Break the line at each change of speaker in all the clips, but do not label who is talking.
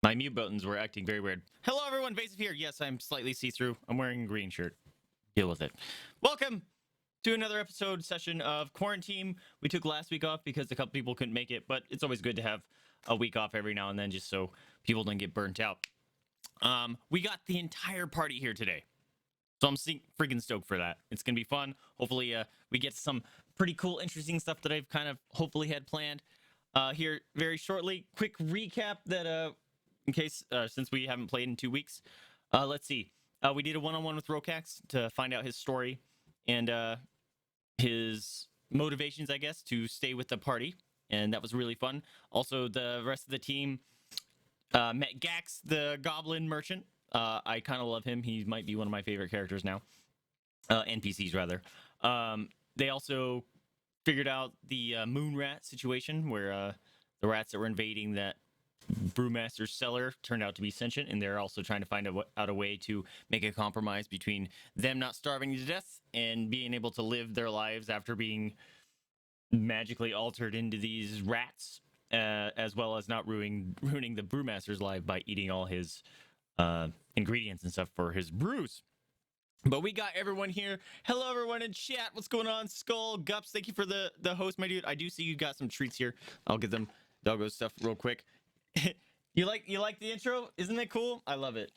My mute buttons were acting very weird. Hello, everyone. Vaesive here. Yes, I'm slightly see-through. I'm wearing a green shirt. Deal with it. Welcome to another episode session of QuaranTeam. We took last week off because a couple people couldn't make it, but it's always good to have a week off every now and then just so people don't get burnt out. We got the entire party here today. So I'm freaking stoked for that. It's going to be fun. Hopefully, we get some pretty cool, interesting stuff that I've kind of hopefully had planned here very shortly. Quick recap that, in case, since we haven't played in 2 weeks. Let's see. We did a one-on-one with Rhokax to find out his story and his motivations, I guess, to stay with the party. And that was really fun. Also, the rest of the team met Gax, the goblin merchant. I kind of love him. He might be one of my favorite characters now. NPCs, rather. They also figured out the moon rat situation where the rats that were invading that brewmaster's cellar turned out to be sentient, and they're also trying to find out a way to make a compromise between them not starving to death and being able to live their lives after being magically altered into these rats, as well as not ruining the brewmaster's life by eating all his ingredients and stuff for his brews. But we got everyone here. Hello, everyone in chat. What's going on? Skull, Gups, thank you for the host, my dude. I do see you got some treats here. I'll get them doggo stuff real quick. You like the intro? Isn't it cool? I love it.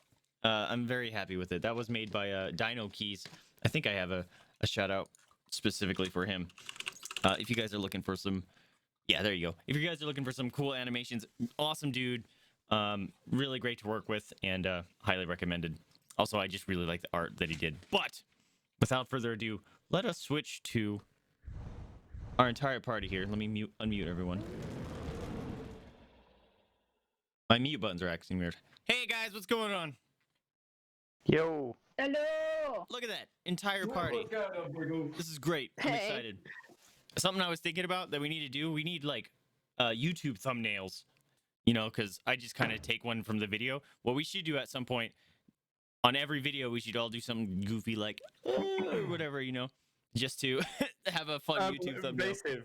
I'm very happy with it. That was made by Dino Keys. I think I have a shout out specifically for him. If you guys are looking for some, yeah, there you go. If you guys are looking for some cool animations, awesome dude. Really great to work with and highly recommended. Also, I just really like the art that he did. But without further ado, let us switch to our entire party here. Let me unmute everyone. My mute buttons are acting weird. Hey guys, what's going on?
Yo.
Hello.
Look at that entire party. This is great. I'm
Hey.
excited. Something I was thinking about that we need to do. We need like YouTube thumbnails. You know, because I just kind of take one from the video. What we should do at some point on every video, we should all do something goofy like or whatever, you know, just to have a fun YouTube thumbnail.
Vaesive,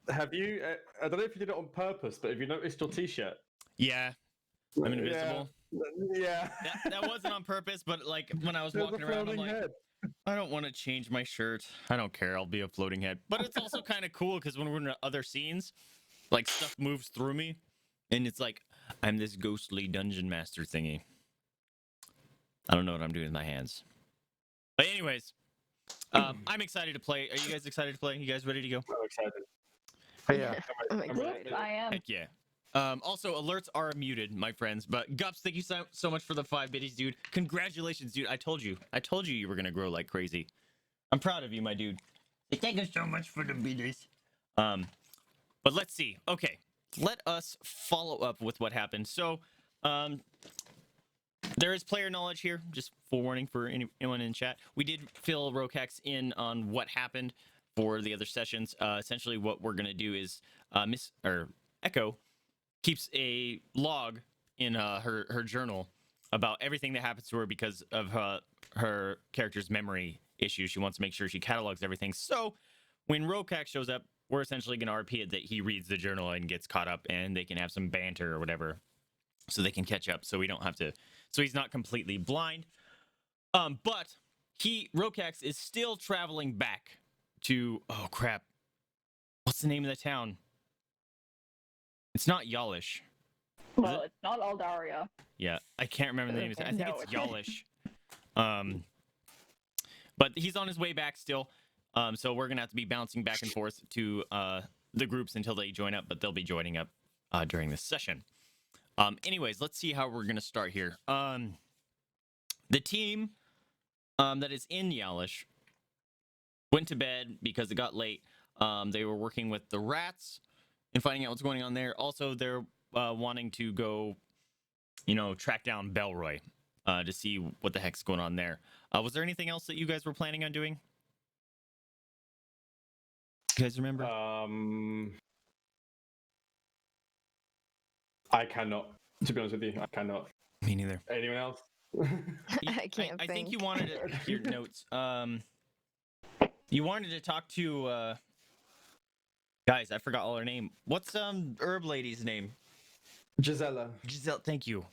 have you? I don't know if you did it on purpose, but have you noticed your T-shirt?
Yeah, I'm invisible.
Yeah.
That wasn't on purpose, but like when I was walking around, I'm like, I don't want to change my shirt. I don't care. I'll be a floating head. But it's also kind of cool because when we're in other scenes, like stuff moves through me, and it's like I'm this ghostly dungeon master thingy. I don't know what I'm doing with my hands. But anyways, I'm excited to play. Are you guys excited to play? You guys ready to go?
I'm excited.
Oh,
yeah.
I'm excited. I am.
Heck yeah. Also, alerts are muted, my friends. But Gups, thank you so much for the 5 biddies, dude. Congratulations, dude. I told you you were gonna grow like crazy. I'm proud of you, my dude. Thank you so much for the biddies. But let's see. Okay, let us follow up with what happened. So, there is player knowledge here, just forewarning for anyone in chat. We did fill Rhokax in on what happened for the other sessions. Essentially, what we're gonna do is Echo keeps a log in her journal about everything that happens to her because of her character's memory issues. She wants to make sure she catalogs everything. So when Rhokax shows up, we're essentially going to RP it that he reads the journal and gets caught up, and they can have some banter or whatever, so they can catch up. So we don't have to. So he's not completely blind. But Rhokax is still traveling back to. Oh crap! What's the name of the town? It's not Yalish.
Well, it's not Aldaria.
Yeah, I can't remember the name of it. I think
No.
it's Yalish. But he's on his way back still. So we're gonna have to be bouncing back and forth to the groups until they join up, but they'll be joining up during this session. Anyways, let's see how we're gonna start here. The team that is in Yalish went to bed because it got late. They were working with the rats and finding out what's going on there. Also, they're wanting to go, you know, track down Belroy to see what the heck's going on there. Was there anything else that you guys were planning on doing? You guys remember?
I cannot. To be honest with you, I cannot.
Me neither.
Anyone else?
I can't
I think you
think.
wanted to, your notes. You wanted to talk to guys. I forgot all her name. What's herb lady's name?
Gisela.
Giselle, thank you.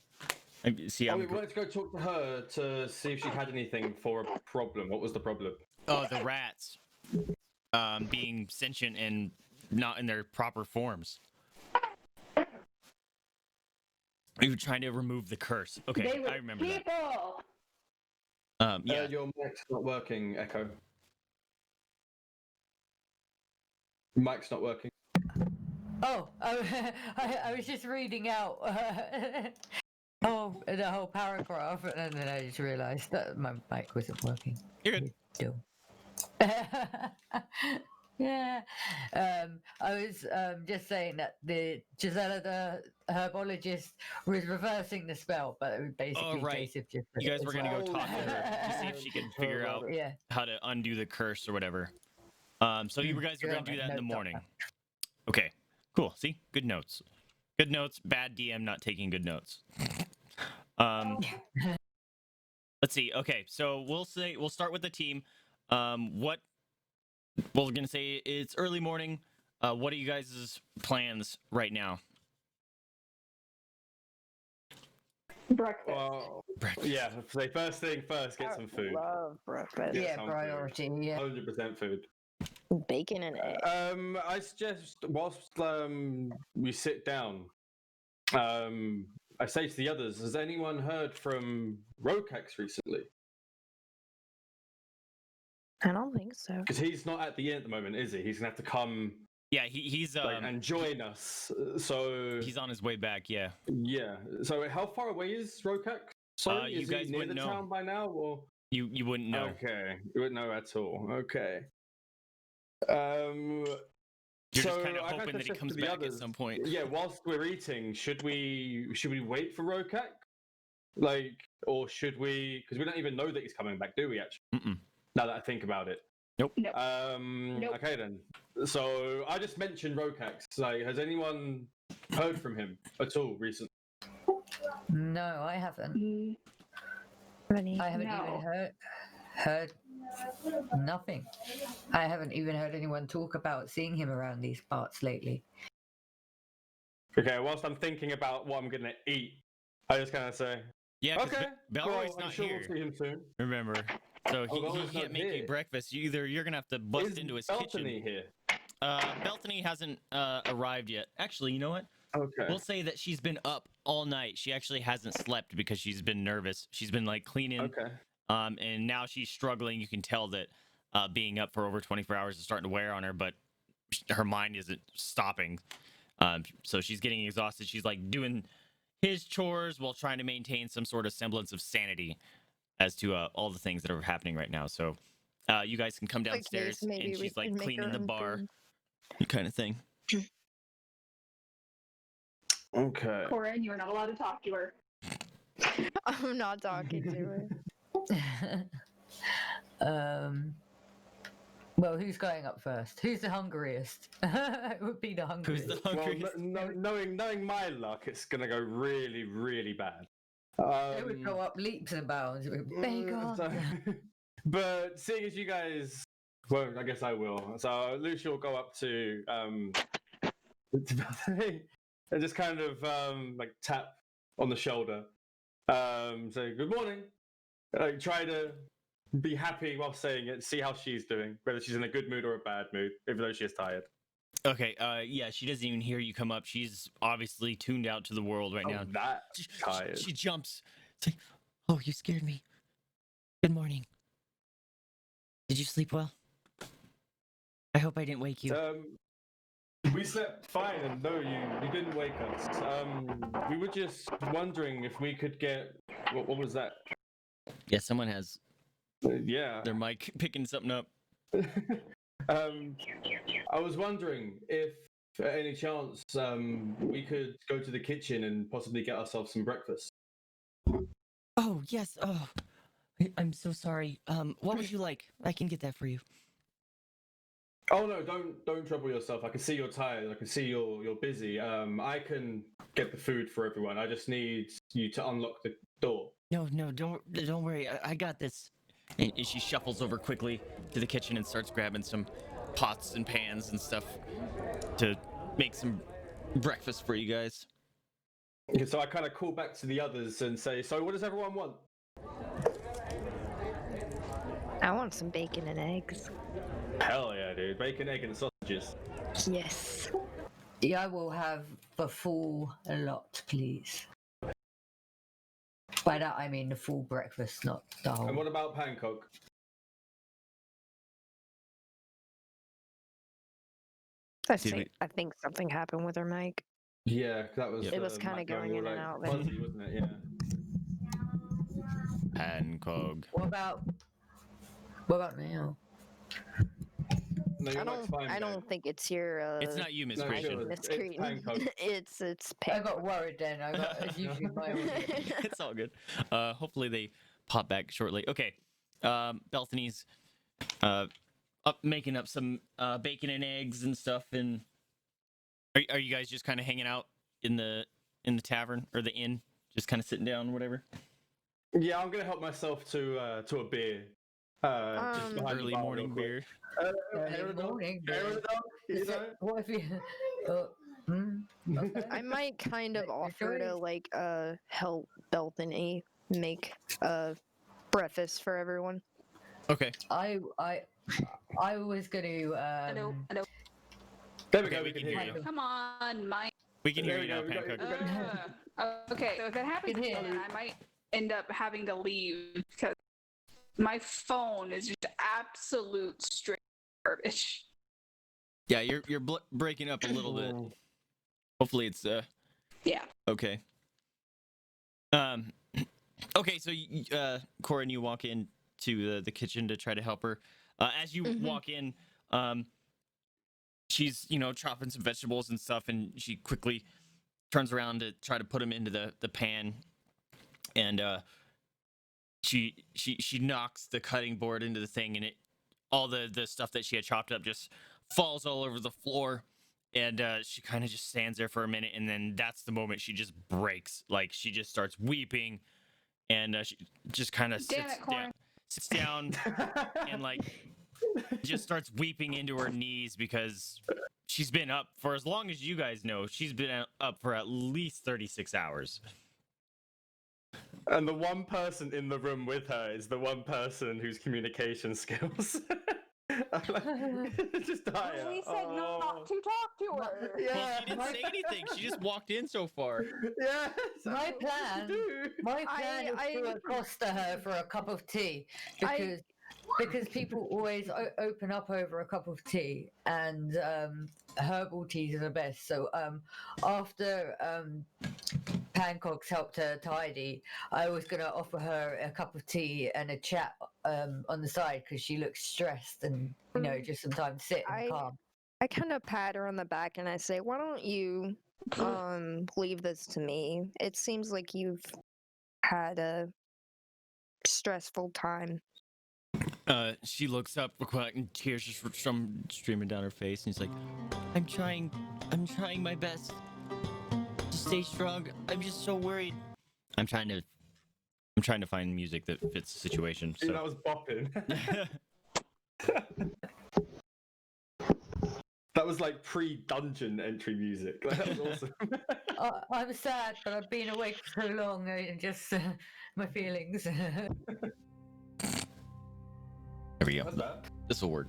See,
We wanted to go talk to her to see if she had anything for a problem. What was the problem?
Oh, the rats. Being sentient and not in their proper forms. We were trying to remove the curse. Okay, I remember
people.
that. Yeah.
Your mic's not working, Echo. Mic's not working.
I was just reading out the whole paragraph, and then I just realised that my mic wasn't working.
You're good.
Still. Yeah. I was just saying that the Gisela, the herbologist, was reversing the spell, but it was basically
right.
Vaesive just
You guys were gonna go
Oh.
talk to her to see if she could figure out
Yeah.
how to undo the curse or whatever. So you guys were gonna do that in the morning. Okay, cool. See, good notes. Good notes. Bad DM not taking good notes. Let's see. Okay, so we'll start with the team. We're gonna say it's early morning. What are you guys' plans right now?
Breakfast.
Well,
Breakfast.
yeah. Say first thing first, get some food.
Love breakfast.
Get
Yeah,
some
priority. Yeah.
100% food.
Bacon and eggs.
I suggest whilst we sit down, I say to the others, has anyone heard from Rhokax recently?
I don't think so.
Because he's not at the inn at the moment, is he? He's gonna have to come
Yeah, he's
and join us. So
he's on his way back. Yeah.
yeah. So how far away is Rhokax? Sorry,
You
is
guys
he near
wouldn't
the
know.
town by now, or
You wouldn't know.
Okay, you wouldn't know at all. Okay.
You're just
so
kind of
I
hoping that he
suggest
comes
to the
back at
others,
some point.
Yeah, whilst we're eating, should we wait for Rhokax? Like, or should we? Because we don't even know that he's coming back, do we? Actually,
Mm-mm.
now that I think about it.
Nope.
Nope. Nope.
Okay then. So I just mentioned Rhokax. Like, has anyone heard from him at all recently?
No, I haven't. I haven't even heard nothing. I haven't even heard anyone talk about seeing him around these parts lately.
Okay, whilst I'm thinking about what I'm gonna eat, I just kind of say,
Yeah, because
okay,
Belroy's
I'm
not
sure
here.
We'll see him soon.
Remember, so
Belroy's
he can't
not
make you
here.
breakfast. You're gonna have to bust
Is
into his
Beltany
kitchen.
here?
Beltany hasn't arrived yet. Actually, you know what?
Okay.
We'll say that she's been up all night. She actually hasn't slept because she's been nervous. She's been like cleaning.
Okay.
And now she's struggling. You can tell that being up for over 24 hours is starting to wear on her, but her mind isn't stopping. So she's getting exhausted. She's like doing his chores while trying to maintain some sort of semblance of sanity as to all the things that are happening right now. So you guys can come downstairs, and she's like cleaning the bar, kind of thing.
Okay.
Korinn, you are not allowed to talk to her.
I'm not talking to her.
Well, who's going up first? Who's the hungriest? It would be the hungriest.
Who's the hungriest?
Well, knowing my luck, it's gonna go really, really bad.
It would go up leaps and bounds. It would bacon.
But seeing as you guys, well, I guess I will. So Lucia will go up to Bethany and just kind of like tap on the shoulder. Say good morning. Like try to be happy while saying it. See how she's doing, whether she's in a good mood or a bad mood, even though she is tired.
Okay, yeah, she doesn't even hear you come up. She's obviously tuned out to the world right now.
That
She
tired.
she jumps. It's like, oh, you scared me. Good morning. Did you sleep well? I hope I didn't wake you.
We slept fine, and no, you didn't wake us. We were just wondering if we could get what was that?
Yeah, someone has
Yeah.
their mic picking something up.
I was wondering if, at any chance, we could go to the kitchen and possibly get ourselves some breakfast.
Oh yes. Oh, I'm so sorry. What would you like? I can get that for you.
Oh no! Don't trouble yourself. I can see you're tired. I can see you're busy. I can get the food for everyone. I just need you to unlock the door.
No, don't worry. I got this. And she shuffles over quickly to the kitchen and starts grabbing some pots and pans and stuff to make some breakfast for you guys.
Okay, so I kind of call back to the others and say, so what does everyone want?
I want some bacon and eggs.
Hell yeah, dude. Bacon, egg, and sausages.
Yes.
Yeah, I will have the full lot, please. By that I mean the full breakfast, not the
And
whole.
what about Pancóg?
I think something happened with her mic.
Yeah, that was.
It was kinda going in and out then.
Fuzzy, wasn't it? Yeah.
Pancóg.
What about now?
No, your
I
mic's fine,
I
babe.
don't think it's your
It's not you, Miss
No,
Creation.
sure.
Miss
It's
Cretin.
Pancóg.
it's
I got worried then. It's usually my own.
It's all good. Hopefully they pop back shortly. Okay. Belthany's making up some bacon and eggs and stuff. And are you guys just kind of hanging out in the tavern or the inn, just kind of sitting down, whatever?
Yeah, I'm gonna help myself to a beer. Just behind the
Early
bar
morning
real quick.
beer.
Hair of the dog,
morning
hair of the dog, you
Is
know?
it, what if you? Okay.
I might kind of
Your
offer to
choice.
like help Belthany make breakfast for everyone.
Okay.
I was going to.
Hello.
There we
Okay,
go.
we
We can
can
hear
hear
you.
Come on, my.
We can hear
There
you
we
now,
go, we got
Pancóg.
you.
Okay, so if it happens
Good hit.
again, I might end up having to leave because my phone is just absolute straight garbage.
Yeah, you're breaking up a little bit. Hopefully it's
Yeah.
okay. Okay, so Korinn, you walk into the kitchen to try to help her. As you walk in, she's chopping some vegetables and stuff, and she quickly turns around to try to put them into the pan, and she knocks the cutting board into the thing, and all the stuff that she had chopped up just falls all over the floor. And she kind of just stands there for a minute, and then that's the moment she just breaks. Like, she just starts weeping, and she just kind of
Damn it, Korinn.
sits down and, like, just starts weeping into her knees because she's been up for as long as you guys know. She's been up for at least 36 hours.
And the one person in the room with her is the one person whose communication skills just dire.
We said not to talk to her.
Yeah.
Well, she didn't say anything. She just walked in so far.
Yeah.
My plan is to accost her for a cup of tea because people always open up over a cup of tea, and herbal teas are the best. So after Pancóg's helped her tidy, I was going to offer her a cup of tea and a chat on the side because she looks stressed and just sometimes sit and calm.
I kind of pat her on the back and I say, "Why don't you leave this to me? It seems like you've had a stressful time."
She looks up, and tears just streaming down her face, and she's like, I'm trying my best to stay strong. I'm just so worried. I'm trying to find music that fits the situation. So
That was bopping. That was like pre-dungeon entry music. Like, that was awesome.
I'm sad, but I've been awake for so long. And just my feelings.
there we go.
What's that?
This will work.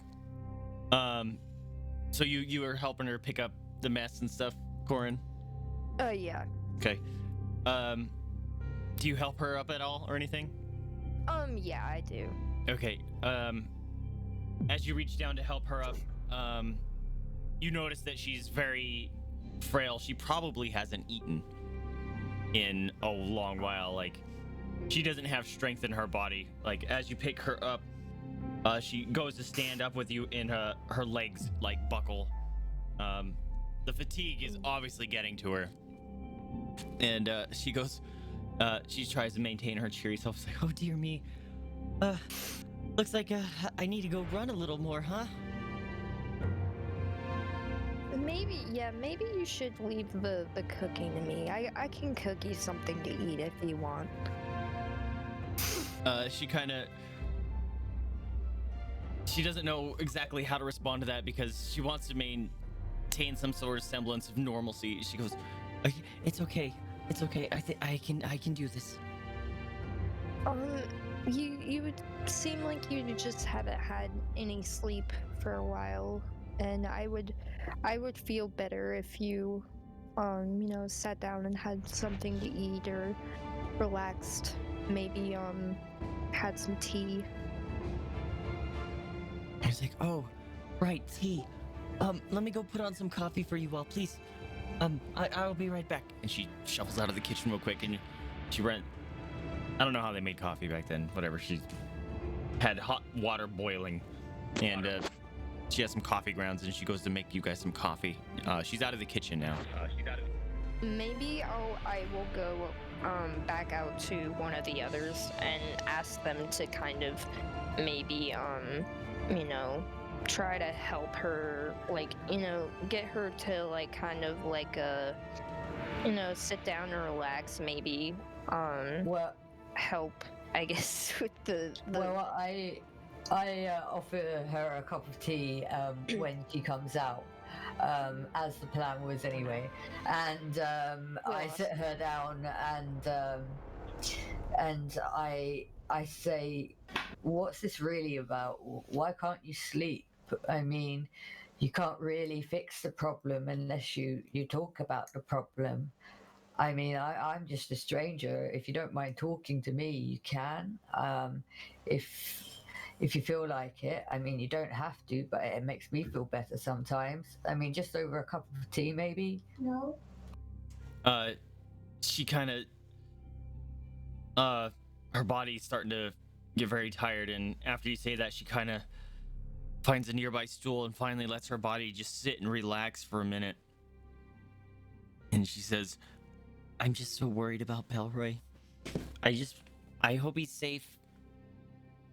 So you are helping her pick up the mess and stuff, Korinn?
Yeah.
Okay. Do you help her up at all or anything?
Yeah, I do.
Okay. As you reach down to help her up, you notice that she's very frail. She probably hasn't eaten in a long while. Like, she doesn't have strength in her body. Like, as you pick her up, she goes to stand up with you, and her legs like buckle. The fatigue is obviously getting to her, and she goes. She tries to maintain her cheery self. It's like, oh dear me. Looks like I need to go run a little more, huh?
Maybe you should leave the cooking to me. I can cook you something to eat if you want.
She doesn't know exactly how to respond to that because she wants to maintain some sort of semblance of normalcy. She goes, it's okay. It's okay. I can do this.
You would seem like you just haven't had any sleep for a while, and I would feel better if you, sat down and had something to eat or relaxed. Maybe had some tea.
I was like, oh, right, tea. Let me go put on some coffee for you all, please. I'll be right back. And she shuffles out of the kitchen real quick, and she ran. I don't know how they made coffee back then. Whatever. She had hot water boiling, and she has some coffee grounds, and she goes to make you guys some coffee. She's out of the kitchen now.
Maybe I will go back out to one of the others and ask them to kind of maybe try to help her, like, get her to like kind of like sit down and relax, maybe
Well,
help, I guess, with the
well, I offer her a cup of tea when she comes out, as the plan was anyway, and I sit her down and I say, "What's this really about? Why can't you sleep? I mean, you can't really fix the problem unless you talk about the problem. I mean, I'm just a stranger. If you don't mind talking to me, you can. If you feel like it. I mean, you don't have to, but it makes me feel better sometimes. I mean, just over a cup of tea, maybe."
No.
She kind of, her body's starting to get very tired, and after you say that, she kind of finds a nearby stool and finally lets her body just sit and relax for a minute. And she says, I'm just so worried about Belroy. I hope he's safe.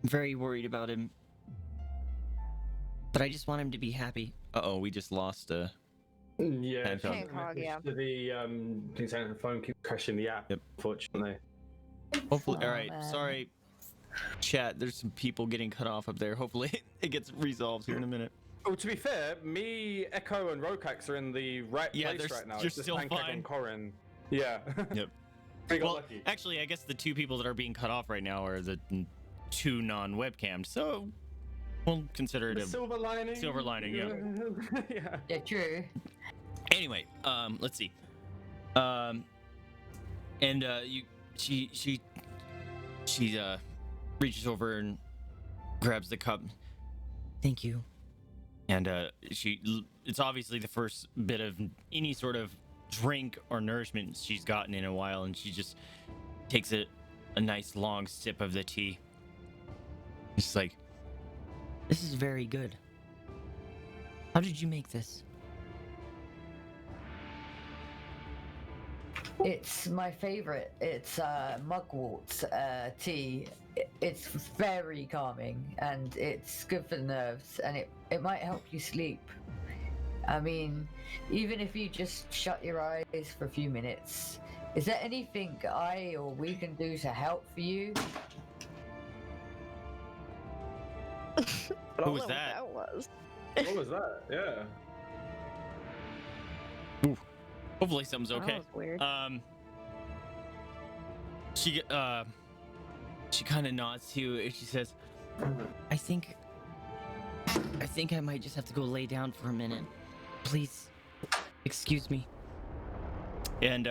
I'm very worried about him. But I just want him to be happy. Uh-oh, we just lost
Yeah,
Pancóg.
Pancóg, yeah.
The phone keeps crashing the app.
Yep.
Unfortunately.
Hopefully,
Oh,
all right.
man.
Sorry, chat. There's some people getting cut off up there. Hopefully, it gets resolved here in a minute.
Oh, to be fair, me, Echo, and Rhokax are in the right place right now.
You're
It's just
still
Pancóg
fine.
and Korinn. Yeah.
Yep.
We got
Well,
lucky.
actually, I guess the two people that are being cut off right now are the two non-webcammed. So we'll consider it
The
a
silver lining.
silver lining. Yeah.
Yeah.
Yeah, true.
Anyway, let's see. She reaches over and grabs the cup. Thank you. And it's obviously the first bit of any sort of drink or nourishment she's gotten in a while, and she just takes a nice long sip of the tea. It's like, this is very good. How did you make this?
It's my favorite. It's mugwort tea. It's very calming and it's good for the nerves, and it might help you sleep. I mean, even if you just shut your eyes for a few minutes. Is there anything I or we can do to help for you?
I
Who
don't
was
know
that?
What that was.
What was that? Yeah.
Hopefully something's okay.
That was weird.
She kind of nods to you and she says, I think I might just have to go lay down for a minute. Please, excuse me. And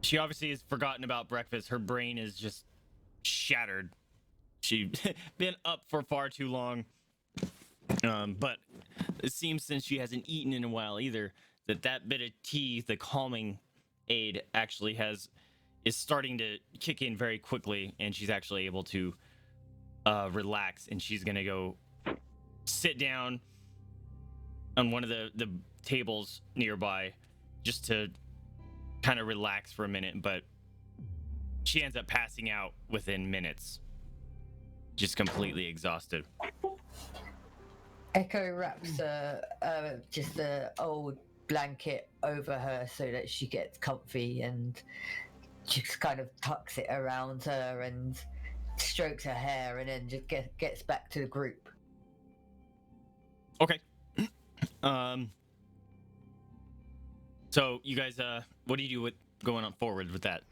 she obviously has forgotten about breakfast. Her brain is just shattered. She's been up for far too long. But it seems, since she hasn't eaten in a while either, that bit of tea, the calming aid, actually is starting to kick in very quickly, and she's actually able to relax, and she's gonna go sit down on one of the tables nearby just to kind of relax for a minute, but she ends up passing out within minutes, just completely exhausted.
Echo wraps just a old blanket over her so that she gets comfy, and just kind of tucks it around her and strokes her hair, and then just gets back to the group.
Okay. So you guys, what do you do with going on forward with that?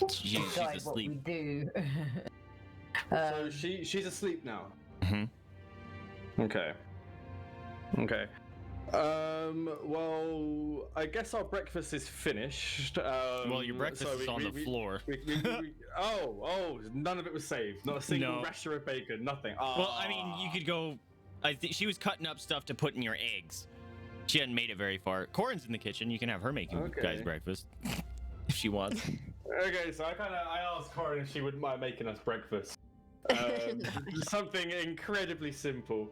She's
Decide what we
asleep.
do.
So she's asleep now.
Mm-hmm.
Okay. Okay. Well, I guess our breakfast is finished.
Well, your breakfast
so
is on the floor.
None of it was saved. Not a single
No.
rasher of bacon. Nothing.
Well, I mean, you could go. I think she was cutting up stuff to put in your eggs. She hadn't made it very far. Corin's in the kitchen. You can have her make you guys breakfast if she wants.
Okay, so I asked Korinn if she wouldn't mind making us breakfast. Something incredibly simple,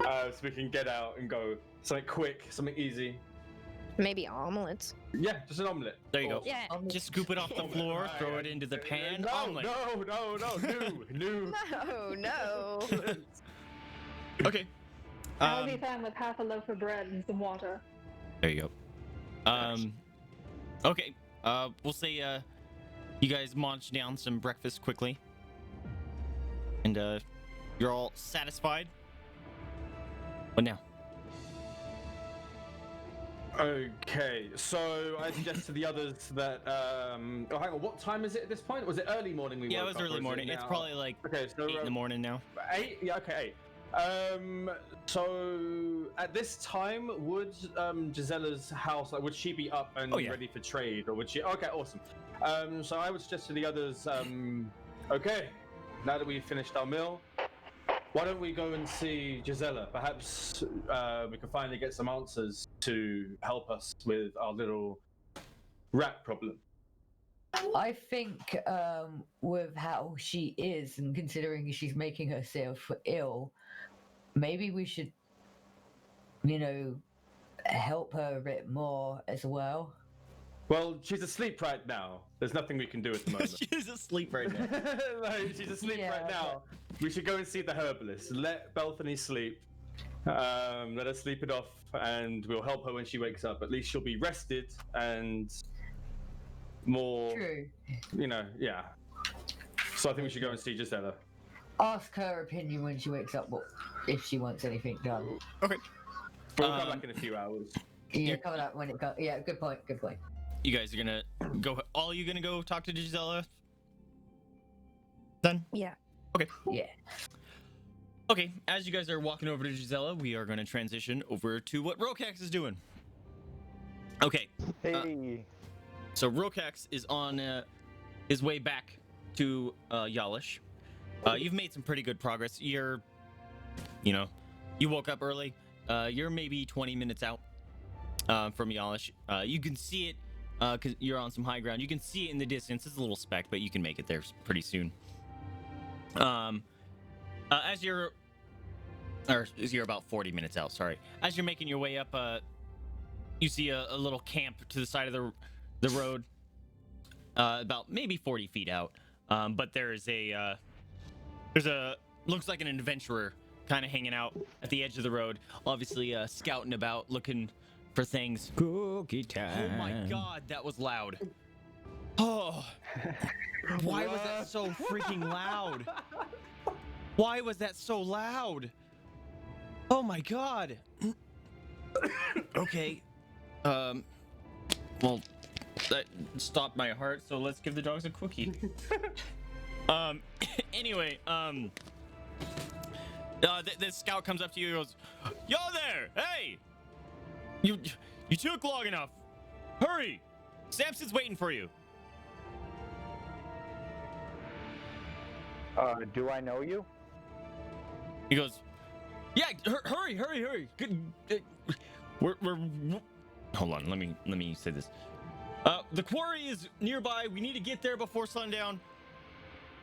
so we can get out and go. Something quick, something easy.
Maybe omelets.
Yeah, just an omelet.
There you go.
Yeah.
Just scoop it off the floor, throw it into the pan.
No,
Omelet.
no.
No.
Okay.
I'll be fine with half a loaf of bread and some water.
There you go. Okay. We'll say you guys munch down some breakfast quickly, and you're all satisfied. What now?
Okay, so I suggest to the others that hang on, what time is it at this point? Was it early morning we
Yeah, it
woke
was
up, or
early
is it
morning. It's
now?
probably like
Okay, so
8 in the morning now.
8? Yeah, okay, 8. So at this time, would Gisella's house, like, would she be up and
Oh, yeah.
ready for trade, or would she? Okay, awesome. So I would suggest to the others, okay, now that we've finished our meal, why don't we go and see Gisela? Perhaps we can finally get some answers to help us with our little rat problem.
I think with how she is, and considering she's making herself ill, maybe we should, help her a bit more as well.
Well, she's asleep right now. There's nothing we can do at the moment.
She's asleep right now.
Like, she's asleep
Yeah,
right now. We should go and see the herbalist. Let Belthany sleep. Let her sleep it off, and we'll help her when she wakes up. At least she'll be rested and more,
True.
Yeah. So I think we should go and see Gisela.
Ask her opinion when she wakes up, if she wants anything done.
Okay.
We'll come back in a few hours.
Yeah, coming up when it comes. Yeah, good point. Good point.
You guys are gonna go. All you gonna go talk to Gisela? Then?
Yeah.
Okay.
Yeah.
Okay. As you guys are walking over to Gisela, we are gonna transition over to what Rhokax is doing. Okay.
Hey.
So Rhokax is on his way back to Yalish. You've made some pretty good progress. You woke up early. You're maybe 20 minutes out from Yalish. You can see it because you're on some high ground. You can see it in the distance. It's a little speck, but you can make it there pretty soon. As you're about 40 minutes out. Sorry. As you're making your way up, you see a little camp to the side of the road, about maybe 40 feet out. But there's a looks like an adventurer kind of hanging out at the edge of the road, obviously scouting about, looking for things. Cookie time. Oh my god, that was loud. Oh, why was that so freaking loud? Why was that so loud? Oh my god. Okay. Well, that stopped my heart, so let's give the dogs a cookie. Anyway, the scout comes up to you and goes, "Yo there! Hey! You took long enough. Hurry! Samson's waiting for you."
Do I know you?
He goes, "Yeah, hurry! Good. We're hold on. Let me say this. The quarry is nearby. We need to get there before sundown.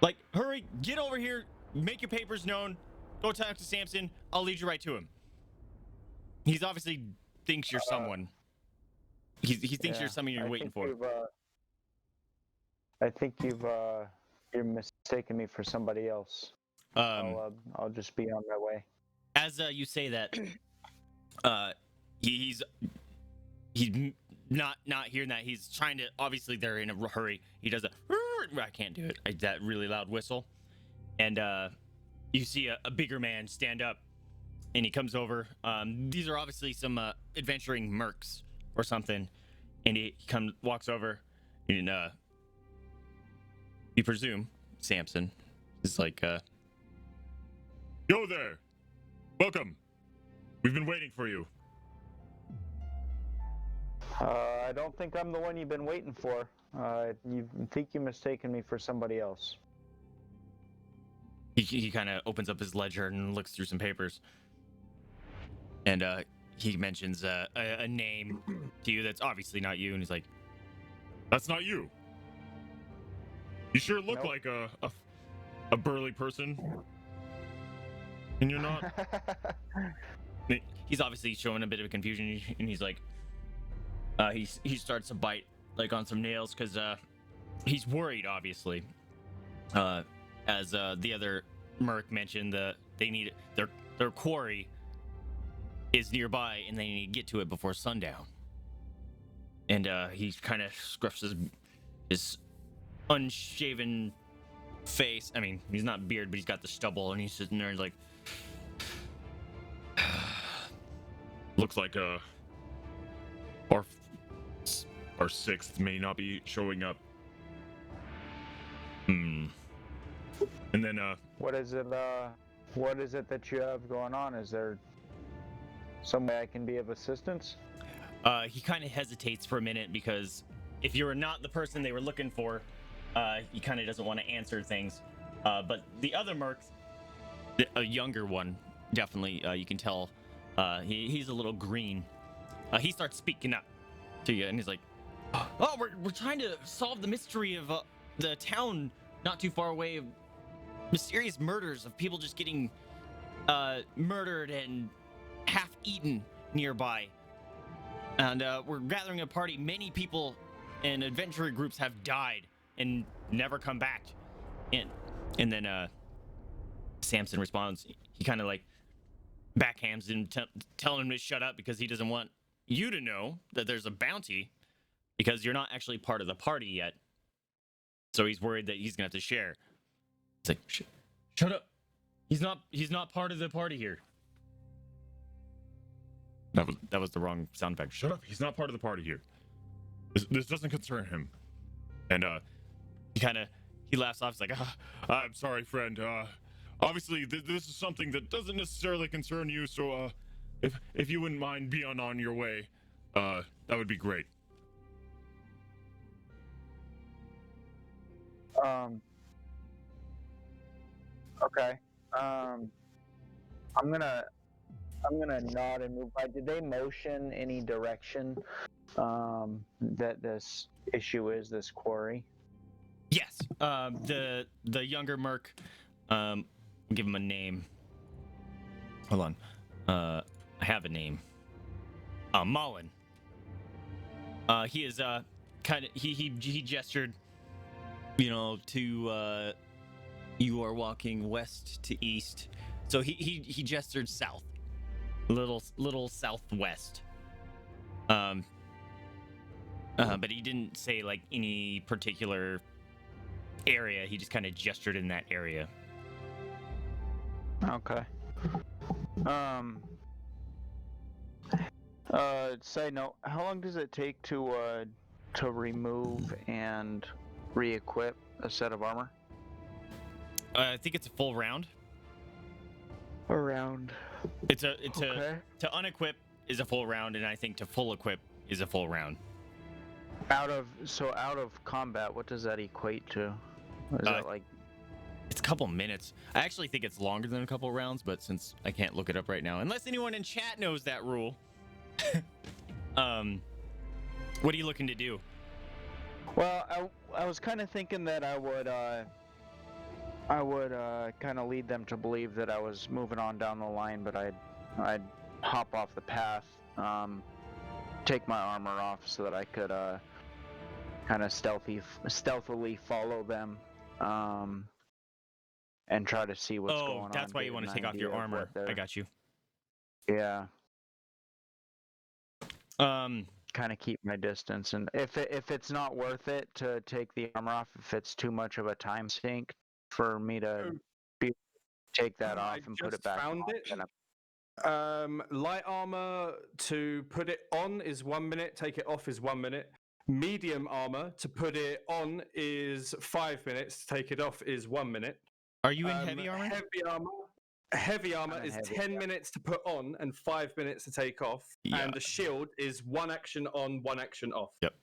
Like, hurry! Get over here. Make your papers known. Go talk to Samson. I'll lead you right to him. He's obviously thinks you're someone. He thinks you're someone you're waiting for."
I think you're mistaking me for somebody else. I'll just be on my way.
As you say that, he's not hearing that. He's trying to. Obviously, they're in a hurry. He does I can't do it. That really loud whistle, and you see a bigger man stand up. and he comes over. These are obviously some adventuring mercs or something, and he walks over, and you presume Samson is like,
Yo there! Welcome! We've been waiting for you.
I don't think I'm the one you've been waiting for. You think you've mistaken me for somebody else.
he kind of opens up his ledger and looks through some papers, and he mentions a name to you that's obviously not you, and he's like,
That's not you. You sure look
Nope.
like a burly person. And you're not.
he's obviously showing a bit of confusion, and he's like, he starts to bite like on some nails because he's worried, obviously. As the other merc mentioned, they need their quarry is nearby, and they need to get to it before sundown. And he kind of scruffs his unshaven face. I mean, he's not beard, but he's got the stubble, and he's sitting there and he's like,
Looks like our sixth may not be showing up. And then
What is it that you have going on? Is there some way I can be of assistance?
he kind of hesitates for a minute, because if you're not the person they were looking for, he kind of doesn't want to answer things. But the other merc, a younger one, definitely, you can tell he's a little green. He starts speaking up to you, and he's like, "Oh, we're trying to solve the mystery of the town not too far away. Of mysterious murders of people just getting murdered and half eaten nearby. And we're gathering a party. Many people and adventurer groups have died and never come back." And then Samson responds. He kind of like backhands him, telling him to shut up, because he doesn't want you to know that there's a bounty, because you're not actually part of the party yet. So he's worried that he's gonna have to share. It's like, shut up. He's not part of the party here. That was the wrong sound effect.
shut up. He's not part of the party here. This doesn't concern him. And
He laughs off. He's like,
I'm sorry, friend. Obviously, this is something that doesn't necessarily concern you. So, if you wouldn't mind being on your way, that would be great.
Okay. I'm gonna nod and move by. Did they motion any direction that this issue is, this quarry?
yes. The younger merc, I'll give him a name. Hold on. I have a name. Mullen. He is kind of he gestured, to you are walking west to east. So he gestured south. Little southwest. But he didn't say like any particular area. He just kind of gestured in that area.
Okay. Side note, how long does it take to remove and re-equip a set of armor?
I think it's a full round.
A round.
It's
Okay.
to unequip is a full round, and I think to full equip is a full round.
Out of combat, what does that equate to? Is that like?
It's a couple minutes. I actually think it's longer than a couple rounds, but since I can't look it up right now, unless anyone in chat knows that rule. What are you looking to do?
Well, I was kind of thinking that I would kind of lead them to believe that I was moving on down the line, but I'd hop off the path, take my armor off so that I could kind of stealthily follow them, and try to see what's going on.
Oh, that's why you want to take off your armor. I got you.
Yeah.
Kind
of keep my distance, and if it's not worth it to take the armor off, if it's too much of a time sink for me to take that off and put it back on,
Light armor to put it on is 1 minute. Take it off is 1 minute. Medium armor to put it on is 5 minutes. To take it off is 1 minute.
Are you in heavy armor?
Heavy armor
I'm in
is
heavy,
10
yeah.
minutes to put on and 5 minutes to take off.
Yeah.
And the shield is 1 action on, 1 action off.
Yep.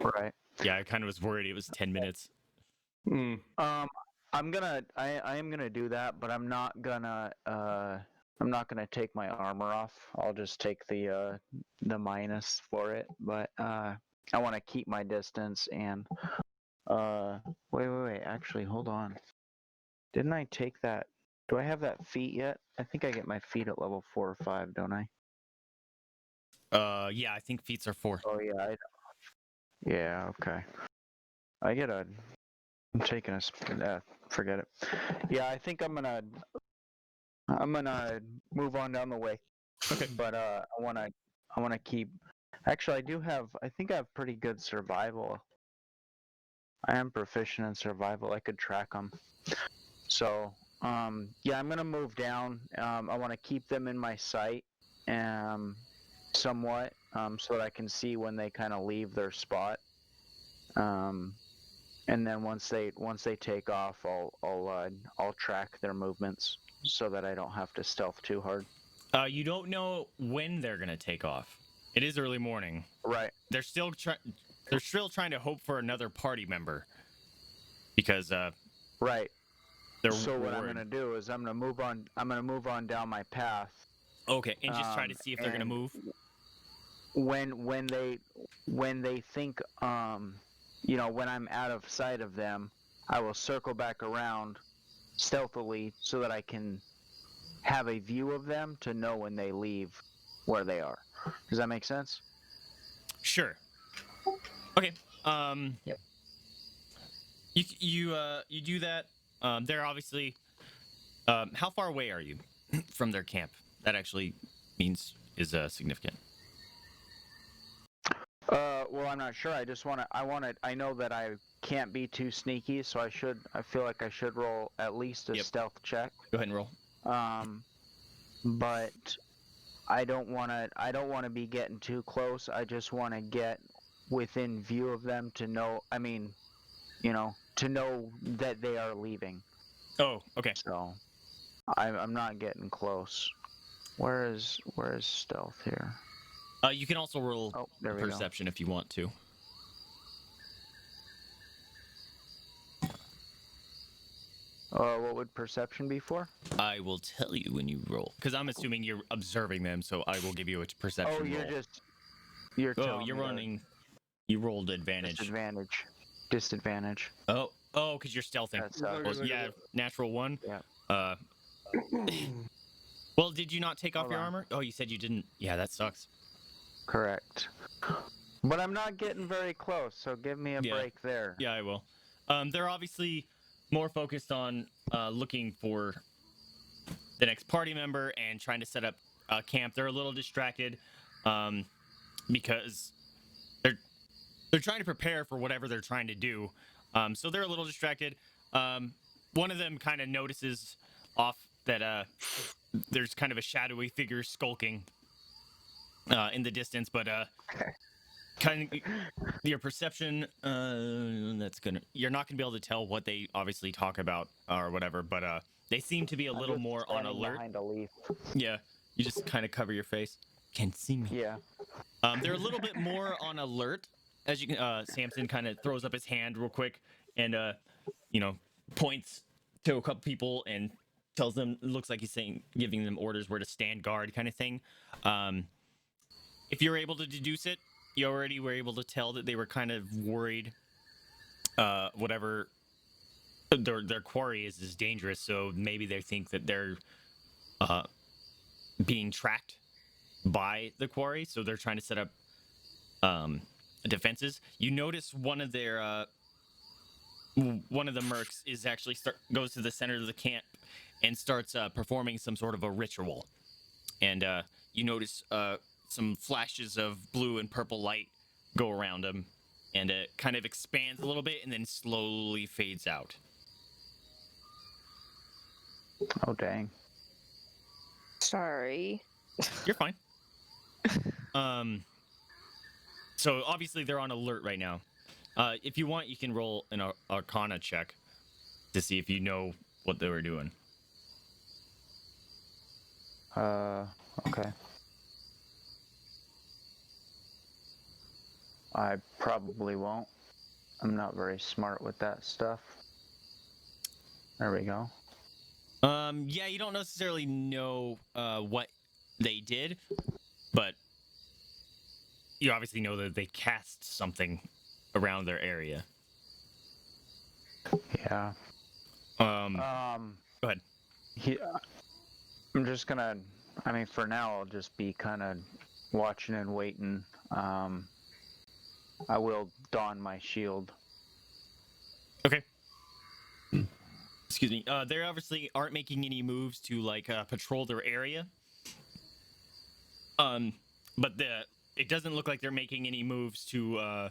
Right.
Yeah, I kind of was worried it was 10 minutes.
Hmm.
I am gonna do that, but I'm not gonna take my armor off. I'll just take the minus for it. But I want to keep my distance and wait. Actually, hold on. Didn't I take that? Do I have that feat yet? I think I get my feat at level 4 or 5, don't I?
Yeah, I think feats are 4.
Oh yeah. Yeah. Okay. I get a. I'm taking a. Forget it. Yeah, I think I'm gonna move on down the way.
Okay.
But I wanna keep. Actually, I think I have pretty good survival. I am proficient in survival. I could track them. So yeah, I'm gonna move down. I want to keep them in my sight, somewhat, so that I can see when they kind of leave their spot. And then once they take off, I'll track their movements so that I don't have to stealth too hard.
You don't know when they're gonna take off. It is early morning.
Right.
They're still trying to hope for another party member because
Right.
they're
So what I'm
worried.
gonna do is I'm gonna move on down my path.
Okay, and just try to see if they're gonna
and
move.
When they think when I'm out of sight of them, I will circle back around stealthily so that I can have a view of them to know when they leave where they are. Does that make sense?
Sure. Okay.
Yep.
You do that. They're obviously. How far away are you from their camp? That actually is significant.
Well, I'm not sure. I know that I can't be too sneaky, so I feel like I should roll at least a
Yep.
stealth check.
Go ahead and roll.
But I don't want to be getting too close. I just want to get within view of them to know, to know that they are leaving.
Oh, okay.
So I'm not getting close. Where is stealth here?
You can also roll
Oh, there we go.
perception if you want to.
What would perception be for?
I will tell you when you roll, because I'm assuming you're observing them, so I will give you a perception
Oh, you're
roll.
you're
Oh,
telling
you're
me to-
running. You rolled advantage.
Disadvantage.
Oh, because you're stealthing.
That's,
Well, yeah, natural 1.
Yeah.
Well, did you not take off
Hold
your
on.
armor? Oh, you said you didn't. Yeah, that sucks.
Correct. But I'm not getting very close, so give me a
Yeah.
break there.
Yeah, I will. They're obviously more focused on looking for the next party member and trying to set up camp. They're a little distracted because they're trying to prepare for whatever they're trying to do. So they're a little distracted. One of them kind of notices off that there's kind of a shadowy figure skulking in the distance, but kind of your perception you're not gonna be able to tell what they obviously talk about or whatever, but they seem to be a
I'm
little
just
more on
standing
alert.
behind a leaf.
Yeah, you just kind of cover your face. Can't see me.
Yeah.
They're a little bit more on alert. As you can, Samson kind of throws up his hand real quick and points to a couple people and tells them, looks like he's giving them orders where to stand guard, kind of thing. If you're able to deduce it, you already were able to tell that they were kind of worried. Whatever their quarry is dangerous, so maybe they think that they're being tracked by the quarry, so they're trying to set up defenses. You notice one of the mercs is actually goes to the center of the camp and starts performing some sort of a ritual, and you notice some flashes of blue and purple light go around him, and it kind of expands a little bit and then slowly fades out.
Oh dang.
Sorry.
You're fine. So obviously they're on alert right now. If you want, you can roll an Arcana check to see if you know what they were doing.
Okay. I probably won't. I'm not very smart with that stuff. There we go.
Yeah, you don't necessarily know what they did, but you obviously know that they cast something around their area.
Yeah.
Go ahead.
I'm just gonna, I mean, for now, I'll just be kind of watching and waiting. I will don my shield.
Okay. Excuse me. They obviously aren't making any moves to like patrol their area. But it doesn't look like they're making any moves to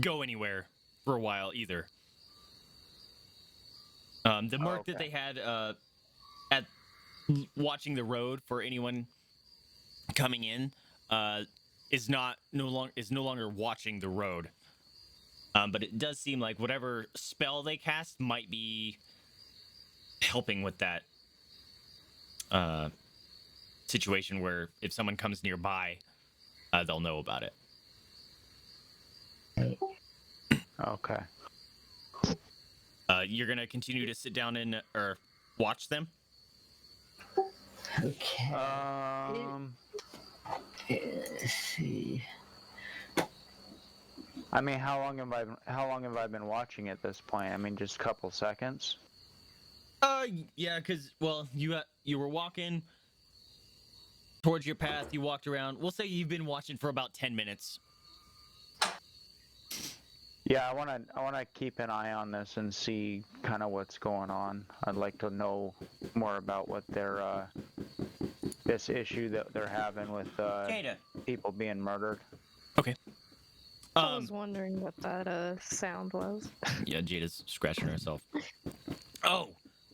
go anywhere for a while either. The mark that they had at watching the road for anyone coming in is no longer watching the road. But it does seem like whatever spell they cast might be helping with that situation where if someone comes nearby, they'll know about it.
Okay.
You're gonna continue to sit down and or watch them.
Okay. Let's see.
I mean, how long have I been watching at this point? I mean, just a couple seconds.
Yeah, because well, you were walking towards your path. You walked around. We'll say you've been watching for about 10 minutes.
Yeah, I wanna keep an eye on this and see kind of what's going on. I'd like to know more about what their this issue that they're having with people being murdered.
Okay.
I was wondering what that sound was.
Yeah, Jada's scratching herself. Oh,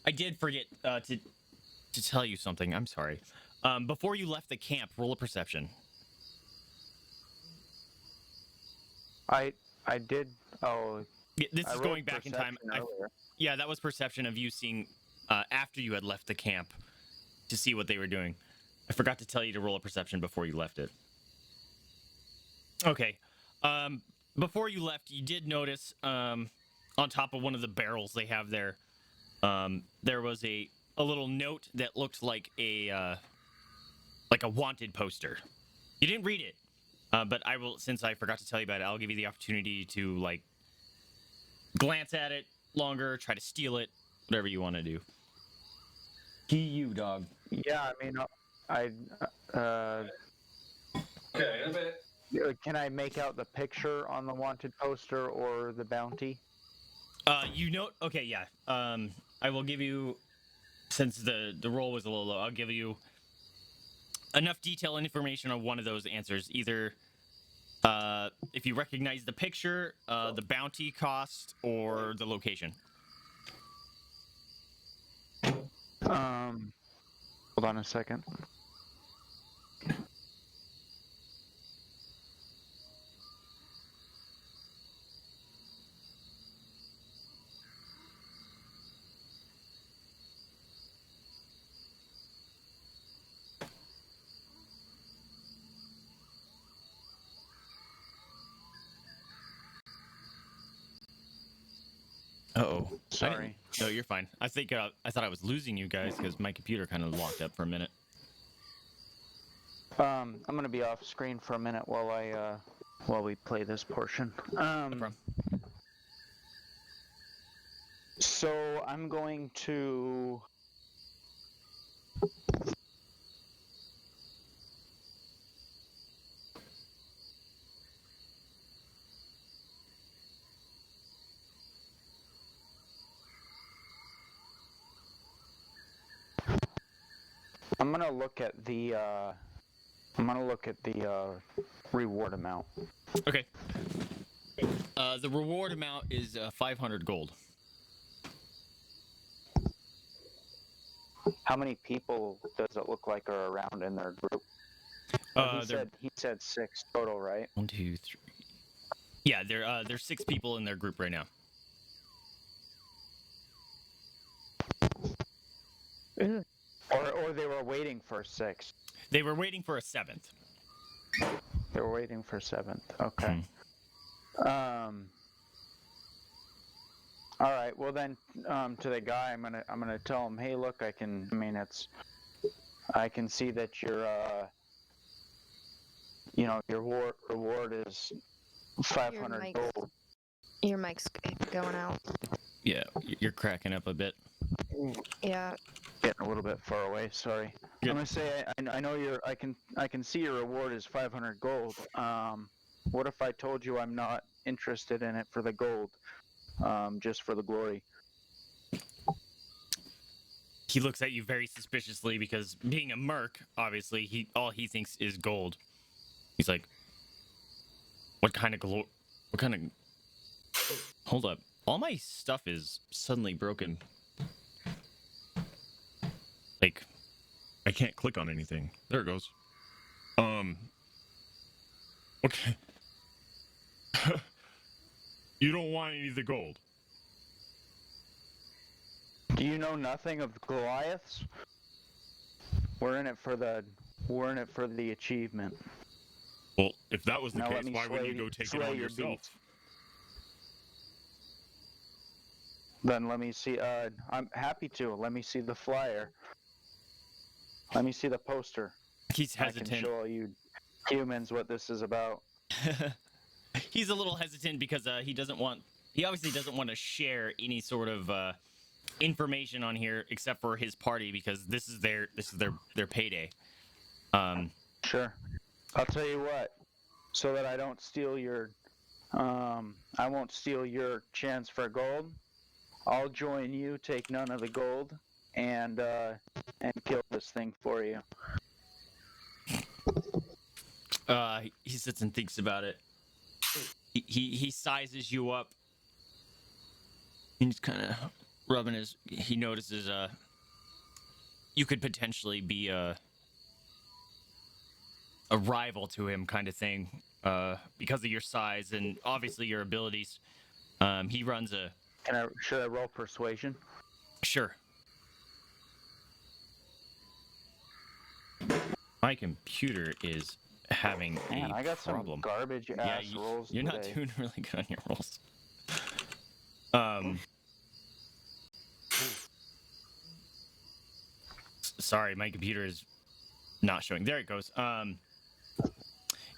I did forget to tell you something. I'm sorry. Before you left the camp, roll a perception.
I did. Oh,
Yeah, this
I
is
rolled
going back in time.
perception earlier.
Yeah, that was perception of you seeing after you had left the camp to see what they were doing. I forgot to tell you to roll a perception before you left it. Okay. Before you left, you did notice on top of one of the barrels they have there, there was a little note that looked like a wanted poster. You didn't read it, but I will, since I forgot to tell you about it, I'll give you the opportunity to like glance at it longer, try to steal it, whatever you want to do. You, dog.
Yeah, I mean,
Okay, in a bit.
Can I make out the picture on the wanted poster or the bounty?
Okay, yeah. I will give you, since the roll was a little low, I'll give you enough detail and information on one of those answers. Either if you recognize the picture, the bounty cost, or the location.
Hold on a second.
Uh-oh.
Sorry.
No, you're fine. I think I thought I was losing you guys because my computer kind of locked up for a minute.
I'm gonna be off screen for a minute while we play this portion.
No problem.
So I'm going to. I'm gonna look at the reward amount.
Okay. The reward amount is 500 gold.
How many people does it look like are around in their group? He said 6 total, right?
1, 2, 3. Yeah, there's 6 people in their group right now.
Or they were waiting for 6.
They were waiting for a 7th.
They were waiting for 7th. Okay. All right. Well then, to the guy, I'm gonna tell him, hey, look, I can see that your your reward is 500 gold.
Your mic's going out.
Yeah, you're cracking up a bit.
Yeah.
Getting a little bit far away. Sorry.
Good.
I'm gonna say I know I can see your reward is 500 gold. What if I told you I'm not interested in it for the gold, just for the glory?
He looks at you very suspiciously because being a merc, obviously, all he thinks is gold. He's like, what kind of glory? What kind of... Hold up. All my stuff is suddenly broken. Like, I can't click on anything. There it goes. Okay. You don't want any of the gold.
Do you know nothing of Goliaths? We're in it for the achievement.
Well, if that was the
Now
case, why wouldn't you go take it on yourself?
Then let me see. I'm happy to. Let me see the flyer. Let me see the poster.
He's hesitant.
I can show all you humans what this is about.
He's a little hesitant because he obviously doesn't want to share any sort of information on here except for his party because this is their payday.
Sure. I'll tell you what. So that I don't steal your I won't steal your chance for gold. I'll join you, take none of the gold, and kill this thing for you.
He sits and thinks about it. He sizes you up. He's kind of rubbing his. He notices you could potentially be a rival to him, kind of thing, because of your size and obviously your abilities. He runs a.
Should I roll persuasion?
Sure. My computer is having
Man, I got
problem.
Some garbage ass rolls
You're
today.
not doing really good on your rolls. Sorry, my computer is not showing. There it goes.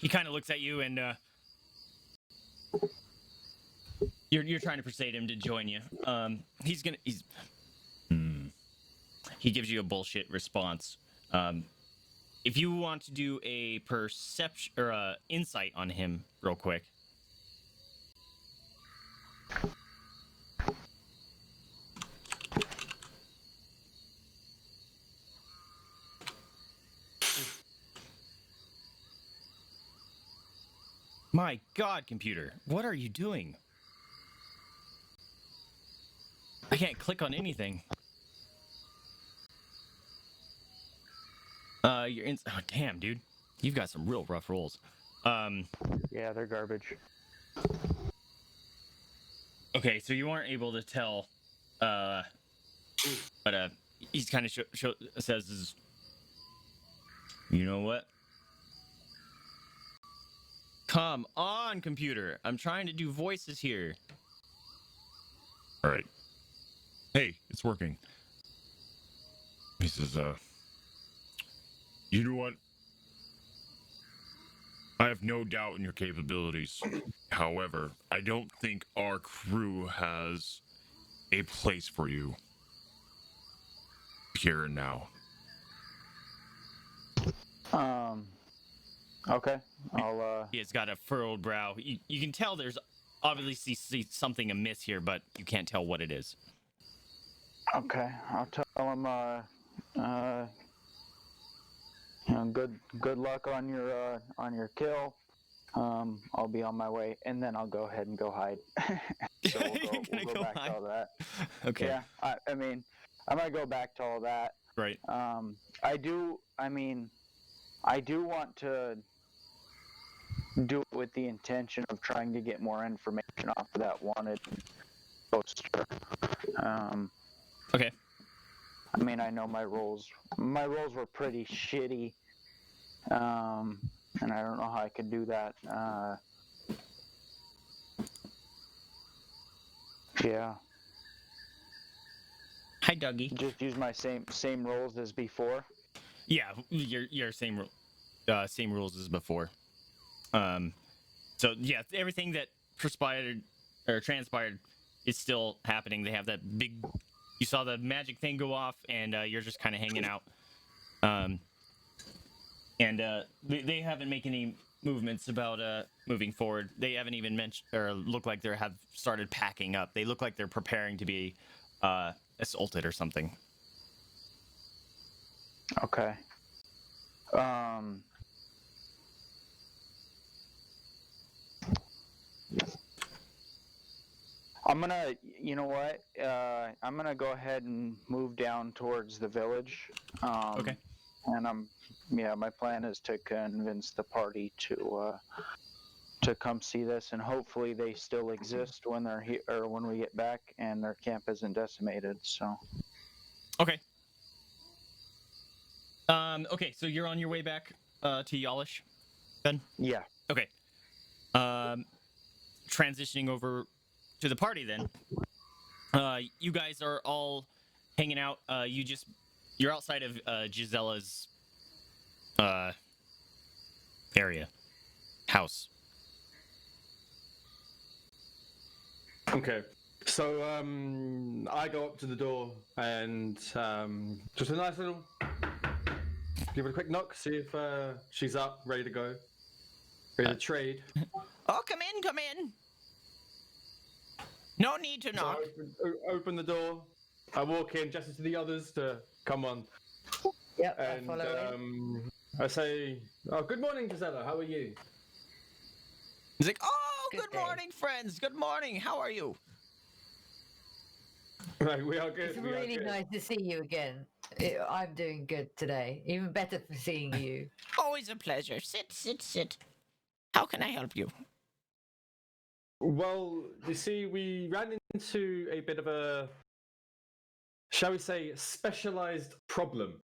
He kind of looks at you and you're trying to persuade him to join you. He gives you a bullshit response. If you want to do a perception or insight on him real quick. My God, computer, what are you doing? I can't click on anything. Oh, damn, dude. You've got some real rough rolls.
Yeah, they're garbage.
Okay, so you aren't able to tell, but he's kind of says, you know what? Come on, computer. I'm trying to do voices here.
All right. Hey, it's working. He says, you know what? I have no doubt in your capabilities. However, I don't think our crew has a place for you here and now.
Okay. I'll
He has got a furrowed brow. You can tell there's obviously something amiss here, but you can't tell what it is.
Okay. I'll tell him good luck on your kill. I'll be on my way, and then I'll go ahead and go hide. So we'll go back to all that.
Okay.
Yeah, I mean, I'm gonna go back to all that.
Right.
I do want to do it with the intention of trying to get more information off of that wanted poster.
Okay.
I mean, I know my rolls were pretty shitty, and I don't know how I could do that. Yeah.
Hi, Dougie.
Just use my same rolls as before.
Yeah, your same rules as before. So yeah, everything that transpired is still happening. They have that big. You saw the magic thing go off, and you're just kind of hanging out. And they haven't made any movements about moving forward. They haven't even mentioned or look like they have started packing up. They look like they're preparing to be assaulted or something.
Okay. I'm gonna, you know what? I'm gonna go ahead and move down towards the village.
Okay.
And my plan is to convince the party to come see this, and hopefully they still exist when they're here or when we get back, and their camp isn't decimated. So.
Okay. Okay, so you're on your way back to Yalish, then?
Yeah.
Okay. Transitioning over to the party then. You guys are all hanging out. You're outside of Gisella's house.
Okay. So I go up to the door and just a nice little give it a quick knock, see if she's up, ready to go, ready to trade.
Oh, come in. No need to knock.
So I open the door. I walk in, gesture to the others to come on.
Yep,
And
I follow
I say, "Oh, good morning, Gisela. How are you?"
He's like, "Oh,
Good
good
day.
morning, friends. Good morning. How are you?"
Right, we are good.
It's
we are
really
good.
nice to see you again. I'm doing good today. Even better for seeing you.
Always a pleasure. Sit. How can I help you?
Well, you see, we ran into a bit of a, shall we say, specialized problem.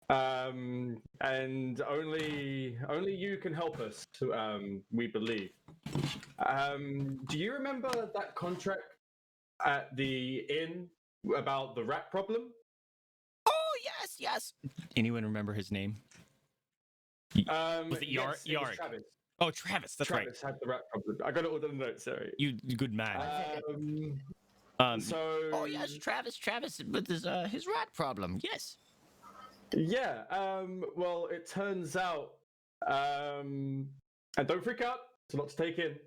And only you can help us, we believe. Do you remember that contract at the inn about the rat problem?
Oh, yes. Anyone remember his name? Was it
Yes, it was
Yarg?
Travis.
Oh, Travis. That's right.
Travis had the rat problem. I got it all on the notes, sorry.
You good man.
So.
Oh yes, Travis with his rat problem. Yes.
Yeah. Well, it turns out, and don't freak out. It's a lot to take in.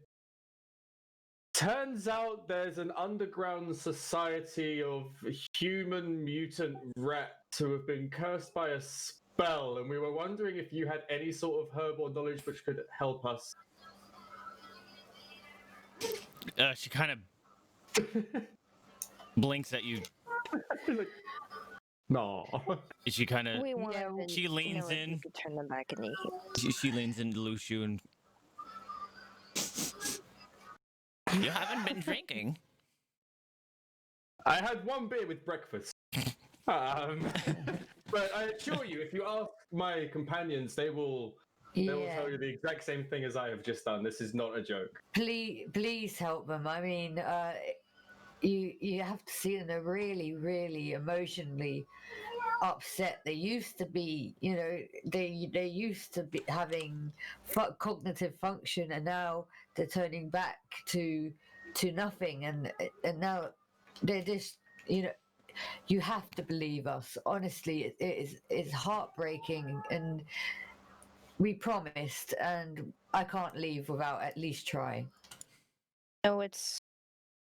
Turns out there's an underground society of human mutant rats who have been cursed by a spell, and we were wondering if you had any sort of herb or knowledge which could help us.
She kind of blinks at you.
Like, no.
She kind of
We wanted
she
to
leans
know if
in.
you could turn them back into humans.
She leans into Luciu and you haven't been drinking.
I had one beer with breakfast. But I assure you, if you ask my companions, they will tell you the exact same thing as I have just done. This is not a joke.
Please help them. I mean, you have to see them. They're really, really emotionally upset. They used to be, they used to be having cognitive function, and now they're turning back to nothing. And now they're just, you have to believe us. Honestly, it's heartbreaking, and we promised, and I can't leave without at least trying.
No, it's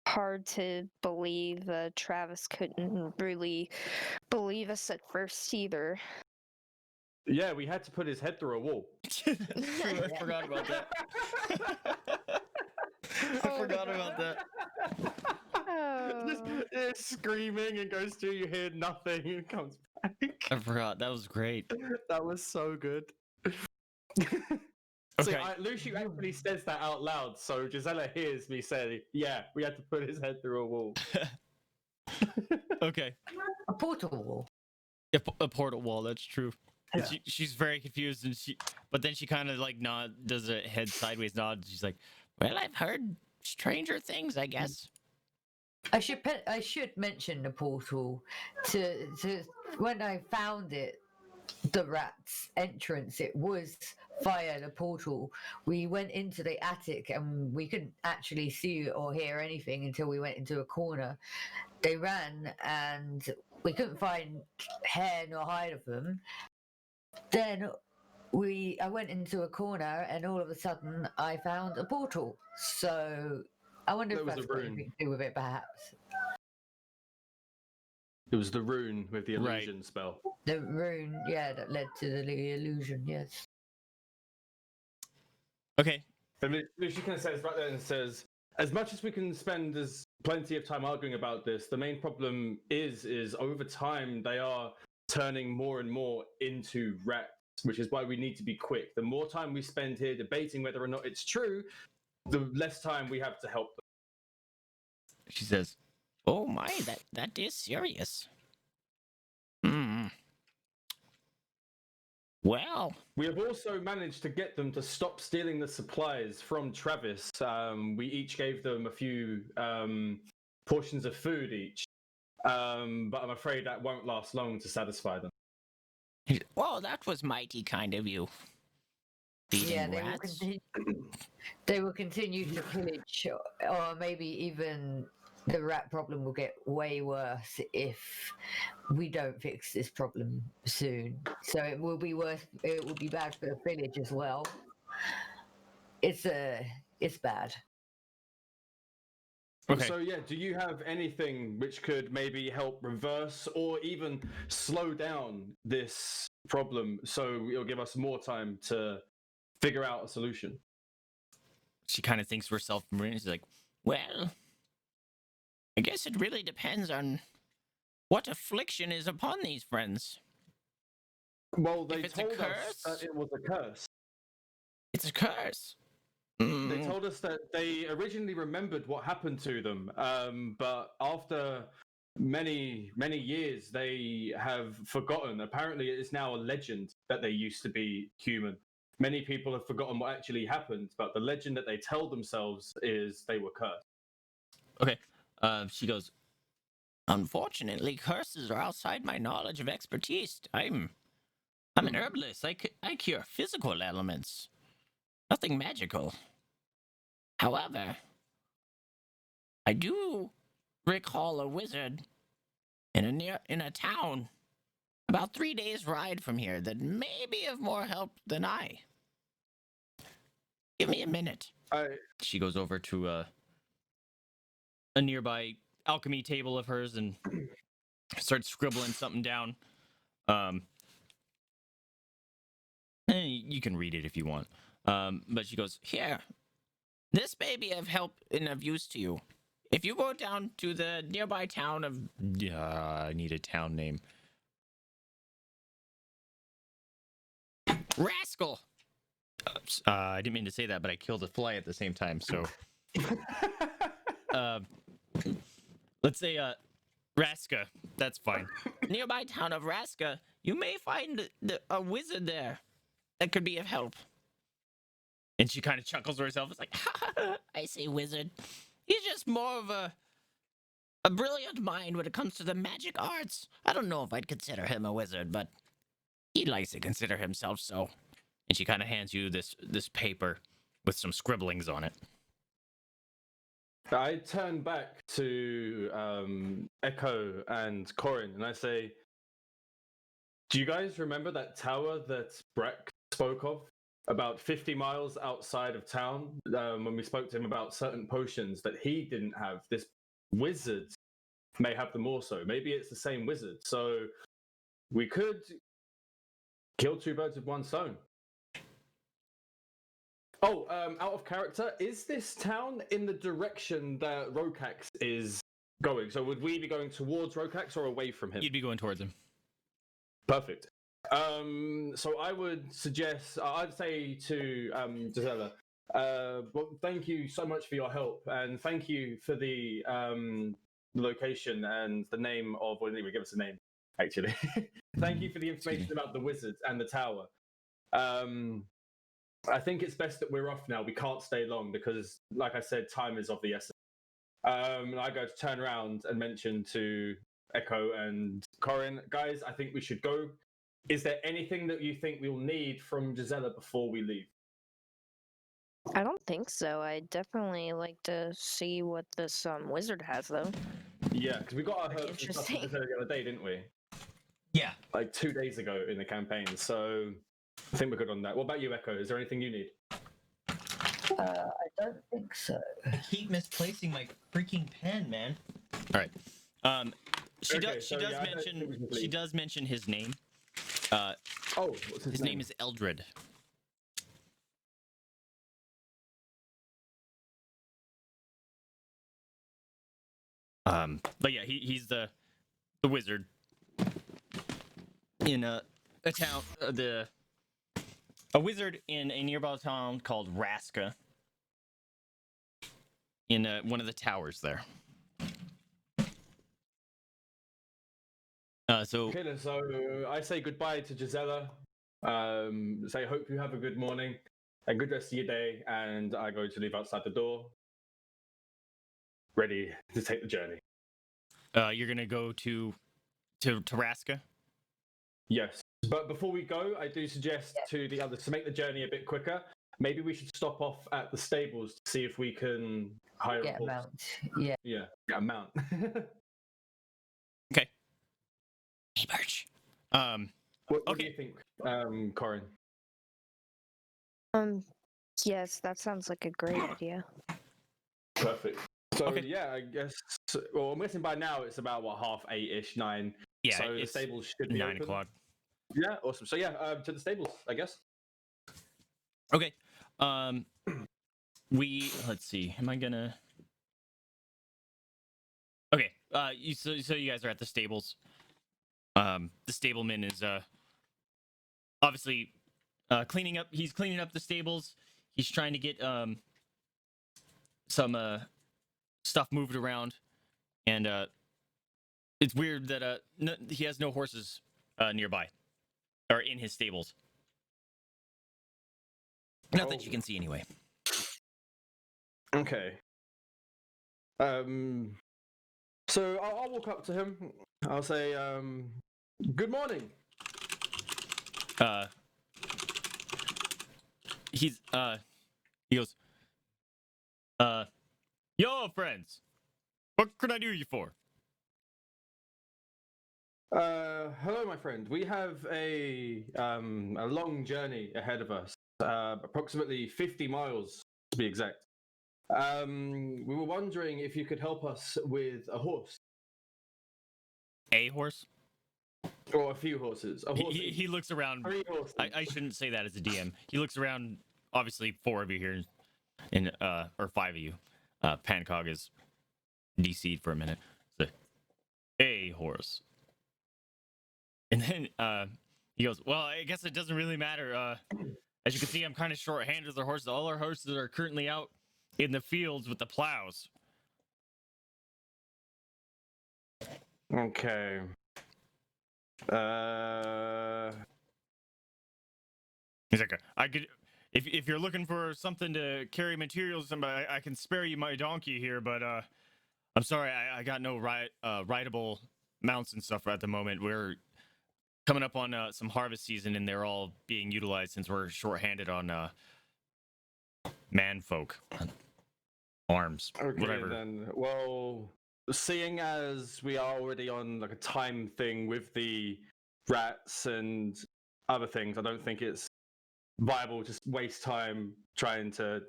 hard to believe that Travis couldn't really believe us at first either.
Yeah, we had to put his head through a wall.
True, I forgot about that. I forgot about that.
Just screaming and goes through, you hear nothing, and comes
I forgot. That was great.
That was so good. So
Okay.
Lucy actually says that out loud, so Gisela hears me say, "Yeah, we had to put his head through a wall."
Okay.
A portal wall.
A portal wall. That's true.
Yeah.
She's very confused, and but then she kind of like does a head sideways nod. She's like, "Well, I've heard stranger things, I guess."
I should mention the portal to when I found it, the rat's entrance. It was via the portal. We went into the attic and we couldn't actually see or hear anything until we went into a corner. They ran and we couldn't find hair nor hide of them. Then I went into a corner and all of a sudden I found a portal. So I wonder
There
if
was
that's
a
got
rune.
anything to do with it, perhaps.
It was the rune with the
Right.
illusion spell.
The rune, yeah, that led to the illusion, yes.
Okay.
And Lucy kind of says right there and says, as much as we can spend plenty of time arguing about this, the main problem is over time they are turning more and more into rats, which is why we need to be quick. The more time we spend here debating whether or not it's true, the less time we have to help them.
She says, "Oh my, that is serious." Hmm. Well,
We have also managed to get them to stop stealing the supplies from Travis. We each gave them a few portions of food each, but I'm afraid that won't last long to satisfy them.
well, that was mighty kind of you. Feeding
Yeah,
rats.
they will continue to pillage, or maybe even the rat problem will get way worse if we don't fix this problem soon. So it will be worse. It will be bad for the village as well. It's bad.
Okay.
So yeah, do you have anything which could maybe help reverse or even slow down this problem so it'll give us more time to figure out a solution?
She kind of thinks to herself for a minute. She's like, "Well, I guess it really depends on what affliction is upon these friends.
Well, they
If it's a
told us
curse?
that it was a curse.
It's a curse."
They told us that they originally remembered what happened to them, but after many years, they have forgotten. Apparently, it is now a legend that they used to be human. Many people have forgotten what actually happened, but the legend that they tell themselves is they were cursed.
Okay. She goes, "Unfortunately, curses are outside my knowledge of expertise. I'm an herbalist. I cure physical elements, nothing magical. However, I do recall a wizard in a town about 3 days' ride from here that may be of more help than I. Give me a minute." She goes over to a nearby alchemy table of hers and starts scribbling something down. You can read it if you want. But she goes, "Here, this may be of help and of use to you. If you go down to the nearby town of... I need a town name. Rascal!" I didn't mean to say that, but I killed a fly at the same time, so... let's say, Raska. That's fine. Nearby town of Raska, you may find a wizard there that could be of help. And she kind of chuckles to herself. It's like, I say wizard. He's just more of a brilliant mind when it comes to the magic arts. I don't know if I'd consider him a wizard, but he likes to consider himself so. And she kind of hands you this paper with some scribblings on it.
I turn back to Echo and Korinn and I say, do you guys remember that tower that Breck spoke of? About 50 miles outside of town, when we spoke to him about certain potions that he didn't have. This wizard may have them also. Maybe it's the same wizard. So we could kill two birds with one stone. Oh, out of character, is this town in the direction that Rhokax is going? So would we be going towards Rhokax or away from him?
You'd be going towards him.
Perfect. So I would suggest, I'd say to Gisela, well, thank you so much for your help, and thank you for the location and the name of, well, anyway, give us a name, actually. Thank you for the information about the wizards and the tower. I think it's best that we're off now. We can't stay long because, like I said, time is of the essence. I go to turn around and mention to Echo and Korinn, guys, I think we should go. Is there anything that you think we'll need from Gisela before we leave?
I don't think so. I'd definitely like to see what this wizard has, though.
Yeah, because we got our
Very
herbs and stuff
interesting.
the other day, didn't we?
Yeah.
Like 2 days ago in the campaign. So I think we're good on that. What about you, Echo? Is there anything you need?
I don't think so.
I keep misplacing my freaking pen, man. All right. She
Okay,
does.
so, yeah, I don't think we can
She
leave.
does mention his name.
Oh, what's
His name is Eldred. But yeah, he's the wizard in a town, a wizard in a nearby town called Raska, in one of the towers there. So
Okay, then, so I say goodbye to Gisela. Say hope you have a good morning, a good rest of your day, and I go to leave outside the door, ready to take the journey.
you're gonna go to Raska.
Yes, but before we go, I do suggest to the others to make the journey a bit quicker. Maybe we should stop off at the stables to see if we can hire
Get
a
a
horse.
mount. Yeah.
Yeah, get a mount.
Okay. Hey, Birch.
What do
Okay.
you think, Korinn?
Yes, that sounds like a great idea.
Perfect. So
Okay.
yeah, I guess. Well, I'm guessing by now it's about what 8:30ish, 9.
Yeah,
So the
it's
stables should be
9
open.
o'clock.
Yeah, awesome. So yeah, to the stables, I guess.
Okay. Let's see. Am I gonna? Okay. So you guys are at the stables. The stableman is obviously cleaning up. He's cleaning up the stables. He's trying to get some stuff moved around, and it's weird that he has no horses nearby or in his stables. Not that you can see anyway.
Okay. So I'll walk up to him. I'll say, "Good morning."
He goes, yo, friends, what can I do you for?
Hello, my friend. We have a long journey ahead of us, approximately 50 miles to be exact. We were wondering if you could help us with a horse
A horse?
or a few horses. A horse.
He looks around.
3 horses.
I shouldn't say that as a DM. He looks around. Obviously, 4 of you here, or 5 of you. Pancóg is DC'd for a minute. So, a horse. And then he goes, well, I guess it doesn't really matter. As you can see, I'm kind of short-handed with our horses. All our horses are currently out in the fields with the plows.
Okay.
He's like, I could, if you're looking for something to carry materials, I can spare you my donkey here, but I'm sorry, I got no rideable mounts and stuff at the moment. We're coming up on some harvest season, and they're all being utilized since we're short-handed on manfolk, arms,
Okay,
whatever.
then. Well, seeing as we are already on like a time thing with the rats and other things, I don't think it's viable to just waste time trying to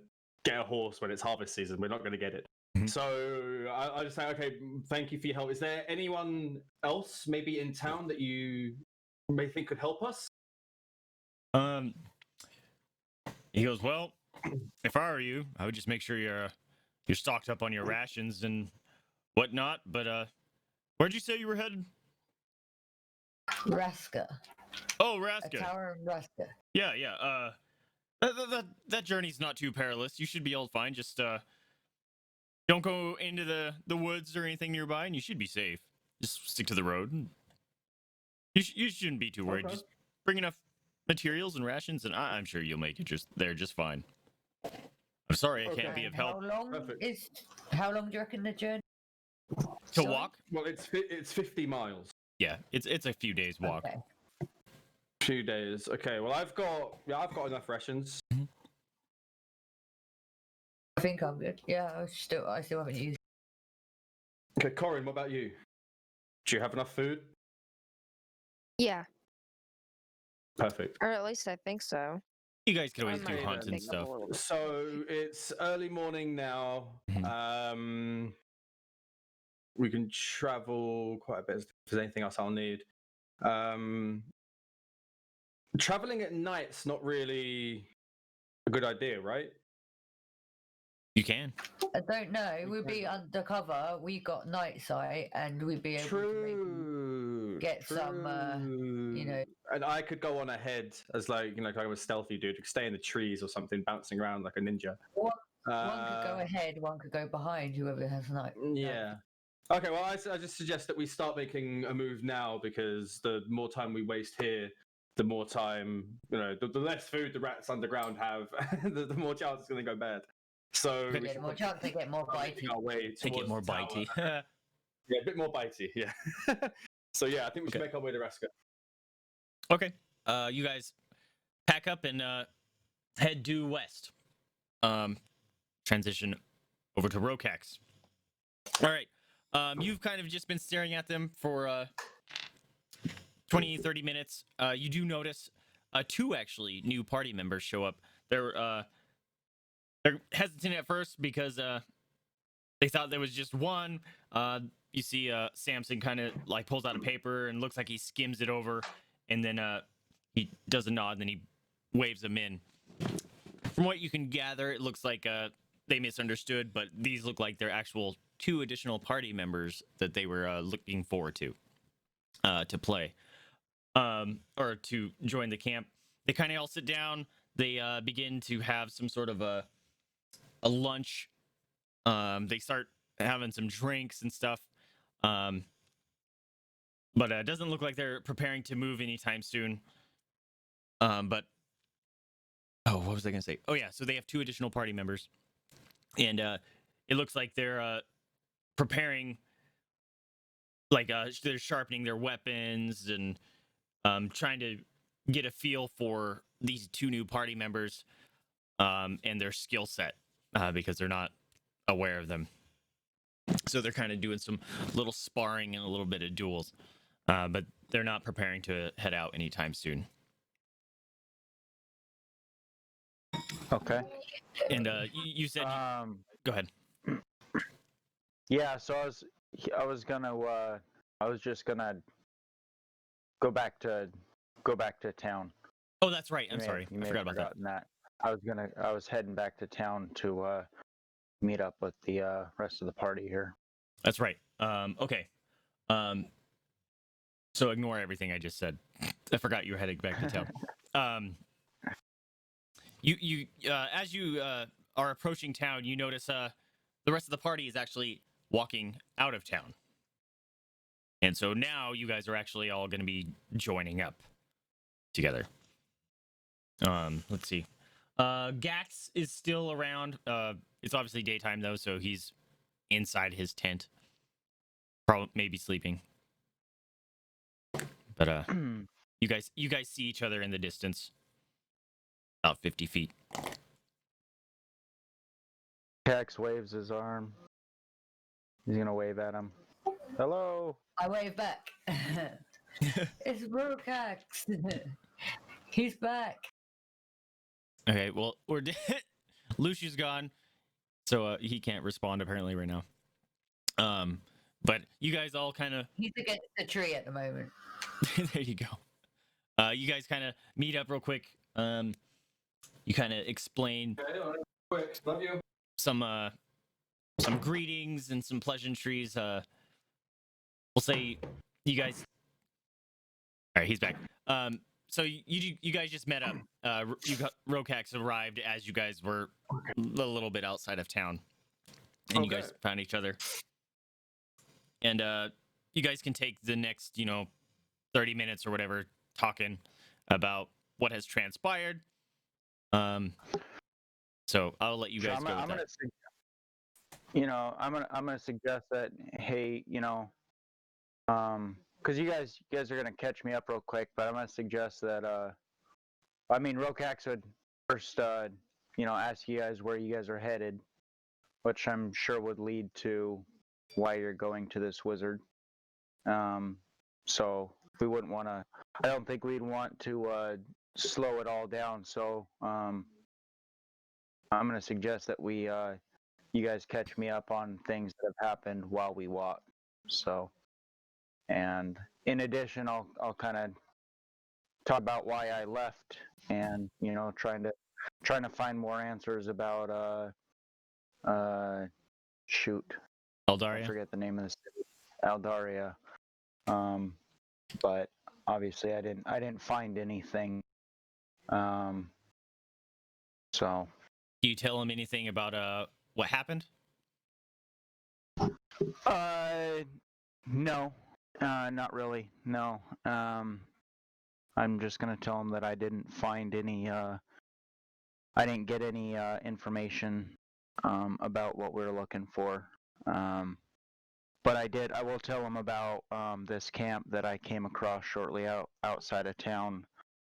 get a horse when it's harvest season. We're not going to get it.
Mhm.
So I just say, okay, thank you for your help. Is there anyone else maybe in town that you may think could help us?
He goes, well, if I were you, I would just make sure you're stocked up on your rations and whatnot. But where'd you say you were headed?
Raska.
Oh,
A
Raska.
tower of Raska.
Yeah, yeah. That journey's not too perilous. You should be all fine. Just don't go into the woods or anything nearby, and you should be safe. Just stick to the road. You shouldn't be too worried.
Okay.
Just bring enough materials and rations, and I'm sure you'll make it just fine. I'm sorry I can't be of help.
How long do you reckon the journey?
To walk?
Well, it's 50 miles.
Yeah, it's a few days walk.
Okay.
Few days. Okay. Well, I've got enough rations.
I think I'm good. Yeah, I still haven't used.
Okay, Korinn, what about you? Do you have enough food?
Yeah,
Perfect.
or at least I think so.
You guys can always
I
do
might
hunts and
make up a
stuff.
little bit.
So it's early morning now. We can travel quite a bit. If there's anything else I'll need. Traveling at night's not really a good idea, right?
You can.
I don't know. We'd be undercover. We got night sight, and we'd be able to maybe get some, you know.
And I could go on ahead as like I was stealthy dude, stay in the trees or something, bouncing around like a ninja.
One could go ahead, one could go behind. Whoever has night.
Yeah. Okay. Well, I just suggest that we start making a move now, because the more time we waste here, the more time the less food the rats underground have, the more chance it's going to go bad. So
Yeah, the more chance they get more bitey.
Our way
They get
towards
more
the tower.
bitey.
Yeah, a bit more bitey. Yeah. So yeah, I think we should make our way to Raska.
Okay. You guys pack up and head due west. Transition over to Rhokax. All right. You've kind of just been staring at them for 20-30 minutes. You do notice two actually new party members show up. They're hesitant at first because they thought there was just one. You see Samson kind of like pulls out a paper and looks like he skims it over, and then he does a nod and then he waves them in. From what you can gather, it looks like they misunderstood, but these look like they're actual two additional party members that they were looking forward to play or to join the camp. They kind of all sit down. They begin to have some sort of a lunch. They start having some drinks and stuff. But it doesn't look like they're preparing to move anytime soon. But what was I gonna say? Oh yeah, so they have two additional party members, and it looks like they're preparing, like they're sharpening their weapons and trying to get a feel for these two new party members and their skill set because they're not aware of them. So they're kind of doing some little sparring and a little bit of duels, but they're not preparing to head out anytime soon.
Okay.
And you said, go ahead.
Yeah. So I was just gonna go back to town.
Oh, that's right. I'm sorry. I forgot about that.
I was heading back to town to meet up with the rest of the party here.
That's right. Okay. So ignore everything I just said. I forgot you were heading back to town. You as you are approaching town, you notice the rest of the party is actually walking out of town. And so now you guys are actually all going to be joining up together. Let's see. Gax is still around. It's obviously daytime though, so he's inside his tent. Probably maybe sleeping. But you guys see each other in the distance. About 50 feet.
Cax waves his arm. He's gonna wave at him. Hello.
I wave back. It's Rhokax. He's back.
Okay, well, Luciu's gone, so he can't respond apparently right now. But you guys all kind of...
He's against the tree at the moment.
There you go. You guys kind of meet up real quick. You kind of explain
Quick, love you.
some greetings and some pleasantries. We'll say you guys... right, he's back. So you guys just met up. Rhokax arrived as you guys were a little bit outside of town, and you guys found each other. And you guys can take the next 30 minutes or whatever talking about what has transpired. So I'll let you guys go with that.
I'm gonna suggest that, hey, because you guys are gonna catch me up real quick, but I'm gonna suggest that Rhokax would first ask you guys where you guys are headed, which I'm sure would lead to why you're going to this wizard. So we wouldn't want to. I don't think we'd want to slow it all down. So I'm gonna suggest that you guys catch me up on things that have happened while we walk. So, and in addition, I'll kind of talk about why I left, and trying to find more answers about shoot,
Eldaria.
I forget the name of the city, Eldaria. But obviously I didn't find anything. So.
Do you tell him anything about what happened?
No, not really. No. I'm just gonna tell him that I didn't find any. I didn't get any information about what we were looking for. But I will tell him about this camp that I came across shortly outside of town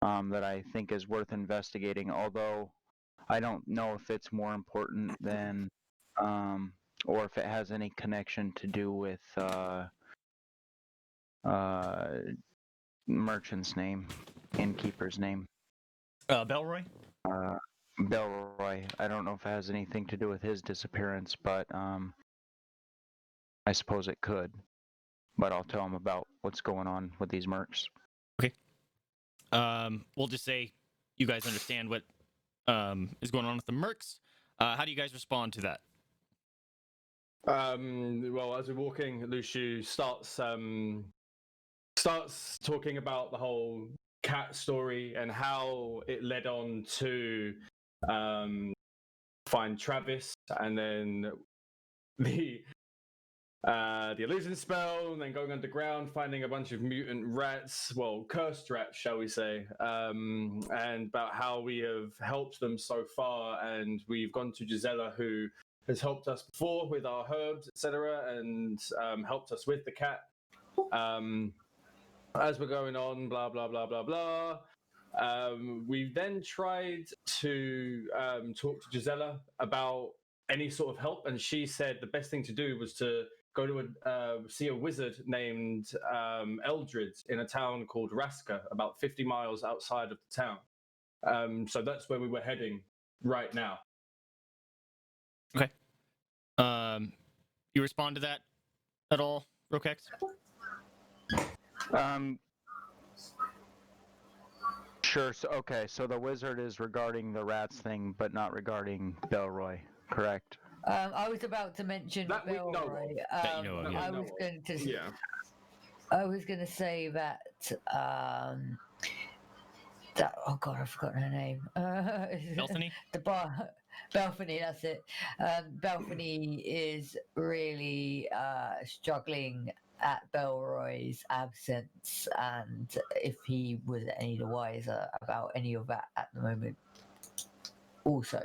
that I think is worth investigating. Although I don't know if it's more important than or if it has any connection to do with merchant's name, innkeeper's name.
Belroy?
Belroy. I don't know if it has anything to do with his disappearance, but I suppose it could. But I'll tell him about what's going on with these mercs.
Okay. We'll just say you guys understand what is going on with the mercs. How do you guys respond to that?
Well, as we're walking, Luciu starts talking about the whole cat story and how it led on to find Travis, and then the illusion spell, and then going underground, finding a bunch of mutant rats, well, cursed rats, shall we say, and about how we have helped them so far, and we've gone to Gisela, who has helped us before with our herbs, etc., and helped us with the cat. As we're going on, blah blah blah blah blah. We've then tried to talk to Gisela about any sort of help, and she said the best thing to do was to go to see a wizard named Eldred in a town called Raska, about 50 miles outside of the town. So that's where we were heading right now.
Okay. You respond to that at all, Rhokax?
Sure. So the wizard is regarding the rats thing, but not regarding Belroy, correct?
I was about to mention
That we know
Belroy.
of.
That you know of, yeah.
I was going to say that oh god, I've forgotten her name.
Belthany?
Belthany, that's it. Belthany is really struggling at Belroy's absence, and if he was any the wiser about any of that at the moment. Also.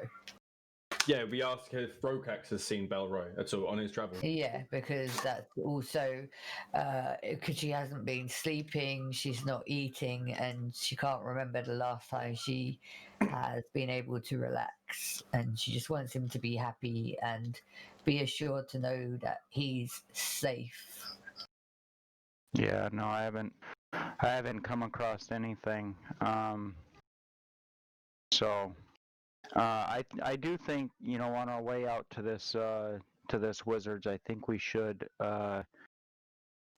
Yeah, we asked if Rhokax has seen Belroy at all on his travel.
Yeah, because that's also because she hasn't been sleeping, she's not eating, and she can't remember the last time she has been able to relax, and she just wants him to be happy and be assured to know that he's safe.
Yeah, no, I haven't come across anything. I do think, on our way out to this wizards, I think we should kind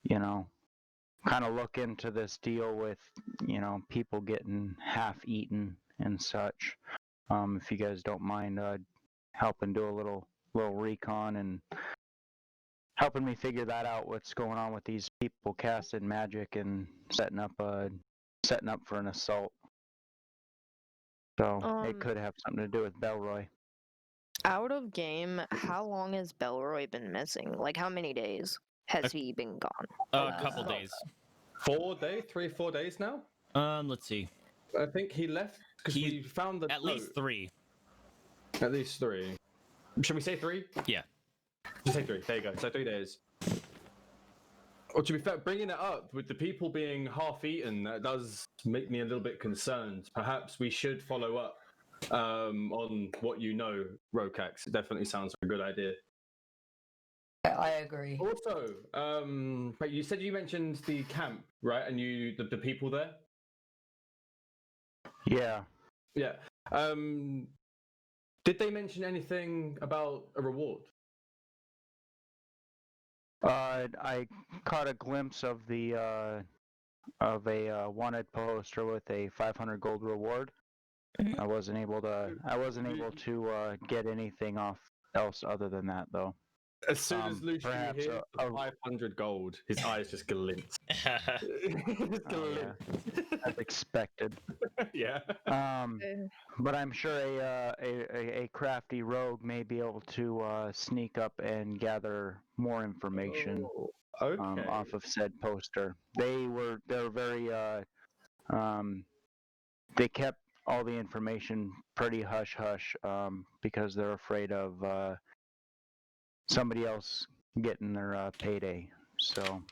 of look into this deal with people getting half eaten and such. If you guys don't mind helping do a little recon and helping me figure that out, what's going on with these people casting magic and setting up setting up for an assault. So it
Um,
could have something to do with Belroy.
Out of game, how long has Belroy been missing? Like, how many days has he been gone?
A couple days.
4 days, 3-4 days now.
Let's see.
I think he left because we found the
At least 3.
At least 3. Should we say 3?
Yeah.
Just say 3. There you go. So 3 days. Or to be fair, bringing it up with the people being half-eaten, that does make me a little bit concerned. Perhaps we should follow up on what you know, Rhokax. It definitely sounds like a good idea.
I agree.
Also, but you said you mentioned the camp, right? And the people there.
Yeah.
Yeah. Did they mention anything about a reward?
I caught a glimpse of a wanted poster with a 500 gold reward. I wasn't able to get anything else other than that, though.
As soon as Lucian
perhaps
hears 500 gold, his eyes just glint.
As expected.
Yeah.
But I'm sure a crafty rogue may be able to sneak up and gather more information off of said poster. They're very they kept all the information pretty hush hush because they're afraid of somebody else getting their payday. So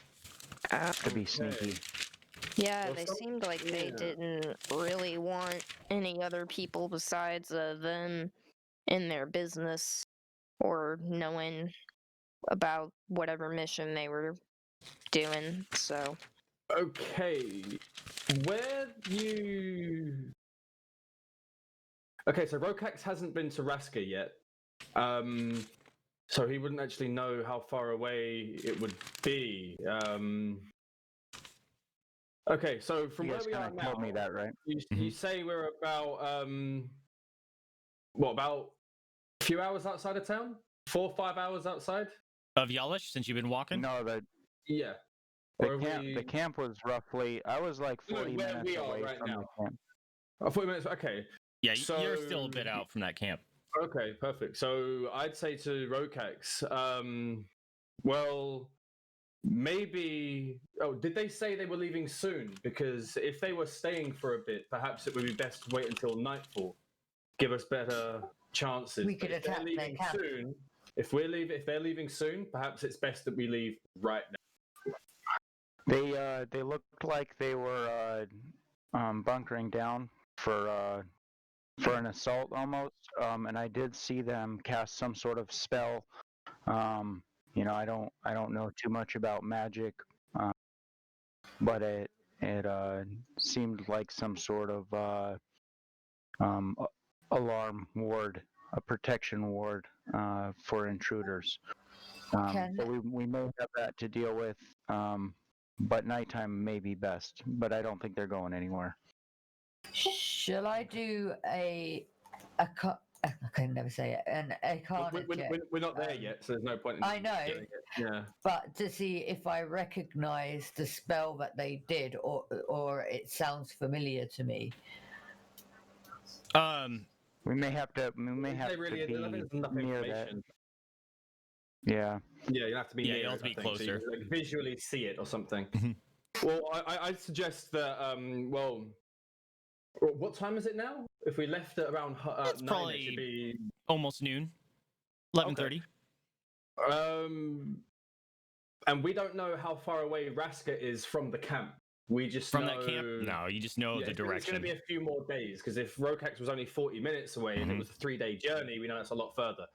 to be sneaky.
Yeah, they seemed like they didn't really want any other people besides them in their business or knowing about whatever mission they were doing, so.
Okay. Okay, so Rhokax hasn't been to Raska yet. So he wouldn't actually know how far away it would be. Okay, so from where we are now,
told me that, right?
You say we're about about a few hours outside of town? 4 or 5 hours outside?
Of Yalish, since you've been walking?
No,
yeah.
The camp was roughly. I was like 40 minutes away from the camp.
40 minutes. Okay.
Yeah, you're still a bit out from that camp.
Okay, perfect. So I'd say to Rhokax, well, maybe. Oh, did they say they were leaving soon? Because if they were staying for a bit, perhaps it would be best to wait until nightfall. Give us better chances.
We could attack their camp.
Soon, if they're leaving soon, perhaps it's best that we leave right now.
They looked like they were bunkering down for an assault almost, and I did see them cast some sort of spell. I don't know too much about magic, but it seemed like some sort of alarm ward, a protection ward for intruders. So we may have that to deal with, but nighttime may be best. But I don't think they're going anywhere.
Shall I do I can never say it. An Arcana check.
We're not there yet, so there's no point in
I know.
Yeah.
But to see if I recognize the spell that they did, or it sounds familiar to me.
We may have to. We may have to be near that. Yeah.
Yeah, you have to be.
Yeah, you have to be closer.
So you, visually see it or something. Well, I'd suggest that. What time is it now? If we left at around 9,
probably
it should be
almost noon. 11:30.
And we don't know how far away Raska is from the camp. We just
from
know...
that camp. No, you just know the direction.
It's going to be a few more days because if Rhokax was only 40 minutes away and it was a 3-day journey, we know it's a lot further.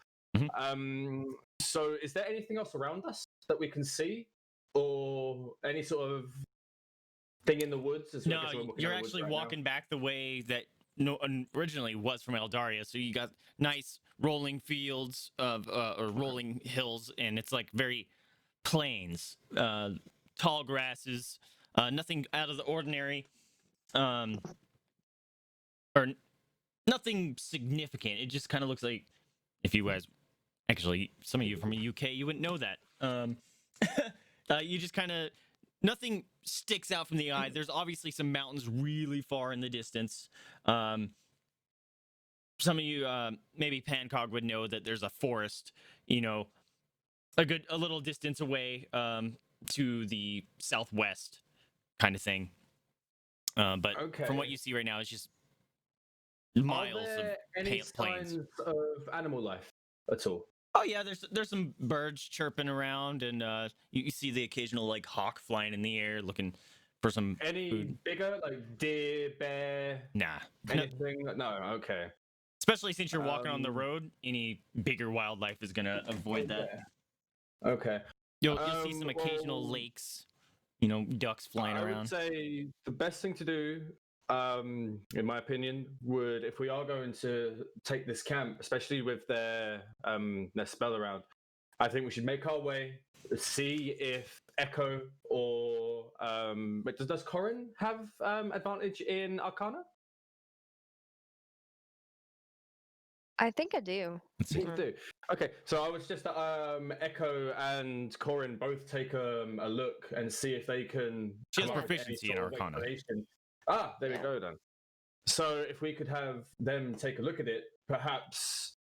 So, is there anything else around us that we can see, or any sort of thing in the woods?
No, you're actually walking back the way that originally was from Eldaria. So you got nice rolling fields of or rolling hills, and it's like very plains, tall grasses, nothing out of the ordinary, or nothing significant. It just kind of looks like, if you guys, actually, some of you from the UK, you wouldn't know that. You just kind of nothing sticks out from the eye. There's obviously some mountains really far in the distance. Some of you, maybe Pancóg would know that there's a forest, you know, a little distance away to the southwest kind of thing. But from what you see right now, it's just miles
Are there
of
any
plains.
signs of animal life at all?
Oh yeah, there's some birds chirping around, and you see the occasional like hawk flying in the air looking for some
Any
food.
bigger, like deer, bear,
Nah, no,
anything? No. Okay.
especially since you're walking on the road. Any bigger wildlife is gonna avoid that.
Okay.
You'll see some occasional
well,
lakes, you know, ducks flying
I would
around.
say the best thing to do, in my opinion, would if we are going to take this camp, especially with their spell around, I think we should make our way, see if Echo or wait, does Korinn have advantage in Arcana?
I think I do.
Let's see.
You do. Okay, so I was just Echo and Korinn both take a look and see if they can.
She has
come up with any
proficiency in
sort of
Arcana.
explanation. Ah, there we go then. So if we could have them take a look at it, perhaps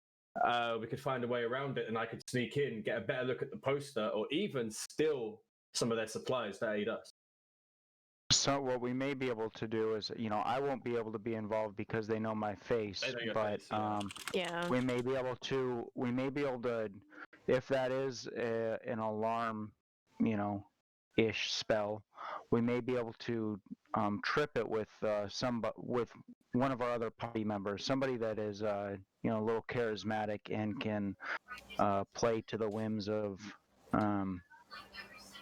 we could find a way around it, and I could sneak in, get a better look at the poster, or even steal some of their supplies to aid us.
So what we may be able to do is, you know, I won't be able to be involved because they know my face,
They know your
but
face, yeah.
Yeah.
we may be able to, if that is an alarm, you know, ish spell, we may be able to trip it with with one of our other party members, somebody that is you know, a little charismatic and can play to the whims of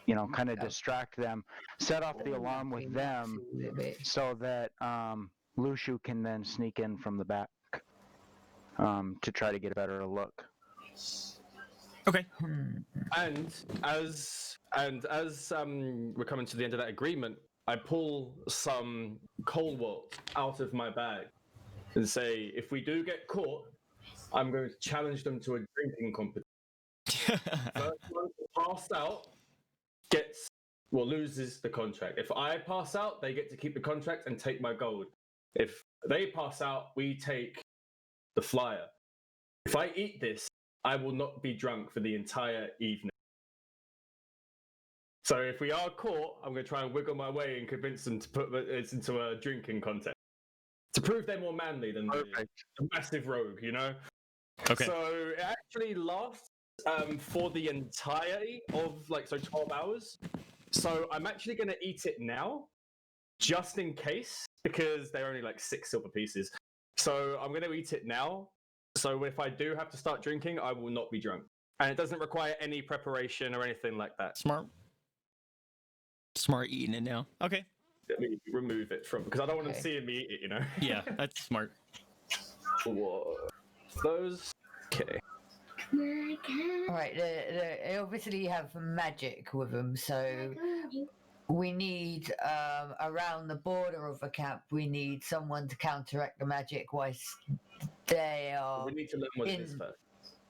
you know, kind of distract them, set off the alarm with them, so that Lushu can then sneak in from the back to try to get a better look.
Okay.
And as we're coming to the end of that agreement, I pull some coal wort out of my bag and say, if we do get caught, I'm going to challenge them to a drinking competition. First one to pass out loses the contract. If I pass out, they get to keep the contract and take my gold. If they pass out, we take the flyer. If I eat this, I will not be drunk for the entire evening. So if we are caught, I'm going to try and wiggle my way and convince them to put it into a drinking contest to prove they're more manly than the massive rogue, you know?
Okay.
So it actually lasts for the entirety of 12 hours. So I'm actually going to eat it now, just in case, because they're only 6 silver pieces. So I'm going to eat it now. So if I do have to start drinking, I will not be drunk. And it doesn't require any preparation or anything like that.
Smart eating it now. Okay.
Let me remove it from, because I don't want them seeing me eat it, you know?
Yeah, that's smart.
Whoa. Those. Okay.
Right, they obviously have magic with them, so we need, around the border of the camp, we need someone to counteract the magic whilst they are...
We need to learn what it is first.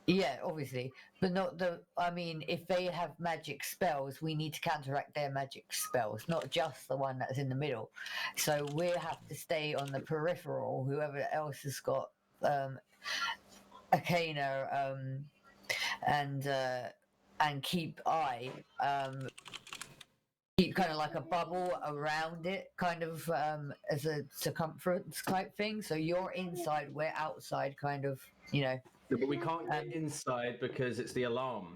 Yeah, obviously, but not I mean, if they have magic spells, we need to counteract their magic spells, not just the one that's in the middle. So we have to stay on the peripheral, whoever else has got Arcana, and keep keep kind of like a bubble around it, kind of as a circumference type thing. So you're inside, we're outside, kind of, you know.
Yeah, but we can't get inside because it's the alarm.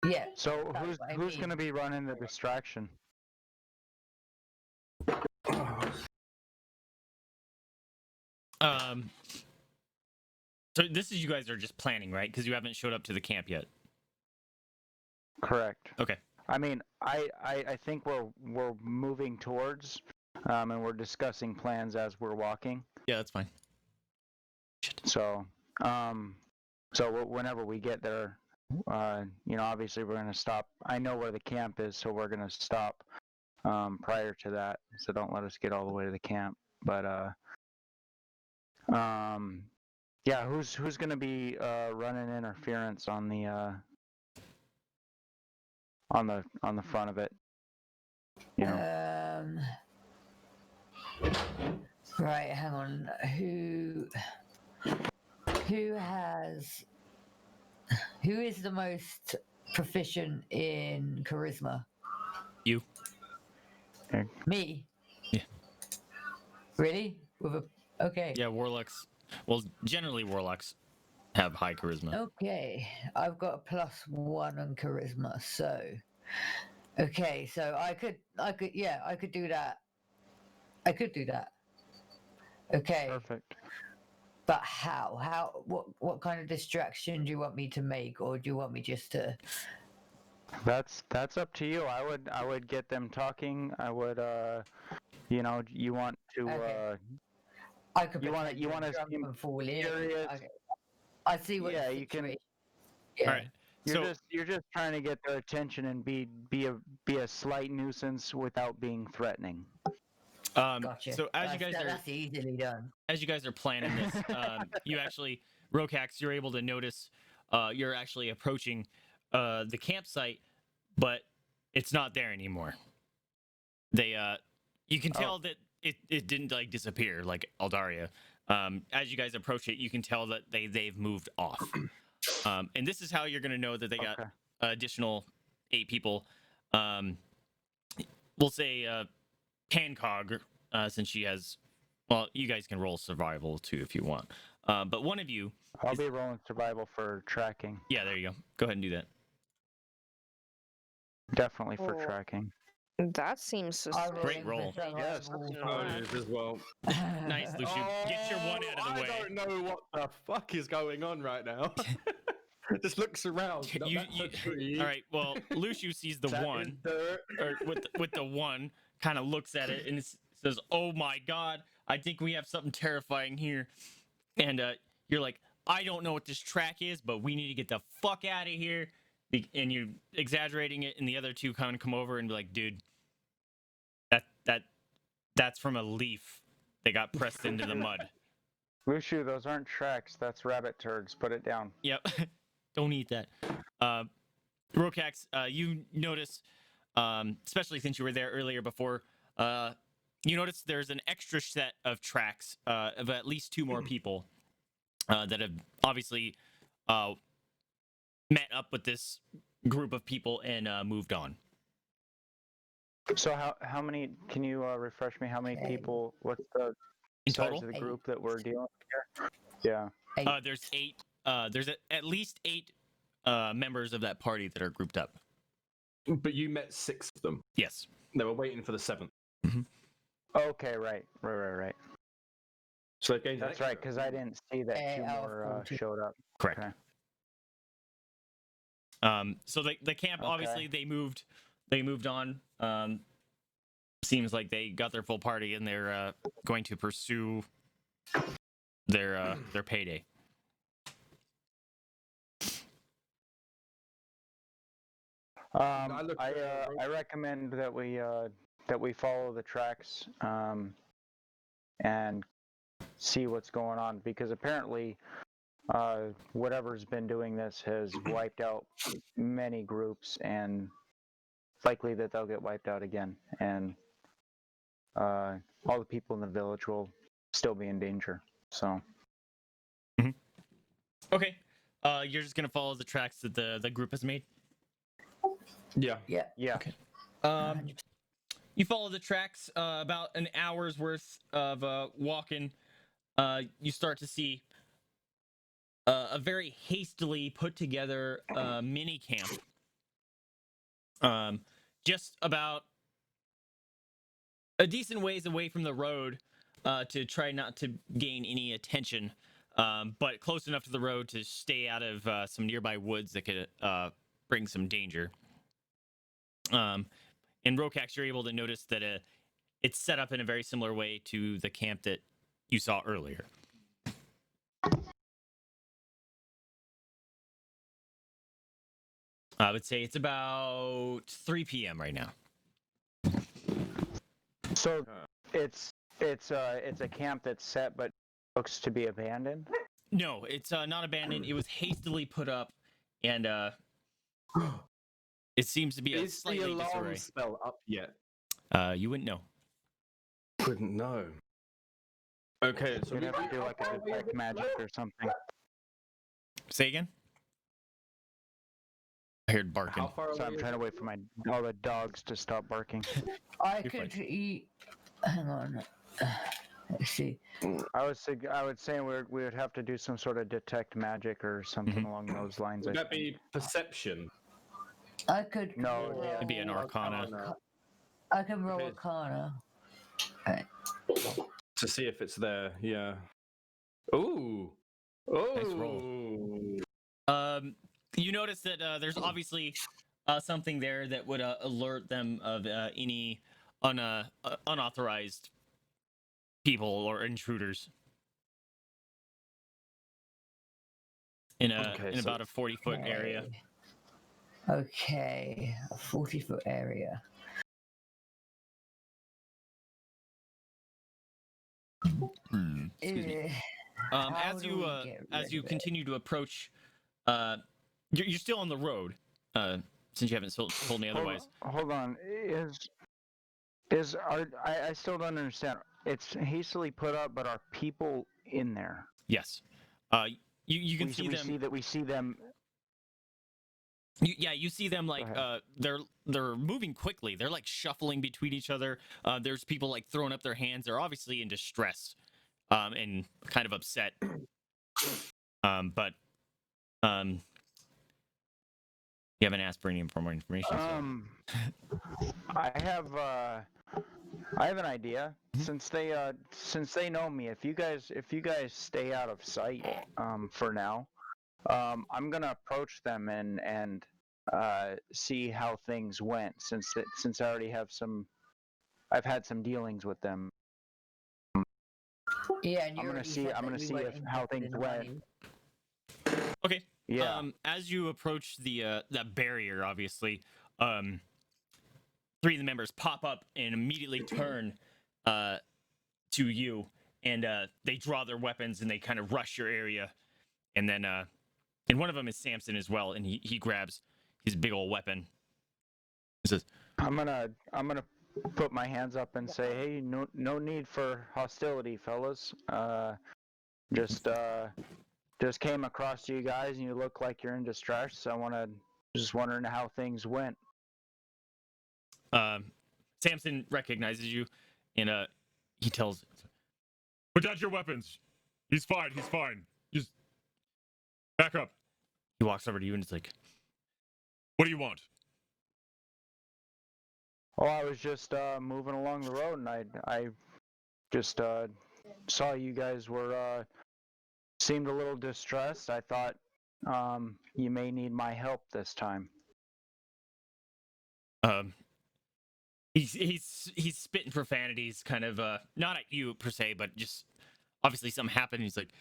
Yeah.
So who's going to be running the distraction?
So this is, you guys are just planning, right? Because you haven't showed up to the camp yet.
Correct.
Okay.
I mean, I think we're moving towards, and we're discussing plans as we're walking.
Yeah, that's fine.
So, whenever we get there, you know, obviously we're gonna stop. I know where the camp is, so we're gonna stop prior to that. So don't let us get all the way to the camp. But yeah, who's gonna be running interference on the front of it? You know.
Right, hang on. Who is the most proficient in charisma?
You.
Okay.
Me?
Yeah.
Really? Okay.
Yeah, warlocks. Well, generally warlocks have high charisma.
Okay. I've got a +1 on charisma, so okay, so I could do that. I could do that. Okay.
Perfect.
But how what kind of distraction do you want me to make, or do you want me just to
That's up to you. I would get them talking. I would you know, you want to
Okay. I could
you want
pretend
to
to jump
seem
and fall in.
curious.
I see what
Yeah,
the
you can-
situation. Yeah.
All right.
You're just trying to get their attention and be a slight nuisance without being threatening.
Gotcha.
So as you guys are
that's easily done.
as you guys are planning this, you actually, Rhokax, you're able to notice you're actually approaching the campsite, but it's not there anymore. They you can tell that it didn't like disappear like Aldaria. As you guys approach it, you can tell that they've moved off. And this is how you're gonna know that they got additional 8 people. We'll say Pancóg, since she has. Well, you guys can roll survival too if you want. But one of you.
I'll be rolling survival for tracking.
Yeah, there you go. Go ahead and do that.
Definitely for
Oh.
tracking.
That seems suspicious.
Great roll.
Yes, as well.
Nice, Lucian. Get your one out of the way.
I don't know what the fuck is going on right now. Just looks around. That's a tree.
All right. Well, Luciu sees the
That
one,
is dirt.
or with the one, kind of looks at it and says, "Oh my god, I think we have something terrifying here." And you're like, "I don't know what this track is, but we need to get the fuck out of here." And you're exaggerating it, and the other two kind of come over and be like, "Dude, that's from a leaf that got pressed into the mud."
Luciu, those aren't tracks. That's rabbit turds. Put it down.
Yep. Don't eat that. Rhokax, you notice, especially since you were there earlier before, you notice there's an extra set of tracks of at least 2 more people that have obviously met up with this group of people and moved on.
So how many? Can you refresh me? How many people? What's the
In
size
total?
of the group that we're dealing with here? Yeah.
There's 8. There's at least 8 members of that party that are grouped up.
But you met 6 of them.
Yes.
They were waiting for the 7th.
Okay, right.
So again,
That's right, because I didn't see that 2 more showed up.
Correct.
Okay.
So the camp, obviously they moved on. Seems like they got their full party and they're going to pursue their payday.
I recommend that we follow the tracks and see what's going on, because apparently whatever's been doing this has wiped out many groups, and it's likely that they'll get wiped out again, and all the people in the village will still be in danger. So
Okay. You're just gonna follow the tracks that the group has made.
Yeah.
Okay. You follow the tracks about an hour's worth of walking. You start to see a very hastily put together mini camp. Just about a decent ways away from the road to try not to gain any attention, but close enough to the road to stay out of some nearby woods that could bring some danger. In Rhokax, you're able to notice that it's set up in a very similar way to the camp that you saw earlier. I would say it's about 3 p.m. right now.
So it's a camp that's set but looks to be abandoned?
No, it's not abandoned. It was hastily put up, and it seems to be a
Is the
slightly
alarm
disarray.
spell up yet?
You wouldn't know.
Couldn't know. Okay, so
You'd have to do like a detect magic or something.
Say again. I heard barking.
how far
So
away
I'm
is
trying to
it?
wait for all the dogs to stop barking.
I
You're
could
fine.
eat. Hang on. Let's see.
I would say we would have to do some sort of detect magic or something along those lines.
Would
I
that be perception?
I could.
No,
roll-
yeah.
It'd be an Arcana.
I can roll
If
Arcana.
To see if it's there, yeah. Ooh. Oh.
Nice roll. You notice that there's obviously something there that would alert them of any unauthorized people or intruders in
Okay, so
about a 40-foot area.
Okay, a 40-foot area.
Excuse me.
Eh, how
As
do
you
we get
as
rid
you
of it?
continue to approach, you're still on the road. Since you haven't told me otherwise.
Hold on. I still don't understand. It's hastily put up, but are people in there?
Yes. You can see them.
We see them.
You see them like
ahead.
they're moving quickly. They're like shuffling between each other. There's people like throwing up their hands. They're obviously in distress, and kind of upset. But you haven't asked for any more information.
I have an idea. Since they know me, if you guys stay out of sight for now, I'm gonna approach them and see how things went since I already I've had some dealings with them.
Yeah, and
I'm
you
gonna
already
see
said
I'm
that
gonna
you
see
weren't
how
interested
things
in
went.
money.
Okay.
Yeah.
As you approach the that barrier, obviously, three of the members pop up and immediately turn to you, and they draw their weapons and they kind of rush your area, and then and one of them is Samson as well, and he grabs his big old weapon. He says,
I'm gonna put my hands up and say, hey, no need for hostility, fellas. Just came across you guys and you look like you're in distress. So just wondering how things went.
Samson recognizes you, and he tells,
Put down your weapons. He's fine. Just back up.
he walks over to you and it's like,
What do you want?
Oh, I was just moving along the road and I just saw you guys were seemed a little distressed. I thought you may need my help this time.
he's spitting profanities, kind of not at you per se, but just obviously something happened. He's like,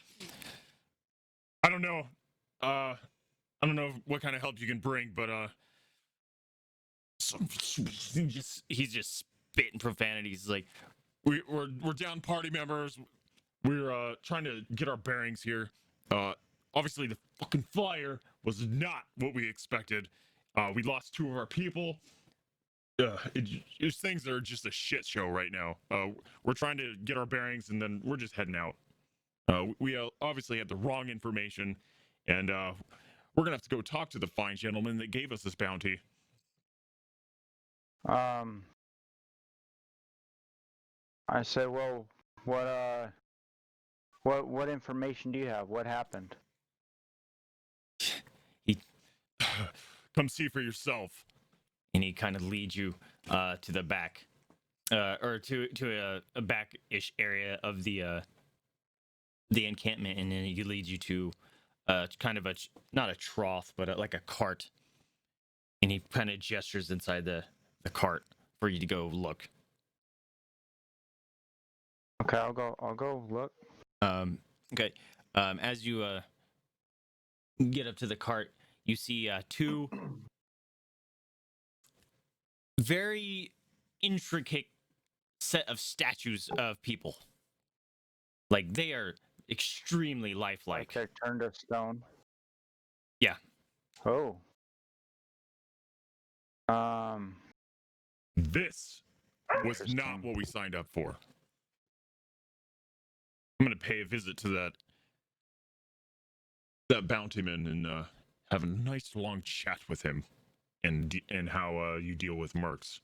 I don't know. I don't know what kind of help you can bring, but
he's just spitting profanities. He's like,
we're down party members. We're trying to get our bearings here. Obviously the fucking fire was not what we expected. We lost 2 of our people. Things are just a shit show right now. We're trying to get our bearings and then we're just heading out. We obviously had the wrong information, and we're gonna have to go talk to the fine gentleman that gave us this bounty.
I said, well, what information do you have? What happened?
Come see for yourself.
and he kind of leads you to the back, or to a back-ish area of the encampment, and then he leads you to kind of not a trough, but like a cart, and he kind of gestures inside the cart for you to go look.
Okay, I'll go look.
Okay. As you get up to the cart, you see 2 very intricate set of statues of people. Like, they are extremely lifelike.
They're turned to stone.
Yeah.
Oh.
This was not
Interesting.
what we signed up for. I'm gonna pay a visit to that bountyman and have a nice long chat with him, and how you deal with mercs.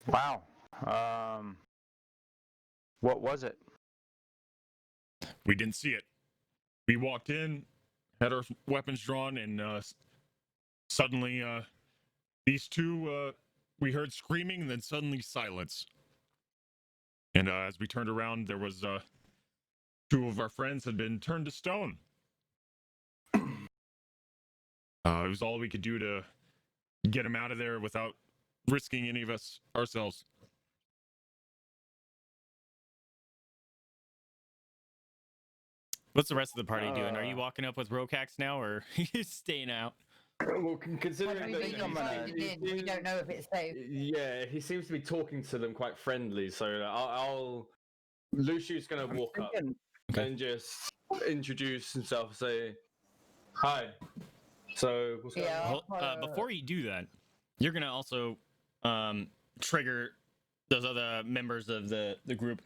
Wow. What was it?
We didn't see it. We walked in, had our weapons drawn, and suddenly these two, we heard screaming and then suddenly silence. And as we turned around, there was two of our friends had been turned to stone. It was all we could do to get them out of there without risking any of us ourselves.
What's the rest of the party doing? Are you walking up with Rhokax now, or are you staying out?
Well, considering that
We don't know if it's safe.
yeah, he seems to be talking to them quite friendly. So Luciu's gonna walk up and just introduce himself, say, "Hi." So what's going on?
Well, before you do that, you're gonna also trigger those other members of the group,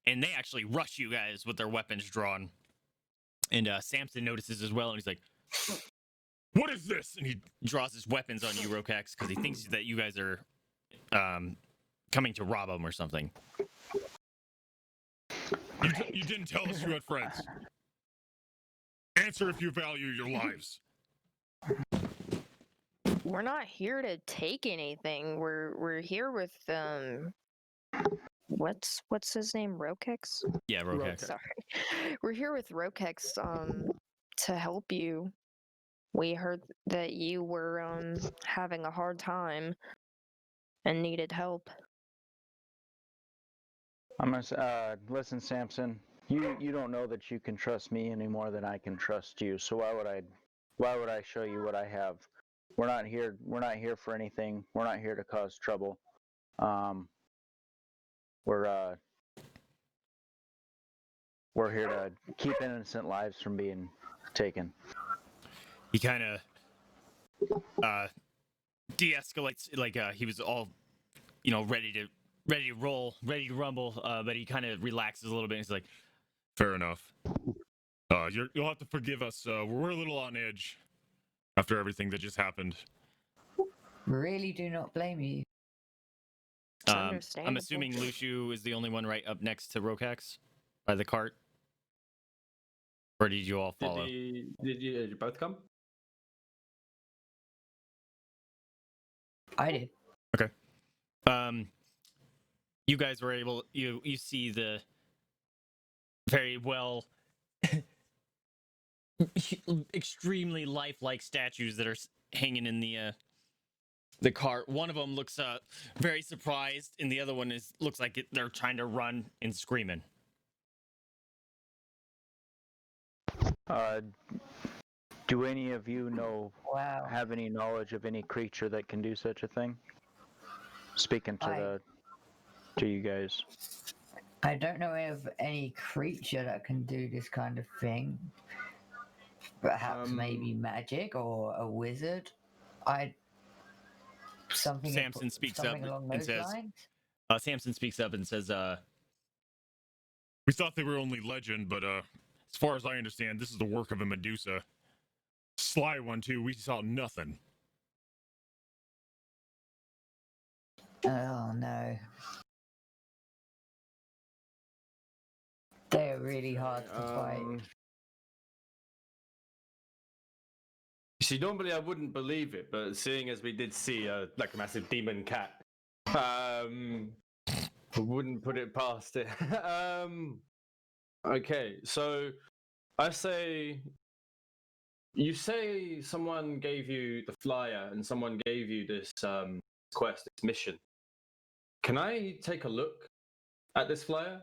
and they actually rush you guys with their weapons drawn. And Samson notices as well, and he's like,
"What is this?"
And he draws his weapons on you, Rhokax, because he thinks that you guys are coming to rob him or something.
You didn't tell us you had friends. Answer if you value your lives.
We're not here to take anything. We're here with what's his name? Rhokax?
Yeah, Rhokax.
Sorry. We're here with Rhokax to help you. We heard that you were having a hard time and needed help.
I'm gonna listen, Samson. You don't know that you can trust me any more than I can trust you. So why would I show you what I have? We're not here for anything. We're not here to cause trouble. We're here to keep innocent lives from being taken.
He kind of de-escalates, like he was all, ready to roll, ready to rumble, but he kind of relaxes a little bit. And he's like,
"Fair enough. You'll have to forgive us. We're a little on edge after everything that just happened."
Really do not blame you.
I'm assuming Luciu is the only one right up next to Rhokax by the cart, or did you all follow?
Did you both come?
I did.
Okay. You guys were able. You see the very well, extremely lifelike statues that are hanging in the cart. One of them looks very surprised, and the other one looks like they're trying to run and screaming.
Do any of you
Wow.
have any knowledge of any creature that can do such a thing? Speaking to you guys.
I don't know of any creature that can do this kind of thing. Perhaps maybe magic or a wizard.
Samson speaks up and says, Samson speaks up and says,
"We thought they were only legend, but as far as I understand, this is the work of a Medusa. Sly one too. We saw nothing."
Oh no. They're really hard to fight.
See, normally I wouldn't believe it, but seeing as we did see a massive demon cat, I wouldn't put it past it. Okay, so I say, you say someone gave you the flyer and someone gave you this quest, this mission. Can I take a look at this flyer?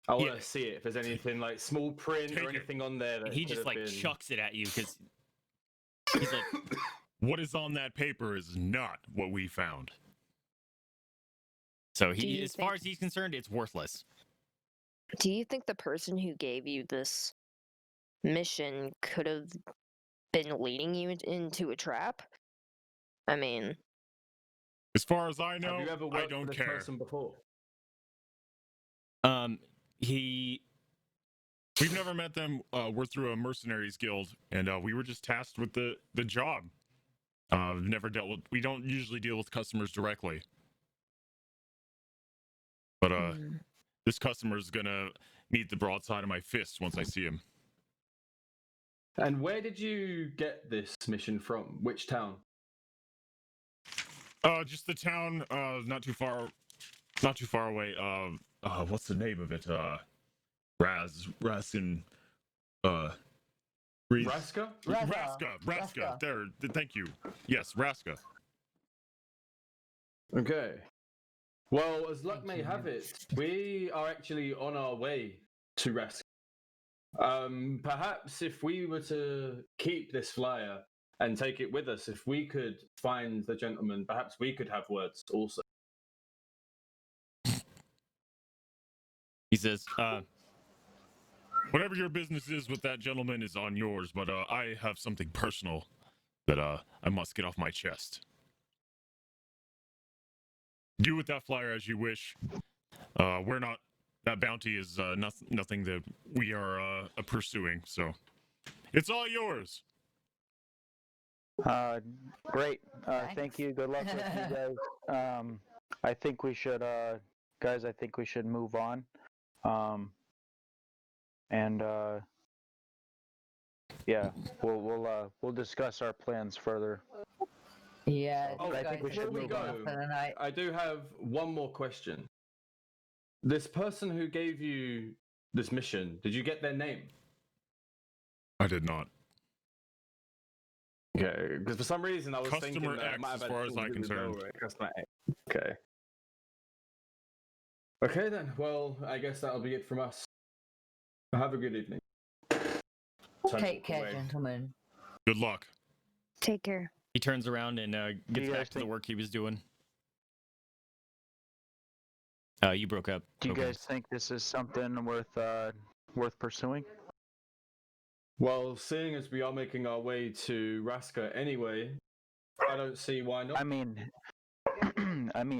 I want to see it, if there's anything like small print or anything on there that
he just chucks it at you because he's like,
"What is on that paper is not what we found."
So as far as he's concerned, it's worthless.
Do you think the person who gave you this mission could have been leading you into a trap. I mean,
As far as I know,
Have you ever
I
worked
don't
with this
care.
person before?
We've never met them. We're through a mercenaries guild, and we were just tasked with the job. Never dealt with. We don't usually deal with customers directly, but this customer's gonna need the broadside of my fist once I see him.
And where did you get this mission from? Which town?
Just the town. Not too far away. What's the name of it? Raskin.
Raska?
Raska. There. Thank you. Yes, Raska.
Okay. Well, as luck may have it, we are actually on our way to Raska. Perhaps if we were to keep this flyer and take it with us, if we could find the gentleman, perhaps we could have words also.
He says,
Whatever your business is with that gentleman is on yours, but I have something personal that I must get off my chest. Do with that flyer as you wish. We're not. That bounty is nothing that we are pursuing, so it's all yours.
Great. Thank you. Good luck with you guys. I think we should, guys. I think we should move on. Yeah, we'll discuss our plans further.
Yeah,
Oh,
I think we should
before we
move on
go,
for the night.
I do have one more question. This person who gave you this mission, did you get their name?
I did not.
Okay, because for some reason I was thinking
Customer
that it
X,
might have
as
had
far as
something
I'm
to do with
concerned.
Belroy. Customer X. Okay. Okay then. Well, I guess that'll be it from us. Have a good evening.
Take care, gentlemen.
Good luck.
take care.
he turns around and gets
you
back
guys
to the
think-
work he was doing. You broke up.
Do you
Okay.
guys think this is something worth pursuing?
Well, seeing as we are making our way to Raska anyway, I don't see why not.
I mean,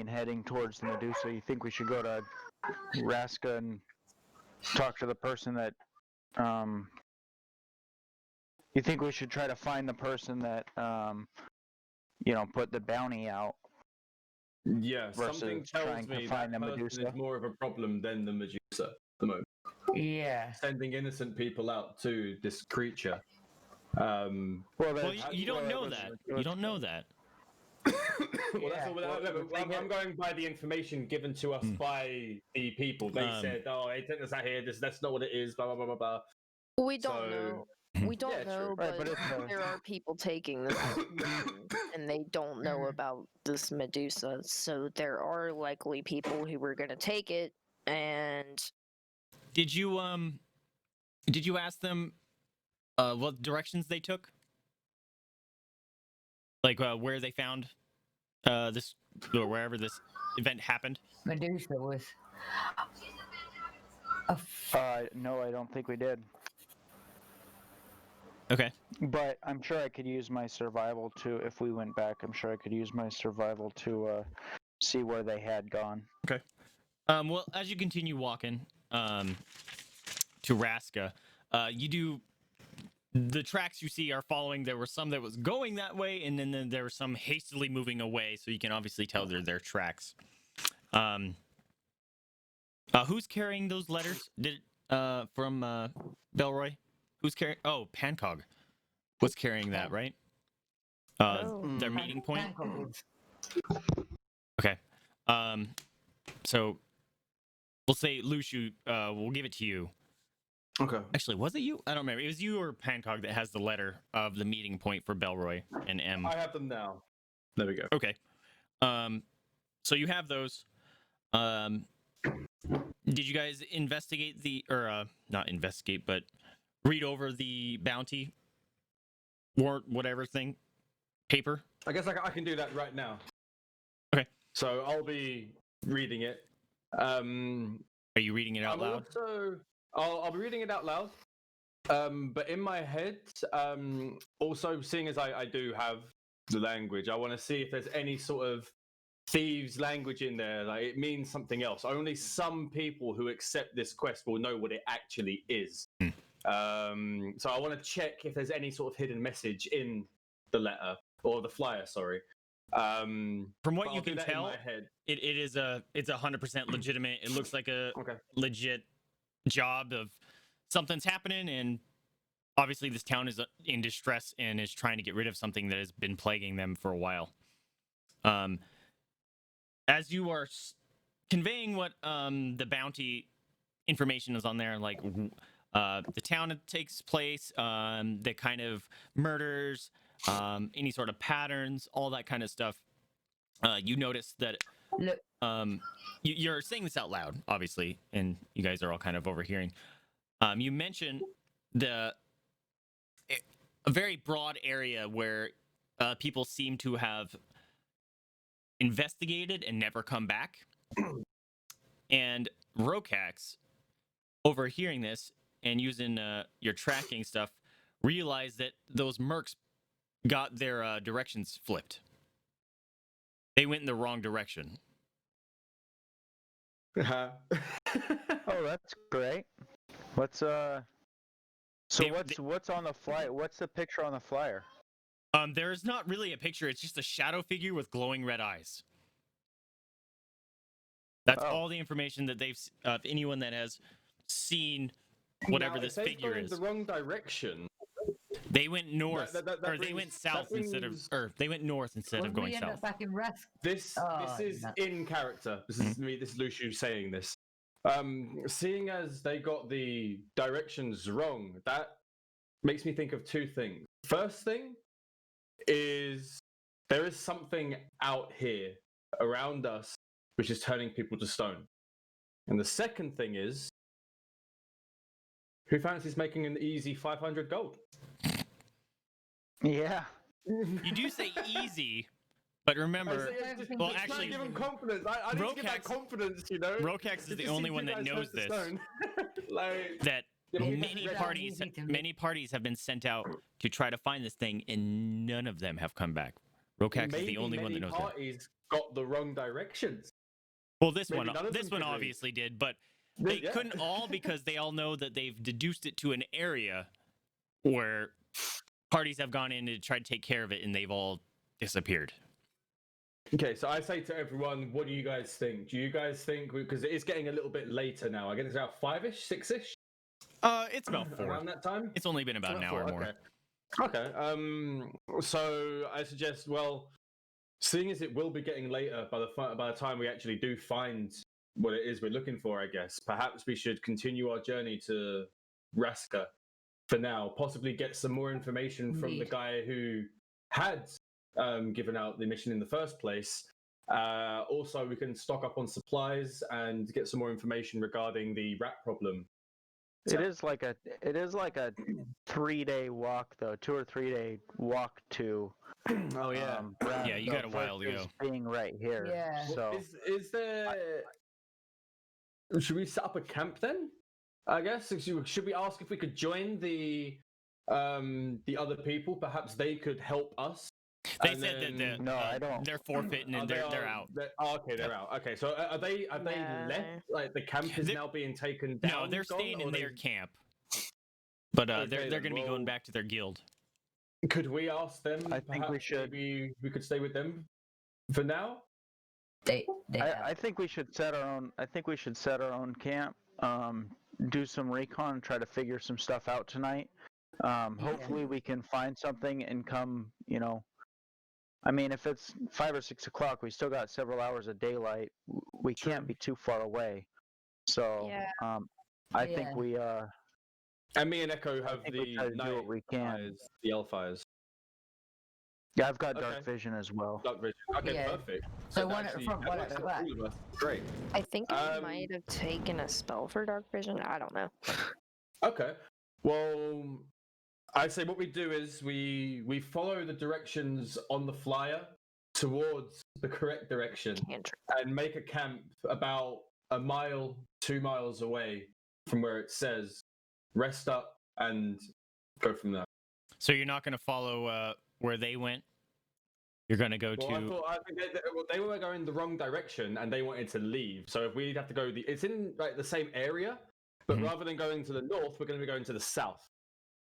heading towards the Medusa. You think we should go to Raska and talk to the person that? You think we should try to find the person that put the bounty out?
Yeah, something
versus
tells
trying to
me
find
that
the
person
Medusa.
is more of a problem than the Medusa at the moment.
Yeah.
Sending innocent people out to this creature.
Well, you don't know that. You don't know that.
Well, that's I'm going by the information given to us by the people. They said, "Oh, they took us out here. That's not what it is." Blah blah blah blah blah.
We don't know. We don't
Yeah,
know,
true.
Right,
but
but it's,
there are people taking this and they don't know about this Medusa. So there are likely people who were going to take it. And
Did you ask them what directions they took? Like where they found this, or wherever this event happened?
Medusa was.
No, I don't think we did.
Okay.
But I'm sure I could use my survival to, if we went back, I'm sure I could use my survival to see where they had gone.
Okay. Well, as you continue walking to Raska, the tracks you see are following. There were some that was going that way, and then there were some hastily moving away, so you can obviously tell they're their tracks. Who's carrying those letters? From Belroy? Who's carrying? Oh, Pancóg was carrying that, right? Their meeting point. Okay. So we'll say Luciu. We'll give it to you.
Okay.
Actually, was it you? I don't remember. It was you or Pancóg that has the letter of the meeting point for Belroy and M.
I have them now. There we go.
Okay. So you have those. Did you guys investigate not investigate, but read over the bounty warrant, whatever thing, paper?
I guess I can do that right now.
Okay.
So I'll be reading it.
Are you reading it out loud?
Also, I'll be reading it out loud. But in my head, also seeing as I do have the language, I want to see if there's any sort of thieves' language in there. Like it means something else. Only some people who accept this quest will know what it actually is. So I want to check if there's any sort of hidden message in the letter or the flyer. Sorry.
From what you can tell, it's 100% legitimate. It looks like a legit job of something's happening, and obviously this town is in distress and is trying to get rid of something that has been plaguing them for a while. As you are conveying what the bounty information is on there, like the town it takes place, the kind of murders, any sort of patterns, all that kind of stuff, you notice that you're saying this out loud, obviously, and you guys are all kind of overhearing. You mentioned a very broad area where people seem to have investigated and never come back. And Rhokax, overhearing this and using your tracking stuff, realized that those mercs got their directions flipped. They went in the wrong direction.
Oh, that's great. What's what's on the flyer? What's the picture on the flyer?
There's not really a picture. It's just a shadow figure with glowing red eyes. That's all the information that they've. Anyone that has seen whatever this figure is.
The wrong direction.
They went north, or they went south instead of, or they went north instead of going south.
Back in Rest.
This is in character. This is me. This is Luciu saying this. Seeing as they got the directions wrong, that makes me think of two things. First thing is there is something out here around us which is turning people to stone. And the second thing is, who fancies making an easy 500 gold?
Yeah.
You do say easy, but remember, well, actually,
give him confidence. I need to give that confidence, you know.
Rhokax is the only one that knows this. That many parties have been sent out to try to find this thing, and none of them have come back. Rhokax is the only one that knows that.
Parties got the wrong directions.
Well, this one obviously did, but they couldn't all, because they all know that they've deduced it to an area where parties have gone in to try to take care of it, and they've all disappeared.
Okay, so I say to everyone, what do you guys think? Do you guys think, because it is getting a little bit later now, I guess it's about 5-ish, 6-ish?
It's about 4.
Around that time?
It's only been about an hour or more.
Okay. So I suggest, well, seeing as it will be getting later by the time we actually do find what it is we're looking for, I guess, perhaps we should continue our journey to Raska for now, possibly get some more information from the guy who had given out the mission in the first place. Also, we can stock up on supplies and get some more information regarding the rat problem.
It is like a 3-day walk, though, 2 or 3 day walk to.
Oh yeah,
yeah, you got a while to go.
Being right here.
Yeah.
So
is there? Should we set up a camp then? I guess. Should we ask if we could join the other people? Perhaps they could help us.
They said that
I don't.
They're forfeiting and they're out.
They're out. Okay, so are they left? Like the camp is now being taken down?
No, they're staying in their camp. But they're going to be going back to their guild.
Could we ask them?
I think we should.
Maybe we could stay with them for now.
I think we should set our own. I think we should set our own camp. Do some recon, try to figure some stuff out tonight. Hopefully we can find something and come. You know, I mean, if it's 5 or 6 o'clock, we still got several hours of daylight. We can't be too far away. So I think we.
And me and Echo have the night eyes, the elf eyes.
Yeah, I've got dark vision as well.
Dark vision. Okay, perfect.
So one at the front, one at the back.
Great.
I think I might have taken a spell for dark vision. I don't know.
Okay. Well, I say what we do is we follow the directions on the flyer towards the correct direction and make a camp about 1 mile, 2 miles away from where it says rest up and go from there.
So you're not going to follow where they went? You're going to go
Well, I think they were going the wrong direction and they wanted to leave. So if we'd have to go, it's in like the same area, but
Mhm.
rather than going to the north, we're going to be going to the south.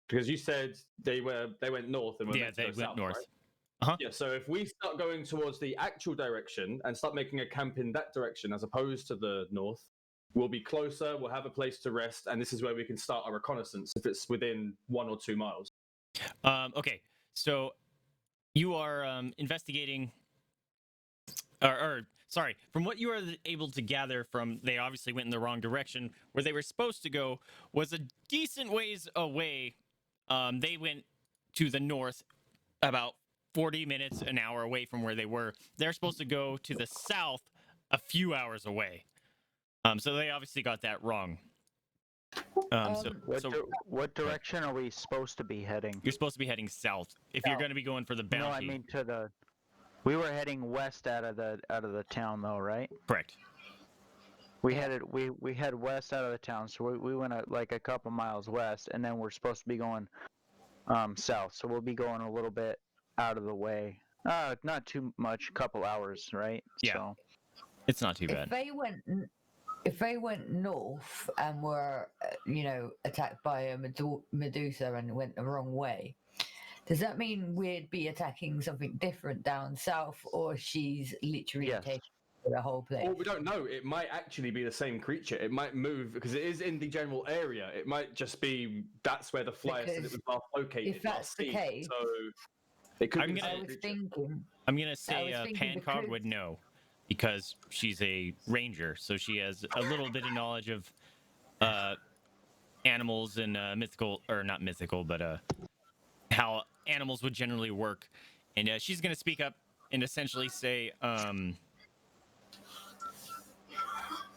Because you said they went north and we're
Yeah,
meant to
they
go
went
south,
north.
right?
Uh-huh.
Yeah, so if we start going towards the actual direction and start making a camp in that direction as opposed to the north, we'll be closer, we'll have a place to rest, and this is where we can start our reconnaissance if it's within 1 or 2 miles.
Okay, so you are investigating, or sorry, from what you are able to gather from, they obviously went in the wrong direction. Where they were supposed to go was a decent ways away. They went to the north, about 40 minutes, an hour away from where they were. They're supposed to go to the south, a few hours away. So they obviously got that wrong.
What direction are we supposed to be heading?
You're supposed to be heading south if you're going to be going for the bounty.
No, I mean to the. We were heading west out of the town, though, right?
Correct.
We headed we head west out of the town, so we went like a couple miles west, and then we're supposed to be going south. So we'll be going a little bit out of the way. Not too much, couple hours, right?
Yeah.
So.
It's not too bad.
If they went north and were, attacked by a Medusa and went the wrong way, does that mean we'd be attacking something different down south, or she's literally taking the whole place?
Well, we don't know. It might actually be the same creature. It might move because it is in the general area. It might just be that's where the flyer said it was last located.
If that's the case,
so it could be the
I
same
was
creature.
thinking.
I'm gonna say
thinking
Pancóg
because-
would know because she's a ranger, so she has a little bit of knowledge of animals and mythical, or not mythical, but how animals would generally work. And she's gonna speak up and essentially say,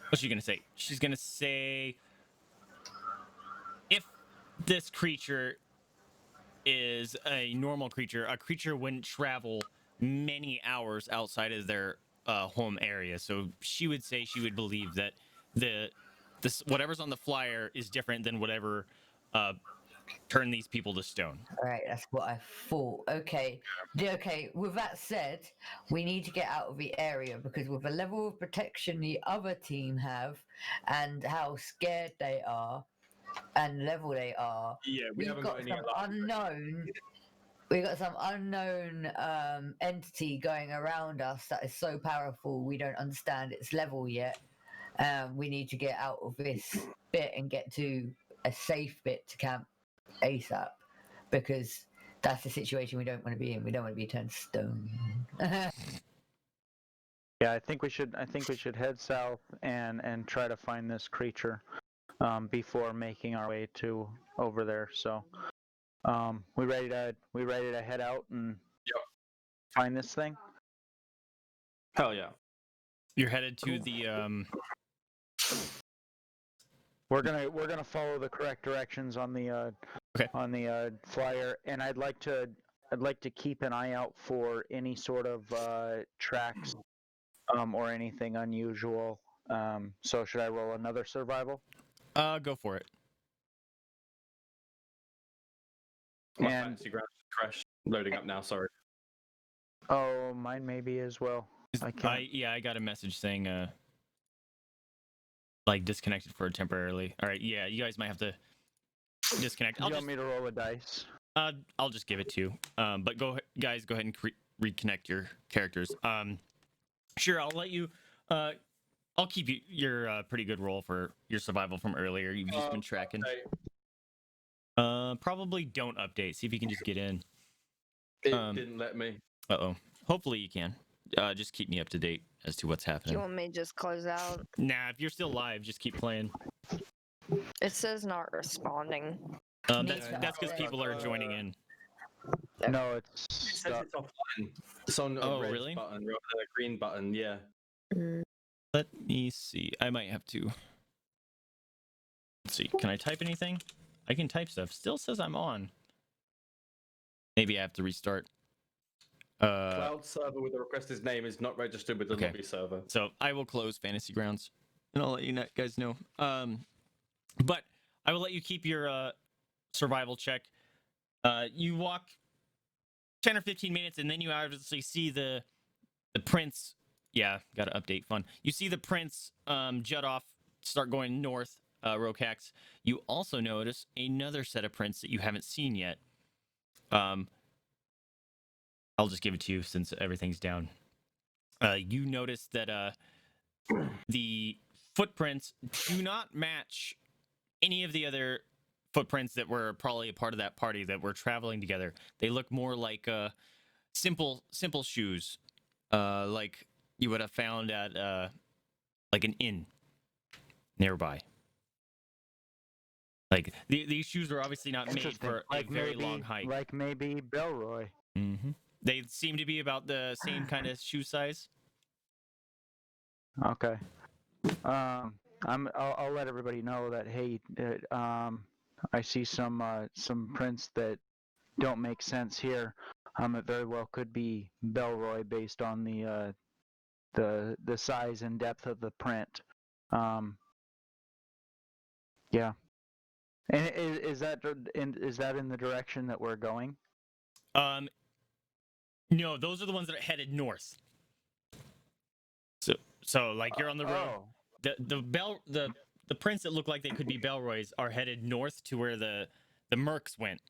what's she gonna say? She's gonna say, if this creature is a normal creature, a creature wouldn't travel many hours outside of their home area. So she would say she would believe that this whatever's on the flyer is different than whatever turned these people to stone.
All right, that's what I thought. Okay. With that said, we need to get out of the area because with the level of protection the other team have and how scared they are and level they are,
Yeah, we haven't got any
some unknown. We got some unknown entity going around us that is so powerful we don't understand its level yet. We need to get out of this bit and get to a safe bit to camp ASAP, because that's the situation we don't want to be in. We don't want to be turned to stone.
Yeah, I think we should head south and try to find this creature before making our way to over there. So, we ready to head out and find this thing?
Hell yeah.
You're headed to the
We're gonna follow the correct directions on the flyer, and I'd like to keep an eye out for any sort of tracks or anything unusual. So should I roll another survival?
go for it.
My
And-
fantasy ground crashed. Loading up now. Sorry.
Oh, mine maybe as well. I can't.
I got a message saying like disconnected for temporarily. All right, yeah, you guys might have to disconnect.
You want me to roll a dice?
I'll just give it to you. But go ahead and reconnect your characters. Sure, I'll let you. I'll keep your pretty good roll for your survival from earlier. You've just been tracking. Probably don't update. See if you can just get in.
It didn't let me.
Uh-oh. Hopefully you can. Just keep me up to date as to what's
Do
happening.
you want me to just close out?
Nah, if you're still live, just keep playing.
It says not responding.
That's because people are joining in.
No, it
says it's offline. It's on a red
really?
button rather than a green button. Yeah.
Let me see. I might have to. Let's see. Can I type anything? I can type stuff. Still says I'm on. Maybe I have to restart.
Cloud server with the requested name is not registered with the lobby server.
So I will close Fantasy Grounds, and I'll let you guys know. But I will let you keep your survival check. You walk 10 or 15 minutes, and then you obviously see the prince. Yeah, got to update. Fun. You see the prince jut off, start going north. Rhokax. You also notice another set of prints that you haven't seen yet. I'll just give it to you since everything's down. You notice that the footprints do not match any of the other footprints that were probably a part of that party that were traveling together. They look more like simple shoes, like you would have found at like an inn nearby. Like these shoes were obviously not made for a very long hike.
Like maybe Belroy.
Mm-hmm. They seem to be about the same kind of shoe size.
Okay. I'll let everybody know that hey, I see some prints that don't make sense here. It very well could be Belroy based on the size and depth of the print. Yeah. And is that in the direction that we're going?
No, those are the ones that are headed north. So like you're on the road. The prints that look like they could be Belroy's are headed north to where the mercs went.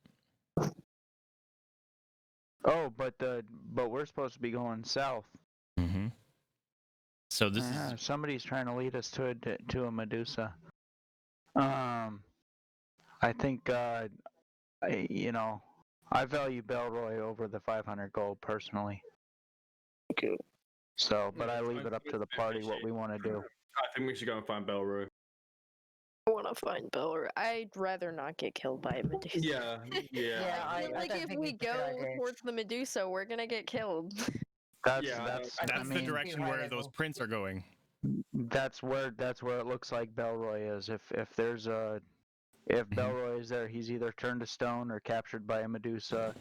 Oh, but we're supposed to be going south.
Mm-hmm. So this is
somebody's trying to lead us to a Medusa. I think I value Belroy over the 500 gold personally.
Okay.
So, but I leave it up to the party what we want to do.
I think we should go and find Belroy.
I want to find Belroy. I'd rather not get killed by a Medusa.
Yeah.
I feel
I
like
don't
if
think
we
it's a good
go
idea.
towards the Medusa, we're gonna get killed.
That's
that's the direction where those prints are going.
That's where it looks like Belroy is. If Belroy is there, he's either turned to stone or captured by a Medusa.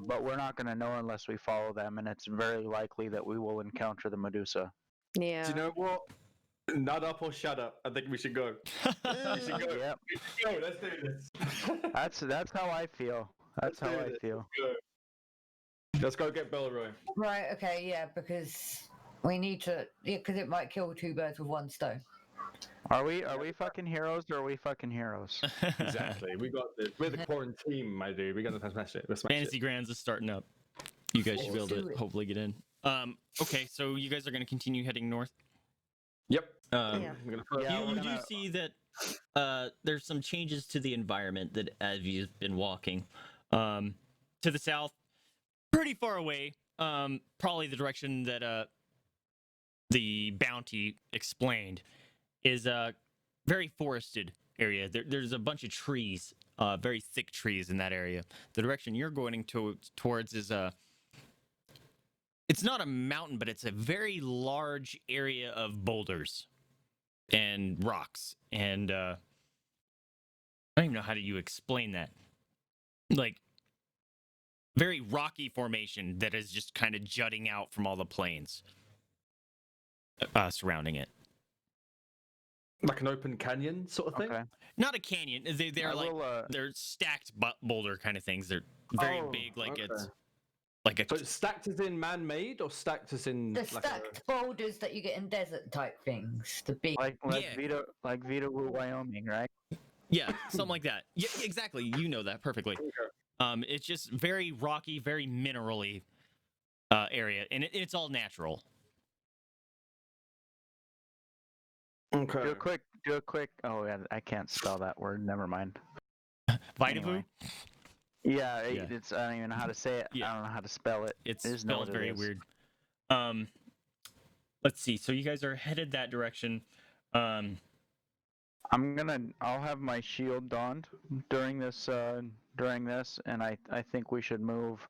But we're not going to know unless we follow them, and it's very likely that we will encounter the Medusa.
Yeah.
Do you know what? Nut up or shut up. I think we should go. We should go.
Yep.
We should go. Let's do this.
That's how I feel. That's how I feel.
Let's go get Belroy.
Right, okay, yeah, because we need to, because it might kill two birds with one stone.
Are we fucking heroes or are we fucking heroes?
Exactly. We got this. We're the QuaranTeam, my dude. We got to smash it. Let's smash
Fantasy
it.
Grands is starting up. You guys should be able to hopefully get in. Okay, so you guys are going to continue heading north.
Yep.
Yeah.
You do see that there's some changes to the environment that as you've been walking. To the south, pretty far away, probably the direction that the bounty explained, is a very forested area. There's a bunch of trees, very thick trees in that area. The direction you're going towards is it's not a mountain, but it's a very large area of boulders and rocks. And I don't even know how do you explain that. Like, very rocky formation that is just kind of jutting out from all the plains surrounding it.
Like an open canyon sort of thing?
Okay.
Not a canyon. They're like they're stacked boulder kind of things. They're very big, like it's like a.
So it's stacked as in man-made, or stacked as in
The
like
stacked boulders that you get in desert type things. The big.
Like
Yeah.
Vita, Wyoming, right?
Yeah, something like that. Yeah, exactly. You know that perfectly. It's just very rocky, very minerally area, and it's all natural.
Okay.
Do a quick. Oh yeah, I can't spell that word. Never mind.
Vitavu?
Anyway. Yeah, it's. I don't even know how to say it.
Yeah.
I don't know how to spell it.
It's
Just know
spelled
what it
very
is.
weird. Let's see. So you guys are headed that direction.
I'll have my shield donned during this, and I think we should move.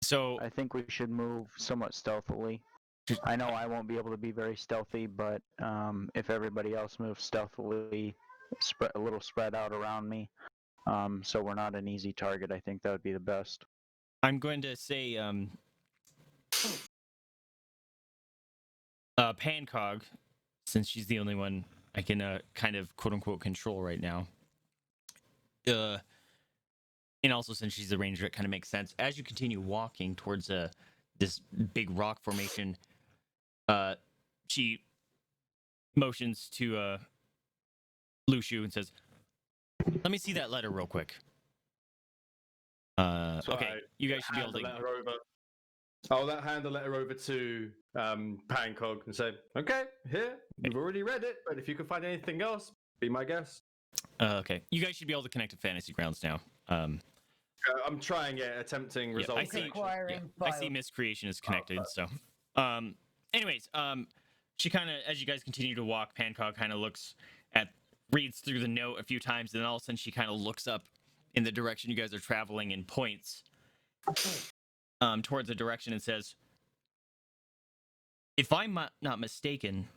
So
I think we should move somewhat stealthily. I know I won't be able to be very stealthy, but if everybody else moves stealthily, a little spread out around me, so we're not an easy target, I think that would be the best.
I'm going to say Pancóg, since she's the only one I can kind of quote unquote control right now. And also, since she's a ranger, it kind of makes sense. As you continue walking towards this big rock formation, she motions to Lushu and says, "Let me see that letter real quick."
So
Okay, you guys should be able
hand the
to.
letter over. I'll hand the letter over to Pancóg and say, "Okay, here, we've already read it, but if you can find anything else, be my guest."
Okay, you guys should be able to connect to Fantasy Grounds now.
I'm trying it, attempting results.
I see.
Acquiring
I see
file.
miscreation is connected. So, anyways, she kind of, as you guys continue to walk, Pancóg kind of reads through the note a few times, and then all of a sudden she kind of looks up in the direction you guys are traveling and points towards the direction and says, "If I'm not mistaken,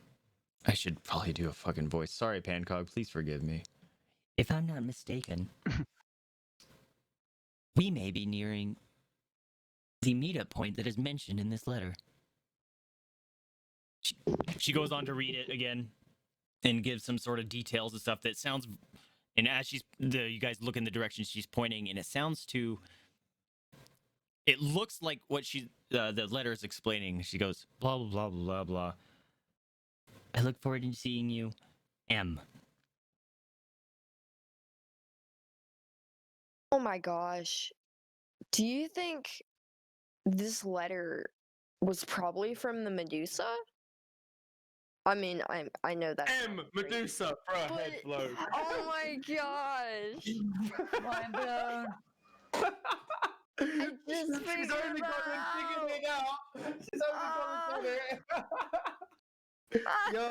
I should probably do a fucking voice. Sorry, Pancóg, please forgive me. If I'm not mistaken, we may be nearing the meetup point that is mentioned in this letter." She goes on to read it again and gives some sort of details and stuff that sounds. And as you guys look in the direction she's pointing, and it looks like what the letter is explaining. She goes, blah blah blah blah blah. "I look forward to seeing you, M."
Oh my gosh. Do you think this letter was probably from the Medusa? I mean, I know that.
Medusa for a
But,
head blow.
oh my gosh.
Mind blown.
just
She's
figured
only
that
gone and figured it out. She's only gone and done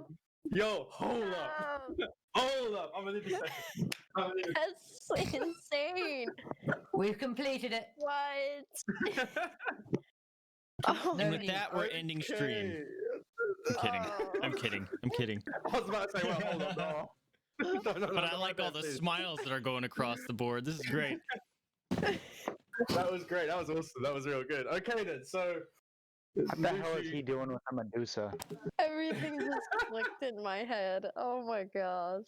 it. Yo, hold up. Hold up. I'm gonna need a second.
That's insane.
We've completed it.
What? Oh,
And with
need.
that, we're ending stream. I'm kidding. I'm kidding. I'm kidding.
I was about to say, well, hold up, no. No,
But I like all the smiles that are going across the board. This is great.
That was great. That was awesome. That was real good. Okay, then. So,
What the hell is he doing with a Medusa?
everything just clicked in my head. Oh my gosh.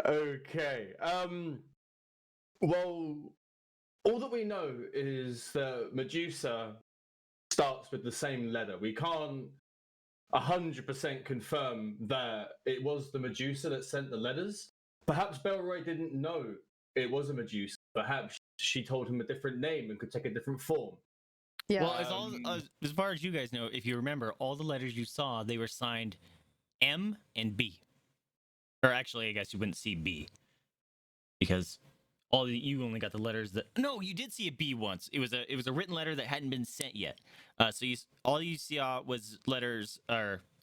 Okay. Well, all that we know is that Medusa starts with the same letter. We can't 100% confirm that it was the Medusa that sent the letters. Perhaps Belroy didn't know it was a Medusa. Perhaps she told him a different name and could take a different form.
Yeah.
Well, as far as you guys know, if you remember, all the letters you saw, they were signed M and B. Or actually, I guess you wouldn't see B. Because you only got the letters that. No, you did see a B once. It was a written letter that hadn't been sent yet. So all you saw was letters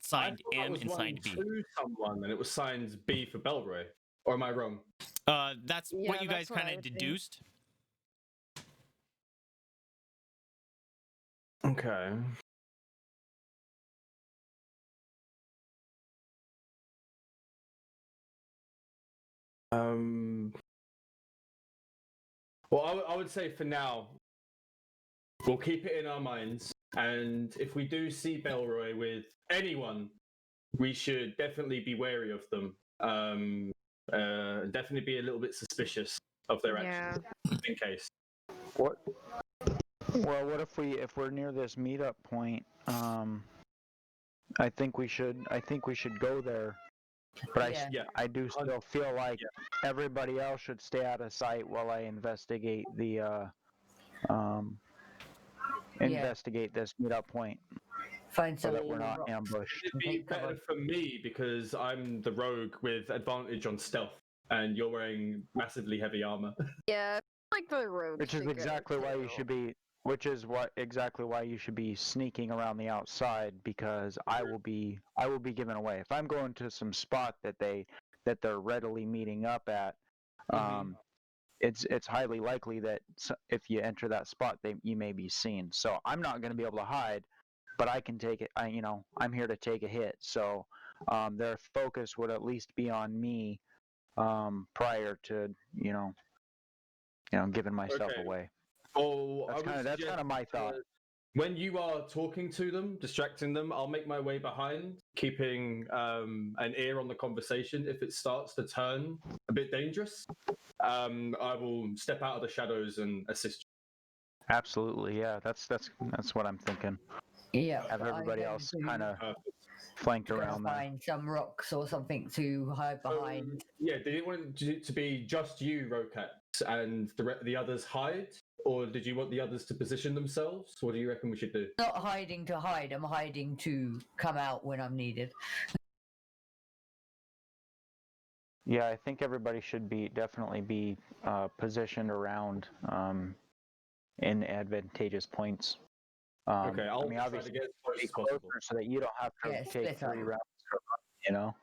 signed M and signed B.
To someone, and it was signed B for Belroy. Or am I wrong?
That's what you guys
that's what
kind
I
of
would think.
deduced.
Okay. Well, I would say for now, we'll keep it in our minds, and if we do see Belroy with anyone, we should definitely be wary of them. Definitely be a little bit suspicious of their actions, in case.
What? Well, what if we're near this meetup point? I think we should go there. But I do still feel like everybody else should stay out of sight while I investigate the investigate this meetup point.
Find
So
some
that we're not ambushed.
It'd be better for me because I'm the rogue with advantage on stealth, and you're wearing massively heavy armor.
Yeah, like the rogue.
Which is exactly why you should be. Which is exactly why you should be sneaking around the outside, because I will be given away if I'm going to some spot that they're readily meeting up at. It's highly likely that if you enter that spot, you may be seen. So I'm not going to be able to hide, but I can take it. I'm here to take a hit. So their focus would at least be on me prior to giving myself away.
Oh,
That's kind of my thought.
when you are talking to them, distracting them, I'll make my way behind, keeping an ear on the conversation. If it starts to turn a bit dangerous, I will step out of the shadows and assist you.
Absolutely, yeah. That's what I'm thinking.
Yeah.
Have everybody else kind of flanked around there.
Find some rocks or something to hide behind.
Yeah, did you want it to be just you, Rhokax, and the others hide? Or did you want the others to position themselves? What do you reckon we should do?
Not hiding to hide, I'm hiding to come out when I'm needed.
Yeah, I think everybody should definitely be positioned around in advantageous points.
Okay, I'll try to
obviously,
get as close
be
as possible.
closer so that you don't have to
Yeah,
take
split up.
3 rounds to run, you know?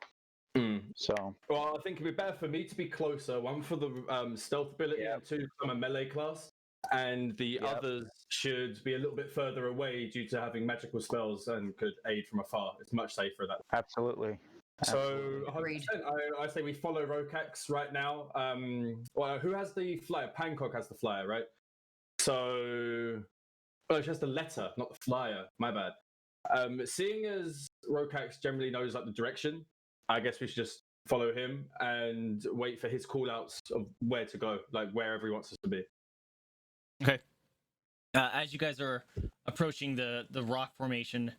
So,
Well, I think it'd be better for me to be closer. One for the stealth ability,
Yeah.
and 2 from a melee class. And the
Yep.
others should be a little bit further away due to having magical spells and could aid from afar. It's much safer that.
absolutely.
So,
Agreed.
100%, I say we follow Rhokax right now. Well, who has the flyer? Pancóg has the flyer, right? So, oh, she has the letter, not the flyer. My bad. Seeing as Rhokax generally knows like the direction, I guess we should just follow him and wait for his call-outs of where to go, like wherever he wants us to be.
Okay. As you guys are approaching the rock formation,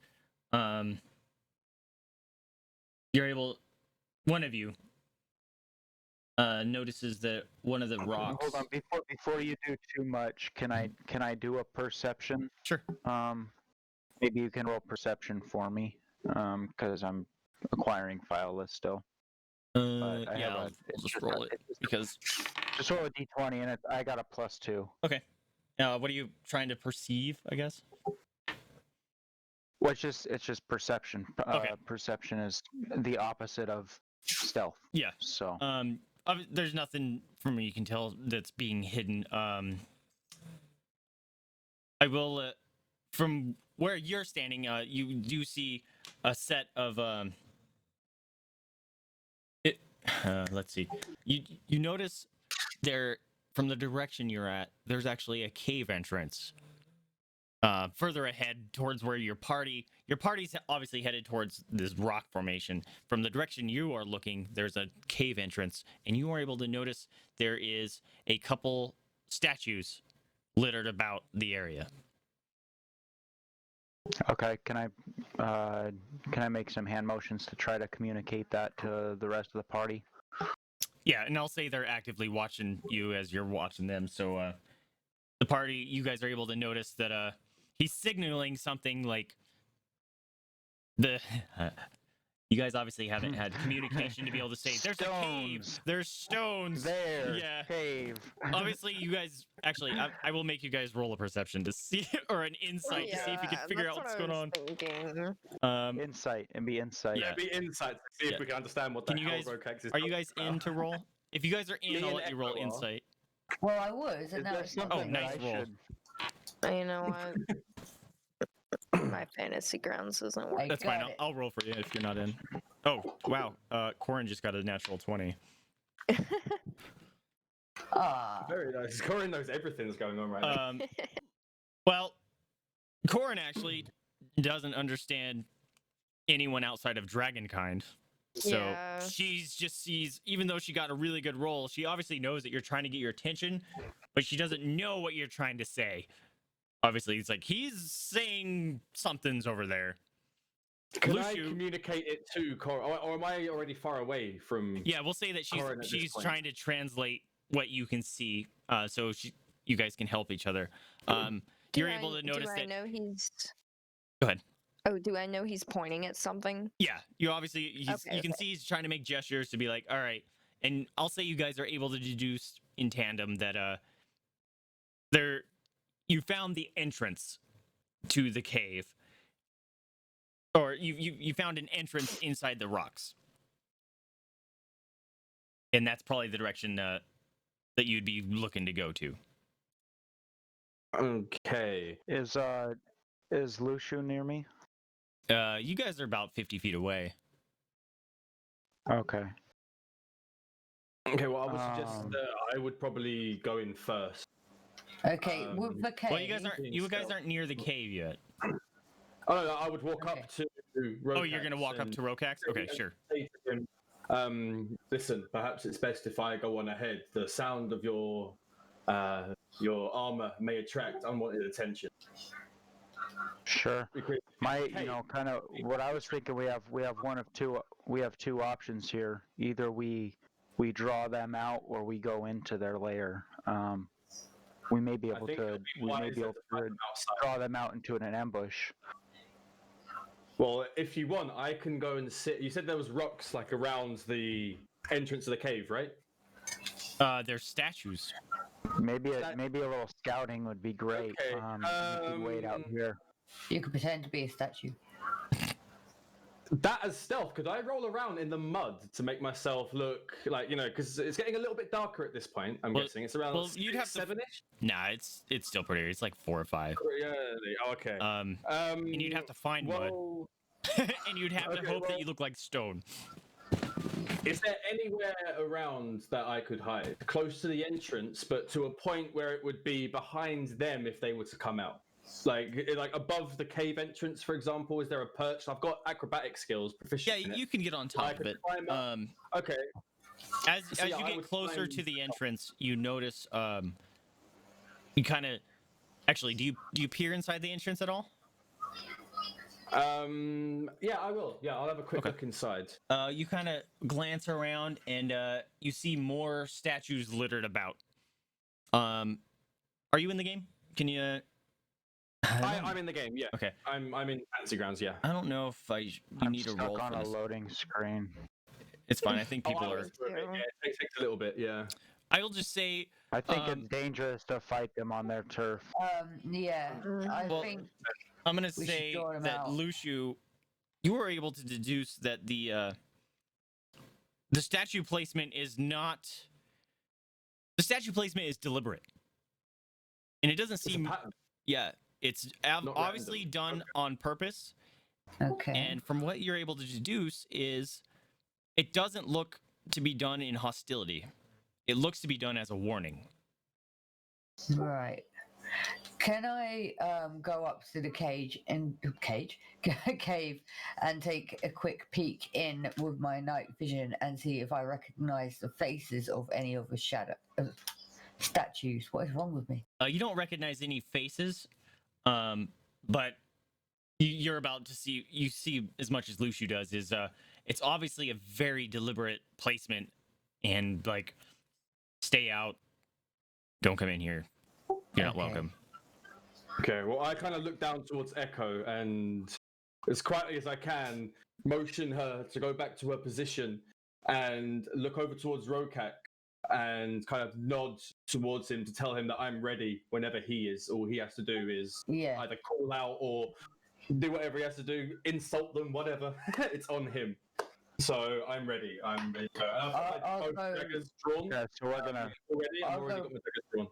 you're able. One of you notices that one of the rocks.
Hold on, before you do too much, can I do a perception?
Sure.
Maybe you can roll perception for me, because I'm acquiring file list still. But I
Yeah,
have
I'll just roll it because.
Just roll a d20 and I got a +2.
Okay. What are you trying to perceive? I guess.
Well, it's just perception.
Okay.
Perception is the opposite of stealth.
Yeah.
So.
There's nothing from you can tell that's being hidden. I will. From where you're standing, you do see a set of. Let's see. You notice there from the direction you're at. There's actually a cave entrance. Further ahead towards where your party's obviously headed towards this rock formation. From the direction you are looking, there's a cave entrance, and you are able to notice there is a couple statues littered about the area.
Okay, can I make some hand motions to try to communicate that to the rest of the party?
Yeah, and I'll say they're actively watching you as you're watching them. So the party, you guys are able to notice that he's signaling something like the. You guys obviously haven't had communication to be able to say there's a cave, there's stones
there,
yeah,
cave.
Obviously, you guys actually, I will make you guys roll a perception to see or an insight to see if you can figure out what's going on.
Insight and be insight.
Yeah, be insight to see if we can understand what the hell Rhokax is.
Are you guys in to roll? If you guys are in, I'll let you roll insight.
Well, I was, and now it's not.
Oh, nice roll.
You know what? My fantasy grounds isn't working.
That's fine. I'll roll for you if you're not in. Oh, wow. Korinn just got a natural 20.
Very nice. Korinn knows everything that's going on right now.
Well, Korinn actually doesn't understand anyone outside of Dragonkind. So she's just sees, even though she got a really good roll, she obviously knows that you're trying to get your attention, but she doesn't know what you're trying to say. Obviously, it's like he's saying something's over there.
Can I communicate it to Korinn, or am I already far away from?
Yeah, we'll say that she's trying to translate what you can see, so you guys can help each other. You're able to notice that.
Do I know he's?
Go ahead.
Oh, do I know he's pointing at something?
Yeah, you obviously you can see he's trying to make gestures to be like, all right, and I'll say you guys are able to deduce in tandem that you found the entrance to the cave, or you found an entrance inside the rocks, and that's probably the direction that you'd be looking to go to.
Okay.
Is Lushu near me?
You guys are about 50 feet away.
Okay.
Okay, well, I would suggest that I would probably go in first.
Okay, with the cave.
Well, you guys aren't near the cave yet.
Oh, no, I would walk
Okay.
up to Rhokax.
Oh, you're gonna walk up to Rhokax? Okay, sure.
Say to him, listen, perhaps it's best if I go on ahead. The sound of your armor may attract unwanted attention.
Sure.
Because
You know, kind of what I was thinking. We have two options here. Either we draw them out, or we go into their lair. We may be able to draw them out into an ambush.
Well, if you want, I can go and sit. You said there was rocks like around the entrance of the cave, right?
There's statues.
Maybe a little scouting would be great.
Okay,
we could wait out here.
You could pretend to be a statue.
That as stealth, could I roll around in the mud to make myself look like, you know, because it's getting a little bit darker at this point, I'm guessing. It's around
you'd have to
7-ish?
Nah, it's still pretty. It's like 4 or 5.
Yeah, oh, okay.
And you'd have to find mud, and you'd have to hope that you look like stone.
Is there anywhere around that I could hide? Close to the entrance, but to a point where it would be behind them if they were to come out? Like above the cave entrance, for example, is there a perch? I've got acrobatic skills, proficient.
Yeah, you can get on top of it.
Okay.
As you get closer to the entrance, you notice you kind of actually do you peer inside the entrance at all?
Yeah, I will. Yeah, I'll have a quick look inside.
You kind of glance around and you see more statues littered about. Are you in the game? Can you?
I'm in the game. Yeah.
Okay.
I'm in Fantasy Grounds. Yeah.
I don't know if you need a roll
on
for
a
this.
loading screen.
It's fine. I think people are.
Yeah, it takes a little bit. Yeah.
I will just say.
I think it's dangerous to fight them on their turf.
Yeah, I think
I'm gonna
we should
say
draw them
that
out.
Luciu, you were able to deduce that the statue placement is not. The statue placement is deliberate, and it doesn't seem. Yeah, it's obviously done on purpose.
Okay.
And from what you're able to deduce is, it doesn't look to be done in hostility. It looks to be done as a warning.
Right. Can I go up to the cave and take a quick peek in with my night vision and see if I recognize the faces of any of the statues? What is wrong with me?
You don't recognize any faces, but you're about to see. You see as much as Luciu does. Is it's obviously a very deliberate placement, and like, stay out. Don't come in here. You're not welcome.
Okay, well, I kind of look down towards Echo and, as quietly as I can, motion her to go back to her position and look over towards Rhokax and kind of nod towards him to tell him that I'm ready whenever he is. All he has to do is either call out or do whatever he has to do, insult them, whatever. It's on him. So I'm ready. I'm ready.
I'll go.
Daggers drawn.
Yeah, so we're gonna.
I've already got my daggers drawn.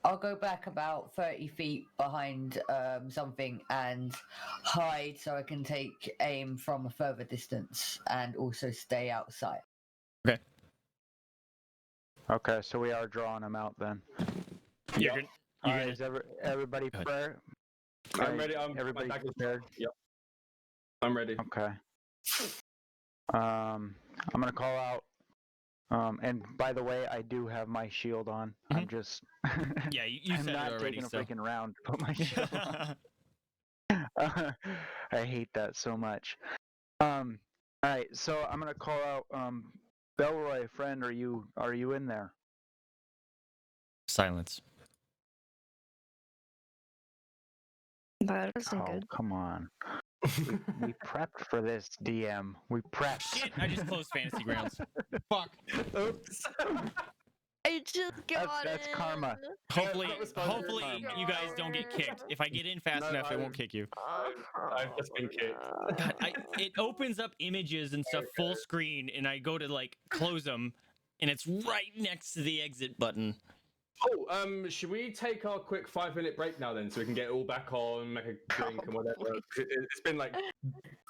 I'll go back about 30 feet behind something and hide so I can take aim from a further distance and also stay outside.
Okay.
Okay, so we are drawing them out then.
You're good.
All right, is everybody prepared?
I'm ready.
Everybody prepared?
Yep. I'm ready.
Okay. I'm gonna call out. And by the way, I do have my shield on. I'm just.
Yeah, you
I'm
said
not
it already.
taking
So.
a freaking round to put my shield on. I hate that so much. All right, so I'm gonna call out. Belroy, friend, are you in there?
Silence.
That isn't good.
Come on. we prepped for this, DM. We prepped.
Shit, I just closed Fantasy Grounds. Fuck.
Oops.
I just got
That's
in.
karma.
Hopefully
karma.
you guys don't get kicked. If I get in fast enough, it won't kick you.
I've just been kicked.
God, it opens up images and stuff full screen, and I go to like close them, and it's right next to the exit button.
Oh, should we take our quick 5-minute break now then, so we can get it all back on, make a drink and whatever? It's been like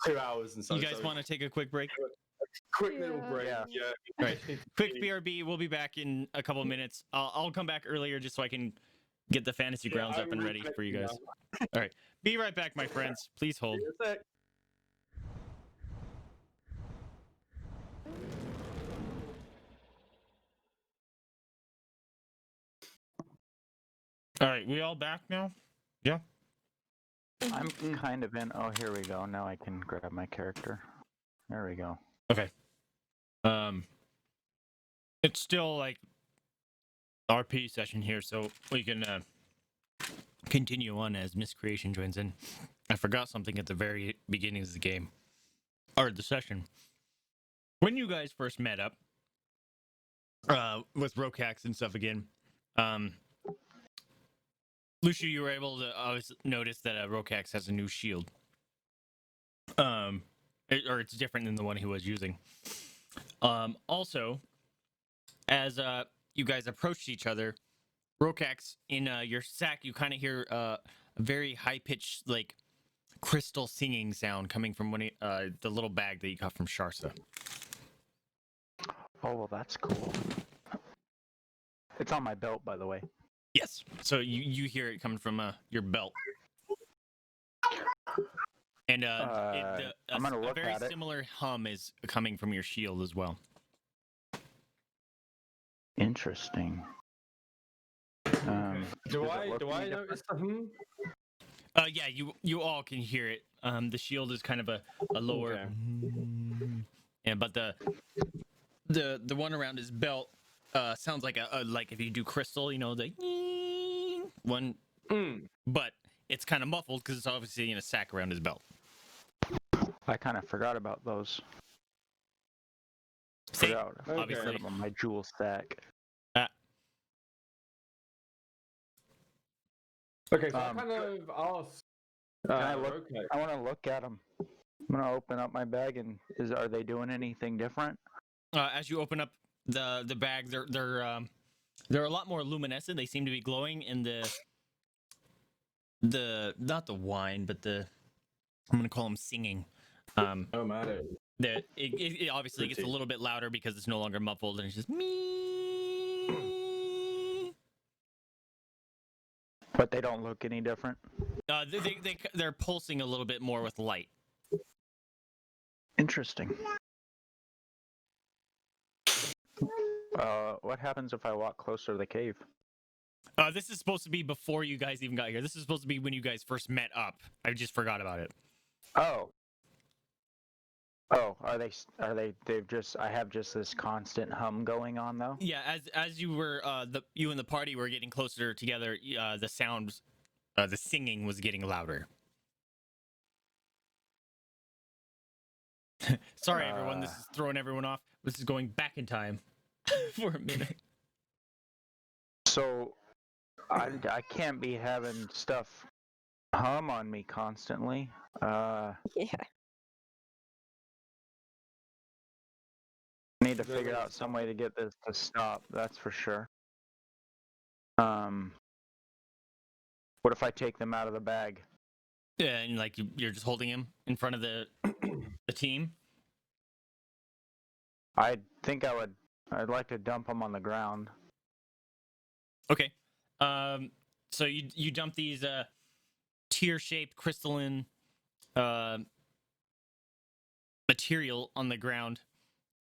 2 hours and so.
You guys want to take a quick break?
Quick little break.
Yeah.
Right. Quick BRB. We'll be back in a couple of minutes. I'll come back earlier just so I can get the fantasy grounds up and ready for you guys. All right, be right back, my friends. Please hold. All right, we all back now? Yeah.
I'm kind of in. Oh, here we go. Now I can grab my character. There we go.
Okay. It's still like RP session here, so we can continue on as Miss Creation joins in. I forgot something at the very beginning of the game, or the session. When you guys first met up with Rhokax and stuff again, Lucia, you were able to notice that Rhokax has a new shield. Or it's different than the one he was using. Also, as you guys approached each other, Rhokax, in your sack, you kind of hear a very high-pitched, like, crystal singing sound coming from the little bag that you got from Sharsa.
Oh, well, that's cool. It's on my belt, by the way.
Yes. So you hear it coming from your belt. And
I'm gonna look
a very
at it.
similar hum is coming from your shield as well.
Interesting.
Do
does
I
it look any
notice something?
Yeah, you all can hear it. The shield is kind of a lower, yeah, but the one around his belt sounds like a like if you do crystal, you know, the one, but it's kind of muffled because it's obviously in a sack around his belt.
I kind of forgot about those.
See,
Okay.
obviously,
About my jewel stack.
Okay, so I kind of asked.
I want to look at them. I'm gonna open up my bag and are they doing anything different?
as you open up the bag, they're a lot more luminescent. They seem to be glowing in the not the wine, but I'm gonna call them singing.
Oh man.
It obviously gets a little bit louder because it's no longer muffled and it's just me.
But they don't look any different.
They're pulsing a little bit more with light.
Interesting. What happens if I walk closer to the cave?
This is supposed to be before you guys even got here. This is supposed to be when you guys first met up. I just forgot about it.
Oh, they've just, I have just this constant hum going on though?
Yeah, as you were, you and the party were getting closer together, the sounds, the singing was getting louder. Sorry, everyone, this is throwing everyone off. This is going back in time for a minute.
So, I can't be having stuff hum on me constantly.
Yeah.
I need to figure out some way to get this to stop, that's for sure. What if I take them out of the bag?
Yeah, and like you're just holding him in front of the team.
I think I'd like to dump them on the ground.
Okay. So you dump these tear-shaped crystalline material on the ground,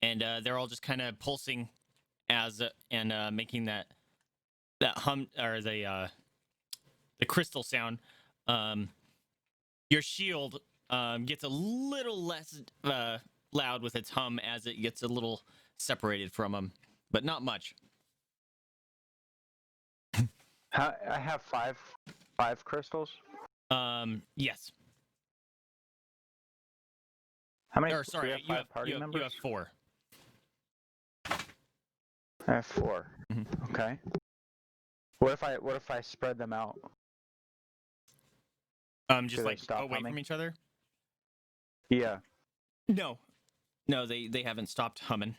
and they're all just kind of pulsing as and making that hum or the crystal sound. Your shield gets a little less loud with its hum as it gets a little separated from them, but not much.
I have five crystals.
Yes.
How many?
Or sorry,
you have party members?
You have 4.
I have 4.
Mm-hmm.
Okay. What if I spread them out?
Just like away from each other?
Yeah.
No, they haven't stopped humming.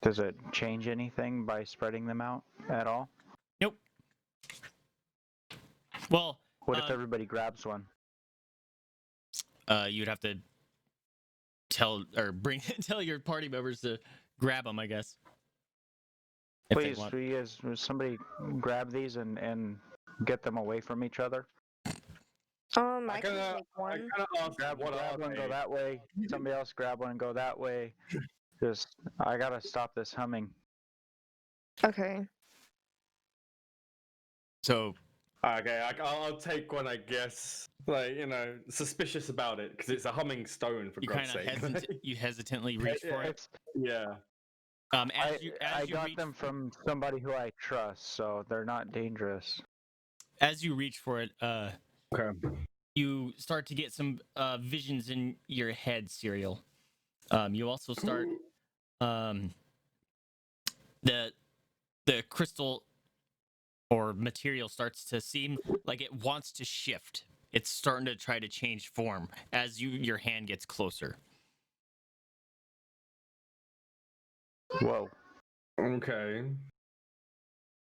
Does it change anything by spreading them out at all?
Nope. Well,
what if everybody grabs one?
You'd have to tell your party members to grab them, I guess. if they
Please,
want.
will you guys, will somebody grab these and get them away from each other?
I can take
I
one.
kind of asked
Grab
what are
one,
they?
go that way. Somebody else grab one and go that way. Just, I gotta stop this humming.
Okay.
So
Okay, I'll take one, I guess. Like, suspicious about it because it's a humming stone, for
you
God's
kind of
sake.
you hesitantly reach for it.
Yeah.
As
I
you
got
reach
them from somebody who I trust, so they're not dangerous.
as you reach for it,
Okay.
you start to get some visions in your head, Serial. You also start the crystal or material starts to seem like it wants to shift. It's starting to try to change form as your hand gets closer.
Whoa.
Okay.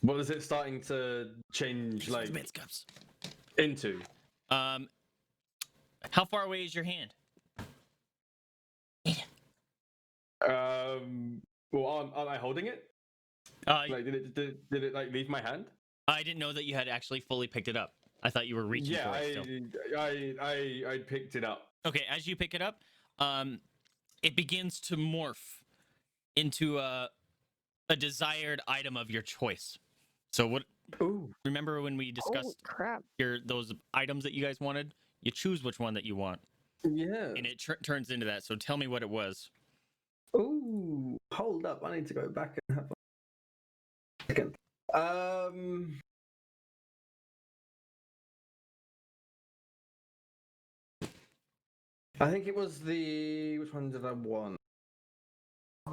What is it starting to change, like,
Advanced cups.
into?
How far away is your hand?
Well, aren't I holding it? Like, did it like leave my hand?
I didn't know that you had actually fully picked it up. I thought you were reaching for it still.
I picked it up.
Okay, as you pick it up, it begins to morph into a desired item of your choice. So what?
Ooh.
Remember when we
Holy
discussed
crap.
those items that you guys wanted? You choose which one that you want,
Yeah.
and it turns into that. So tell me what it was.
Ooh. Hold up. I need to go back and have a second. I think it was which one did I want?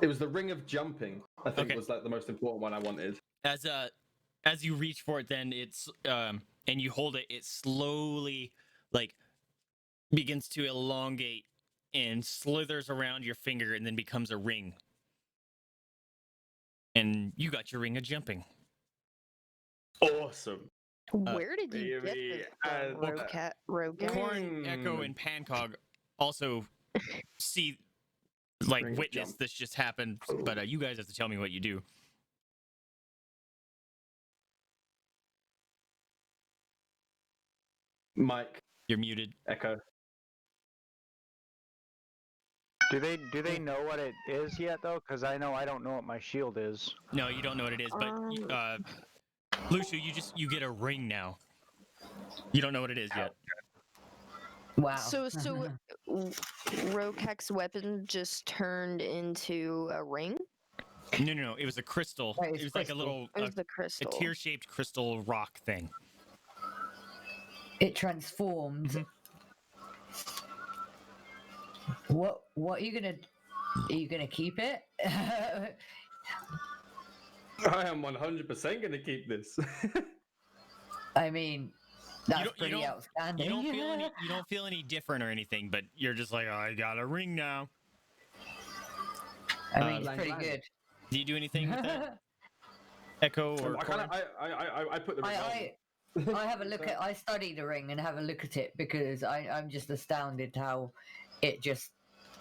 It was the ring of jumping. I think
Okay.
was like the most important one I wanted.
As you reach for it, then it's and you hold it, it slowly like begins to elongate and slithers around your finger and then becomes a ring. And you got your ring of jumping.
Awesome.
Where did you get this from, Rhokax?
Korinn, Echo, and Pancóg also see, like,
Ring of
witness
jump.
this just happened, but you guys have to tell me what you do.
Mike,
You're muted.
Echo.
Do they know what it is yet though? Because I know I don't know what my shield is.
No, you don't know what it is, but Lucio, you get a ring now. You don't know what it is yet.
Wow.
So Rhokax's weapon just turned into a ring?
No. It was a crystal.
Right, it's
It was like a
crystal.
little
It was the
a
crystal.
tear-shaped crystal rock thing.
It transformed.
Mhm.
What are you gonna? Are you gonna keep it?
I am 100% going to keep this.
I mean, that's
don't- you
pretty
don't-
outstanding.
You don't feel any different or anything, but you're just like, oh, I got a ring now.
I mean, it's
Lang
pretty
lang.
good.
Do you do anything with that, Echo or Korinn?
I put the ring on.
I have a look at. I study the ring and have a look at it because I'm just astounded how it just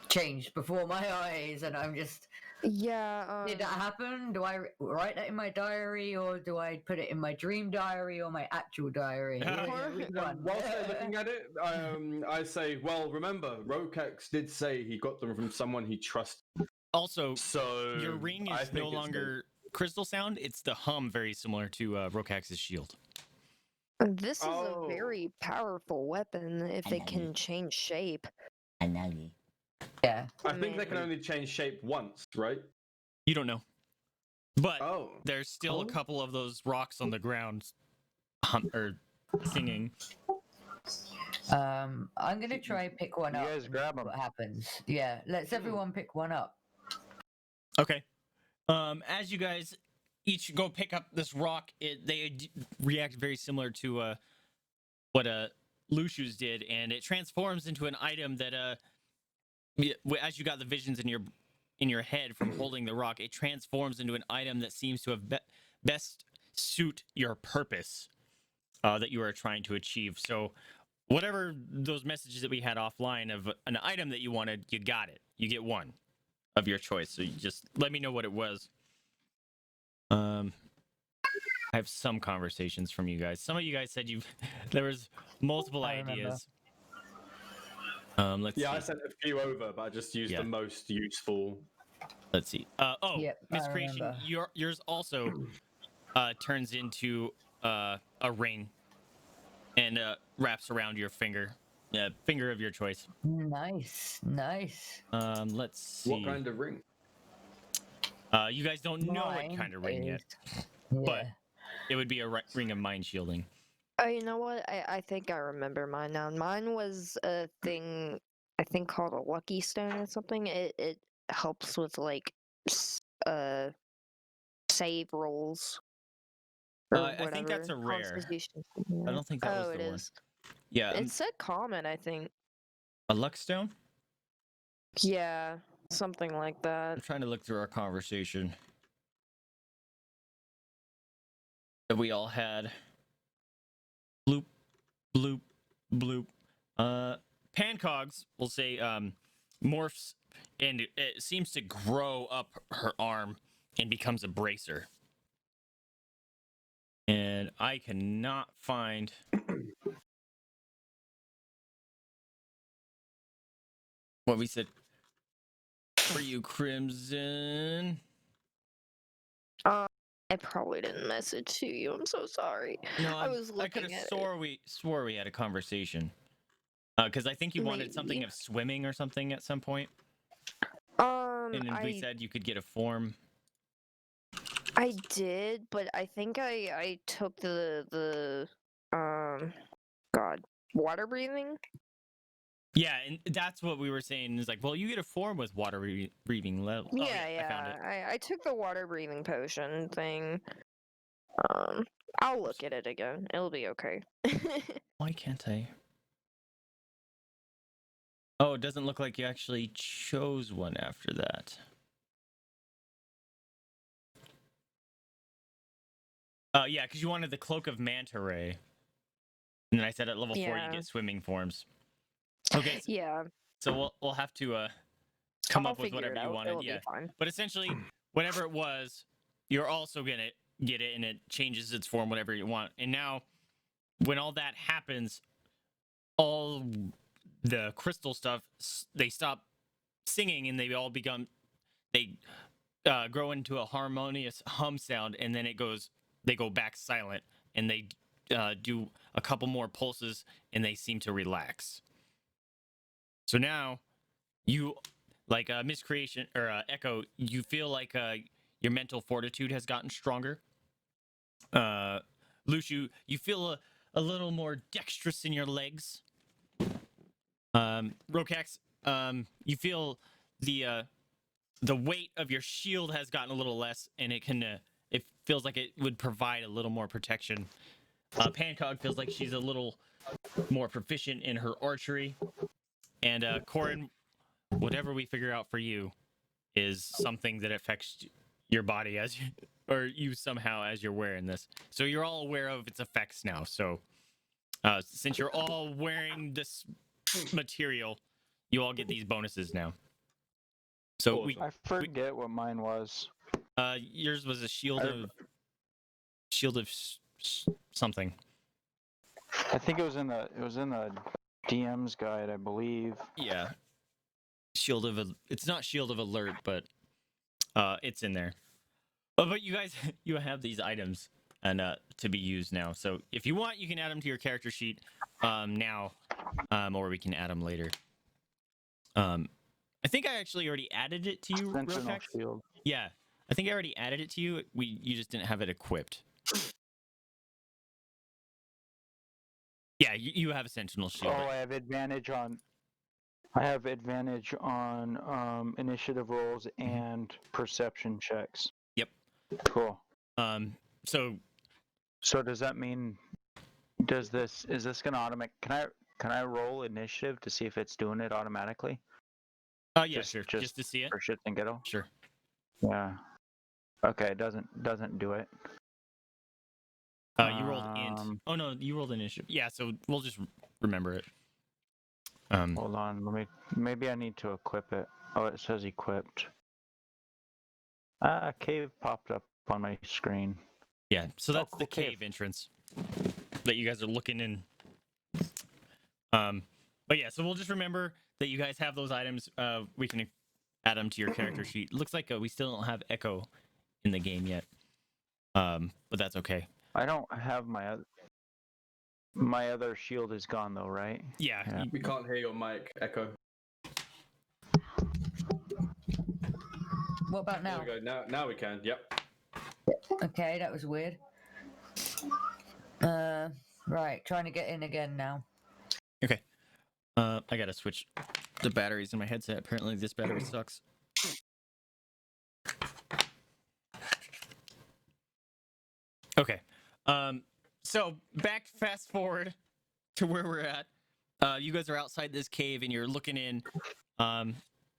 changed before my eyes, and I'm just.
Yeah.
Did that happen? Do I write that in my diary, or do I put it in my dream diary or my actual diary? Which one?
Whilst they're looking at it, I say, well, remember, Rhokax did say he got them from someone he trusted.
Also,
So
your ring
I
is
think
no
it's
longer crystal sound. It's the hum, very similar to Rhokax's shield.
This is
Oh.
a very powerful weapon if it can change shape.
Yeah.
I think they can only change shape once, right?
You don't know, but
Oh.
there's still a
Oh.
couple of those rocks on the ground, singing.
I'm gonna try pick one
You
up.
guys
and
grab
see
'em.
What happens? Yeah. Let's everyone pick one up.
Okay. As you guys each go pick up this rock, they react very similar to what Lucius did, and it transforms into an item that as you got the visions in your head from holding the rock, it transforms into an item that seems to have best suit your purpose that you are trying to achieve. So whatever those messages that we had offline of an item that you wanted, you got it. You get one of your choice. So you just let me know what it was. I have some conversations from you guys. Some of you guys said there was multiple
I remember.
ideas. Let's
Yeah,
see.
I sent a few over, but I just used the most useful.
Let's see.
Yep,
Miss
I
Creation,
remember.
yours also turns into a ring and wraps around your finger. Finger of your choice.
Nice, nice.
Let's see.
What kind of ring?
You guys don't know what
Mine
kind of ring yet,
is-
but
Yeah.
it would be a ring of mind shielding.
Oh, you know what? I think I remember mine now. Mine was a thing I think called a lucky stone or something. It helps with like save rolls or
I think that's a
whatever.
rare.
Constitution.
I don't think that was
Oh,
the
it
one.
is.
Yeah,
It said common, I think.
a luck stone.
Yeah, something like that.
I'm trying to look through our conversation that we all had. Bloop, bloop, bloop. Pancógs will say morphs and it seems to grow up her arm and becomes a bracer. And I cannot find what we said for you, Crimson.
I probably didn't message to you. I'm so sorry.
No,
I was
I could
looking
have
at
swore we had a conversation. Because I think you wanted something
Maybe.
of swimming or something at some point.
it.
And then we said you could get a form.
I did, but I think I took the God, water breathing.
Yeah, and that's what we were saying. Is like, well, you get a form with water breathing level.
Yeah,
I found it.
I took the water breathing potion thing. I'll look at it again. It'll be okay.
Why can't I? Oh, it doesn't look like you actually chose one after that. Yeah, because you wanted the Cloak of Manta Ray. And then I said at level 4 you
Yeah.
get swimming forms. Okay,
Yeah,
so we'll have to come
I'll
up with
figure
whatever
it
you
out.
wanted.
It'll
Yeah.
be fine.
But essentially, whatever it was, you're also gonna get it, and it changes its form, whatever you want. And now, when all that happens, all the crystal stuff they stop singing, and they grow into a harmonious hum sound, and then they go back silent, and they do a couple more pulses, and they seem to relax. So now, you, like Miscreation or Echo, you feel like your mental fortitude has gotten stronger. Luciu, you feel a little more dexterous in your legs. Rhokax, you feel the weight of your shield has gotten a little less, and it feels like it would provide a little more protection. Pancóg feels like she's a little more proficient in her archery, and Korinn, whatever we figure out for you is something that affects your body or you somehow as you're wearing this. So you're all aware of its effects now. So since you're all wearing this material, you all get these bonuses now. So
Awesome.
I forget what mine was.
yours was a shield of something.
I think it was in the DM's guide, I believe.
Yeah. It's not shield of alert, but it's in there. But you guys, you have these items and to be used now. So if you want, you can add them to your character sheet now, or we can add them later. I think I actually already added it to you,
Sentinel
Rhokax.
shield.
Yeah, I think I already added it to you. You just didn't have it equipped. Yeah, you have a sentinel shield.
Oh, I have advantage on. I have advantage on initiative rolls and perception checks.
Yep.
Cool.
So
does that mean is this gonna automatic? Can I roll initiative to see if it's doing it automatically?
yeah, sure. Just to see it.
For shits and giggles.
Sure.
Yeah. Okay, it doesn't do it.
You rolled int. Oh no, you rolled initiative. Yeah, so we'll just remember it.
Hold on, maybe I need to equip it. Oh, it says equipped. Cave popped up on my screen.
Yeah, so that's
cool
the cave entrance that you guys are looking in. But yeah, so we'll just remember that you guys have those items. We can add them to your character sheet. Looks like we still don't have Echo in the game yet. But that's okay.
I don't have my other shield is gone though, right?
Yeah.
We can't hear your mic, Echo.
What about now?
There we go. Now we can. Yep.
Okay, that was weird. Right, trying to get in again now.
Okay. I gotta switch the batteries in my headset. Apparently this battery sucks. Okay. So fast forward to where we're at. You guys are outside this cave and you're looking in, and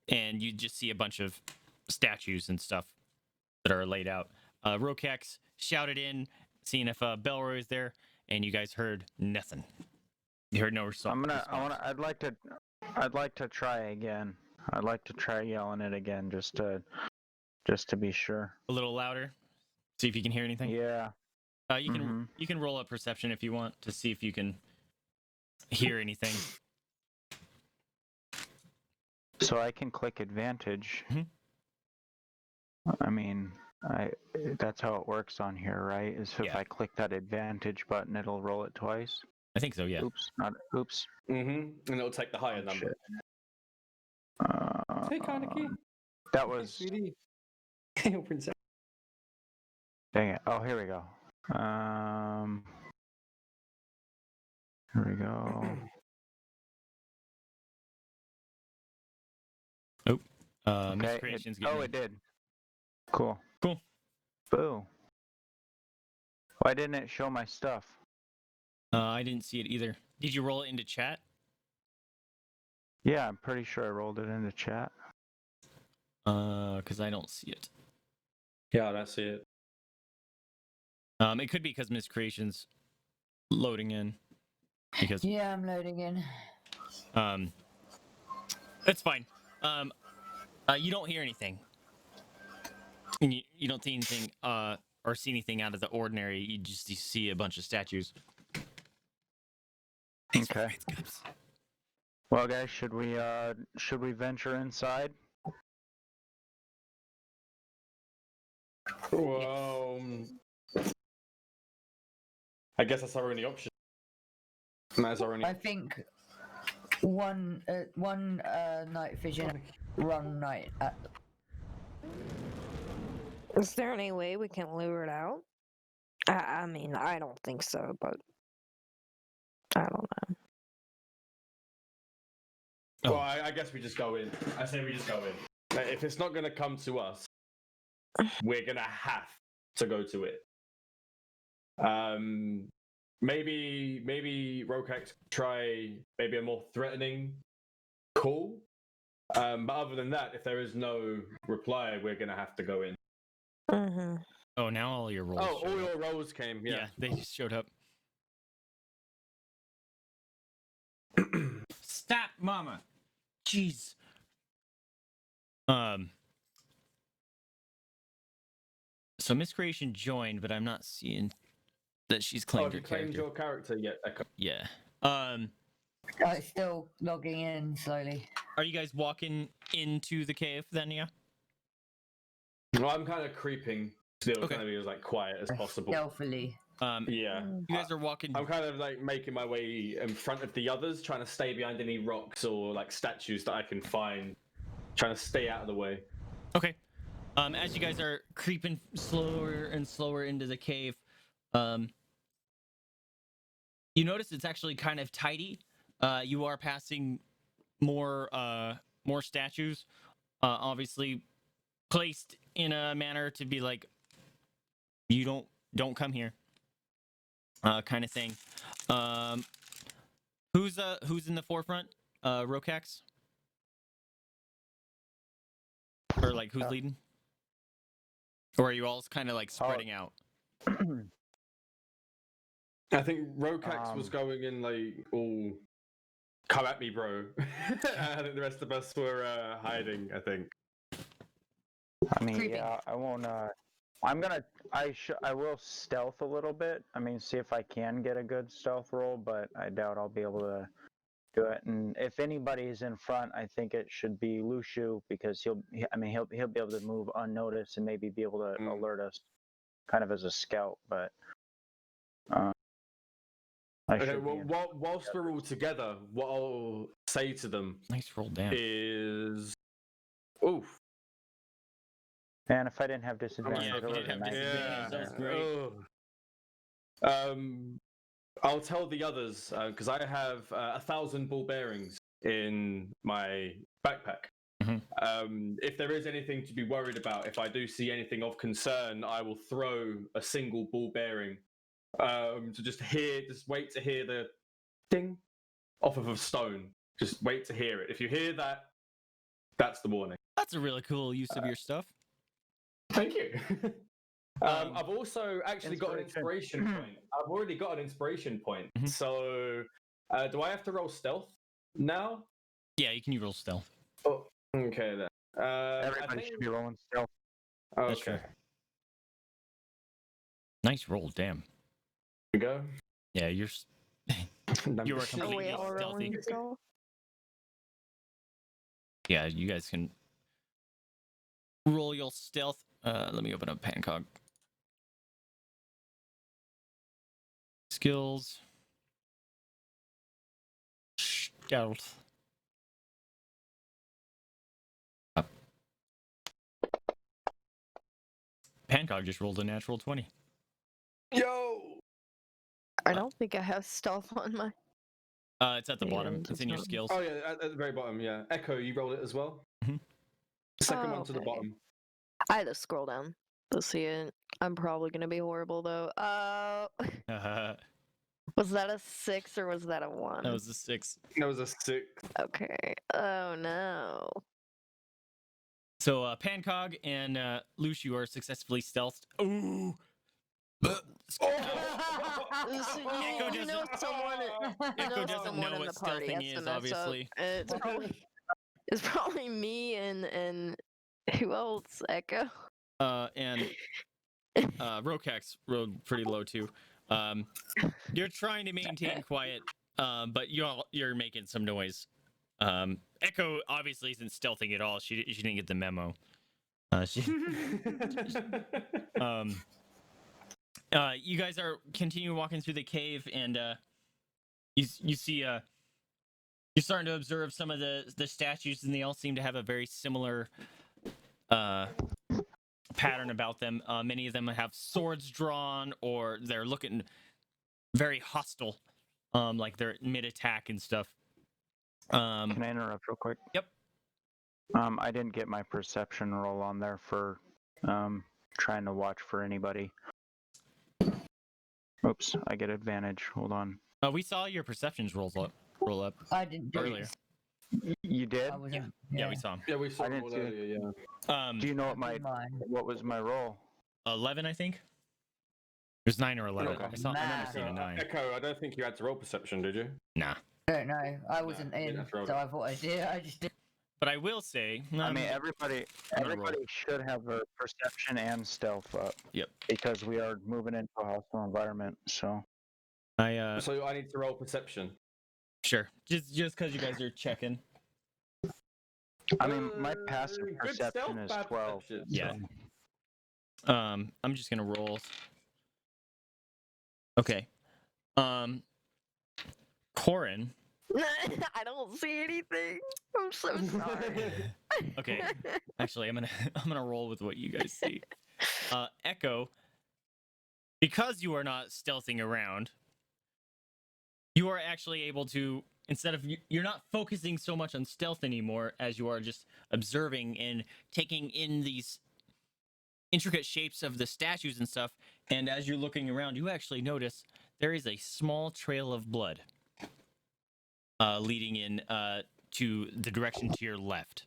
you just see a bunch of statues and stuff that are laid out. Rhokax shouted in, seeing if Belroy is there, and you guys heard nothing. You heard no response.
I'd like to try again. I'd like to try yelling it again just to be sure.
A little louder. See if you can hear anything.
Yeah.
You can roll up perception if you want to see if you can hear anything.
So I can click advantage.
Mhm.
I mean, that's how it works on here, right? Is if
Yeah.
I click that advantage button, it'll roll it twice.
I think so, yeah.
Oops.
And it'll take the higher number.
Shit.
Hey, Kaneki.
That was.
Sweetie. Hey, princess.
Dang it! Oh, here we go. Here we go.
Miss Creation's getting
it did. Cool.
Cool.
Boo. Why didn't it show my stuff?
I didn't see it either. Did you roll it into chat?
Yeah, I'm pretty sure I rolled it into chat.
Because I don't see it.
Yeah, I don't see it.
It could be because Miss Creation's loading in. Because
Yeah, I'm loading in.
It's fine. You don't hear anything. And you don't see anything or see anything out of the ordinary. You see a bunch of statues.
Okay. Well, guys, should we venture inside?
Well, I guess that's our only option. That's our only.
I think one night vision, one night.
Is there any way we can lure it out? I mean, I don't think so, but I don't know.
Well, I guess we just go in. I say we just go in. If it's not going to come to us, we're going to have to go to it. Maybe Rhokax try maybe a more threatening call. But other than that, if there is no reply, we're going to have to go in.
Mm-hmm.
Oh, now all your rolls.
Oh, all your rolls came. Yeah,
they just showed up. Stop, Mama. Jeez. So Miss Creation joined, but I'm not seeing that she's claimed her
claimed
character.
your character yet, Echo?
Yeah.
It's still logging in slowly.
Are you guys walking into the cave then? Yeah.
Well, I'm kind of creeping still,
Okay.
trying to be as like quiet as possible.
Stealthily.
Yeah.
You guys are walking.
I'm kind of like making my way in front of the others, trying to stay behind any rocks or like statues that I can find, trying to stay out of the way.
Okay. As you guys are creeping slower and slower into the cave, you notice it's actually kind of tidy. You are passing more statues, obviously placed in a manner to be like, you don't come here, kind of thing. Who's in the forefront? Rhokax? Or like who's leading? Or are you all kind of like spreading out?
I think Rhokax was going in like all come at me, bro. I think the rest of us were hiding, I think.
I mean,
Creeping.
yeah, I won't I will stealth a little bit. I mean, see if I can get a good stealth roll, but I doubt I'll be able to do it. And if anybody's in front, I think it should be Lushu because he'll be able to move unnoticed and maybe be able to alert us, kind of as a scout. But
okay. Well, whilst we're all together, what I'll say to them
Nice roll, damn.
is, oof.
And if I didn't have disadvantage,
Yeah, if you didn't have disadvantage, that was great.
I'll tell the others because I have 1,000 ball bearings in my backpack. If there is anything to be worried about, if I do see anything of concern, I will throw a single ball bearing to just wait to hear the ding off of a stone. Just wait to hear it. If you hear that, that's the warning.
That's a really cool use of your stuff.
Thank you. I've also actually got an inspiration point. I've already got an inspiration point. So, do I have to roll stealth now?
Yeah, you can roll stealth.
Oh, okay then.
Everybody should be rolling stealth.
That's
Okay.
true. Nice roll, damn.
Here we go.
Yeah, you're you were
Are
completely
we all
stealthy.
rolling stealth?
Yeah, you guys can roll your stealth. Let me open up Pancóg. Skills. Stealth. Pancóg just rolled a natural 20.
Yo!
I don't think I have stealth on my.
It's at the
Yeah,
bottom.
it
It's in your
does not.
skills.
Oh yeah, at the very bottom. Yeah, Echo, you rolled it as well. Second one to the
okay.
bottom.
I had to scroll down to see it. I'm probably gonna be horrible though.
That
Was that a 6 or was that a 1?
was a 6.
That was a 6.
Okay. Oh no.
So Pancóg and Lushu are successfully stealthed. Ooh. Echo
You know
doesn't-
someone.
Echo doesn't
someone
know
in
what
the party
stealthing
has to
is,
mess up.
obviously.
It's probably me and who else? Echo.
And Rhokax rolled pretty low too. You're trying to maintain quiet, but you're making some noise. Echo obviously isn't stealthing at all. She didn't get the memo. You guys are continuing walking through the cave, and you see you're starting to observe some of the statues, and they all seem to have a very similar pattern about them. Many of them have swords drawn, or they're looking very hostile, like they're mid-attack and stuff.
Can I interrupt real quick?
Yep.
I didn't get my perception roll on there for trying to watch for anybody. Oops, I get advantage. Hold on.
We saw your perceptions roll up
I didn't do
earlier.
You did?
I wasn't,
Yeah, we saw them.
Yeah, we saw
I
it
didn't
all
see it.
earlier. Yeah.
Do you know
Mine.
what was my roll?
11, I think. There's 9 or 11.
Okay.
I remember seeing a 9.
Echo, I don't think you had to roll perception, did you?
Nah.
I don't know. I wasn't
you
in,
have to roll
so
it.
I thought I did. I just did.
But I will say,
I mean, everybody
gonna roll.
should have their perception and stealth up.
Yep.
Because we are moving into a hostile environment, so.
So I need to roll perception.
Sure. Just because you guys are checking.
I mean, my passive
Good
perception
stealth,
is
bad
12.
perception.
Yeah. I'm just gonna roll. Okay. Korinn.
I don't see anything. I'm so sorry.
Okay. Actually, I'm gonna roll with what you guys see. Echo. Because you are not stealthing around, you are actually able to, instead of you're not focusing so much on stealth anymore as you are just observing and taking in these intricate shapes of the statues and stuff. And as you're looking around, you actually notice there is a small trail of blood leading in to the direction to your left.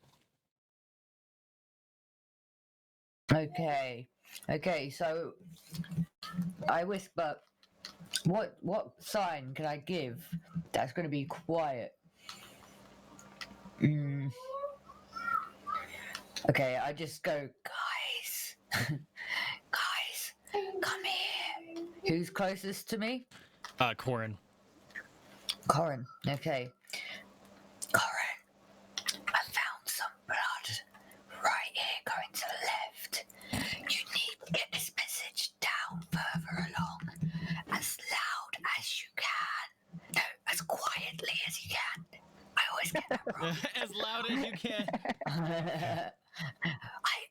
Okay. Okay, so I whisper, what sign can I give that's going to be quiet? Okay, I just go, guys, Come here. Who's closest to me?
Korinn.
Korinn. Okay. Korinn, I found some blood right here going to the left. You need to get this message down further along, as loud as you can. No, as quietly as you can. I always get that wrong.
As loud as you can.
I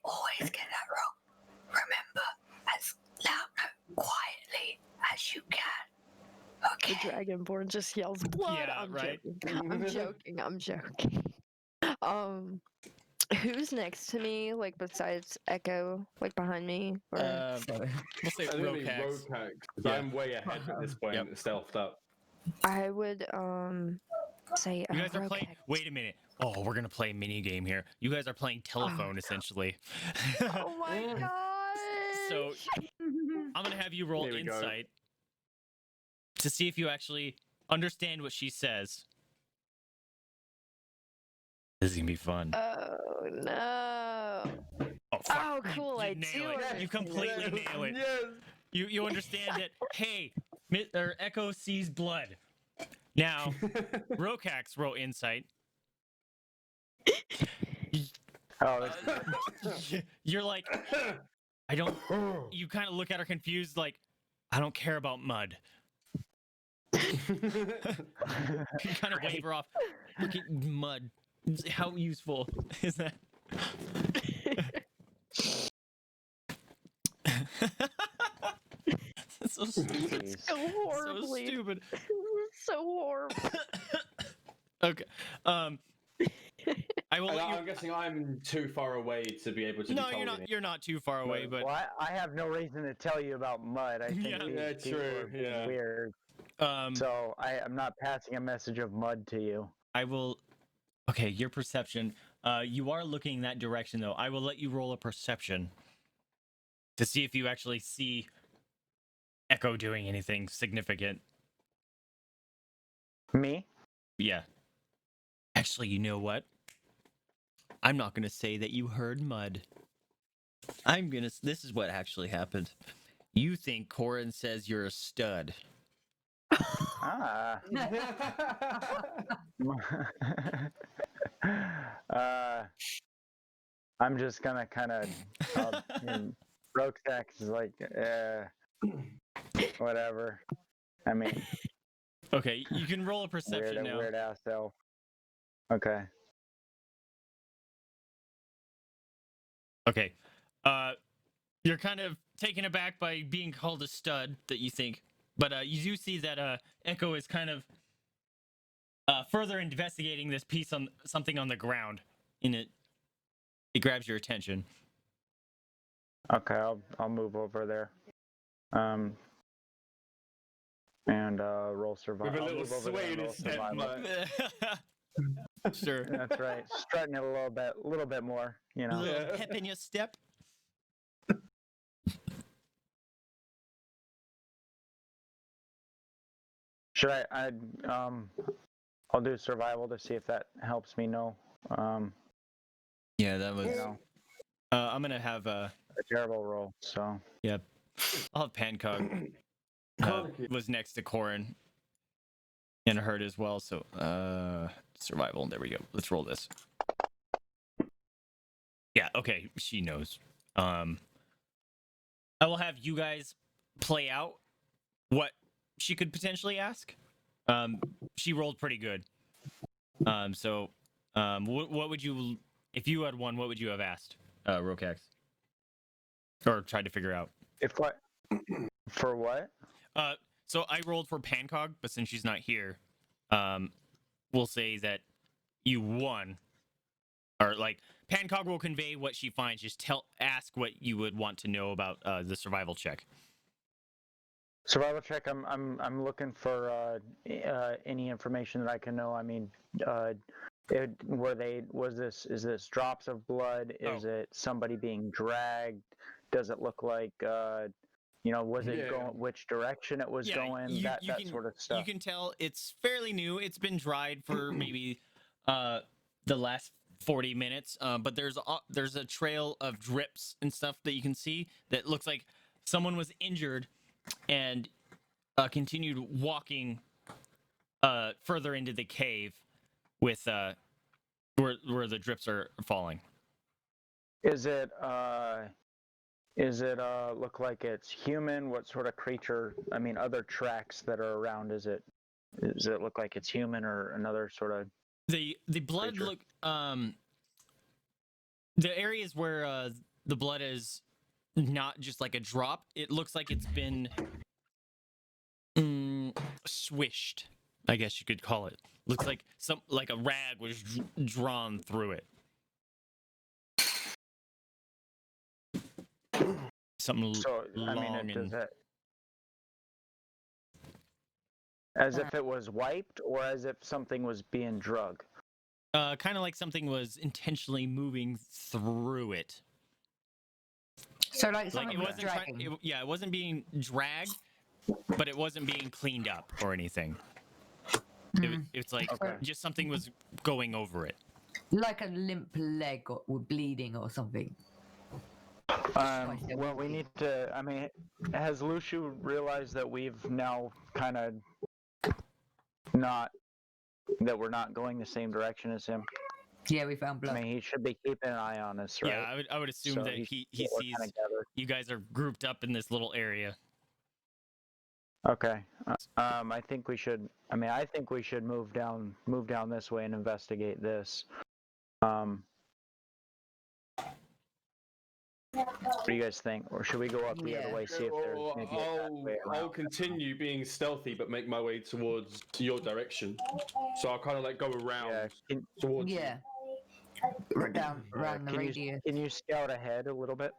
always get that wrong. Remember, as loud, no, quietly as you can.
The
Okay.
Dragonborn just yells blood.
Yeah,
I'm
right.
joking. I'm joking. I'm joking. Who's next to me? Like besides Echo, like behind me? Or...
We'll say
I think
Rhokax.
Rhokax, 'cause
Yeah.
I'm way ahead at this point,
Yep.
stealthed up.
I would say
You guys are playing.
Rhokax.
Wait a minute. Oh, we're gonna play a mini game here. You guys are playing telephone essentially.
Oh my god!
So I'm gonna have you roll
Here we go.
insight to see if you actually understand what she says. This is gonna be fun.
Oh no!
Oh, fuck.
Oh, cool!
You
I
nail
do.
it. You
understand.
completely nail it.
Yes.
You understand that. Hey, Echo sees blood. Now, Rhokax roll insight.
Oh,
You're like, I don't. You kind of look at her confused, like, I don't care about mud. You kind of wave her off. Look at mud. How useful is that? That's so stupid.
jeez.
So
So
horribly.
stupid.
So horrible.
Okay. I will
And
let you.
I'm guessing I'm too far away to be able to.
No,
be
you're
told
not.
anything.
You're not too far away, but
Well, I have no reason to tell you about mud. I think
Yeah.
these
Yeah,
people
true,
are being
yeah.
weird. So I'm not passing a message of mud to you.
I will. Okay, your perception. You are looking in that direction, though. I will let you roll a perception to see if you actually see Echo doing anything significant.
Me?
Yeah. Actually, you know what? I'm not gonna say that you heard mud. I'm gonna. This is what actually happened. You think Korinn says you're a stud.
Ah. I'm just gonna kind of. Rhokax is like, whatever. I mean,
Okay, you can roll a perception now.
weird ass elf. Okay.
Okay. You're kind of taken aback by being called a stud that you think, but you do see that Echo is kind of further investigating this piece on something on the ground. In it grabs your attention.
Okay, I'll move over there. And roll survival.
With a little sway in his step,
Sure.
That's right. Strutting it a little bit more, you
A
know.
little
Yeah.
pep in your step.
Should I'll do survival to see if that helps me know.
Yeah, that was.
You know,
I'm gonna have
a terrible roll. So
I'll have Pancóg was next to Korinn and hurt as well. So survival. There we go. Let's roll this. Yeah. Okay. She knows. I will have you guys play out what she could potentially ask. She rolled pretty good. So what would you, if you had one, what would you have asked, Rhokax? Or tried to figure out?
For what?
So I rolled for Pancóg, but since she's not here, we'll say that you won. Or like Pancóg will convey what she finds. Just ask what you would want to know about the survival check.
Survival check. I'm looking for any information that I can know. I mean, is this drops of blood? Is it somebody being dragged? Does it look like was it going which direction it was going? That sort of stuff.
You can tell it's fairly new. It's been dried for maybe the last 40 minutes. But there's a trail of drips and stuff that you can see that looks like someone was injured and continued walking further into the cave with where the drips are falling.
Is it look like it's human? What sort of creature? I mean, other tracks that are around. Does it look like it's human or another sort of?
The blood
creature?
look the areas where the blood is not just like a drop. It looks like it's been swished, I guess you could call it. Looks like a rag was drawn through it. Something
So I
long
mean, does
and
that as if it was wiped, or as if something was being drug?
kind of like something was intentionally moving through it.
So like
Like
someone
it
was
wasn't
dragging.
it wasn't being dragged, but it wasn't being cleaned up or anything. It's like
Okay.
just something was going over it.
Like a limp leg or bleeding or something.
Well, we need to. I mean, has Lushu realized that we've now kind of that we're not going the same direction as him?
Yeah, we found blood.
I mean, he should be keeping an eye on us, right?
Yeah, I would assume
So
that
he's-
he
we're
sees
kinda gathered.
you guys are grouped up in this little area.
Okay. I think we should. I mean, I think we should move down this way and investigate this. What do you guys think? Or should we go up the other
Yeah.
way, see if there's maybe a pathway
I'll
around?
continue being stealthy, but make my way towards your direction. So I'll kind of like go around
Yeah.
towards.
Yeah. We're down around the
Can
radius.
you scout ahead a little bit?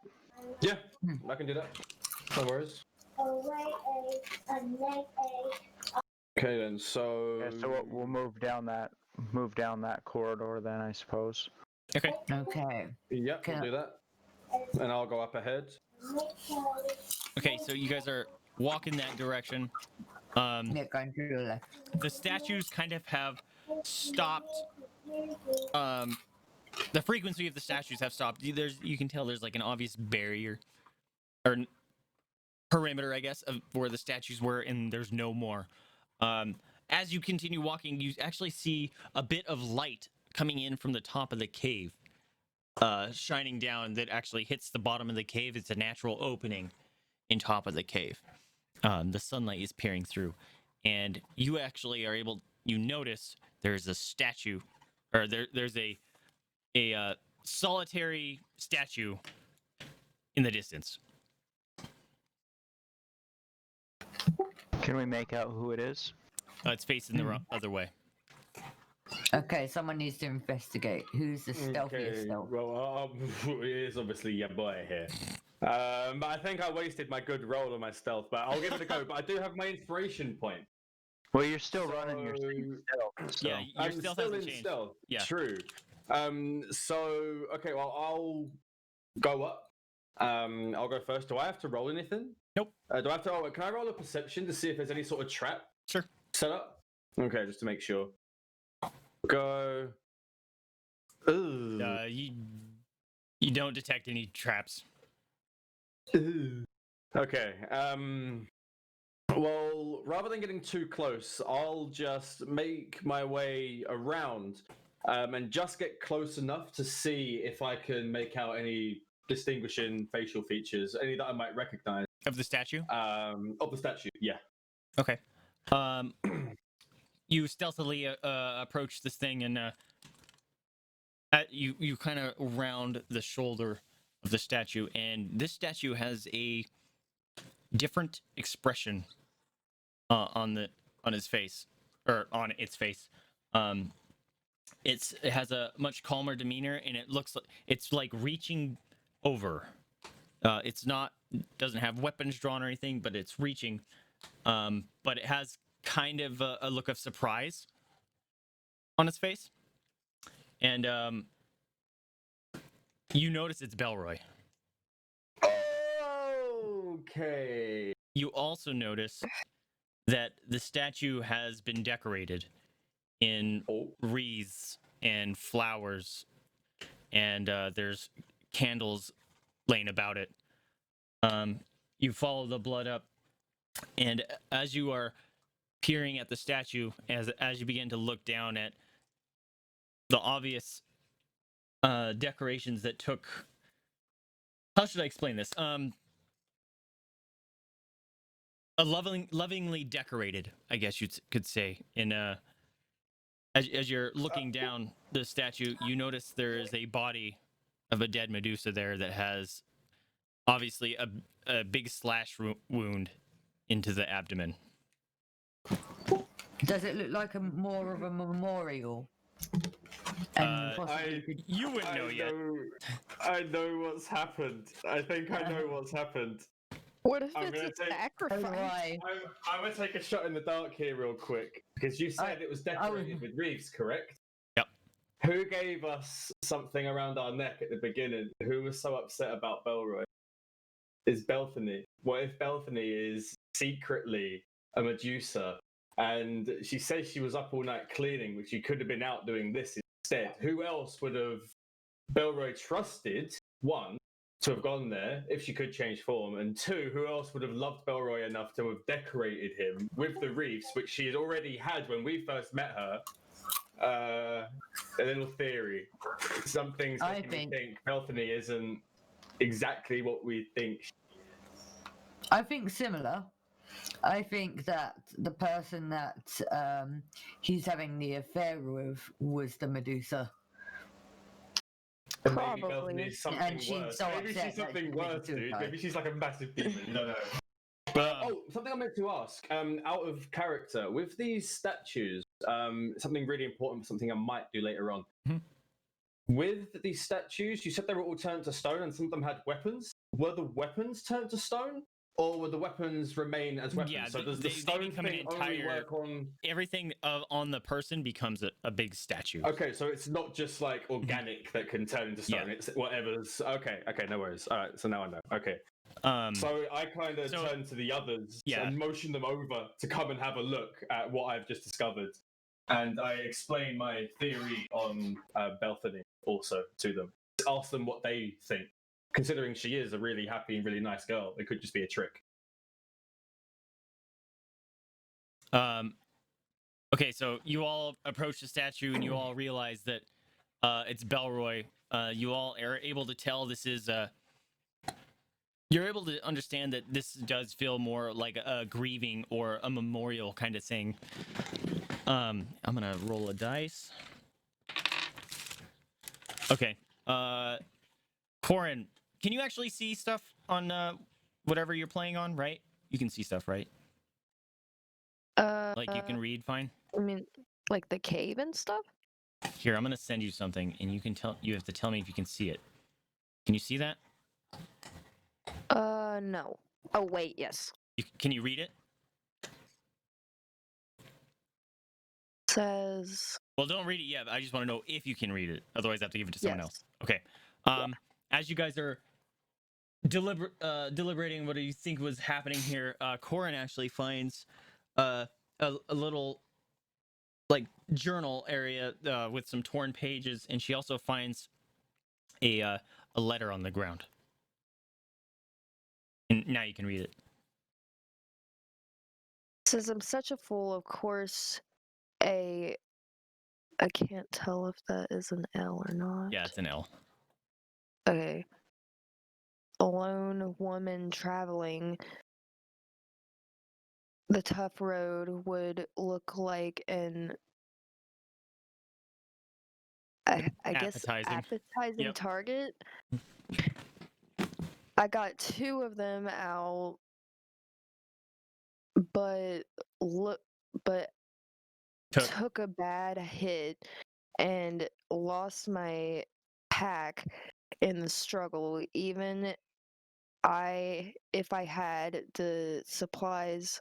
Yeah, I can do that. No worries. Okay then. So.
Yeah, so we'll move down that corridor then, I suppose.
Okay.
Okay.
Yep, we'll
Can I-
do that. And I'll go up ahead.
Okay, so you guys are walking that direction.
Yeah, going to the left.
The statues kind of have stopped. The frequency of the statues have stopped. You can tell there's like an obvious barrier or perimeter, I guess, of where the statues were, and there's no more. As you continue walking, you actually see a bit of light coming in from the top of the cave, shining down that actually hits the bottom of the cave. It's a natural opening in top of the cave. The sunlight is peering through, and you actually are able. You notice there's a statue, or there's a solitary statue in the distance.
Can we make out who it is?
It's facing the other way.
Okay, someone needs to investigate. Who's the stealthiest stealth?
Well, it is obviously your boy here. But I think I wasted my good roll on my stealth, but I'll give it a go. But I do have my inspiration point.
Well, you're still running your same stealth. So.
Yeah, your
I'm
stealth
still
hasn't
in
changed.
stealth.
Yeah.
True. So okay, well I'll go up. I'll go first. Do I have to roll anything?
Nope.
Do I have to? Can I roll a perception to see if there's any sort of trap
Sure.
set up? Okay, just to make sure. Go. Ooh.
You don't detect any traps.
Ooh. Okay. Well, rather than getting too close, I'll just make my way around, and just get close enough to see if I can make out any distinguishing facial features, any that I might recognize.
Of the statue?
Of the statue, yeah.
Okay. You stealthily approach this thing, and you kind of round the shoulder of the statue, and this statue has a different expression on his face, or on its face. It has a much calmer demeanor, and it looks like it's like reaching over. It's not doesn't have weapons drawn or anything, but it's reaching. But it has kind of a look of surprise on its face, and you notice it's Belroy.
Okay.
You also notice that the statue has been decorated in wreaths and flowers, and there's candles laying about it. you follow the blood up, and as you are peering at the statue, as you begin to look down at the obvious decorations that took, how should I explain this? A lovingly decorated, I guess you could say. In as you're looking down the statue, you notice there is a body of a dead Medusa there that has obviously a big slash wound into the abdomen.
Does it look like more of a memorial? And possibly
you wouldn't know yet.
I know what's happened. I think I know what's happened.
What if
I'm
it's
gonna
a sacrifice?
I'm gonna take a shot in the dark here real quick, because you said it was decorated with reefs, correct?
Yep.
Who gave us something around our neck at the beginning? Who was so upset about Belroy? Is Belthany. What if Belthany is secretly a Medusa, and she says she was up all night cleaning, which she could have been out doing this instead? Who else would have Belroy trusted, one, to have gone there if she could change form, and two, who else would have loved Belroy enough to have decorated him with the reefs, which she had already had when we first met her? A little theory. Some things make me think Belthany isn't exactly what we think.
I think similar. I think that the person that he's having the affair with was the Medusa.
Probably.
Maybe something
And she's
worse.
so
Maybe
upset
she's
that
something
she committed
worse, dude.
suicide.
Maybe she's like a massive demon. You don't know. Something I meant to ask, out of character, with these statues, something really important, something I might do later on.
Mm-hmm.
With these statues, you said they were all turned to stone, and some of them had weapons. Were the weapons turned to stone, or would the weapons remain as weapons?
Yeah,
so does the
they
stone
become an
thing only
entire.
work on
Everything on the person becomes a big statue.
Okay, so it's not just like organic that can turn into stone.
Yeah.
It's whatever's. Okay, no worries. All right, so now I know. Okay. So I kind of turn to the others and motion them over to come and have a look at what I've just discovered. And I explain my theory on Belthany also to them. Ask them what they think. Considering she is a really happy and really nice girl, it could just be a trick.
Okay, so you all approach the statue and you all realize that it's Belroy. You all are able to tell this is you're able to understand that this does feel more like a grieving or a memorial kind of thing. I'm gonna roll a dice. Okay. Korinn, can you actually see stuff on whatever you're playing on, right? You can see stuff, right? Like you can read fine?
I mean, like the cave and stuff?
Here, I'm gonna send you something and you have to tell me if you can see it. Can you see that?
No. Oh, wait, yes.
Can you read it?
Says...
Well, don't read it yet. I just want to know if you can read it. Otherwise, I have to give it to someone else. Okay. As you guys are deliberating what do you think was happening here, Korinn actually finds a little like journal area with some torn pages, and she also finds a letter on the ground. And now you can read it.
Says, I'm such a fool, of course, I can't tell if that is an L or not.
Yeah, it's an L.
Okay. A lone woman traveling the tough road would look like an I guess appetizing target. I got 2 of them out, but took a bad hit and lost my pack in the struggle. Even if I had the supplies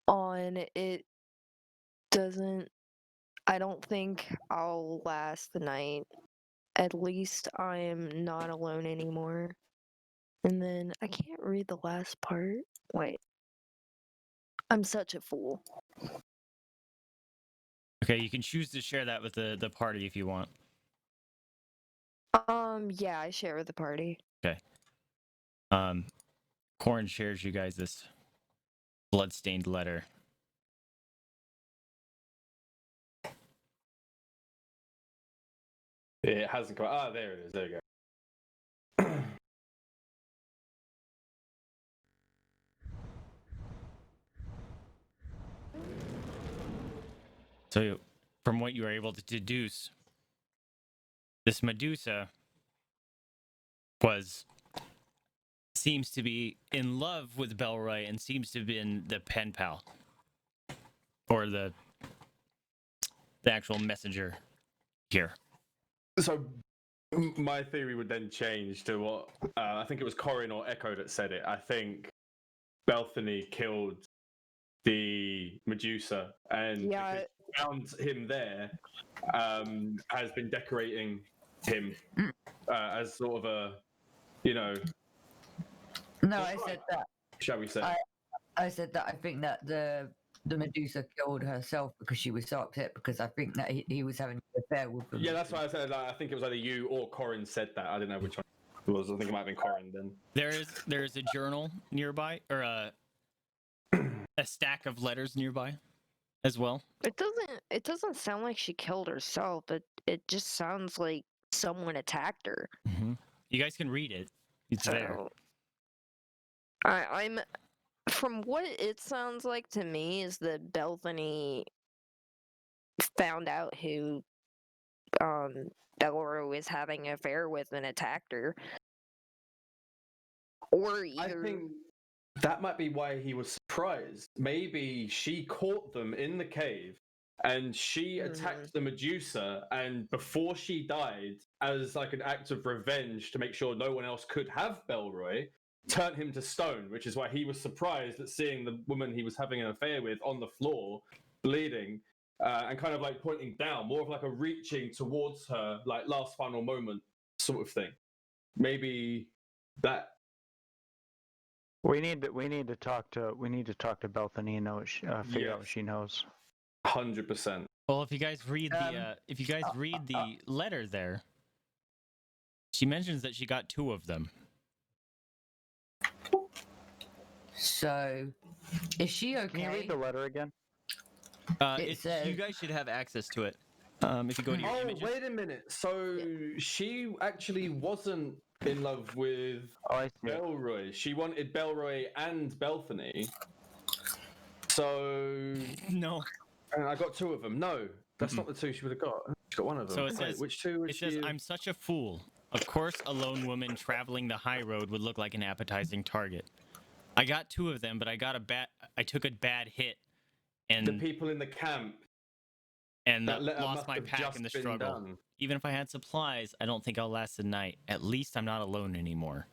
on, I don't think I'll last the night. At least I am not alone anymore. And then I can't read the last part. Wait. I'm such a fool.
Okay, you can choose to share that with the party if you want.
Yeah, I share with the party.
Okay. Korinn shares you guys this bloodstained letter.
It hasn't come. Ah, there it is. There you go.
So, from what you were able to deduce, this Medusa seems to be in love with Belroy and seems to have been the pen pal, or the actual messenger here.
So my theory would then change to what I think it was Korinn or Echo that said it. I think Belthany killed the Medusa, and
Yeah.
because she found him there, has been decorating him as sort of a,
No, I said that.
shall we say?
I said that I think that the Medusa killed herself because she was so upset because I think that he was having an affair with them.
Yeah, that's why I said. Like, I think it was either you or Korinn said that. I don't know which one it was. I think it might have been Korinn then.
There is a journal nearby, or a stack of letters nearby, as well.
It doesn't sound like she killed herself, but it just sounds like someone attacked her.
Mm-hmm. You guys can read it. It's there.
I'm from what it sounds like to me is that Belthany found out who Belroy was having an affair with and attacked her. Or either
I think that might be why he was surprised. Maybe she caught them in the cave and she attacked the Medusa, and before she died, as like an act of revenge to make sure no one else could have Belroy, turned him to stone, which is why he was surprised at seeing the woman he was having an affair with on the floor, bleeding, and kind of like pointing down, more of like a reaching towards her, like last final moment sort of thing. Maybe that.
We need to talk to Belthany and know figure out what she knows.
100%.
Well, if you guys read the letter there, she mentions that she got 2 of them.
So, is she okay?
Can you read the letter again?
It says-
You guys should have access to it. If you go to your images.
Wait a minute. So she actually wasn't in love with Belroy. She wanted Belroy and Belthany. So
No.
And I got 2 of them. No, that's not the 2 she would have got. She got 1 of them.
So it says,
which 2?
It says, "I'm such a fool. Of course, a lone woman traveling the high road would look like an appetizing target. I got 2 of them, but I took a bad hit, and
the people in the camp
and
that letter
lost
must
my
have
pack
just
in the
been
struggle.
done.
Even if I had supplies, I don't think I'll last the night. At least I'm not alone anymore.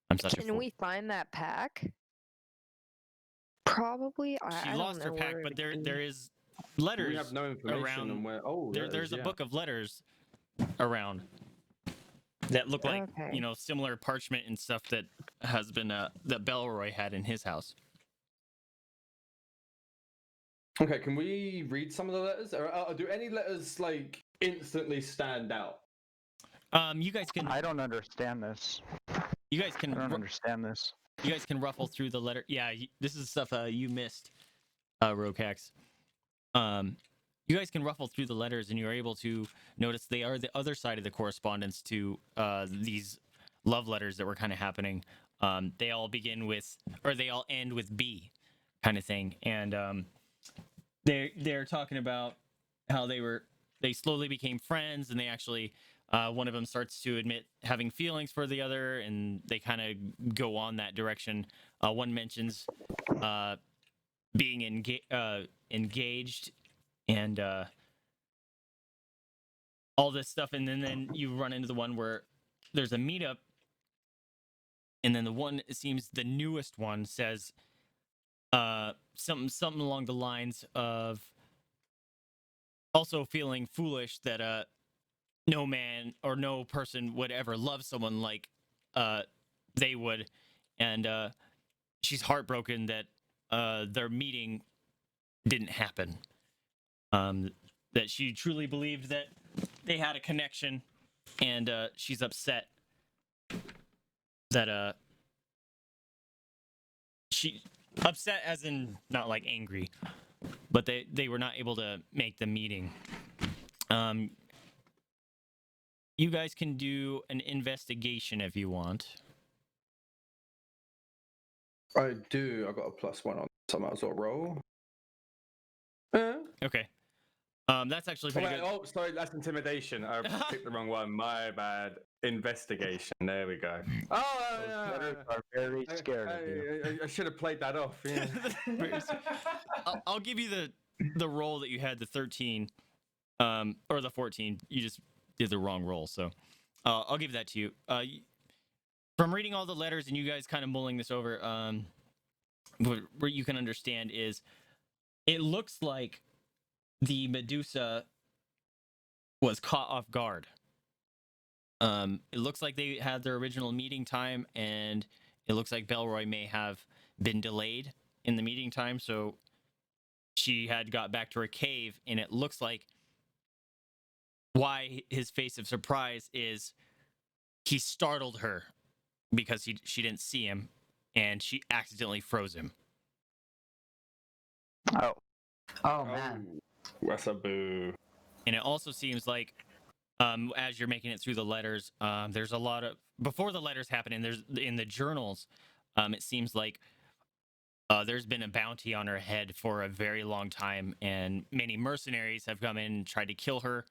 I'm such a fool."
Can we find that pack? Probably.
She
I
lost
don't
her
know
pack,
where
but
it
there is letters.
We have no information
around,
on where.
there's a book of letters around that look like similar parchment and stuff that has been that Belroy had in his house.
Okay, can we read some of the letters? Or do any letters like instantly stand out?
You guys can.
I don't understand this.
You guys can.
I don't understand this.
You guys can ruffle through the letter. Yeah, this is stuff you missed, Rhokax. You guys can ruffle through the letters, and you're able to notice they are the other side of the correspondence to these love letters that were kind of happening. They all begin with, or they all end with B, kind of thing, and they're talking about how they slowly became friends, and they actually. One of them starts to admit having feelings for the other, and they kind of go on that direction. One mentions being engaged and all this stuff, and then you run into the one where there's a meetup, and then the one, it seems the newest one, says something along the lines of also feeling foolish that no man or no person would ever love someone like they would, and she's heartbroken that their meeting didn't happen. That she truly believed that they had a connection, and she's upset that she upset as in not like angry, but they were not able to make the meeting. You guys can do an investigation if you want.
I do. I got a +1 on, so I might as well roll.
Okay. That's actually
Oh,
pretty
wait,
good.
oh, sorry, that's intimidation. I picked the wrong one. My bad. Investigation. There we go. Oh,
Those letters are very scared of you.
I should have played that off. Yeah.
I'll give you the roll that you had, the 13, or the 14. You just did the wrong roll, so I'll give that to you. From reading all the letters and you guys kind of mulling this over, what you can understand is it looks like the Medusa was caught off guard. It looks like they had their original meeting time, and it looks like Belroy may have been delayed in the meeting time, so she had got back to her cave, and it looks like why his face of surprise is he startled her because she didn't see him, and she accidentally froze him.
Oh man.
That's a boo.
And it also seems like as you're making it through the letters, there's a lot of before the letters happen, and there's in the journals, it seems like there's been a bounty on her head for a very long time, and many mercenaries have come in and tried to kill her.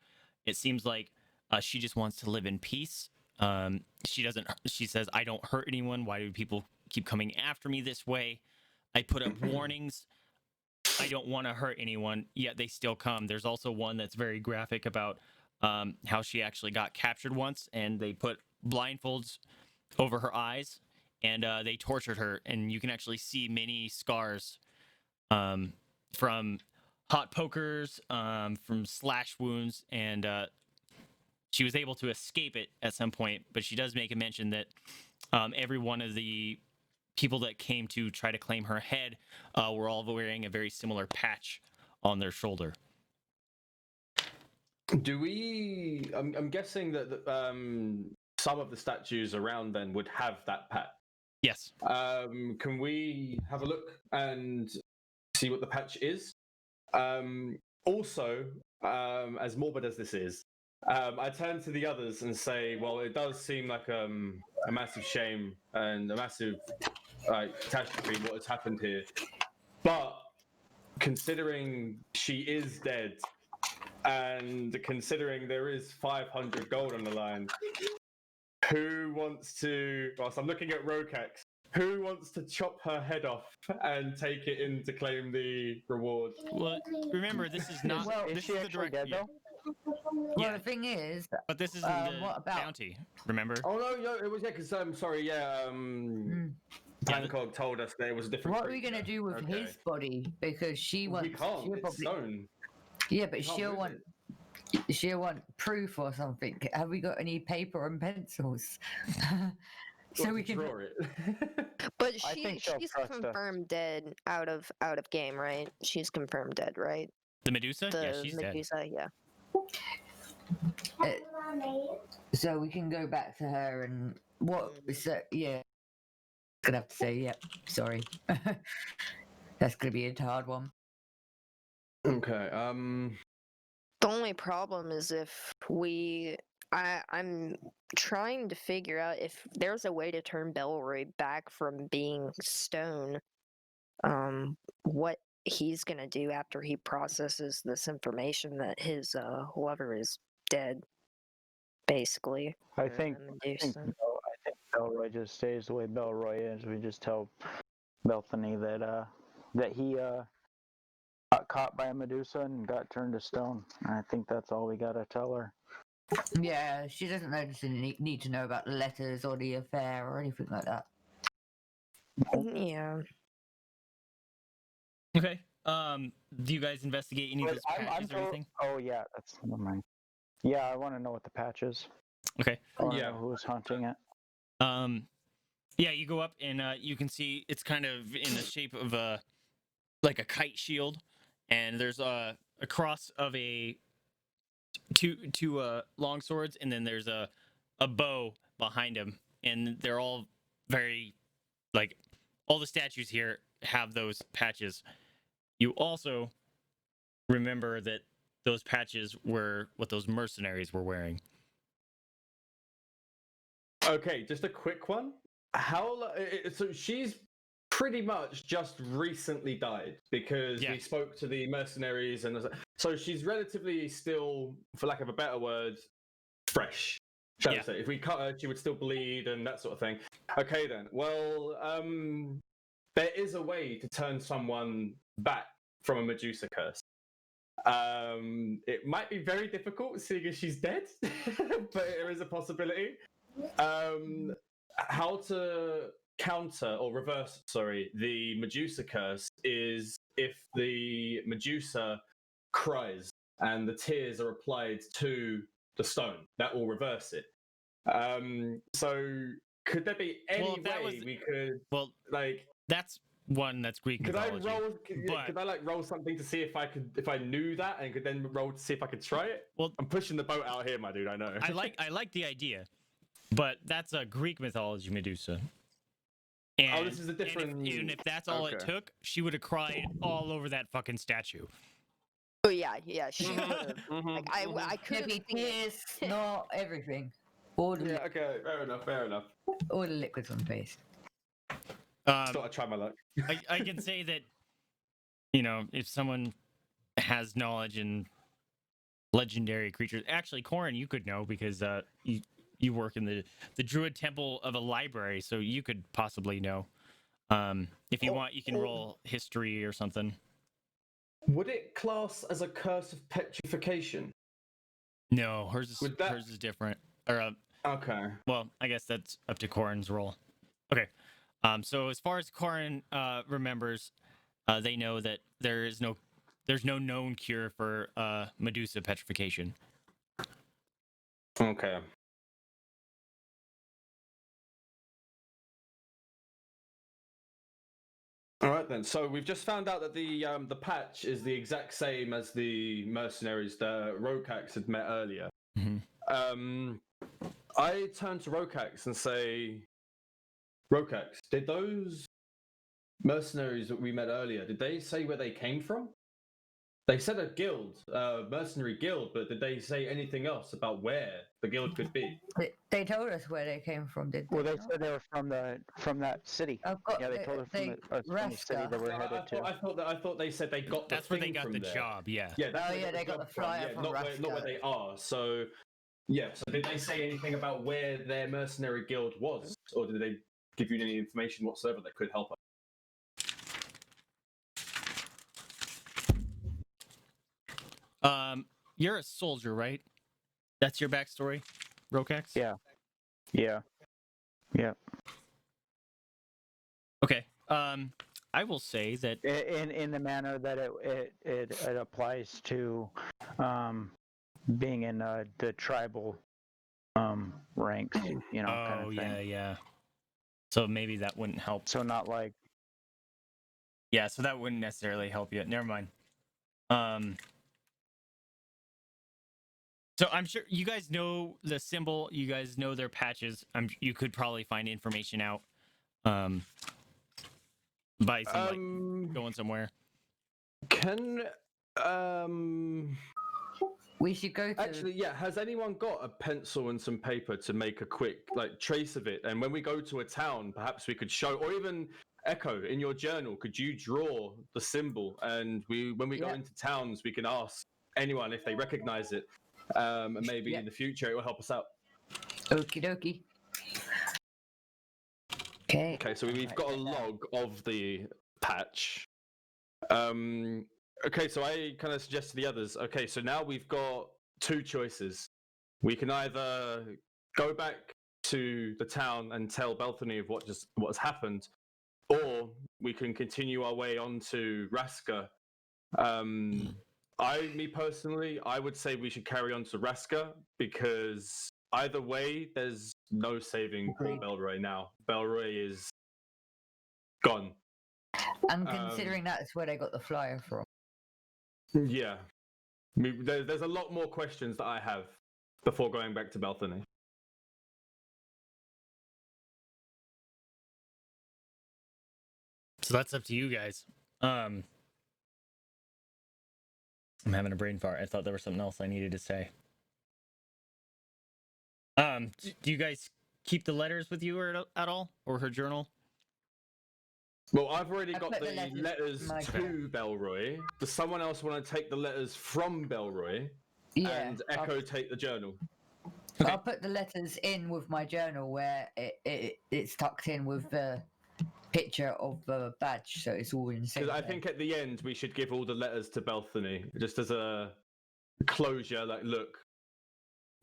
It seems like she just wants to live in peace. She says, I don't hurt anyone. Why do people keep coming after me this way? I put up warnings. I don't want to hurt anyone, yet they still come. There's also one that's very graphic about how she actually got captured once, and they put blindfolds over her eyes, and they tortured her, and you can actually see many scars from hot pokers, from slash wounds, and she was able to escape it at some point, but she does make a mention that every one of the people that came to try to claim her head were all wearing a very similar patch on their shoulder.
Do we? I'm guessing that some of the statues around then would have that patch.
Yes.
Can we have a look and see what the patch is? Also, as morbid as this is, I turn to the others and say, well, it does seem like a massive shame and a massive catastrophe what has happened here. But considering she is dead, and considering there is 500 gold on the line, who wants to, whilst I'm looking at Rhokax, who wants to chop her head off and take it in to claim the reward?
Well, remember, this is not.
Well,
this
is she
is the
actually
direct.
dead, though?
Well,
Yeah.
the thing is,
But this isn't the
what about-
bounty. Remember?
Oh no, it was because I'm sorry, Pancóg told us that it was a different.
what are we gonna do with
Okay.
his body? Because she
We
wants.
can't.
she'll
It's
probably-
stone.
Yeah, but
We can't
she'll
move
want. She'll want proof or something. Have we got any paper and pencils? So we can.
draw it.
But
I think she'll
she's
trust us.
confirmed dead out of game, right? She's confirmed dead, right?
The Medusa?
The
Yeah, she's dead.
Medusa, yeah.
So we can go back to her and what? So yeah, gonna have to say yep. Sorry, that's gonna be a hard one.
Okay.
The only problem is if I'm trying to figure out if there's a way to turn Belroy back from being stone. What he's gonna do after he processes this information that his lover is dead, basically.
I
or the
think
Medusa.
Belroy just stays the way Belroy is. We just tell Belthany that he got caught by a Medusa and got turned to stone. And I think that's all we gotta tell her.
Yeah, she doesn't need to know about the letters or the affair or anything like that.
Yeah.
Okay. Do you guys investigate any of
But
those patches or anything?
Oh yeah, that's never mind. Yeah, I want to know what the patch is.
Okay.
I wanna
Yeah.
know who's hunting it.
Yeah, you go up and you can see it's kind of in the shape of a like a kite shield, and there's a cross of two long swords, and then there's a bow behind him, and they're all very like all the statues here have those patches. You also remember that those patches were what those mercenaries were wearing.
Okay, just a quick one. So she's pretty much just recently died because we spoke to the mercenaries, and so she's relatively still, for lack of a better word, fresh. Shall we say? If we cut her, she would still bleed and that sort of thing. Okay, then. Well, there is a way to turn someone back from a Medusa curse. It might be very difficult seeing as she's dead, but there is a possibility. How to counter or reverse, the Medusa curse is if the Medusa cries and the tears are applied to the stone. That will reverse it. So could there be any way we could?
Well,
like
that's one that's Greek mythology.
Could I roll something to see if I knew that, and could then roll to see if I could try it?
Well,
I'm pushing the boat out here, my dude. I know.
I like the idea, but that's a Greek mythology Medusa. And,
this is a different.
And if that's all it took, she would have cried all over that fucking statue.
Oh yeah, she would have. Like, I could have
Maybe tears, not everything. All the
okay, fair enough.
All the liquids on the face.
Thought I'd try my luck.
I can say that, if someone has knowledge in legendary creatures, actually, Korinn, you could know because you work in the Druid Temple of a library, so you could possibly know. If you want, you can roll history or something.
Would it class as a curse of petrification?
No, hers is different. Or
okay.
Well, I guess that's up to Korinn's roll. Okay. So as far as Korinn remembers, they know that there's no known cure for Medusa petrification.
Okay. All right then. So we've just found out that the patch is the exact same as the mercenaries that Rhokax had met earlier.
Mm-hmm.
I turn to Rhokax and say, Rhokax, did those mercenaries that we met earlier, did they say where they came from? They said a guild, mercenary guild, but did they say anything else about where the guild could be?
They told us where they came from, did they?
Well, they said they were from that city.
Yeah,
they told us from the city they were headed to.
I thought they said they got.
That's where they got the job. Yeah.
Yeah.
They got the flyer from
not where they are. So, yeah. So did they say anything about where their mercenary guild was, or did they give you any information whatsoever that could help us?
You're a soldier, right? That's your backstory, Rhokax?
Yeah.
Okay. I will say that
in the manner that it applies to being in the tribal ranks, kind of thing.
Yeah. So maybe that wouldn't help.
So not like.
Yeah, so that wouldn't necessarily help you. Never mind. So I'm sure you guys know the symbol. You guys know their patches. You could probably find information out by going somewhere.
We should go to...
Actually, yeah. Has anyone got a pencil and some paper to make a quick trace of it? And when we go to a town, perhaps we could show, or even Echo in your journal, could you draw the symbol? And when we go into towns, we can ask anyone if they recognize it. And maybe in the future it will help us out.
Okie dokie.
Okay, so we've got a log of the patch. Okay, so I kind of suggest to the others. Okay, so now we've got two choices. We can either go back to the town and tell Belthany of what has happened, or we can continue our way on to Raska. Me personally, I would say we should carry on to Raska, because either way, there's no saving poor Belroy now. Belroy is gone.
And considering that's where they got the flyer from.
Yeah. There's a lot more questions that I have before going back to Belthany.
So that's up to you guys. I'm having a brain fart. I thought there was something else I needed to say. Do you guys keep the letters with you at all, or her journal?
Well, I've already
I
got
put
the
the letters
letters
in my
to Belroy. Does someone else want to take the letters from Belroy
Yeah.
and Echo take the journal?
Okay.
I'll put the letters in with my journal where it's tucked in with the picture of the badge, so it's all in the same
Because I
place.
think at the end we should give all the letters to Belthany, just as a closure. Like, look,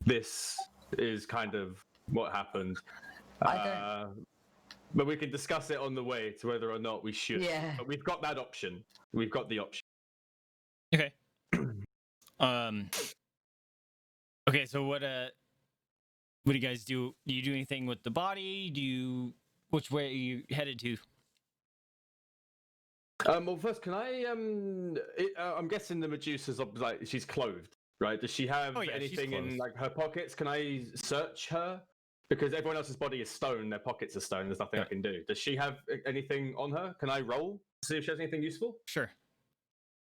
this is kind of what happened. But we can discuss it on the way to whether or not we should.
Yeah.
But we've got that option. We've got the option.
Okay. Okay, so what do you guys do? Do you do anything with the body? Which way are you headed to?
Well, first, can I? I'm guessing the Medusa's like she's clothed, right? Does she have
Oh, yeah, she's
anything in
clothed.
like her pockets? Can I search her? Because everyone else's body is stone, their pockets are stone. There's nothing I can do. Does she have anything on her? Can I roll to see if she has anything useful?
Sure.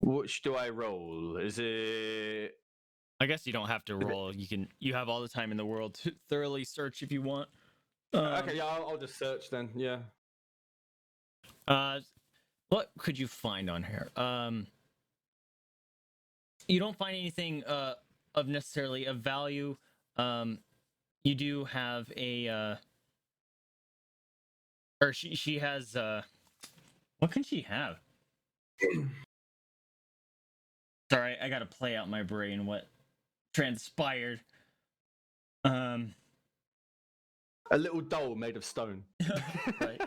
Which do I roll? Is it?
I guess you don't have to roll. You have all the time in the world to thoroughly search if you want.
Okay, yeah, I'll just search then. Yeah.
What could you find on her? You don't find anything of necessarily of value. You do have a or she has what can she have? Sorry, I gotta play out my brain what transpired.
A little doll made of stone.
Right.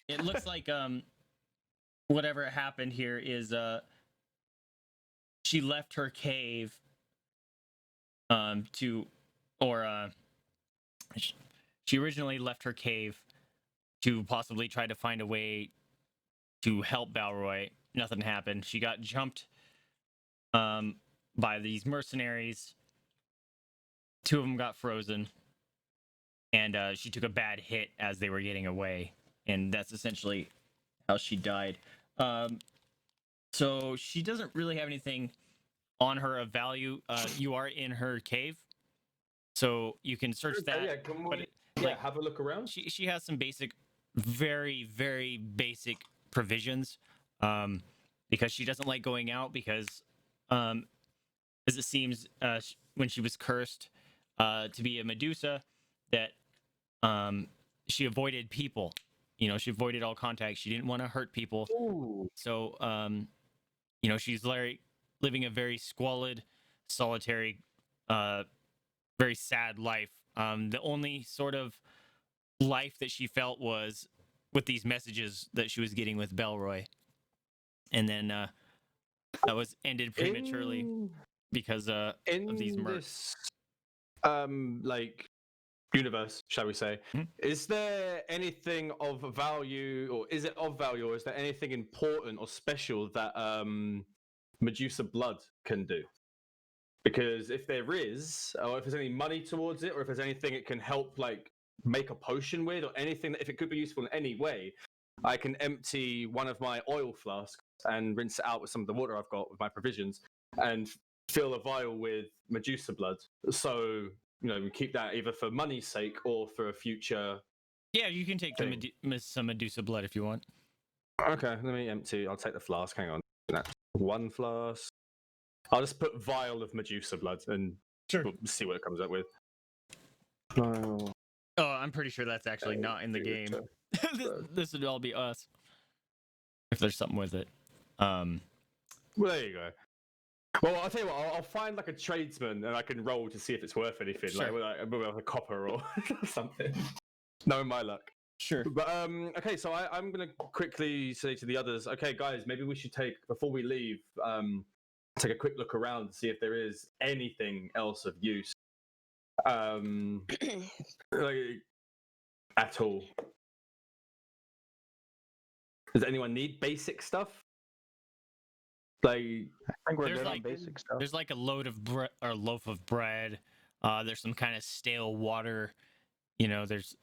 It looks like whatever happened here is she left her cave she originally left her cave to possibly try to find a way to help Belroy. Nothing happened. She got jumped by these mercenaries. 2 of them got frozen, and she took a bad hit as they were getting away, and that's essentially how she died. So she doesn't really have anything on her of value. You are in her cave, so you can search that.
Yeah, can we,
like,
have a look around?
She has some basic, very, very basic provisions, because she doesn't like going out because, as it seems, when she was cursed to be a Medusa, that she avoided people. You know, she avoided all contact. She didn't want to hurt people.
Ooh.
So, you know, she's living a very squalid, solitary, very sad life. The only sort of life that she felt was with these messages that she was getting with Belroy. And then that was ended prematurely because of these murders.
Like universe, shall we say, is there anything of value, or is it of value, or is there anything important or special that Medusa blood can do? Because if there is, or if there's any money towards it, or if there's anything it can help like make a potion with, or anything that if it could be useful in any way, I can empty one of my oil flasks and rinse it out with some of the water I've got with my provisions and fill a vial with Medusa blood. So, you know, we keep that either for money's sake or for a future.
Yeah, you can take some Medusa blood if you want.
Okay, let me empty. I'll take the flask. Hang on. One flask. I'll just put vial of Medusa blood and we'll see what it comes up with.
Oh, I'm pretty sure that's actually not in the game. This would all be us. If there's something with it.
Well, there you go. Well, I'll tell you what. I'll find like a tradesman and I can roll to see if it's worth anything,
Sure.
like with a copper or something. Knowing my luck.
Sure.
But okay, so I'm gonna quickly say to the others, okay, guys, maybe we should take before we leave, take a quick look around to see if there is anything else of use, like, at all. Does anyone need basic stuff? Like,
I think we're
There's
good on
like-
basic stuff.
There's like a loaf of bread. There's some kind of stale water. You know, there's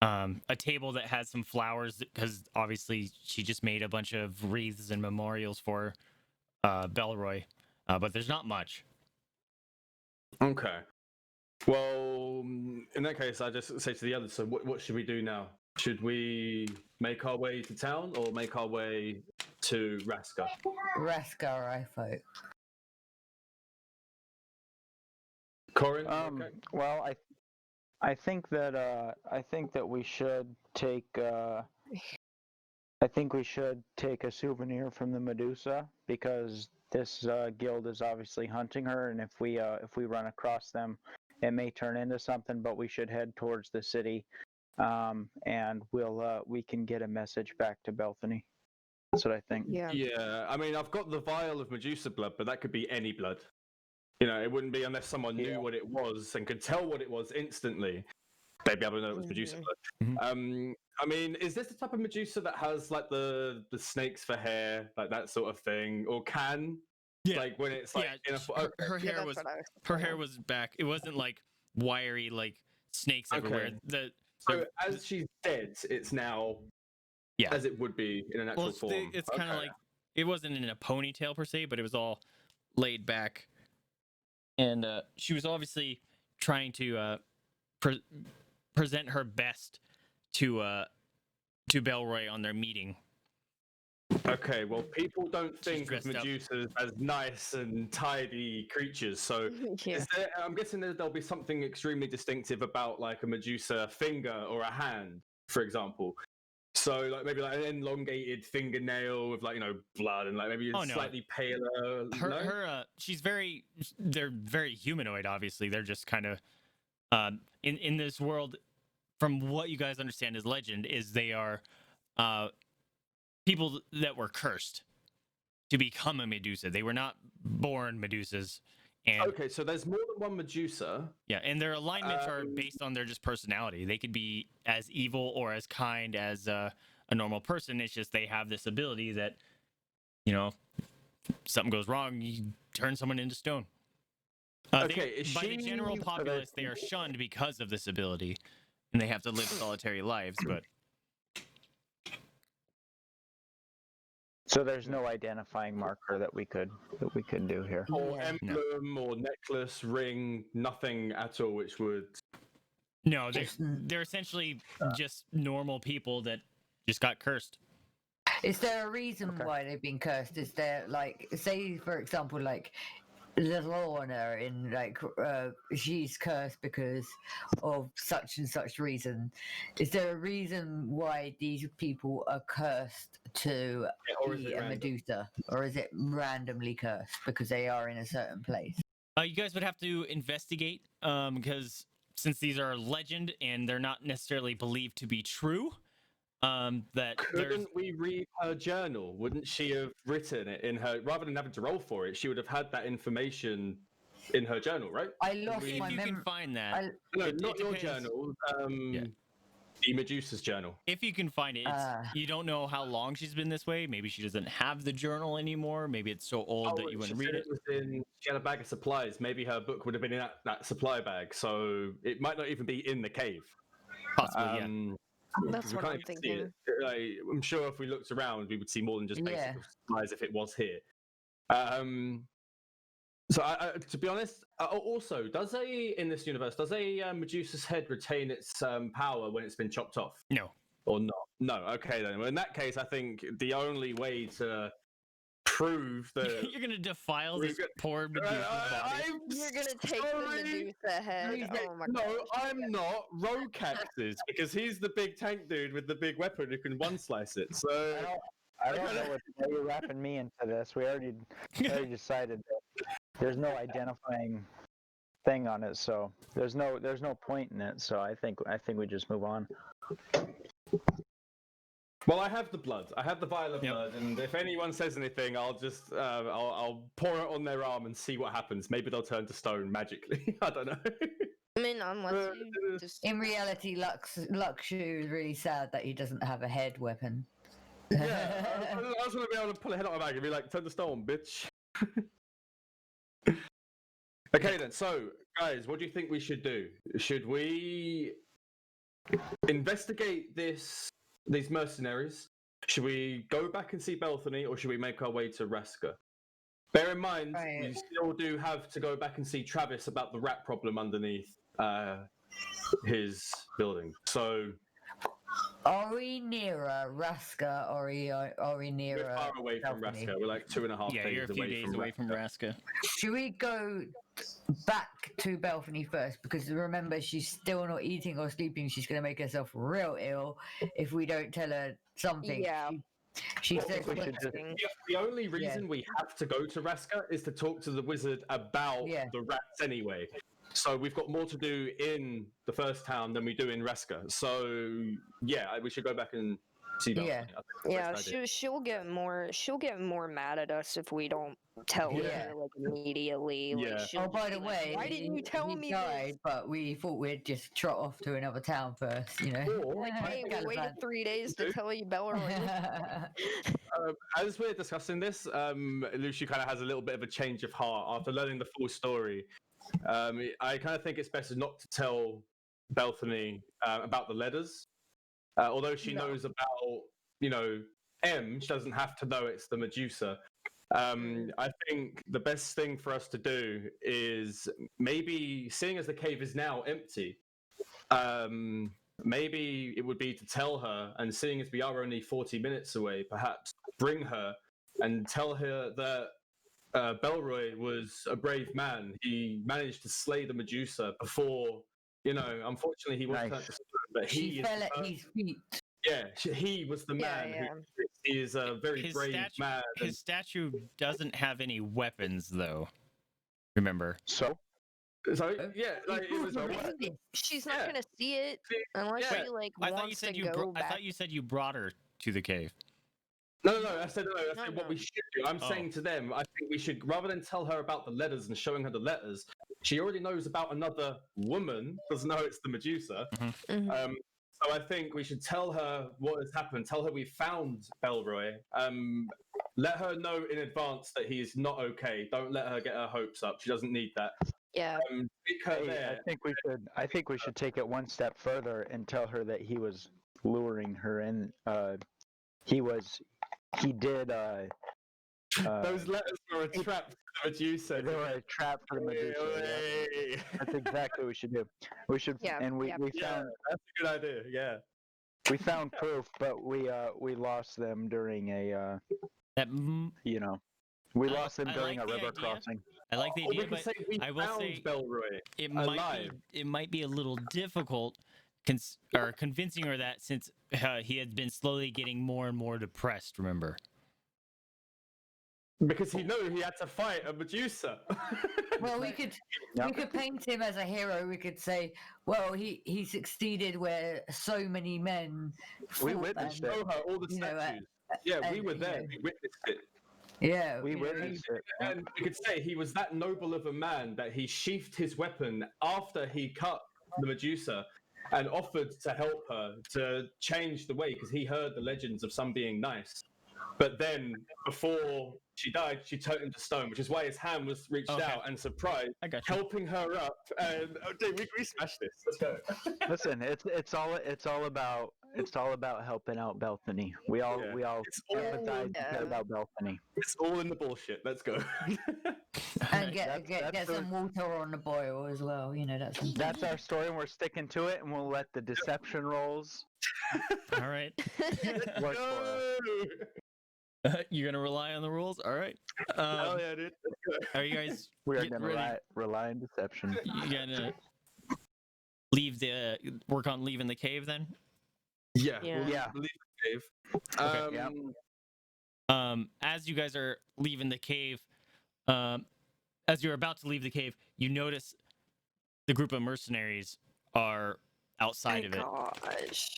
a table that has some flowers because obviously she just made a bunch of wreaths and memorials for Belroy, but there's not much.
Okay. Well, in that case, I just say to the others. So, what should we do now? Should we make our way to town or make our way to Raska?
Raskar, I vote.
Korinn? Okay.
Well, I think that we should take I think we should take a souvenir from the Medusa because this guild is obviously hunting her, and if we run across them, it may turn into something. But we should head towards the city, and we can get a message back to Belthany. That's what I think.
Yeah.
Yeah. I mean, I've got the vial of Medusa blood, but that could be any blood. You know, it wouldn't be unless someone knew what it was and could tell what it was instantly. They'd be able to know it was Medusa blood. I mean, is this the type of Medusa that has like the snakes for hair, like that sort of thing, or can?
Yeah.
Like when it's like in a
her hair was her hair was back. It wasn't like wiry like snakes everywhere.
So as she's dead, it's now as it would be in a natural form.
It's kind of like it wasn't in a ponytail per se, but it was all laid back. And she was obviously trying to present her best to Belroy on their meeting.
Okay, well, people don't think of Medusas as nice and tidy creatures, so I'm guessing that there'll be something extremely distinctive about like a Medusa finger or a hand, for example. So like maybe like an elongated fingernail with like blood and like maybe slightly paler. They're very humanoid. Obviously, they're just kind of in this world. From what you guys understand as legend, is they are people that were cursed to become a Medusa. They were not born Medusas. And okay, so there's more than one Medusa.
Yeah, and their alignments are based on their just personality. They could be as evil or as kind as a normal person. It's just they have this ability that, something goes wrong, you turn someone into stone. By the general populace, they are shunned because of this ability, and they have to live solitary lives. But
so there's no identifying marker that we could do here.
Or emblem or necklace, ring, nothing at all which would...
No, they're essentially just normal people that just got cursed.
Is there a reason why they've been cursed? Is there, like, say, for example, like, Lorna in, like, she's cursed because of such and such reason. Is there a reason why these people are cursed to be a Medusa? Or is it randomly cursed because they are in a certain place?
You guys would have to investigate, because since these are legend and they're not necessarily believed to be true,
couldn't we read her journal? Wouldn't she have written it in her, rather than having to roll for it, she would have had that information in her journal, right?
I lost
my memory. If you can find that.
Not your journal. The Medusa's journal.
If you can find it, you don't know how long she's been this way. Maybe she doesn't have the journal anymore. Maybe it's so old that you wouldn't read it.
She had a bag of supplies. Maybe her book would have been in that supply bag, so it might not even be in the cave.
Possibly, yeah.
That's what I'm thinking.
Like, I'm sure if we looked around, we would see more than just basic supplies if it was here. So, to be honest, also, in this universe, does a Medusa's head retain its power when it's been chopped off?
No.
Or not? No. Okay, then. Well, in that case, I think the only way to prove that
you're gonna defile this poor Medusa's body.
You're gonna take the Medusa head. Oh my god.
No, I'm not. Rhokax is, because he's the big tank dude with the big weapon who can one slice it. So
I don't know why you're wrapping me into this. We already decided that there's no identifying thing on it, so there's no point in it. So I think we just move on.
Well, I have the blood. I have the vial of blood, and if anyone says anything, I'll just I'll pour it on their arm and see what happens. Maybe they'll turn to stone magically. I don't know.
I mean, unless you just...
In reality, Luxu is really sad that he doesn't have a head weapon.
Yeah, I just want to be able to pull a head out of my bag and be like, turn to stone, bitch. Okay then, so guys, what do you think we should do? Should we investigate these mercenaries. Should we go back and see Belthany, or should we make our way to Raska? Bear in mind,
Right.
you still do have to go back and see Travis about the rat problem underneath his building. So,
Are we nearer Raska or are we
we're
nearer?
far away from
Belthany?
Raska. We're like 2.5
Yeah,
days
you're a few days away from
Raska.
Raska.
Should we go back to Belthany first? Because remember, she's still not eating or sleeping. She's going to make herself real ill if we don't tell her something.
Yeah.
She
Well,
says,
we should just-
The only reason we have to go to Raska is to talk to the wizard about
Yeah.
the rats anyway. So we've got more to do in the first town than we do in Raska. So yeah, we should go back and see Belthany.
Yeah.
I think that's the
Yeah,
best idea.
she'll get more mad at us if we don't tell
Yeah.
her like immediately. Like,
Yeah.
she'll
oh, by
be
the
like,
way,
why didn't you tell
he
me
died,
this?
but we thought we'd just trot off to another town first, you know.
Or,
Like, hey, we waited
Gallivant.
3 days to tell you Belroy.
as we're discussing this, Lucy kind of has a little bit of a change of heart after learning the full story. I kind of think it's better not to tell Belthany about the letters. Although she knows about, M, she doesn't have to know it's the Medusa. I think the best thing for us to do is maybe, seeing as the cave is now empty, maybe it would be to tell her, and seeing as we are only 40 minutes away, perhaps bring her and tell her that Belroy was a brave man. He managed to slay the Medusa before, unfortunately he was
Nice.
turned to stone, but
she
he is
fell
the
at
person-
his feet.
yeah, he was the man
Yeah,
who is a very
His
brave
statue,
man. and-
his statue doesn't have any weapons, though. Remember?
So yeah, like it was.
She's not
Yeah.
gonna see it
See,
unless
yeah.
she like
I thought you
wants
said
to
you.
go
I
back.
thought you said you brought her to the cave.
No. I said
No,
what
no.
we should do. I'm
Oh.
saying to them, I think we should, rather than tell her about the letters and showing her the letters, she already knows about another woman. Doesn't know it's the Medusa.
Mhm.
So I think we should tell her what has happened. Tell her we found Belroy. Let her know in advance that he's not okay. Don't let her get her hopes up. She doesn't need that.
Yeah.
Take her
Hey,
there.
I think we should take it one step further and tell her that he was luring her in. He did.
Those letters were a trap for the Medusa.
They were a trap for the Medusa. Yeah. That's exactly what we should do. We should,
Yeah,
and we
yeah.
found
That's a good idea. Yeah.
we found proof, but we lost them during a
That m-
we
I-
lost them
I
during
like
a
the
river
idea.
crossing.
I like the
Or we
idea,
could
but
say we
I will
found
say
Belroy.
it
alive.
might be a little difficult convincing her that, since he had been slowly getting more and more depressed. Remember?
Because he knew he had to fight a Medusa.
Well, we could paint him as a hero. We could say, well, he succeeded where so many men.
We
fought
witnessed
and-
Show her all the
You know,
statues. Yeah, we
and,
were
you
there.
know-
We witnessed it.
Yeah,
We
you know,
witnessed it. Yeah.
And we could say he was that noble of a man that he sheathed his weapon after he cut the Medusa and offered to help her to change the way, because he heard the legends of some being nice. But then, before she died, she turned into stone, which is why his hand was reached
Okay.
out and surprised,
I got you.
helping her up. And dude, we smashed this. Let's go.
Listen, it's all about helping out Belthany. We all
It's all,
empathize and care
Yeah.
about Belthany.
it's all in the bullshit. Let's go.
and
That's
get
the-
some water on the boil as well. You know, that's
That's our story, and we're sticking to it, and we'll let the deception rolls
All right.
work for us.
You're gonna rely on the rules. All right.
Hell yeah, dude. Let's go.
Are you guys?
We are
getting
going to
ready?
rely on deception.
You gonna work on leaving the cave then?
Yeah.
Yeah.
We'll
Yeah.
leave the cave.
Okay.
Yeah.
As you guys are leaving the cave, as you're about to leave the cave, you notice the group of mercenaries are outside of it,
Gosh.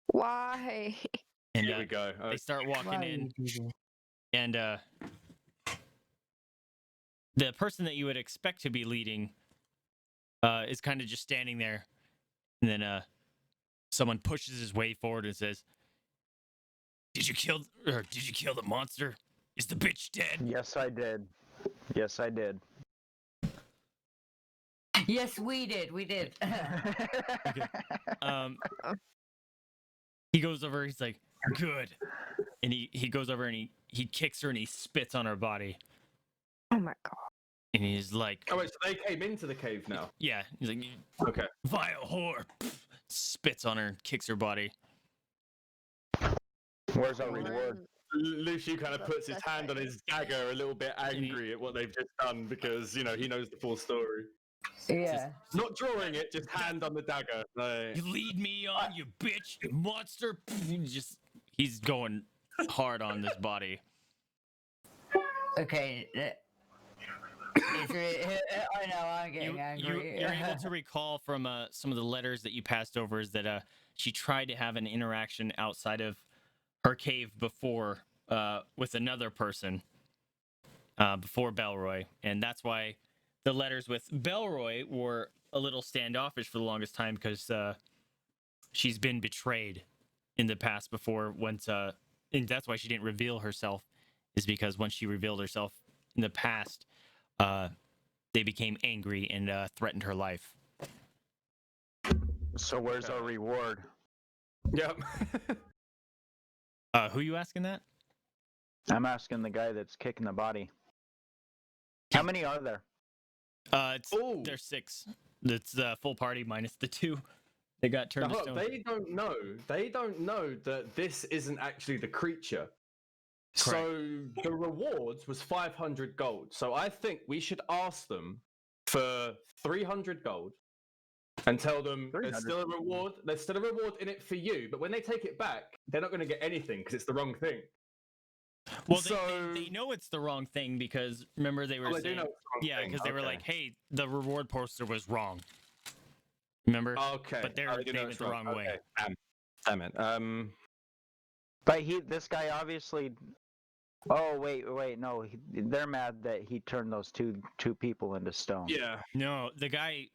Why?
and
Here we go.
they start walking in, and the person that you would expect to be leading is kind of just standing there, and then someone pushes his way forward and says, Did you kill the monster? Is the bitch dead?"
Yes, I did. Yes, I did.
Yes, we did. We did.
Okay. He goes over. He's like, good, and he goes over and he kicks her and he spits on her body.
Oh my god.
And he's like,
Oh wait, so they came into the cave now.
yeah. He's like,
Okay.
vile whore. Spits on her, kicks her body.
Where's our reward?
Lucy kind of puts his hand on his dagger, a little bit angry at what they've just done because he knows the full story.
Yeah.
Not drawing it, just hand on the dagger. Like,
You lead me on, you bitch, you monster. He's going hard on this body.
Okay. I know, I'm getting angry.
You're able to recall from some of the letters that you passed over is that she tried to have an interaction outside of her cave before with another person before Belroy, and that's why the letters with Belroy were a little standoffish for the longest time because she's been betrayed in the past before. And that's why she didn't reveal herself, is because when she revealed herself in the past, they became angry and threatened her life.
So where's our reward?
yep.
Who you asking that?
I'm asking the guy that's kicking the body. How many are there?
There's 6. It's the full party minus the 2 that got turned to stone.
They don't know. They don't know that this isn't actually the creature.
Correct.
So the rewards was 500 gold. So I think we should ask them for 300 gold and tell them there's still a reward. There's still a reward in it for you, but when they take it back, they're not going to get anything because it's the wrong thing.
Well, they know it's the wrong thing because remember they were
They do
saying,
know it's the wrong thing.
because they were
Okay.
like, hey, the reward poster was wrong. Remember?
Okay.
But they're
Oh, they do know
named it
it's
the wrong way.
Okay. Damn it.
But this guy obviously. Oh wait, no. They're mad that he turned those two people into stone.
Yeah.
No, the guy,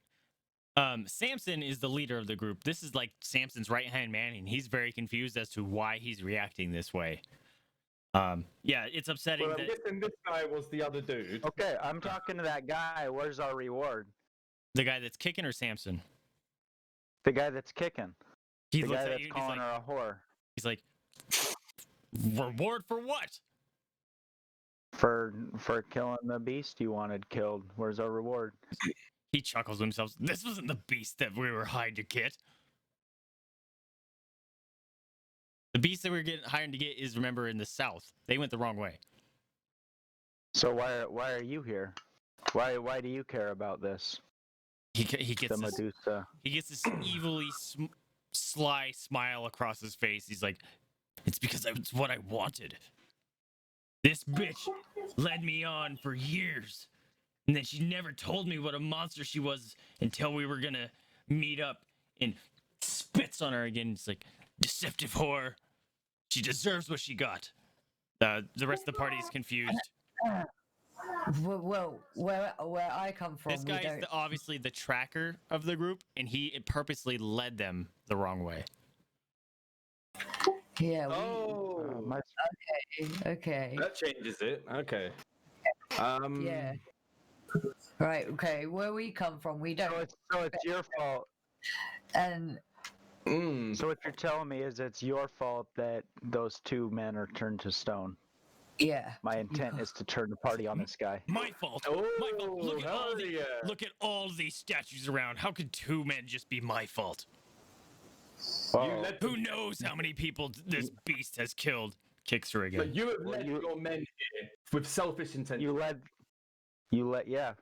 Samson is the leader of the group. This is like Samson's right-hand man, and he's very confused as to why he's reacting this way. Yeah, it's upsetting
Well, I'm
that
guessing this guy was the other dude.
Okay, I'm talking to that guy. Where's our reward?
the guy that's kicking or Samson.
The guy that's kicking.
He
The
looks
guy
at
that's
you and
calling her a whore.
he's like, reward for what?
For killing the beast you wanted killed. Where's our reward?
He chuckles to himself. This wasn't the beast that we were hired to get. The beast that we were hired to get is, remember, in the south. They went the wrong way.
So why are you here? Why do you care about this?
He gets
The
this,
Medusa.
he gets this evilly sly smile across his face. He's like, it's because that's what I wanted. This bitch led me on for years. And then she never told me what a monster she was until we were gonna meet up, and spits on her again. It's like, deceptive whore. She deserves what she got. The rest of the party is confused.
Well, where I come from,
This guy is obviously the tracker of the group, and he purposely led them the wrong way.
Yeah. Okay.
That changes it. Okay.
Yeah. Right. Okay. Where we come from, we don't.
So it's your fault.
And
So what you're telling me is it's your fault that those 2 men are turned to stone.
yeah.
My intent is to turn the party on this guy.
My fault.
Oh,
My fault.
yeah.
Look at all these statues around. How could 2 men just be my fault?
Oh.
Who knows how many people this beast has killed? Kicks her again.
But you have led your men here with selfish intention.
Yeah.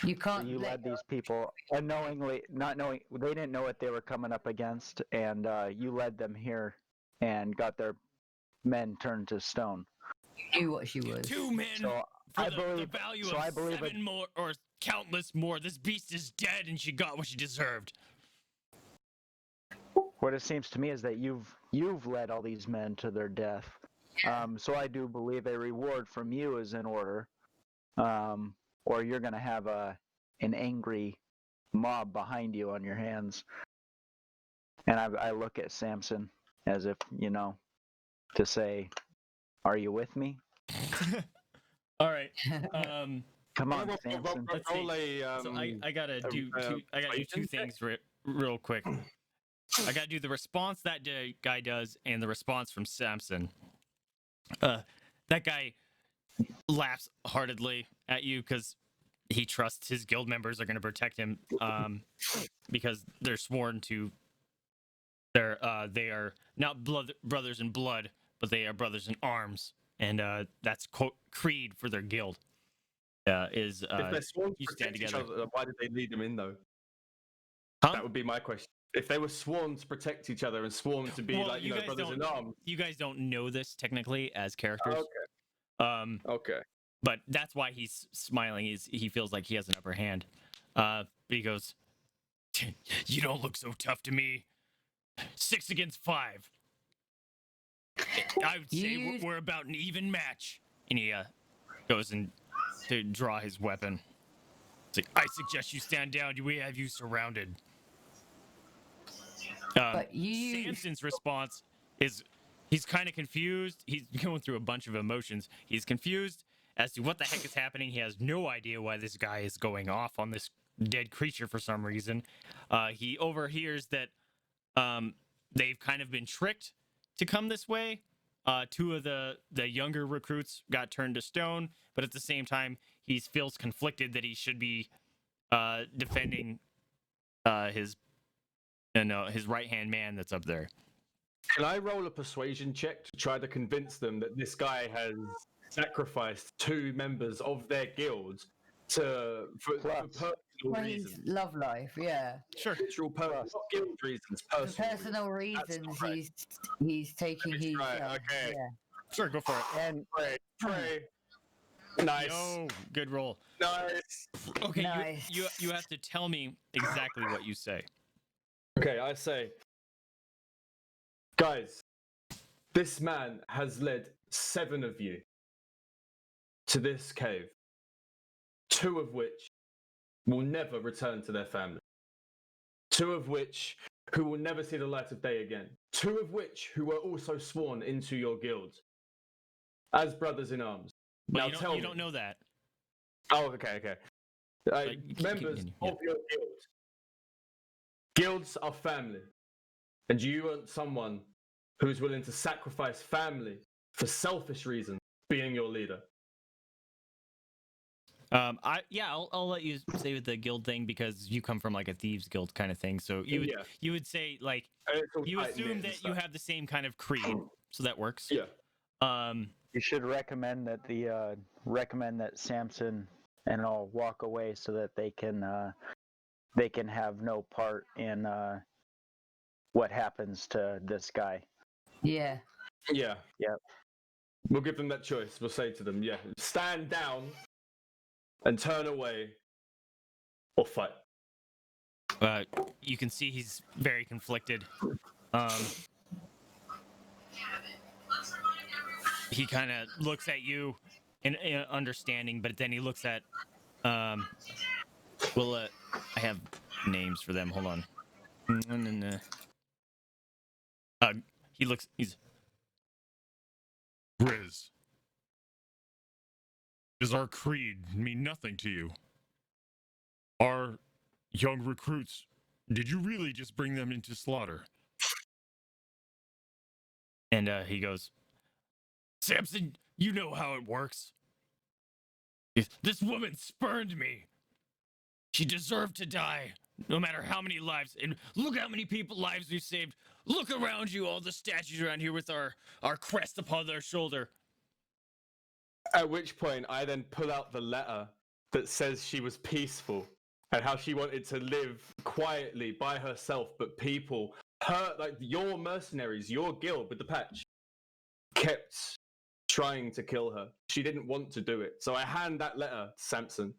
You can't.
You led these people unknowingly, not knowing, they didn't know what they were coming up against, and you led them here and got their men turned to stone.
You knew what she was.
2 men
So
for
I
the
believe.
value
So
of
I believe
7 more, or countless more. This beast is dead, and she got what she deserved.
What it seems to me is that you've led all these men to their death. So I do believe a reward from you is in order, or you're going to have an angry mob behind you on your hands. And I look at Samson as if, to say, are you with me?
All right.
Come on,
Roll-
Samson.
Let's
roll
see.
a,
So I gotta do two. I gotta do two
persuasion check?
things real quick. I gotta do the response that guy does and the response from Samson. That guy laughs heartedly at you because he trusts his guild members are going to protect him. Because they're sworn to. They are not brothers in blood, but they are brothers in arms, and that's creed for their guild. Is
If they're sworn to
you stand
protect each
together.
other, why did they lead them in though?
Huh?
That would be my question. If they were sworn to protect each other and sworn to be
Well,
like
you guys
brothers in
don't-
arms.
You guys don't know this technically as characters.
Okay. Okay.
But that's why he's smiling. He feels like he has an upper hand. But he goes, "You don't look so tough to me. 6 against 5. I would say we're about an even match." And he goes and to draw his weapon. It's like, "I suggest you stand down. We have you surrounded."
But you-
Samson's response is he's kind of confused. He's going through a bunch of emotions. He's confused as to what the heck is happening. He has no idea why this guy is going off on this dead creature for some reason. He overhears that they've kind of been tricked to come this way. 2 of the younger recruits got turned to stone, but at the same time, he feels conflicted that he should be defending his right-hand man that's up there.
Can I roll a persuasion check to try to convince them that this guy has sacrificed 2 members of their guild for personal
Well, his
reasons?
love life, yeah.
Sure.
Literal not guild reasons,
For
personal
personal
reasons.
reasons,
right.
he's taking his.
right, okay.
Yeah.
Sure, go for it.
And pray. Nice.
No, good roll.
Nice.
Okay,
Nice.
you have to tell me exactly what you say.
Okay, I say, guys, this man has led 7 of you to this cave, 2 of which will never return to their family, 2 of which who will never see the light of day again, 2 of which who were also sworn into your guild as brothers in arms.
But
Now
you
tell me.
don't know that.
Oh, okay. Members
continue,
of your guild. Guilds are family. And you want someone who's willing to sacrifice family for selfish reasons being your leader.
I'll let you say with the guild thing because you come from like a thieves guild kind of thing. So you would say like you assume that you have the same kind of creed, so that works.
Yeah.
You should recommend that Samson and all walk away so that they can have no part in what happens to this guy.
Yeah.
Yeah.
Yep.
We'll give them that choice. We'll say to them, stand down and turn away or fight.
You can see he's very conflicted. He kind of looks at you in understanding, but then he looks at I have names for them. Hold on. He's
Riz, does our creed mean nothing to you? Our young recruits, did you really just bring them into slaughter?
And he goes, "Samson, you know how it works. This woman spurned me. She deserved to die, no matter how many lives. And look how many lives we've saved. Look around you, all the statues around here with our crest upon their shoulder."
At which point, I then pull out the letter that says she was peaceful and how she wanted to live quietly by herself, but people, your mercenaries, your guild with the patch, kept trying to kill her. She didn't want to do it. So I hand that letter to Samson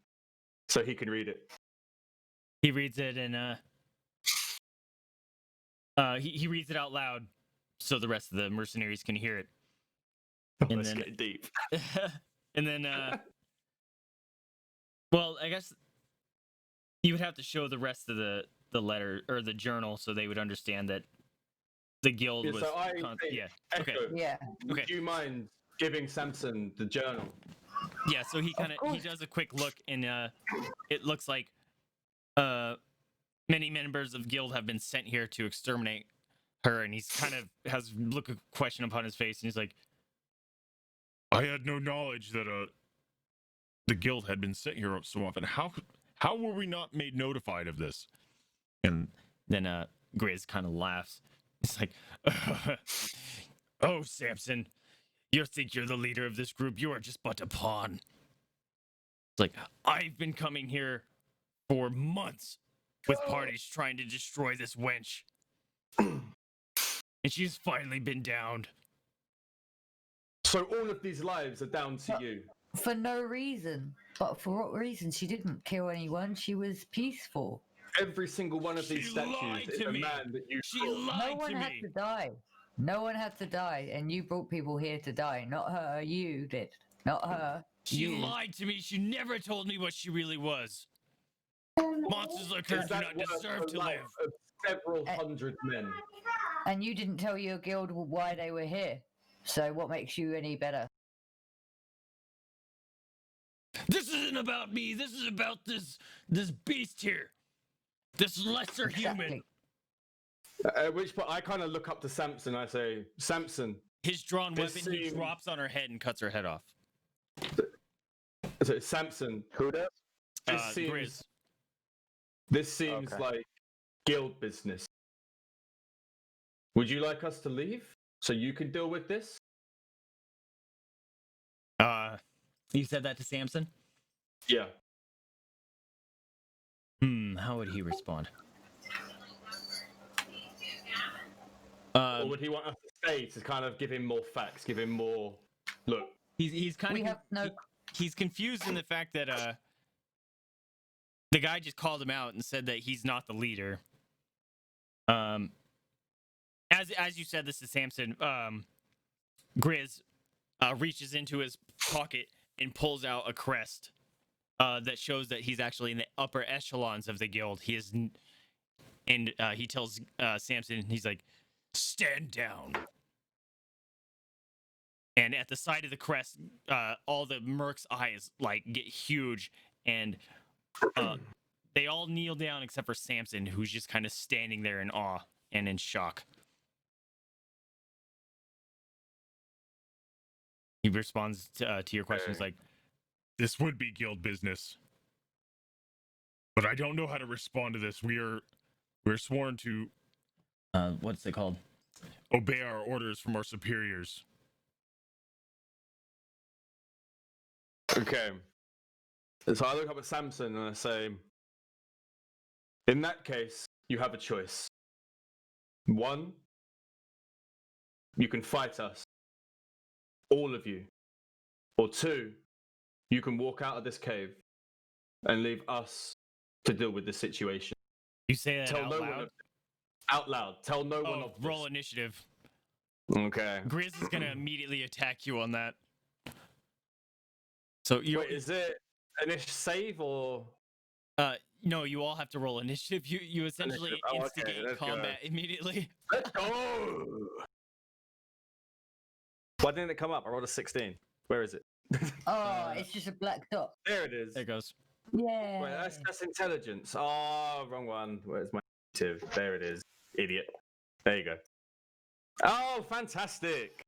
so he can read it.
He reads it and he reads it out loud so the rest of the mercenaries can hear it. And
Let's
then
get deep.
and then well, I guess you would have to show the rest of the letter or the journal so they would understand that the guild was
So
okay.
Echo,
Yeah.
would you mind giving Samson the journal
Yeah, so he kind of he does a quick look, and it looks like many members of guild have been sent here to exterminate her, and he's kind of has look of question upon his face, and he's like,
I had no knowledge that the guild had been sent here so often. How were we not made notified of this?
and then Grizz kind of laughs. It's like, oh, Samson, you think you're the leader of this group? You are just but a pawn. It's like, I've been coming here for months with parties trying to destroy this wench. And she's finally been downed.
So all of these lives are down to you.
For no reason. But for what reason? She didn't kill anyone. She was peaceful.
Every single one of these
She lied
statues is
to
a
me.
man that you
She
killed.
lied
No one
to
had
me.
to die. No one had to die, and you brought people here to die. Not her. You did. Not her.
She
you.
lied to me. She never told me what she really was. Monsters like her
Is
do
that
not
worth
deserve
the
to
life
live.
of several hundred men?
And you didn't tell your guild why they were here. So what makes you any better?
This isn't about me. This is about this beast here. This lesser human.
At which point, I kind of look up to Samson. I say, Samson.
His drawn
This
weapon, he
seems-
drops on her head and cuts her head off.
So Samson.
Who does?
Grizz.
This seems
Okay.
like guild business. Would you like us to leave so you can deal with this?
You said that to Samson?
Yeah.
How would he respond?
Or would he want us to stay to kind of give him more facts, give him more? Look,
He's kind
We
of
have no.
he's confused in the fact that the guy just called him out and said that he's not the leader. As you said this to Samson, Grizz reaches into his pocket and pulls out a crest that shows that he's actually in the upper echelons of the guild. He is, and he tells Samson, he's like, "Stand down." And at the side of the crest, all the mercs' eyes like get huge, and they all kneel down except for Samson, who's just kind of standing there in awe and in shock. He responds to your questions like,
This would be guild business. But I don't know how to respond to this. We're sworn to
what's it called?
obey our orders from our superiors.
okay. So I look up at Samson and I say, in that case, you have a choice. One, you can fight us, all of you. Or two, you can walk out of this cave and leave us to deal with the situation.
You say that
Tell
out
no
loud?
one of out loud. Tell no one
Oh,
of
roll
this.
initiative.
Okay.
Grizz is gonna immediately attack you on that. So you,
Wait, is it an save or?
no, you all have to roll initiative. You essentially
Initiative. Oh, okay,
instigate
let's go.
combat immediately.
Let's go! Why didn't it come up? I rolled a 16. Where is it?
Oh, it's just a black dot.
There it is.
There it goes.
Yeah.
Wait, that's intelligence. Oh, wrong one. Where's my initiative? There it is. Idiot. There you go. Oh, fantastic.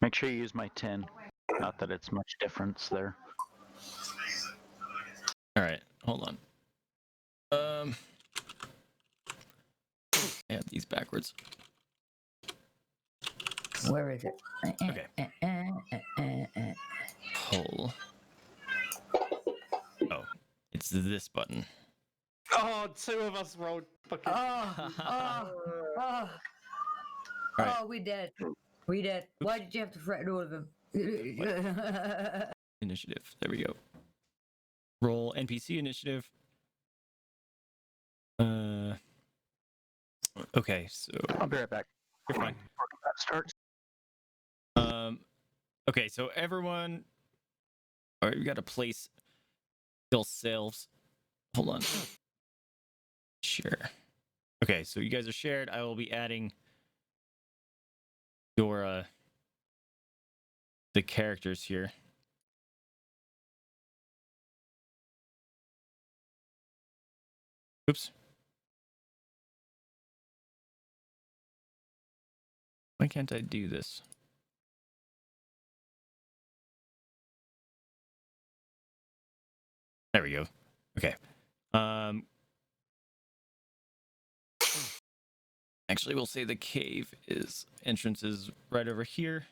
Make sure you use my 10. Not that it's much difference there.
All right, hold on. I have these backwards.
Where is it?
Okay. Pull. Oh, it's this button.
Oh, two of us rolled fucking.
Oh,
Right.
oh, we dead. We dead. Why did you have to threaten all of them?
Initiative. There we go. Roll NPC initiative. Okay, so
I'll be right back.
you're fine.
That starts.
Okay, so everyone. All right, we got to place yourselves. Hold on. Sure. Okay, so you guys are shared. I will be adding your the characters here. Oops. Why can't I do this? There we go. Okay. Actually, we'll say the cave entrance is right over here.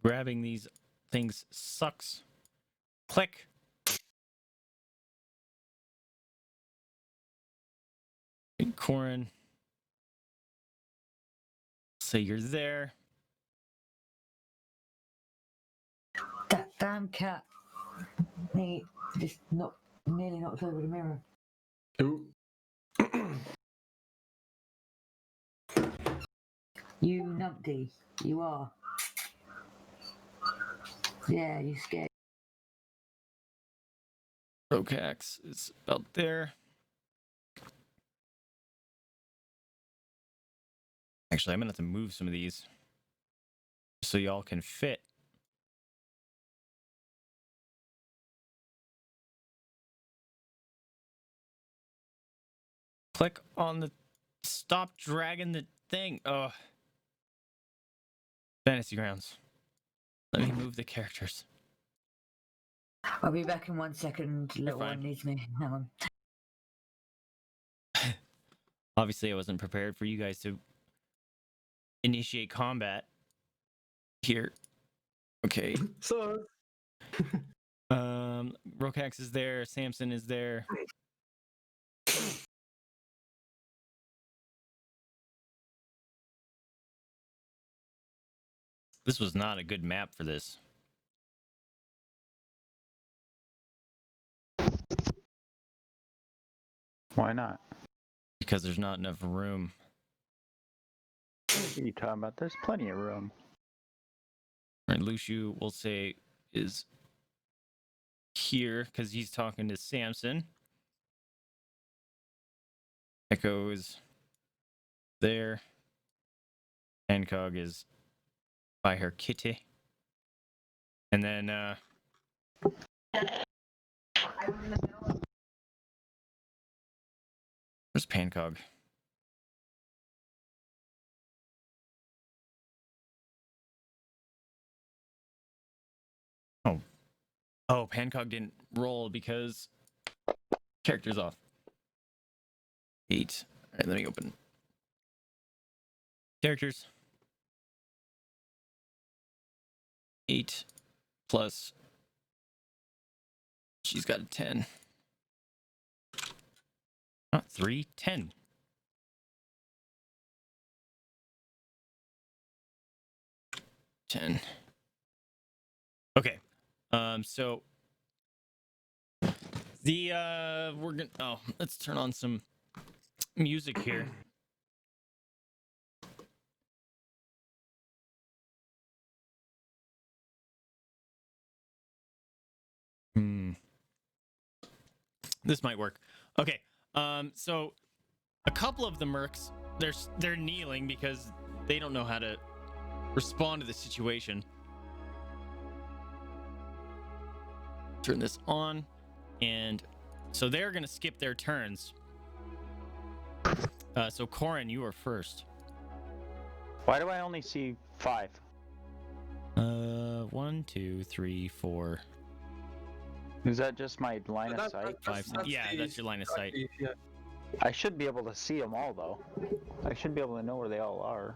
Grabbing these things sucks. Click. And Korinn. Say you're there.
That damn cat. He just nearly knocked over the mirror.
Ooh.
You numpty. You are. Yeah, you scared.
Rhokax is about there. Actually, I'm gonna have to move some of these so y'all can fit. Click on the stop dragging the thing. Oh. Fantasy Grounds. Let me move the characters.
I'll be back in 1 second. Little
fine.
one needs me. Hang on.
Obviously, I wasn't prepared for you guys to initiate combat here. Okay.
So.
Rhokax is there. Samson is there. This was not a good map for this.
Why not?
Because there's not enough room.
What are you talking about? There's plenty of room.
All right, Luciu, we'll say, is here because he's talking to Samson. Echo is there. Pancóg is by her kitty. And then, where's Pancóg? Oh, Pancóg didn't roll because character's off. 8. All right, let me open characters. 8 plus. She's got a 10. Not 3, 10. Okay. So the we're gonna let's turn on some music here. This might work. Okay. So a couple of the mercs, they're kneeling because they don't know how to respond to the situation. Turn this on, and so they're gonna skip their turns. So Korinn, you are first.
Why do I only see 5?
1, 2, 3, 4.
Is that just my line of sight?
5, 6. Yeah, that's your line of sight.
Yeah.
I should be able to see them all, though. I should be able to know where they all are.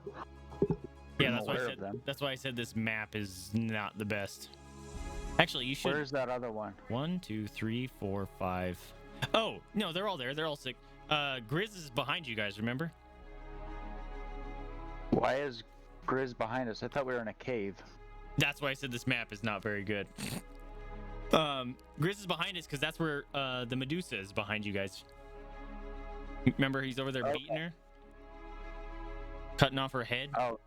Yeah,
I'm
that's why I
aware
said.
of them.
That's why I said this map is not the best. Actually, you should.
Where's that other one?
1, 2, 3, 4, 5. Oh no, they're all there. They're all 6. Grizz is behind you guys. Remember?
Why is Grizz behind us? I thought we were in a cave.
That's why I said this map is not very good. Grizz is behind us because that's where the Medusa is behind you guys. Remember, he's over there beating her, cutting off her head.
Oh.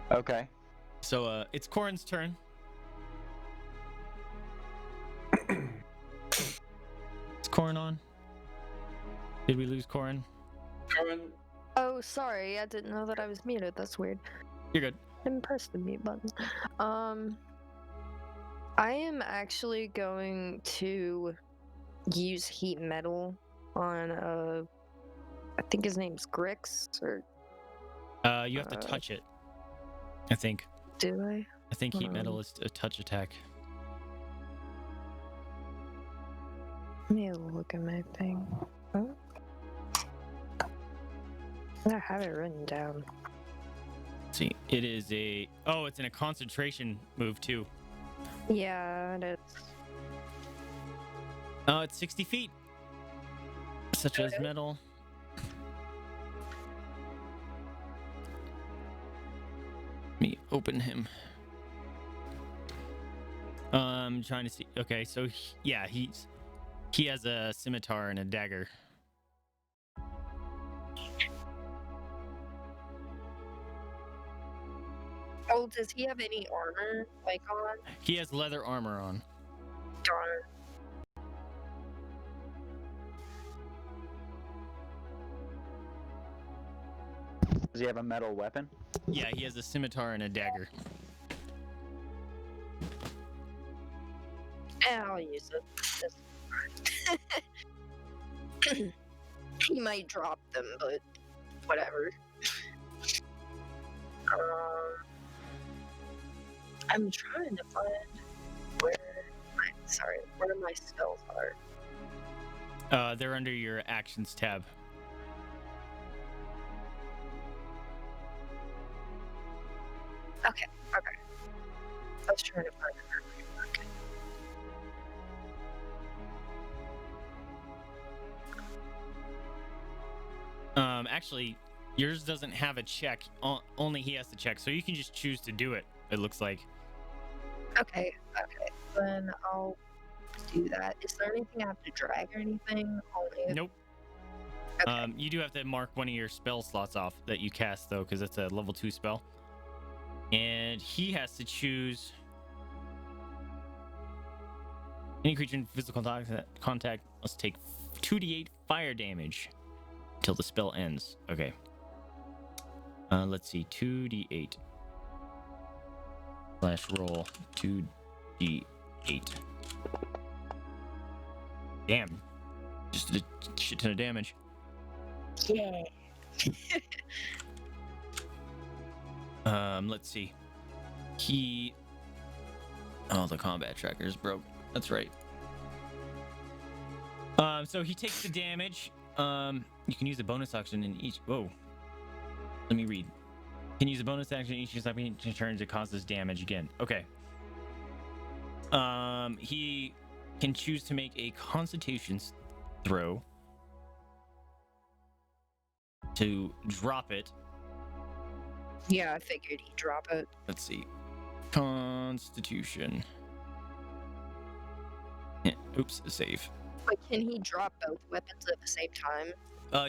Okay.
So it's Korinn's turn. Is Korinn on? Did we lose Korinn?
Korinn.
Oh, sorry. I didn't know that I was muted. That's weird.
You're good.
I didn't press the mute button.
I am actually going to use heat metal on I think his name's Grix, or
You have to touch it. I think.
do I?
I think heat metal is a touch attack.
Let me look at my thing. Oh. I have it written down.
Let's see, it is a. Oh, it's in a concentration move too.
Yeah, it is.
Oh, it's 60 feet. Such as metal. Let me open him. I'm trying to see. Okay, so he has a scimitar and a dagger.
Oh, does he have any armor, like, on?
He has leather armor on.
Darn.
Does he have a metal weapon?
Yeah, he has a scimitar and a dagger.
I'll use it. He might drop them, but whatever. I'm trying to find where my spells are.
They're under your actions tab.
Okay. I was trying to find it earlier. Okay.
Actually, yours doesn't have a check. Only he has to check, so you can just choose to do it. It looks like.
Okay. Then I'll do that. Is there anything I have to drag or anything? Only.
Nope.
Okay.
You do have to mark one of your spell slots off that you cast though, because it's a level 2 spell. And he has to choose any creature in physical contact must take 2d8 fire damage until the spell ends. Okay. Let's see, 2d8 / roll 2d8. Damn, just a shit ton of damage.
Yeah.
Let's see. The combat tracker is broke. That's right. So he takes the damage. You can use a bonus action in each. Whoa. Let me read. Can use a bonus action in each turn to cause this damage again. Okay. He can choose to make a Constitution throw to drop it.
Yeah, I figured he'd drop it.
Let's see. Constitution. Yeah, oops, save.
But can he drop both weapons at the same time?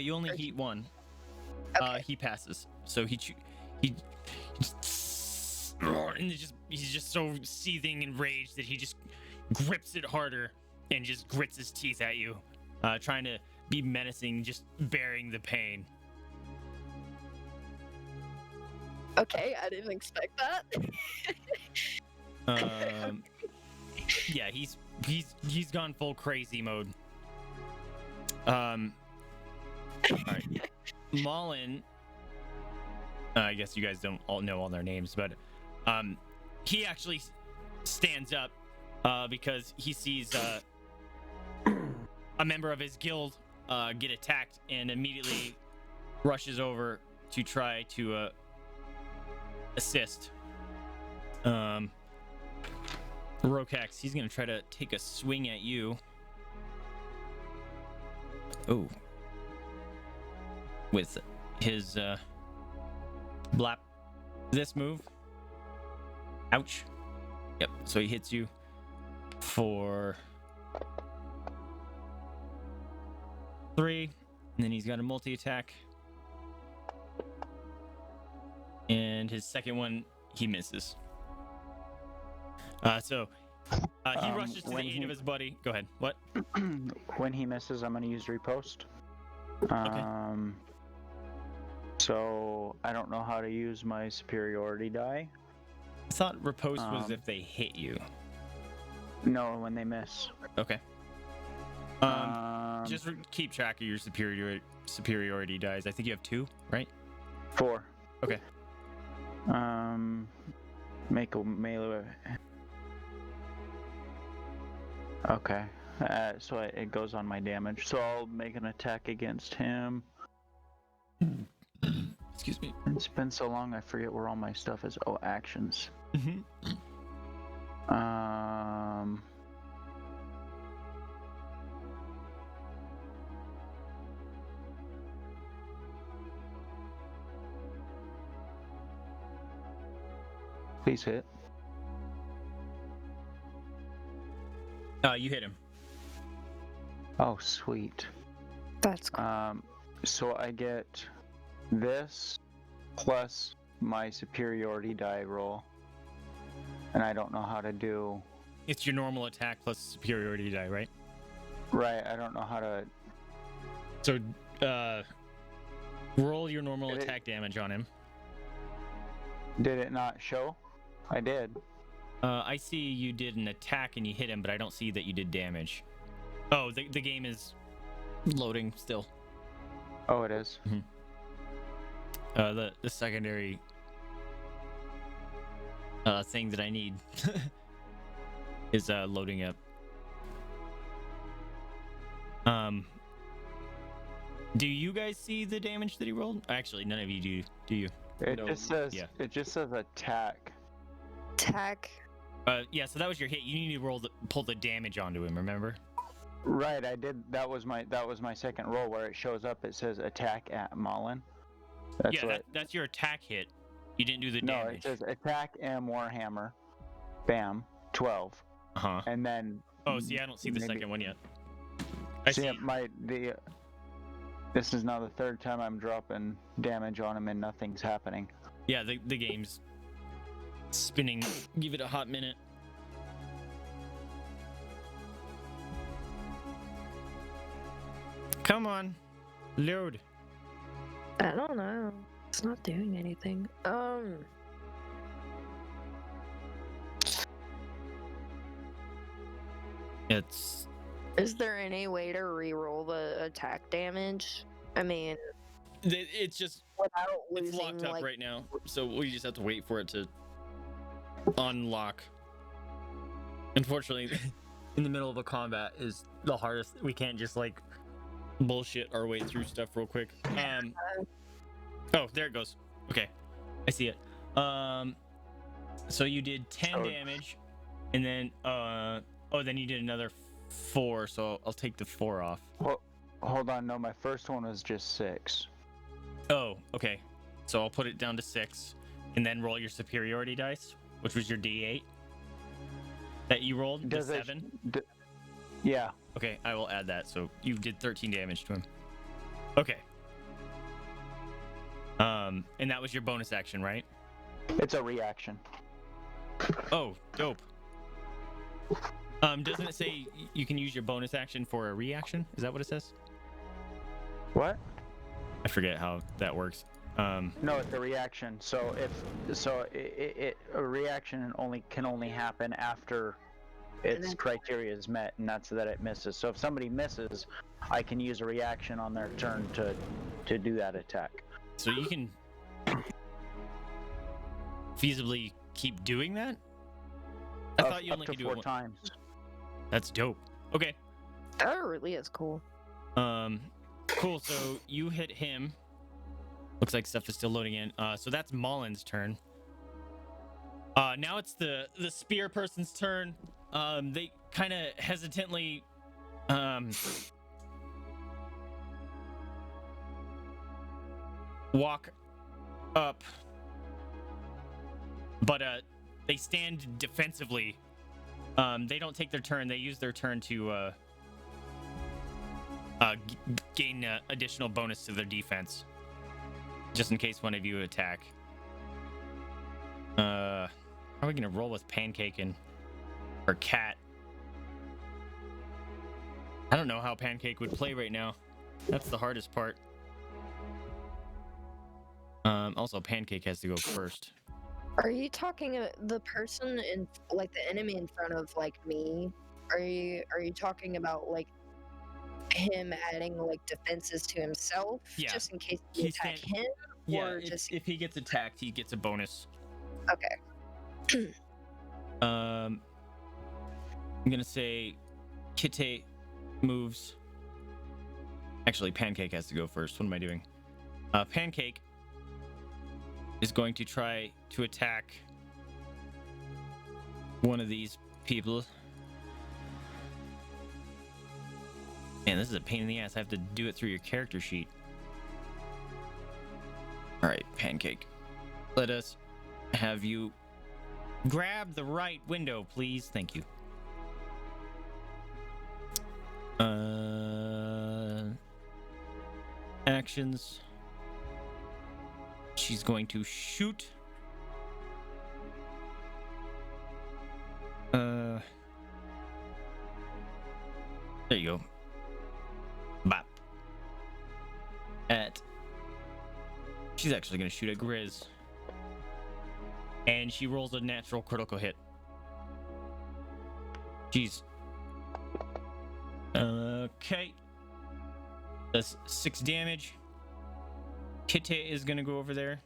You only heat one.
Okay.
He passes. So he and he's just so seething in rage that he just grips it harder and just grits his teeth at you, trying to be menacing, just bearing the pain.
Okay, I didn't expect that.
Yeah, he's gone full crazy mode. All right. Mullen, I guess you guys don't all know all their names, but he actually stands up because he sees a member of his guild get attacked and immediately rushes over to try to assist. Rhokax, he's gonna try to take a swing at you. Oh. With his blap. This move. Ouch. Yep, so he hits you for 3, and then he's got a multi-attack. And his second one, he misses. He rushes to the aid of his buddy. Go ahead. What?
When he misses, I'm going to use riposte.
Okay.
So I don't know how to use my superiority die.
I thought riposte was if they hit you.
No, when they miss.
Okay. Just keep track of your superiority dice. I think you have 2, right?
4.
Okay.
Make a melee. Okay. So it goes on my damage. So I'll make an attack against him.
Excuse me.
It's been so long, I forget where all my stuff is. Oh, actions. Please hit.
You hit him.
Oh, sweet.
That's cool.
So I get this plus my superiority die roll, and I don't know how to do.
It's your normal attack plus superiority die, right?
Right. I don't know how to.
So, roll your normal attack damage on him.
Did it not show? I did.
I see you did an attack and you hit him, but I don't see that you did damage. Oh, the game is loading still.
Oh, it is.
The secondary thing that I need is loading up. Do you guys see the damage that he rolled? Actually, none of you do. Do you?
It
No.
just says.
Yeah.
It just says attack.
Attack.
Yeah. So that was your hit. You need to pull the damage onto him. Remember?
Right. I did. That was my second roll where it shows up. It says attack at Mullen. That's
yeah.
what.
That's your attack hit. You didn't do the
No,
damage.
it says attack M Warhammer. Bam. 12.
Uh-huh.
And then.
Oh, see, I don't see the
maybe-
second one yet. I see.
This is now the third time I'm dropping damage on him and nothing's happening.
Yeah, the game's spinning. Give it a hot minute. Come on, load.
I don't know. It's not doing anything.
It's
Is there any way to re-roll the attack damage? I mean,
it's just
without
it's
losing
locked up
like
right now, so we just have to wait for it to unlock. Unfortunately, in the middle of a combat is the hardest. We can't just like bullshit our way through stuff real quick. Oh, there it goes. Okay, I see it. So you did 10 damage, and then then you did another 4. So I'll take the 4 off.
Well, hold on. No, my first one was just 6.
Oh, okay. So I'll put it down to 6, and then roll your superiority dice, which was your D8 that you rolled.
Does
the
it-
7.
Yeah.
Okay, I will add that. So you did 13 damage to him. Okay. And that was your bonus action, right?
It's a reaction.
Oh, dope. Doesn't it say you can use your bonus action for a reaction? Is that what it says?
What?
I forget how that works.
No, it's a reaction. So a reaction can only happen after its criteria is met, and that's that it misses. So if somebody misses, I can use a reaction on their turn to do that attack.
So you can feasibly keep doing that? I thought you only
up to
could do
4
it
times.
That's dope. Okay.
that really is cool.
Cool. So you hit him. Looks like stuff is still loading in. So that's Mullen's turn. Now it's the spear person's turn. They kind of hesitantly walk up, but they stand defensively. They don't take their turn. They use their turn to gain additional bonus to their defense, just in case one of you attack. How are we gonna roll with Pancake or Cat? I don't know how Pancake would play right now. That's the hardest part. Also, Pancake has to go first.
Are you talking the person in like the enemy in front of like me? Are you talking about like him adding like defenses to himself
Yeah.
just in case we attack him?
Yeah,
Or
if he gets attacked, he gets a bonus.
Okay.
I'm gonna say Kite moves. Actually, Pancake has to go first. What am I doing? Pancake is going to try to attack one of these people. Man, this is a pain in the ass. I have to do it through your character sheet. All right, Pancake. Let us have you grab the right window, please. Thank you. Actions. She's going to shoot. There you go. Bop. She's actually going to shoot at Grizz. And she rolls a natural critical hit. Jeez. Okay. That's 6 damage. Kite is going to go over there.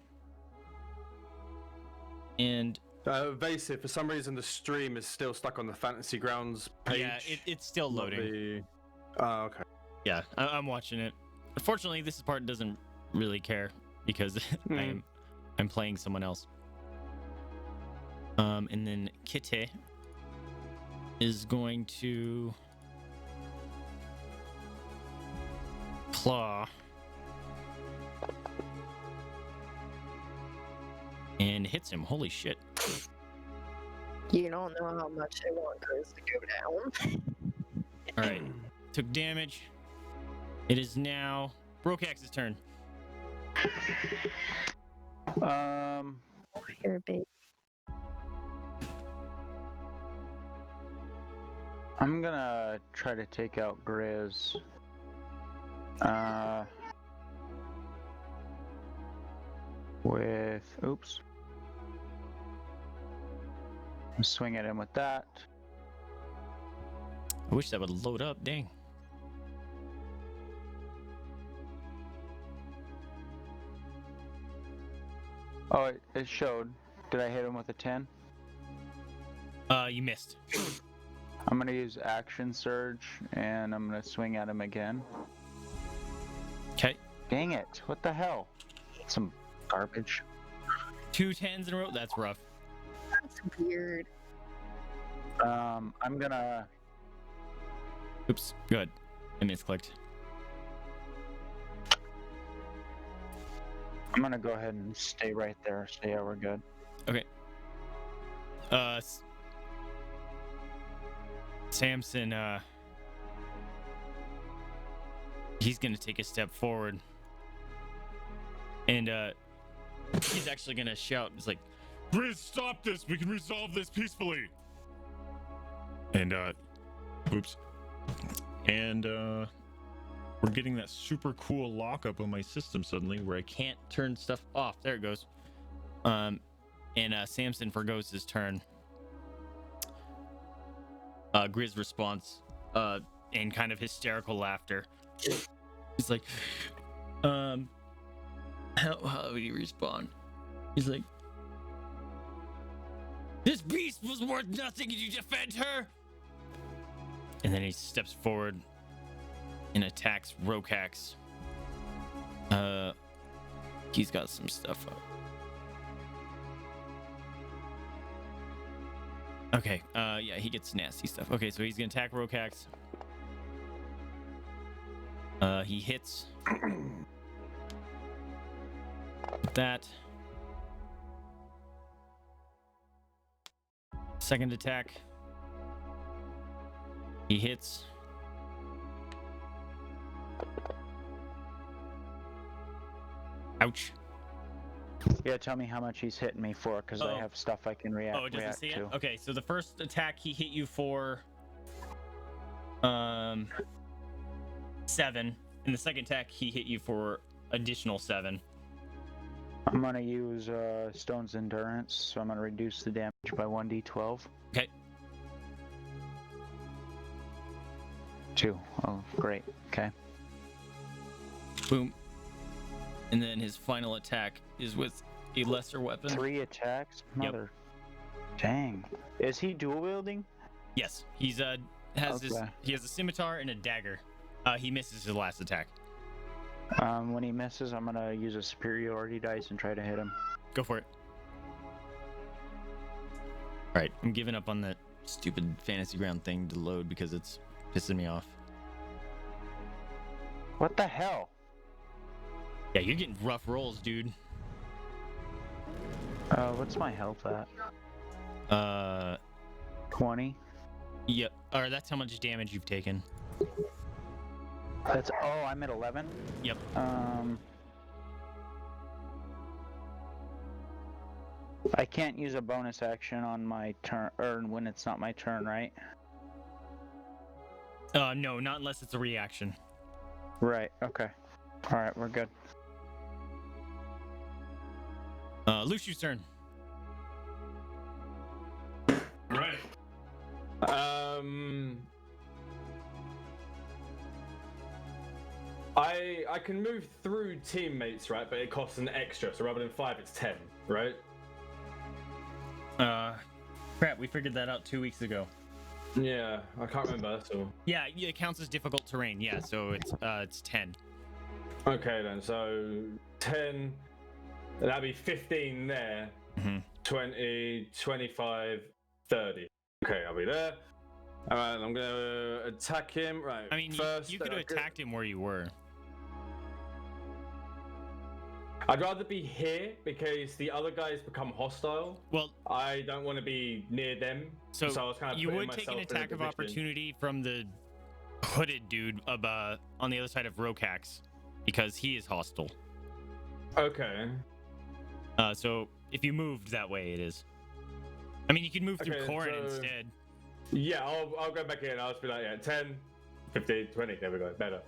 And
Vaesive, for some reason the stream is still stuck on the Fantasy Grounds page.
yeah, it's still loading.
Oh, okay.
Yeah, I'm watching it. Unfortunately, this part doesn't really care because I'm playing someone else. And then Kite is going to claw and hits him. Holy shit.
You don't know how much I want Grizz to go down.
All right. Took damage. It is now Rhokax's turn.
Here, babe.
I'm gonna try to take out Grizz. Oops. I'm swing at him with that.
I wish that would load up. Dang.
Oh, it showed. Did I hit him with a 10?
You missed.
I'm gonna use Action Surge, and I'm gonna swing at him again.
Okay.
Dang it! What the hell? Some garbage.
2 10s in a row. That's rough.
That's weird.
I'm gonna.
Oops. Good. I misclicked.
I'm gonna go ahead and stay right there. So yeah, we're good.
Okay. Samson, he's gonna take a step forward. And, he's actually gonna shout. He's like,
Grizz, stop this! We can resolve this peacefully! And, oops. And, we're getting that super cool lockup on my system suddenly where I can't turn stuff off. There it goes. And Samson forgoes his turn. Grizz responds in kind of hysterical laughter. He's like, how would he respond? He's like, this beast was worth nothing. Did you defend her? And then he steps forward and attacks Rhokax. He's got some stuff up. Okay, yeah, he gets nasty stuff. Okay, so he's gonna attack Rhokax. He hits. That. Second attack. He hits. Ouch.
Yeah, tell me how much he's hitting me for, because I have stuff I can react
Oh, it doesn't
react
see
to.
it? Okay, so the first attack he hit you for 7. And the second attack he hit you for additional 7.
I'm gonna use Stone's Endurance, so I'm gonna reduce the damage by 1d12.
Okay.
2. Oh, great. Okay.
Boom. And then his final attack is with a lesser weapon.
3 attacks?
Yep.
Mother. Dang. Is he dual wielding?
Yes, he's has
Okay.
he has a scimitar and a dagger. He misses his last attack.
When he misses, I'm gonna use a superiority dice and try to hit him.
Go for it. All right, I'm giving up on that stupid fantasy ground thing to load because it's pissing me off.
What the hell?
Yeah, you're getting rough rolls, dude.
What's my health at? 20.
Yep. Or that's how much damage you've taken.
That's I'm at 11.
Yep.
I can't use a bonus action on my turn, or when it's not my turn, right?
No, not unless it's a reaction.
Right. Okay. All right, we're good.
Luciu's turn.
Right. I can move through teammates, right? But it costs an extra, so rather than 5, it's 10, right?
Crap, we figured that out 2 weeks ago.
Yeah, I can't remember, that's all.
Yeah, it counts as difficult terrain. Yeah, so it's 10.
Okay then, so 10, that'd be 15 there, 20, 25, 30. Okay, I'll be there. Alright, I'm gonna attack him. Right,
I mean,
first,
you could have attacked him where you were.
I'd rather be here because the other guys become hostile.
Well,
I don't want to be near them.
So,
I was kind of
you
putting
would take an
myself in a
attack of
position.
opportunity from the hooded dude on the other side of Rhokax because he is hostile.
Okay.
So if you moved that way, it is. I mean, you could move through
Okay,
Korinn
so-
instead.
Yeah, I'll go back in. I'll just be like, yeah, 10, 15, 20. There we go. Better.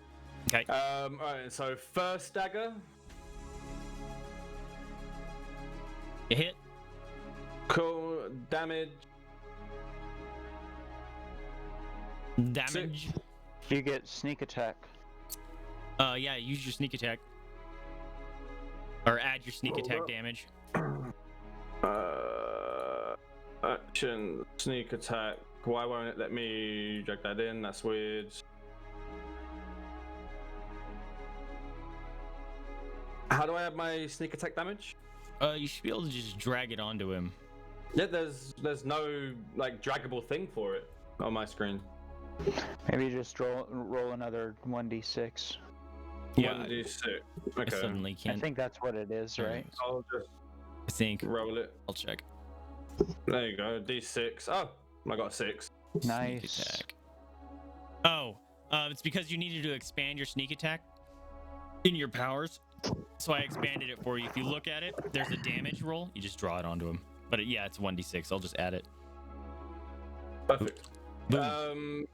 Okay.
Alright, so first dagger.
You hit.
Cool. Damage.
Damage.
You get sneak attack.
Yeah, use your sneak attack. Or add your sneak attack damage.
Action, sneak attack. Why won't it let me drag that in? That's weird. How do I have my sneak attack damage?
You should be able to just drag it onto him.
Yeah, there's no like draggable thing for it on my screen.
Maybe just roll another 1d6.
Yeah,
1d6.
I
Okay.
suddenly
I
can't.
think that's what it is, right?
I'll just
I think.
roll it.
I'll check.
There you go. D6. Oh, I got a 6.
Nice.
Sneak attack. Oh, it's because you needed to expand your sneak attack in your powers. So I expanded it for you. If you look at it, there's a damage roll. You just draw it onto him. But yeah, it's 1d6. I'll just add it.
Perfect.
Boom.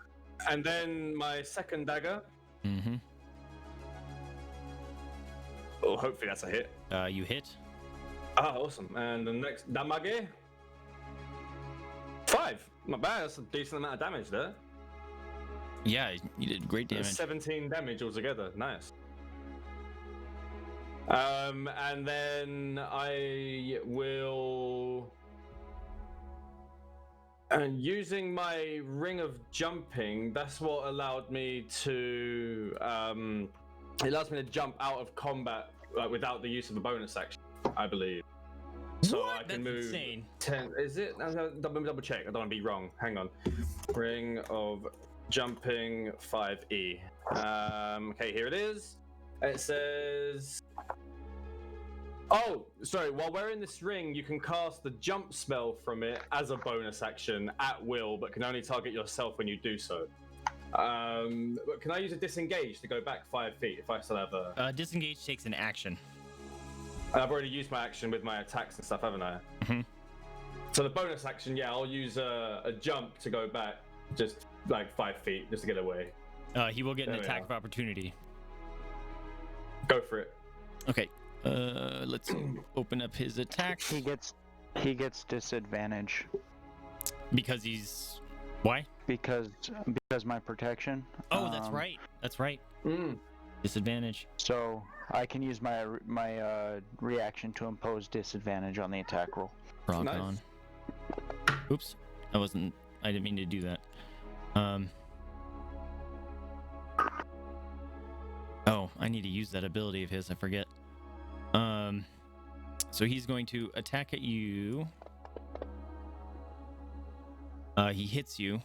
And then my second dagger.
Mm-hmm.
Oh, hopefully that's a hit.
You hit.
Ah, awesome. And the next damage. 5. Not bad. That's a decent amount of damage there.
Yeah, you did great damage.
17 damage altogether. Nice. And then I will. And using my ring of jumping, that's what allowed me to. It allows me to jump out of combat without the use of a bonus action, I believe. So
What?
I can
That's
move
insane.
10. Is it? Double check. I don't want to be wrong. Hang on. Ring of jumping 5e. Okay, here it is. It says. Oh, sorry. While wearing this ring, you can cast the jump spell from it as a bonus action at will, but can only target yourself when you do so. But can I use a disengage to go back 5 feet if I still have a?
Disengage takes an action.
I've already used my action with my attacks and stuff, haven't I?
Mhm.
So the bonus action, yeah, I'll use a jump to go back just like 5 feet just to get away.
He will get an
There we
attack
are.
of opportunity.
Go for it.
Okay. Let's open up his attack.
He gets disadvantage
Because he's... Why?
because my protection.
Oh, that's right. That's right. Disadvantage.
So I can use my reaction to impose disadvantage on the attack roll.
Rock
Nice.
on. Oops. I didn't mean to do that. Oh, I need to use that ability of his. I forget. So he's going to attack at you. He hits you.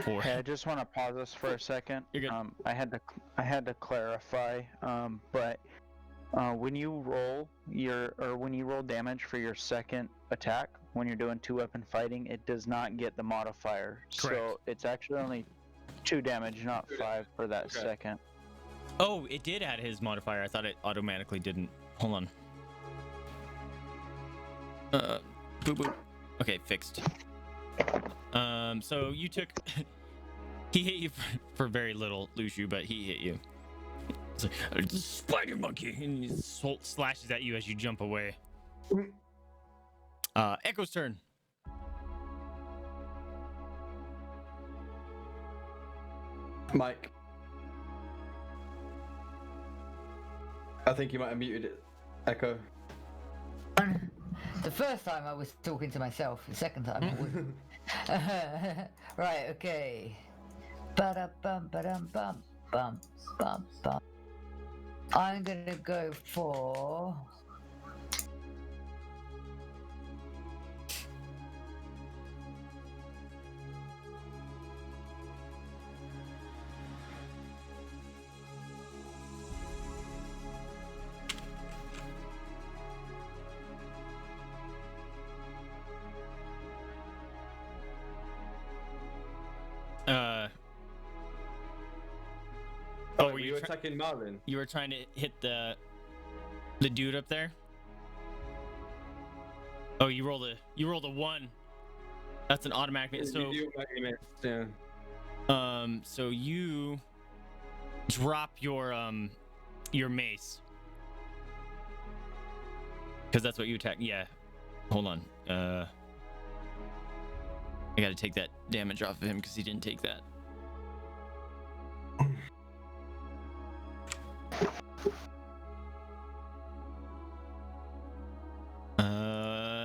Hey, I just want to pause this for a second.
You're good.
I had to clarify. But when you roll damage for your second attack, when you're doing 2-weapon fighting, it does not get the modifier.
Correct.
So it's actually only 2 damage, not 5 for that
Okay.
second.
Oh, it did add his modifier. I thought it automatically didn't. Hold on. Boop boop. Okay, fixed. So you took... he hit you for very little, Lushu, but he hit you. It's like, spider monkey, and he slashes at you as you jump away. Echo's turn.
Mike. I think you might have muted it. Echo.
The first time I was talking to myself. The second time I wasn't. Right. Okay. Ba-da-bum, ba-dum, bum, bum, bum, bum. I'm gonna go for.
Oh,
were you attacking Marvin?
You were trying to hit the dude up there? Oh, you rolled a 1. That's an automatic miss. So
You missed, yeah.
so you drop your mace. Cuz that's what you attack. Yeah. Hold on. I got to take that damage off of him cuz he didn't take that.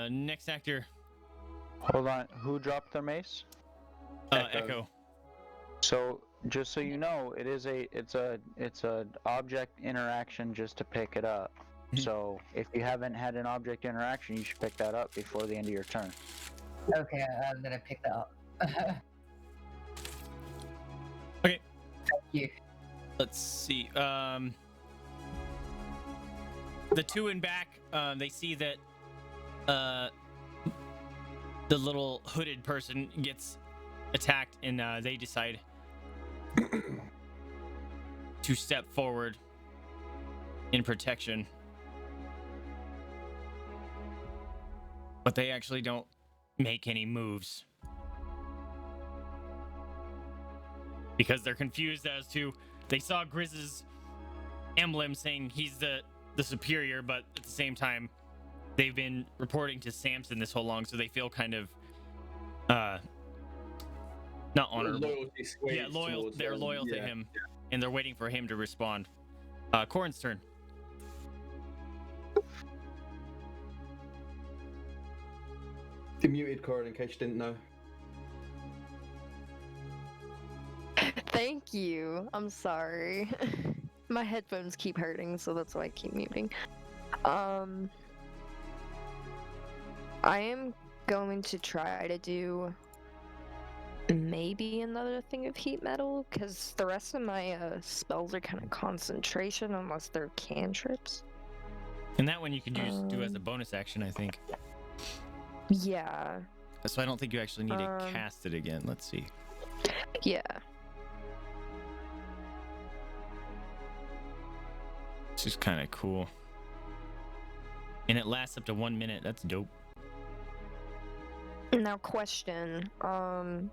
Next actor.
Hold on. Who dropped their mace?
Echo.
So just so you know, it's a object interaction just to pick it up.
Mhm.
So if you haven't had an object interaction, you should pick that up before the end of your turn.
Okay, I'm gonna pick that up.
Okay.
Thank you.
Let's see. The two in back, they see that the little hooded person gets attacked, and they decide to step forward in protection. But they actually don't make any moves. Because they're confused as to... They saw Grizz's emblem saying he's the superior, but at the same time, they've been reporting to Samson this whole long, so they feel kind of... not honorable.
Loyalty swayed
Yeah, loyal.
towards
They're
them.
loyal to
Yeah.
him, and they're waiting for him to respond. Korinn's turn.
You muted Korinn in case you didn't know.
Thank you. I'm sorry. My headphones keep hurting, so that's why I keep muting. I am going to try to do maybe another thing of heat metal, because the rest of my spells are kind of concentration unless they're cantrips.
And that one you can do as a bonus action, I think.
Yeah.
So I don't think you actually need to cast it again. Let's see.
Yeah.
This is kind of cool. And it lasts up to 1 minute. That's dope.
Now, question. I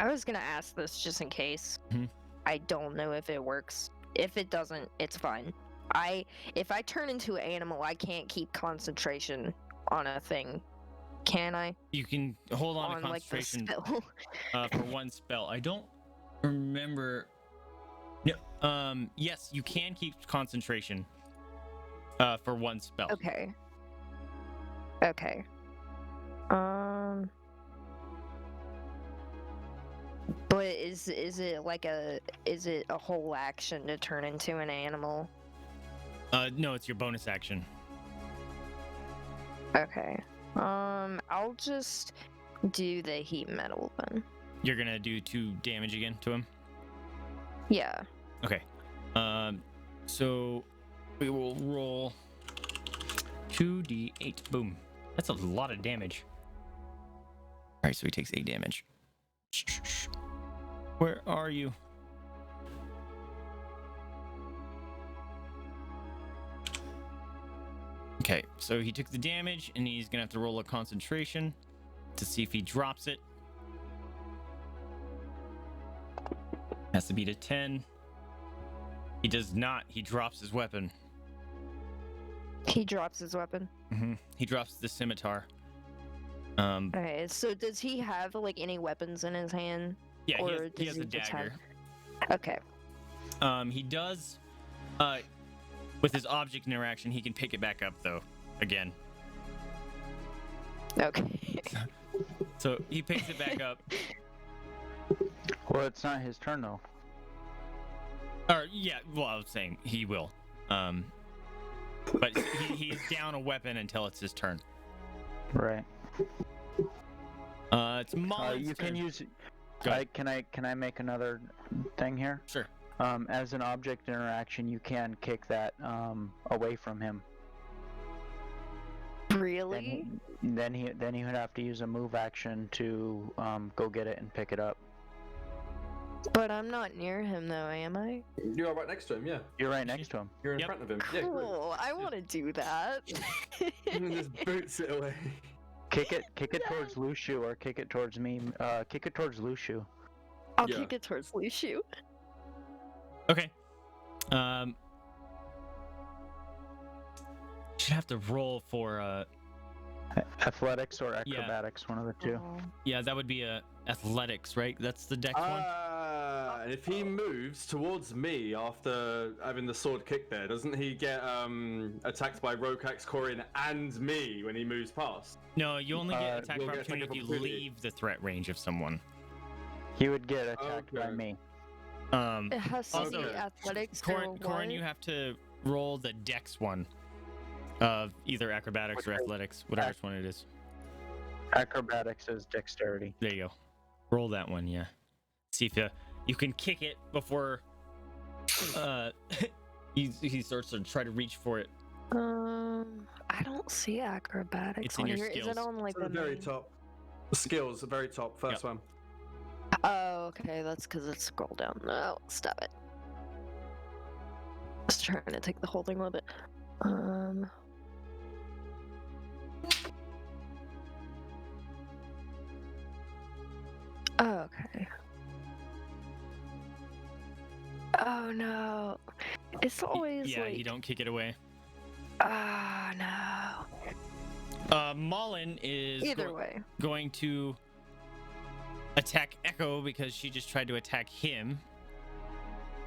was gonna ask this just in case.
Mhm.
I don't know if it works. If it doesn't, it's fine. If I turn into an animal, I can't keep concentration on a thing. Can I?
You can hold on to concentration for one spell. I don't remember. No, yes, you can keep concentration for one spell.
Okay. Okay. But is it like is it a whole action to turn into an animal?
No, it's your bonus action.
Okay. I'll just do the heat metal then.
You're gonna do 2 damage again to him?
Yeah.
Okay. So we will roll 2d8. Boom. That's a lot of damage. All right, so he takes 8 damage. Where are you? Okay, so he took the damage, and he's gonna have to roll a concentration to see if he drops it. Has to beat a 10. He does not. He drops his weapon.
He drops his weapon.
He drops the scimitar.
Okay, so does he have like any weapons in his hand?
Yeah,
or
he has a
just
dagger.
Okay.
He does. With his object interaction, he can pick it back up though. Again.
Okay.
So he picks it back up.
Well, it's not his turn though.
Or yeah, well, I was saying he will. But he's down a weapon until it's his turn.
Right.
It's Molly's
You
turn.
can use.
Go ahead.
Can I make another thing here?
Sure.
As an object interaction, you can kick that away from him.
Really?
Then he would have to use a move action to go get it and pick it up.
But I'm not near him though, am I?
You are right next to him, yeah.
You're right next to him.
You're in
Yep.
front of him. Yeah,
Cool. I want to do that.
and just boots it away.
Kick it towards Luciu or kick it towards me. Kick it towards Luciu.
I'll
Yeah.
kick it towards Luciu.
Okay. Should have to roll for
Athletics or acrobatics, one of the two.
yeah, that would be athletics, right? That's the dex one.
And if he moves towards me after having the sword kick there, doesn't he get attacked by Rhokax, Korinn, and me when he moves past?
No, you only get attack
you'll
of
get attack
opportunity
of
if you
opportunity.
leave the threat range of someone.
He would get attacked by
Okay.
me.
It has to
Also,
be athletics
Korinn,
or
you have to roll the dex one of either acrobatics or athletics, whatever one it is.
Acrobatics is dexterity.
There you go. Roll that one, yeah. See if you can kick it before he starts to try to reach for it.
I don't see acrobatics
It's in
on
your
here. Is
skills.
it on like
It's at the very
main-
top. Skills, the very top, first
Yep.
one.
Oh, okay. That's because it's scrolled down. No, stop it. Just trying to take the whole thing a little bit. Oh, okay. Oh no. It's always
Yeah,
like.
you don't kick it away.
Ah, no.
Mullen is
Either way.
going to attack Echo because she just tried to attack him.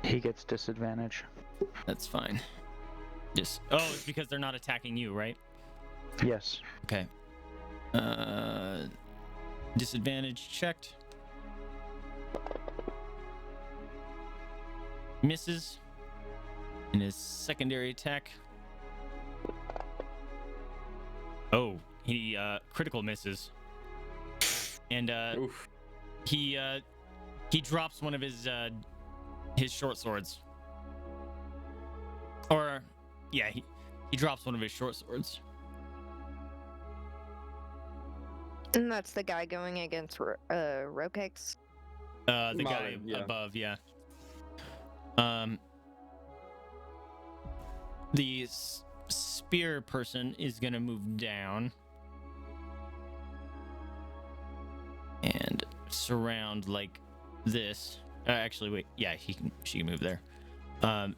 He gets disadvantage.
That's fine. It's because they're not attacking you, right?
Yes.
Okay. Disadvantage checked. Misses in his secondary attack. Oh, he critical misses. And
Oof.
he drops one of his short swords. Or yeah, he drops one of his short swords.
And that's the guy going against Rhokax.
The guy
Mullen, yeah.
above, yeah. The spear person is gonna move down and surround like this Actually, wait. Yeah, she can move there.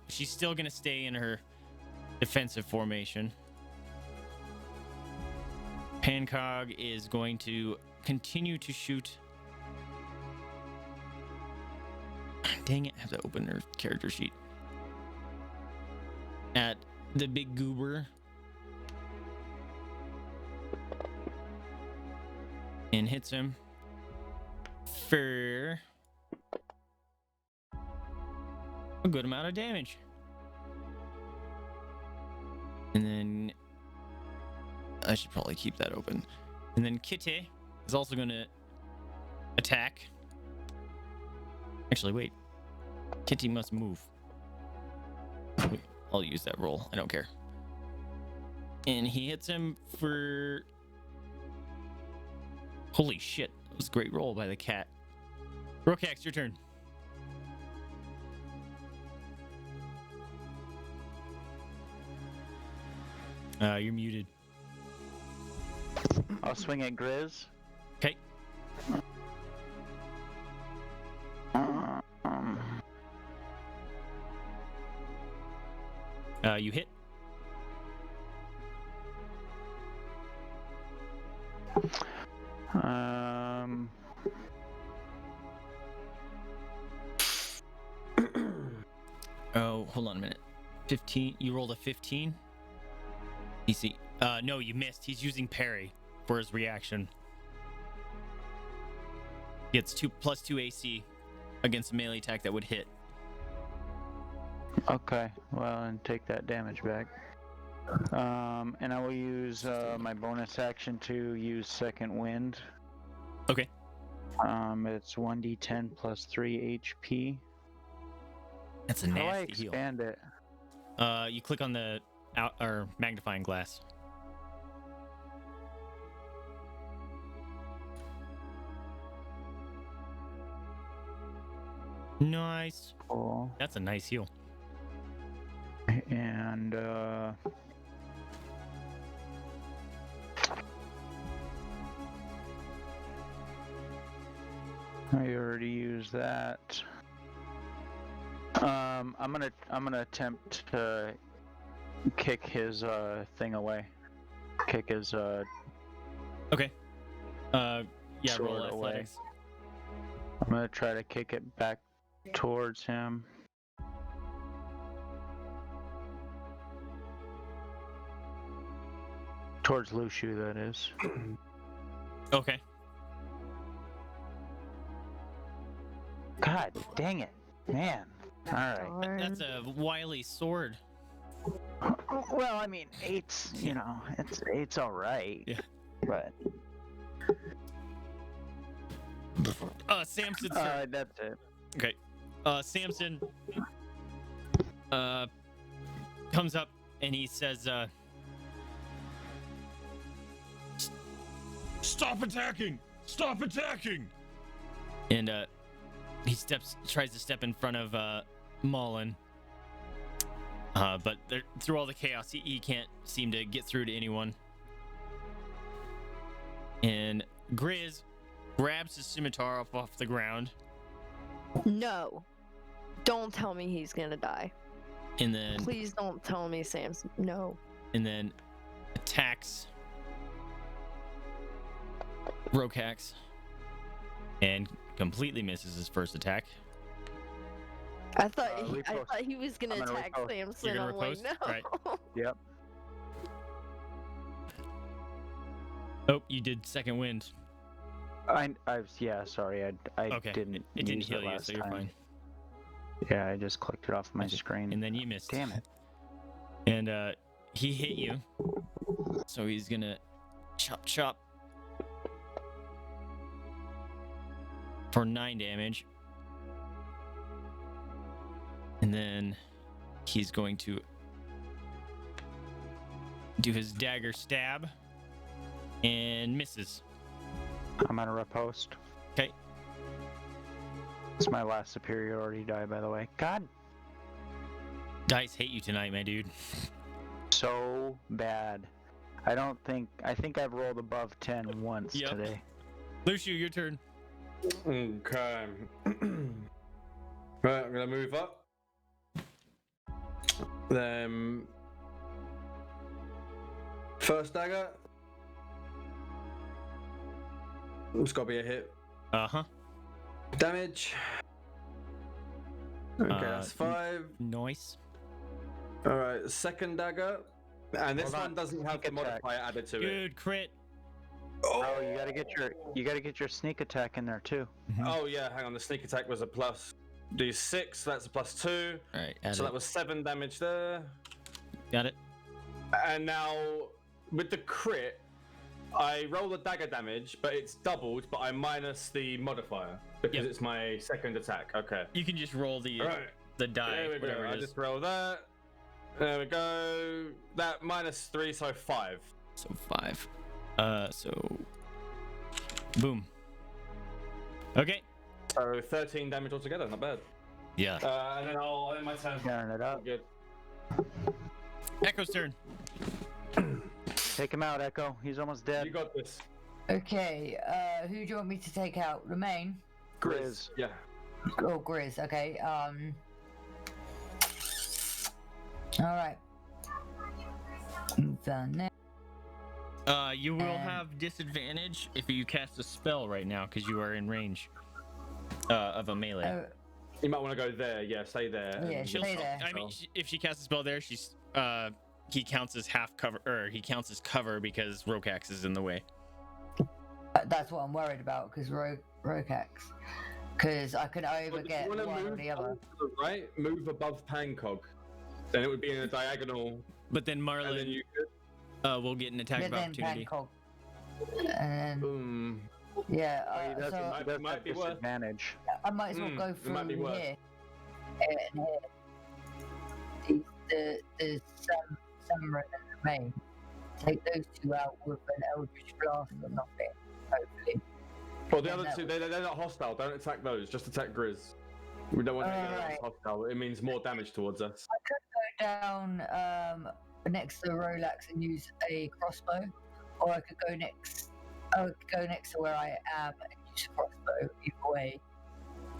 She's still gonna stay in her defensive formation. Pancóg is going to continue to shoot. Dang it, I have to open her character sheet. At the big goober. And hits him for a good amount of damage. And then I should probably keep that open. And then Kitty is also going to attack. Actually, wait. Kitty must move. Wait, I'll use that roll. I don't care. And he hits him for... Holy shit. That was a great roll by the cat. Rhokax, your turn. You're muted.
I'll swing at Grizz.
Okay. You hit. Oh, hold on a minute. 15. You rolled a 15. DC. No, you missed. He's using parry for his reaction. He gets +2 AC against a melee attack that would hit.
Okay, well, and take that damage back. And I will use my bonus action to use Second Wind.
Okay.
It's 1d10 plus 3 HP.
That's a
How do I
nasty heal.
expand it?
You click on the magnifying glass. Nice.
Cool.
That's a nice heal.
And I already used that. I'm gonna attempt to kick his thing away. Kick his
Okay. Yeah, roll
sword away.
athletics.
I'm gonna try to kick it back towards him. Towards Lushu, that is.
Okay.
God dang it, man. All right.
That's a wily sword.
Well, I mean, eight's, you know, it's all right.
Yeah.
But
Samson's turn.
that's it.
Okay. Samson comes up and he says,
Stop attacking! Stop attacking!
and he tries to step in front of Mullen. But through all the chaos, he can't seem to get through to anyone. And Grizz grabs his scimitar off the ground.
No. Don't tell me he's gonna die.
And then
Please don't tell me Sam's. No.
and then attacks Rhokax and completely misses his first attack.
I thought
riposte.
he was gonna
I'm gonna
attack
riposte.
Samson.
You're gonna
I'm like,
riposte?
no.
Right.
Yep.
Oh, you did second wind.
Yeah, sorry, I
Okay.
didn't.
It didn't
use
heal you,
last
so you're
time.
fine.
Yeah, I just clicked it off my screen.
And then you missed.
Damn it.
And he hit you. So he's gonna chop for 9 damage. And then he's going to do his dagger stab and misses.
I'm gonna riposte.
Okay.
It's my last superiority die, by the way. God,
Dice hate you tonight, my dude.
so bad. I think I've rolled above 10 once
Yep.
today.
Lushu, your turn.
Okay. Right, I'm gonna move up. Then first dagger. It's gotta be a hit.
Uh-huh.
Damage. Okay, that's 5.
Nice.
Alright, second dagger. And this
Hold on,
one doesn't have
sneak
the
attack.
modifier added to it.
Good crit.
Oh, you gotta get your sneak attack in there too.
Oh yeah, hang on. The sneak attack was a plus d6, so that's a +2.
All right,
So that was 7 damage there.
got it.
And now with the crit, I roll the dagger damage, but it's doubled, but I minus the modifier because
Yep.
it's my second attack. Okay.
You can just roll the
Right.
the die,
There we go.
whatever
I
it is.
just roll that. There we go. That -3, so 5.
So 5. So boom. Okay.
So 13 damage altogether. Not bad.
Yeah.
And then I'll end my turn.
Tearing it up.
Good.
Echo's turn.
Take him out, Echo. He's almost dead.
You got this.
Okay, who do you want me to take out? Remain?
Grizz. Yeah.
Oh, Grizz, okay. Alright.
You will have disadvantage if you cast a spell right now because you are in range of a melee.
You might want to go there. Yeah, stay there.
Yeah,
and-
She'll,
stay there.
I mean, if she casts a spell there, she's he counts as half cover, or he counts as cover because Rhokax is in the way.
That's what I'm worried about, because Rhokax. Because I could either
But if
get
you wanna
one or
move
the other.
to the right, move above Pancóg. Then it would be in a diagonal,
But then
and then
Marlin
you could.
will get an attack of
But then
opportunity.
Pancóg. And
Boom.
yeah,
Oh, he does,
so
he does
might
have
be worth-
disadvantage.
I might as well go
it might be
through
worth.
here. And here. The Samurai and Remain. Take those two out with an Eldritch Blast or nothing, hopefully.
Well, the
And
other
that
two,
would-
they're not hostile. Don't attack those. Just attack Grizz. We don't want anyone else
Alright.
hostile. It means more damage towards us.
I could go down next to Rhokax and use a crossbow, or I could go next. I could go next to where I am and use a crossbow. Either way.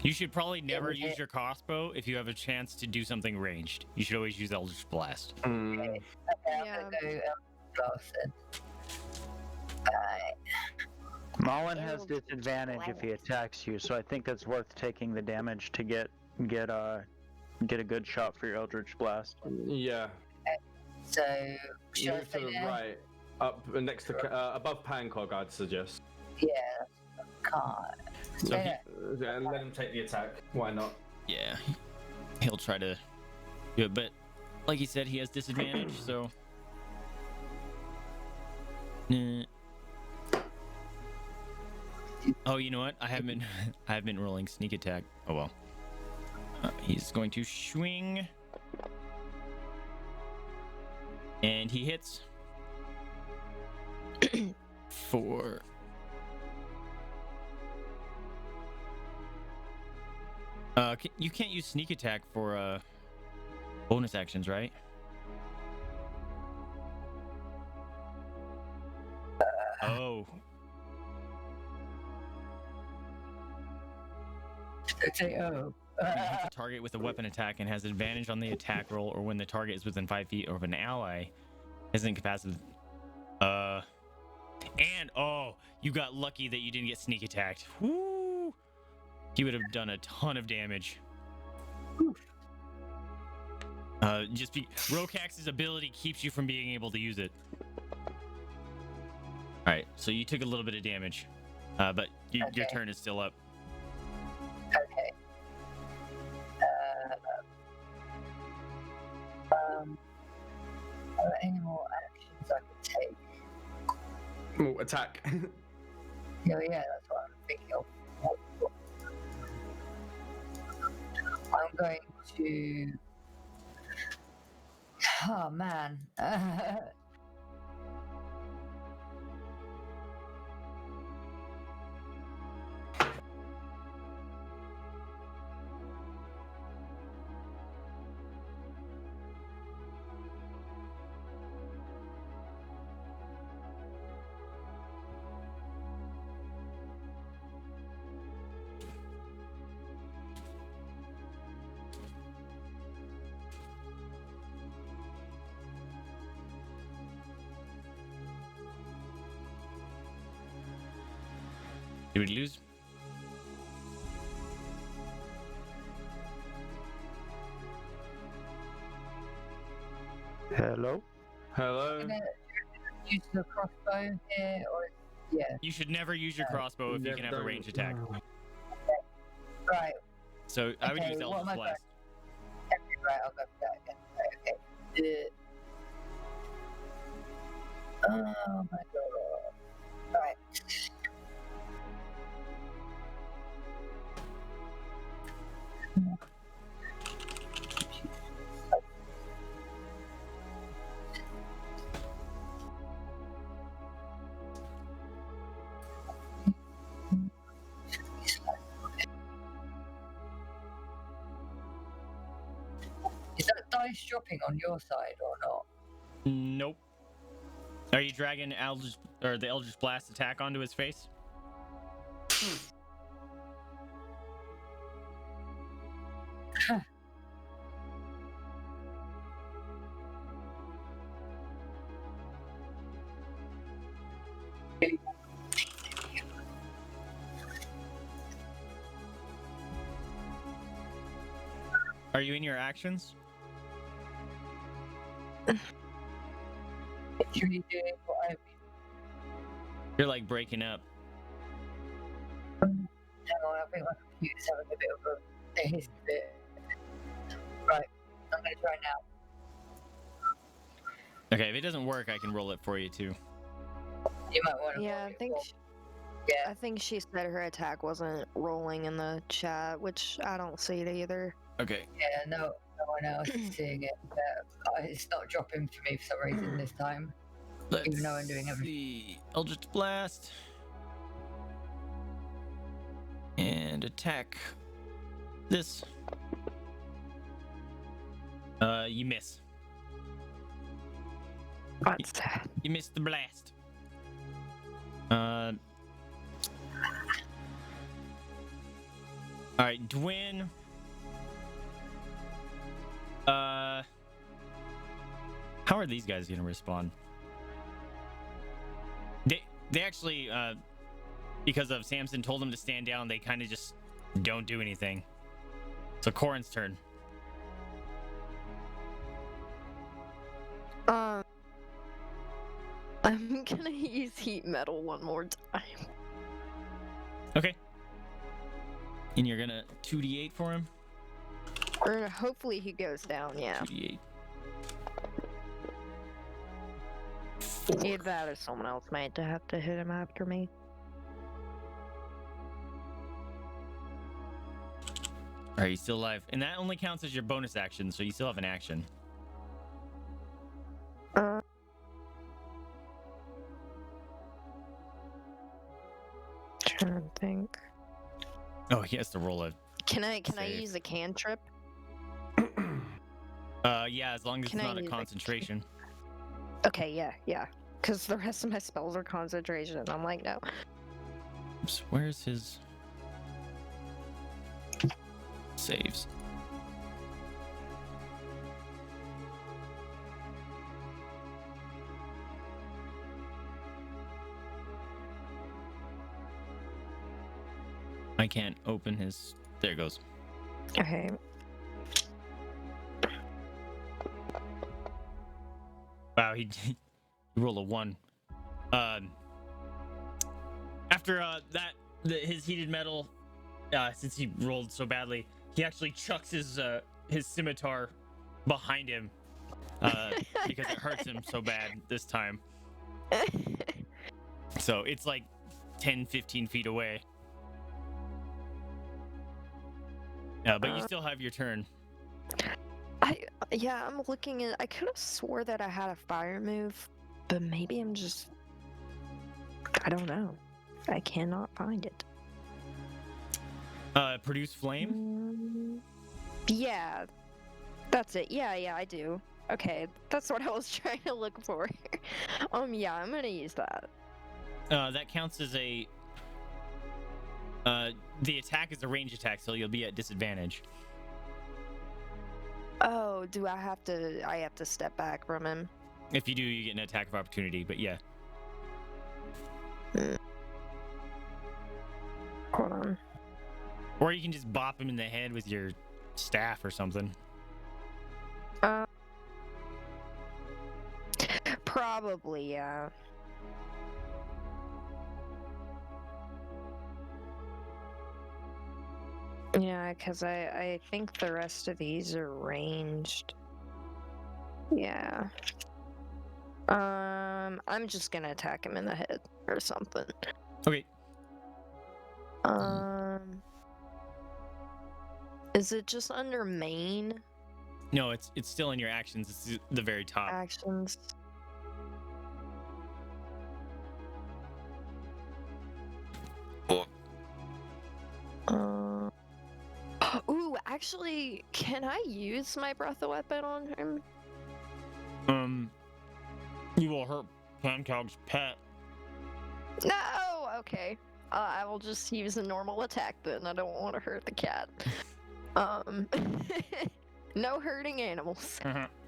You should probably never
would
use
hit.
your crossbow if you have a chance to do something ranged. You should always use Eldritch Blast.
Okay, I'm
Yeah.
gonna go Eldritch Blast then.
Mullen has
Eldritch
disadvantage if he
Blast.
attacks you, so I think that's worth taking the damage to get a good shot for your Eldritch Blast.
Yeah.
So should I
Move to
stay
the
there?
right, up next to above Pancóg, I'd suggest.
Yeah, can't.
So
Stay
he-
there.
And let him take the attack. Why not?
Yeah, he'll try to do it, but like he said, he has disadvantage. So, Nah. Oh, you know what? I haven't been rolling sneak attack. Oh well. He's going to swing, and he hits for. You can't use sneak attack for bonus actions, right? Oh,
Say oh.
you hit the target with a weapon attack and has advantage on the attack roll, or when the target is within 5 feet of an ally, is incapacitated. And oh, you got lucky that you didn't get sneak attacked. Woo! He would have done a ton of damage. Rhokax's ability keeps you from being able to use it. All right, so you took a little bit of damage, but your
Okay.
turn is still up.
Okay. Are there any more actions I could take?
Ooh, attack.
Yeah, that's what I'm thinking of. I'm going to. Oh man.
Did we lose?
Hello?
Hello?
Use the crossbow here, or yeah,
You should never use your crossbow if you can have a ranged attack.
right.
So I would
Okay,
use
what
Eldritch
am I
Blast.
Right, I'll go for that again. Right, okay. Oh my god. Right. Is that dice dropping on your side or not?
Nope. Are you dragging the Eldritch Blast attack onto his face? Are you in your actions?
Literally doing what I
You're like breaking up.
hang on, I think my computer's having a bit of a hiss bit. Right, I'm gonna try now.
Okay, if it doesn't work, I can roll it for you too.
You might want to
Yeah, I think
yeah.
I think she said her attack wasn't rolling in the chat, which I don't see it either.
Okay.
Yeah, no one else is seeing it. It's not dropping for me for some reason this time.
Let's
Even though I'm doing everything.
see. Eldritch Blast. And attack. This. You miss.
What's that?
You missed the blast. Alright, Dwin. How are these guys gonna respond? They actually, because of Samson told them to stand down, they kind of just don't do anything. So Korinn's turn.
I'm gonna use heat metal one more time.
Okay. And you're gonna 2d8 for him?
Or hopefully he goes down, yeah.
2d8.
Either that or someone else might have to hit him after me.
Alright, he's still alive. And that only counts as your bonus action, so you still have an action.
Trying to think.
Oh, he has to roll a...
Can I
Save.
use a cantrip?
Yeah, as long as it's
Can I
not a
use a
concentration.
Okay, yeah. Because the rest of my spells are concentration. I'm like, no.
Oops, where's his... saves? I can't open his... There it goes.
Okay.
Wow, he rolled a 1. After his heated metal, since he rolled so badly, he actually chucks his scimitar behind him because it hurts him so bad this time. So it's like 10, 15 feet away. But you still have your turn.
I'm looking at. I could have swore that I had a fire move, but maybe I'm just. I don't know. I cannot find it.
Produce flame?
Yeah, that's it. Yeah, I do. Okay, that's what I was trying to look for. Yeah, I'm gonna use that.
That counts as a. The attack is a range attack, so you'll be at disadvantage.
Oh, do I have to? I have to step back from him.
If you do, you get an attack of opportunity. But yeah. Or you can just bop him in the head with your staff or something.
Probably, yeah. Yeah, because I think the rest of these are ranged. Yeah. I'm just gonna attack him in the head or something.
Okay.
Is it just under main
No, it's still in your actions. It's the very top.
actions? Ooh, actually, can I use my breath of weapon on him?
You will hurt Pancóg's pet.
No! Okay. I will just use a normal attack then. I don't want to hurt the cat. No hurting animals.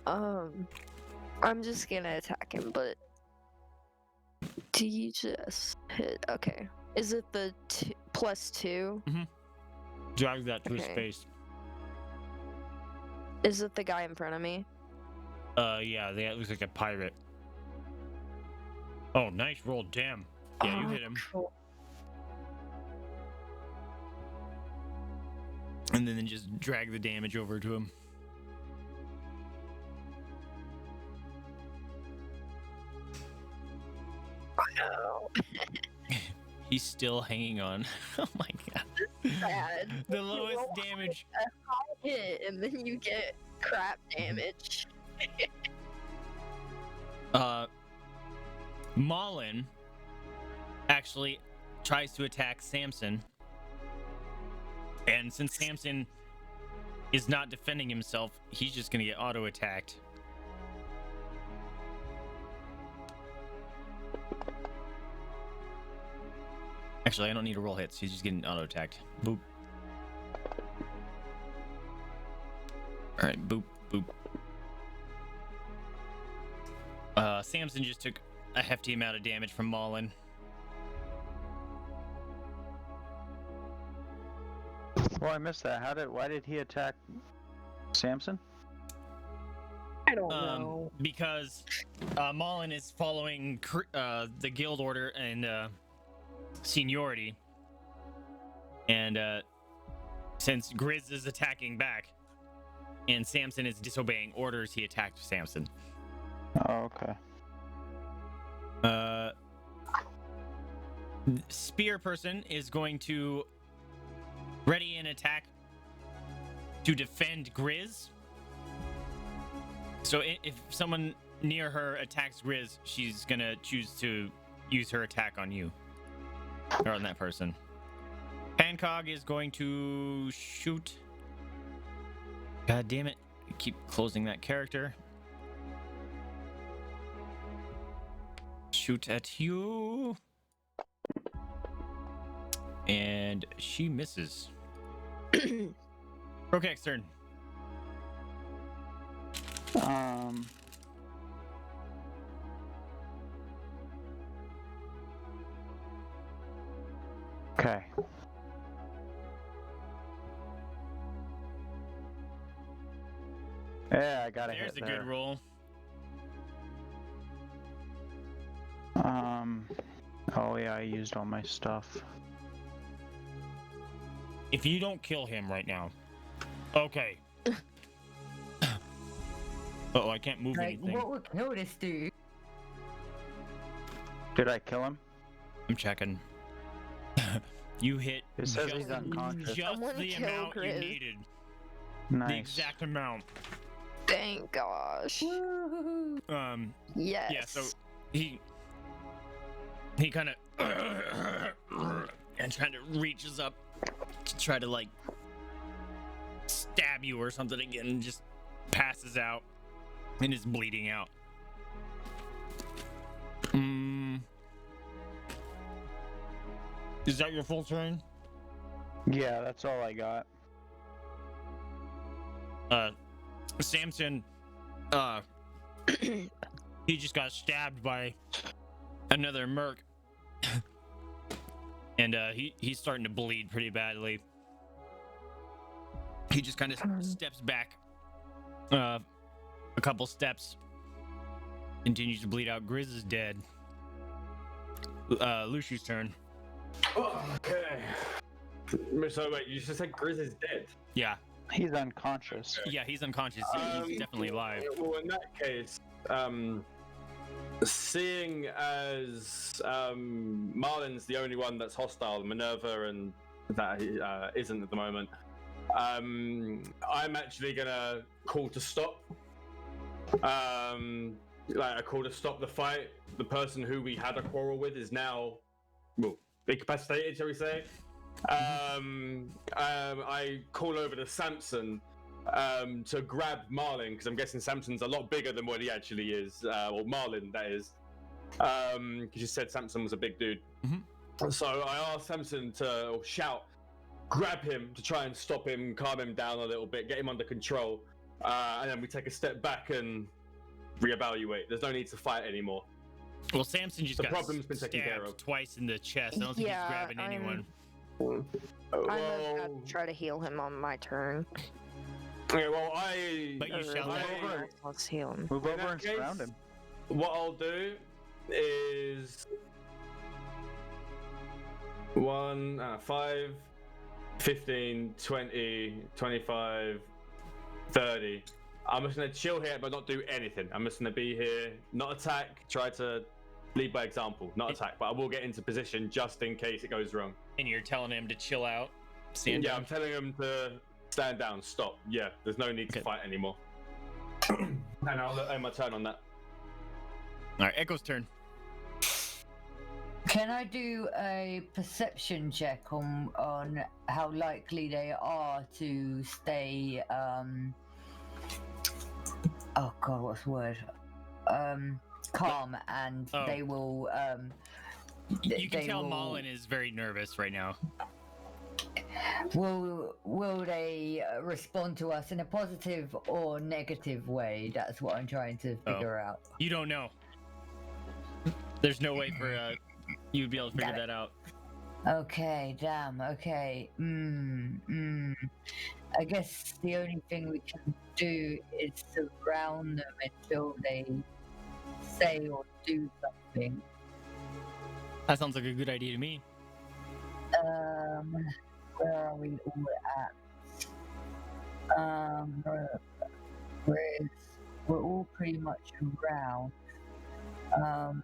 I'm just gonna attack him, but do you just hit? Okay. Is it the +2?
Drag that to his
Okay.
face.
Is it the guy in front of me?
Yeah, that looks like a pirate. Oh, nice roll, damn. Yeah, you hit him.
Cool.
And then just drag the damage over to him.
No.
He's still hanging on. Oh my god.
Bad.
The lowest damage.
A high hit, and then you get crap damage.
Malin actually tries to attack Samson. And since Samson is not defending himself, he's just gonna get auto-attacked. Actually, I don't need to roll hits. He's just getting auto-attacked. Boop. Alright, boop, boop. Samson just took a hefty amount of damage from Malin.
Well, I missed that. Why did he attack Samson?
I don't know.
Because Malin is following the guild order and seniority. And since Grizz is attacking back and Samson is disobeying orders, he attacked Samson.
Oh, okay.
Spear person is going to ready an attack to defend Grizz. So if someone near her attacks Grizz, she's gonna choose to use her attack on you. Or on that person. Pancóg is going to shoot. God damn it. I keep closing that character. Shoot at you. And she misses. Rhokax turn.
Okay. Yeah, I got a
There's
hit
a
there.
good roll.
Oh yeah, I used all my stuff.
If you don't kill him right now. Okay. Oh, I can't move
Like,
anything.
what would kill this dude?
Did I kill him?
I'm checking. You hit
It says he's unconscious.
just
Someone
the
kill
amount you
Grizz.
needed.
Nice.
The exact amount.
Thank gosh. Yes.
Yeah, so he kind of and trying to reaches up to try to like stab you or something again, and just passes out and is bleeding out. Is that your full turn?
Yeah, that's all I got.
Samson, he just got stabbed by another merc, and he's starting to bleed pretty badly. He just kind of steps back a couple steps, continues to bleed out. Grizz is dead. Lushu's turn.
Okay. So wait, you just said Grizz is dead?
Yeah.
He's unconscious.
Yeah, he's unconscious. He's definitely alive.
Well, in that case, seeing as Marlin's the only one that's hostile, Minerva and that isn't at the moment, I'm actually gonna call to stop. Like a call to stop the fight. The person who we had a quarrel with is now, well, incapacitated, shall we say? I call over to Samson to grab Marlin, because I'm guessing Samson's a lot bigger than what he actually is, or Marlin, that is. Because you said Samson was a big dude. So I asked Samson to shout, grab him to try and stop him, calm him down a little bit, get him under control, and then we take a step back and reevaluate. There's no need to fight anymore.
Well, Samson just
The
got
problem's been taken care
stabbed
of.
twice in the chest. I don't think he's grabbing anyone.
I'm about to try to heal him on my turn.
Okay, well,
But you shall not.
Let's heal him.
Move
In
over
that
and
case,
surround him.
What I'll do is 5, 15, 20, 25, 30. I'm just gonna chill here but not do anything. I'm just gonna be here, not attack, try to lead by example, not attack, but I will get into position just in case it goes wrong.
And you're telling him to chill out? Stand down?
I'm telling him to stand down, stop. Yeah, there's no need to fight anymore. And I'll end my turn on that.
Alright, Echo's turn.
Can I do a perception check on how likely they are to stay oh god, what's the word? Calm, and they will
You can tell Marlin is very nervous right now.
Will they respond to us in a positive or negative way? That's what I'm trying to figure out.
You don't know. There's no way for you'd be able to figure that out.
Okay, damn, okay. I guess the only thing we can do is surround them until they say or do something.
That sounds like a good idea to me.
Where are we all at? We're all pretty much around. 5.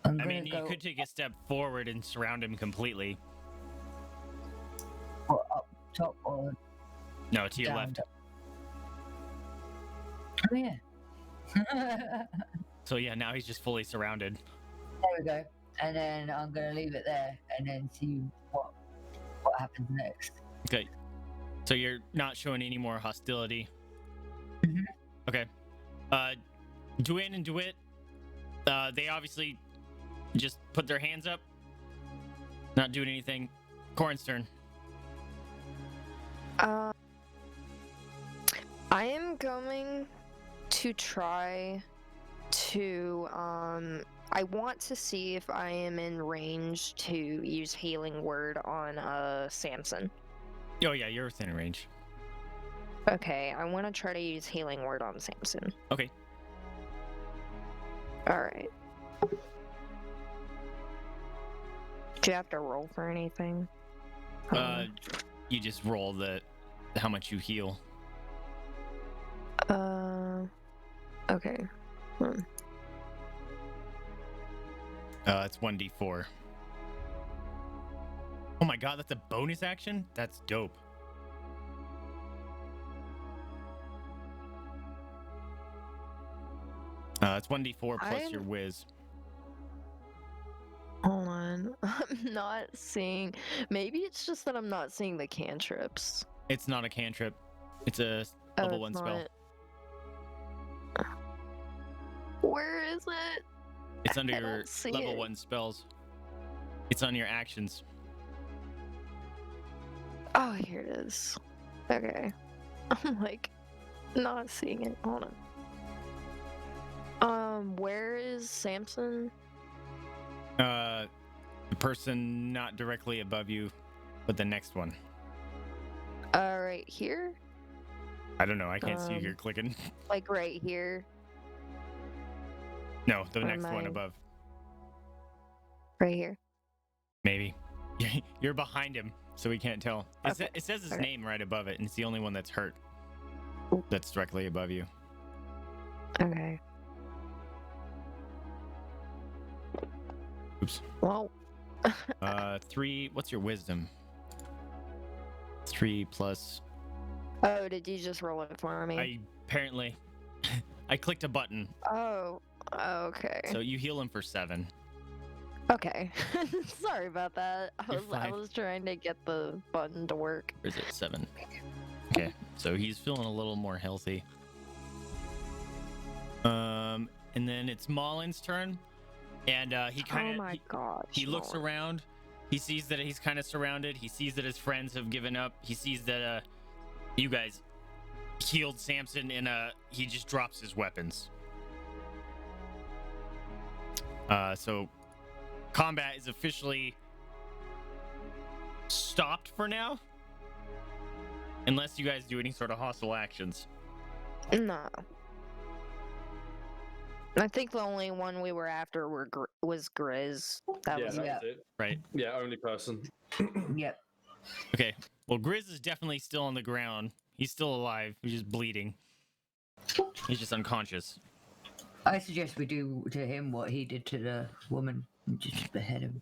I mean, you could take a step forward and surround him completely.
Or up top or
no, to your
down
left.
Top. Oh yeah.
So yeah, now he's just fully surrounded.
There we go. And then I'm gonna leave it there and then see what happens next.
Okay. So you're not showing any more hostility. Okay. Duane and DeWitt, they obviously just put their hands up, not doing anything. Korinn's turn.
I am going to try to I want to see if I am in range to use Healing Word on Samson.
Oh yeah, you're within range.
Okay, I want to try to use Healing Word on Samson.
Okay.
Alright. Do you have to roll for anything?
You just roll how much you heal.
Okay.
It's 1d4. Oh my god, that's a bonus action? That's dope. It's 1d4 plus your whiz.
Hold on. I'm not seeing... Maybe it's just that I'm not seeing the cantrips.
It's not a cantrip. It's a level 1 spell.
Where is it?
It's under your level 1 spells. It's on your actions.
Oh, here it is. Okay. I'm like not seeing it. Hold on. Where is Samson?
The person not directly above you. but the next one.
Right here?
I don't know. I can't see you here clicking.
Like right here.
No, the
Or
next one
mine.
above.
Right here.
Maybe. You're behind him, so we can't tell.
Okay.
It says his
Okay.
name right above it, and it's the only one that's hurt. That's directly above you.
Okay.
Oops.
Well.
3. What's your wisdom? 3 plus.
Oh, did you just roll it for me?
I apparently. I clicked a button,
Oh. Okay.
so you heal him for 7.
Okay. Sorry about that. I
You're
was
fine.
trying to get the button to work.
Or is it 7? Okay, so he's feeling a little more healthy. And then it's Malin's turn, and he kind
Oh
of
my god.
he looks around. He sees that he's kind of surrounded. He sees that his friends have given up. He sees that you guys healed Samson, and he just drops his weapons. So combat is officially stopped for now, unless you guys do any sort of hostile actions.
No. I think the only one we were after was Grizz. That
yeah,
was
that
it.
was it.
Right.
Yeah, only person.
Yep.
Okay. Well, Grizz is definitely still on the ground. He's still alive. He's just bleeding. He's just unconscious.
I suggest we do to him what he did to the woman. And just behead him.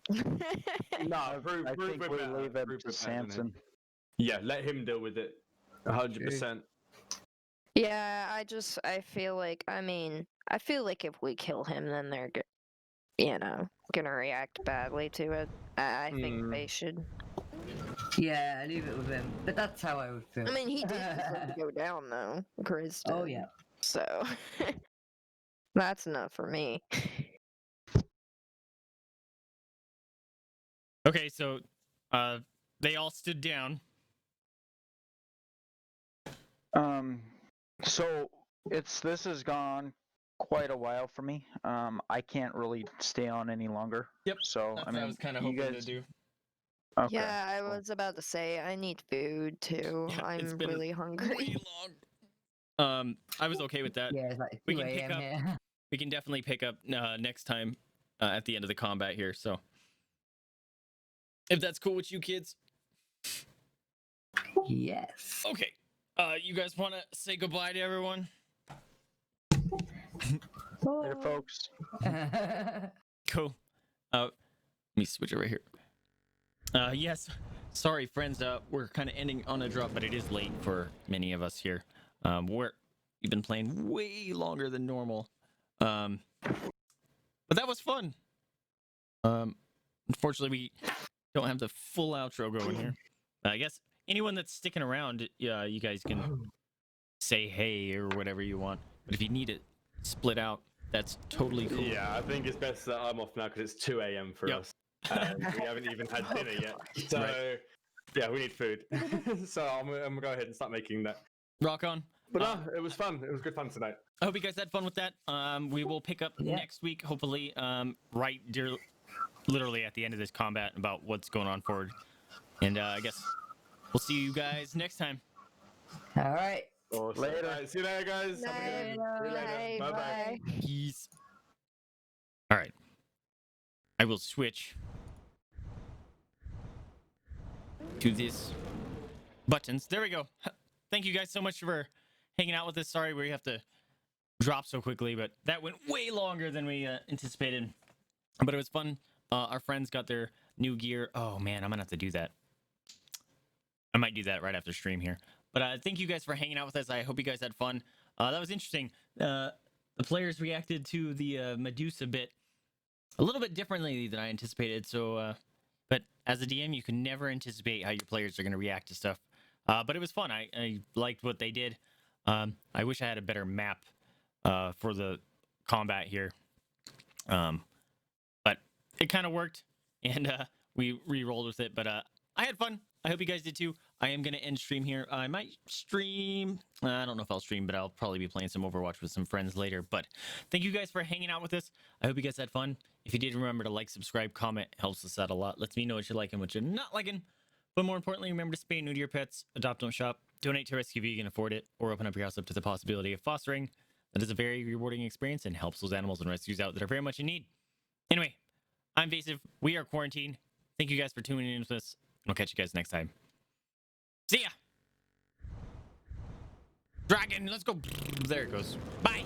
No,
I think we leave it to Samson.
Yeah, let him deal with it. 100%.
Yeah, I feel like, I feel like if we kill him, then they're, gonna react badly to it. I think they should.
Yeah, leave it with him. But that's how I would feel.
I mean, he did deserve to go down, though. Grizz did.
Oh, yeah.
So, that's enough for me.
Okay, so they all stood down.
So this has gone quite a while for me. I can't really stay on any longer.
Yep,
So
That's
I
what
mean,
I was kind of
you
hoping
guys.
to do.
Okay.
Yeah, I
cool.
was about to say, I need food, too.
Yeah, it's
I'm
been
really hungry.
Way long. I was okay with that.
Yeah, it's like
We
2
can pick
a.m.
up-
here.
We can definitely pick up next time at the end of the combat here. So, if that's cool with you kids,
Yes.
okay. You guys want to say goodbye to everyone?
Later, folks.
Cool. Let me switch it right here. Yes. Sorry, friends. We're kind of ending on a drop, but it is late for many of us here. We've been playing way longer than normal. But that was fun. Unfortunately, we don't have the full outro going here. I guess anyone that's sticking around, you guys can say hey or whatever you want. But if you need it split out, that's totally cool.
Yeah, I think it's best that I'm off now because it's 2 a.m. for
Yep.
us. We haven't even had dinner yet. So,
Right.
yeah, we need food. So I'm going to go ahead and start making that.
Rock on.
But no, it was fun. It was good fun tonight.
I hope you guys had fun with that. We will pick up
Yeah.
next week, hopefully, literally at the end of this combat about what's going on forward. And I guess we'll see you guys next time.
All right.
Awesome.
Later.
All right, see you later, guys. Have a good one. See you later. Bye-bye.
Bye.
Peace. All right. I will switch to this buttons. There we go. Thank you guys so much for hanging out with us. Sorry we have to drop so quickly, but that went way longer than we anticipated. But it was fun. Our friends got their new gear. Oh man, I'm gonna have to do that. I might do that right after stream here. But thank you guys for hanging out with us. I hope you guys had fun. That was interesting. The players reacted to the Medusa bit a little bit differently than I anticipated. So, but as a DM, you can never anticipate how your players are going to react to stuff. But it was fun. I liked what they did. I wish I had a better map for the combat here. But it kind of worked, and we re-rolled with it. But I had fun. I hope you guys did too. I am going to end stream here. I might stream. I don't know if I'll stream, but I'll probably be playing some Overwatch with some friends later. But thank you guys for hanging out with us. I hope you guys had fun. If you did, remember to like, subscribe, comment. It helps us out a lot. Lets me know what you're liking, what you're not liking. But more importantly, remember to spay and neuter your pets, adopt, don't shop, donate to rescue if you can afford it, or open up your house up to the possibility of fostering. That is a very rewarding experience and helps those animals and rescues out that are very much in need. Anyway, I'm Vaesive. We are Quarantine. Thank you guys for tuning in with us. I'll catch you guys next time. See ya! Dragon, let's go. There it goes. Bye!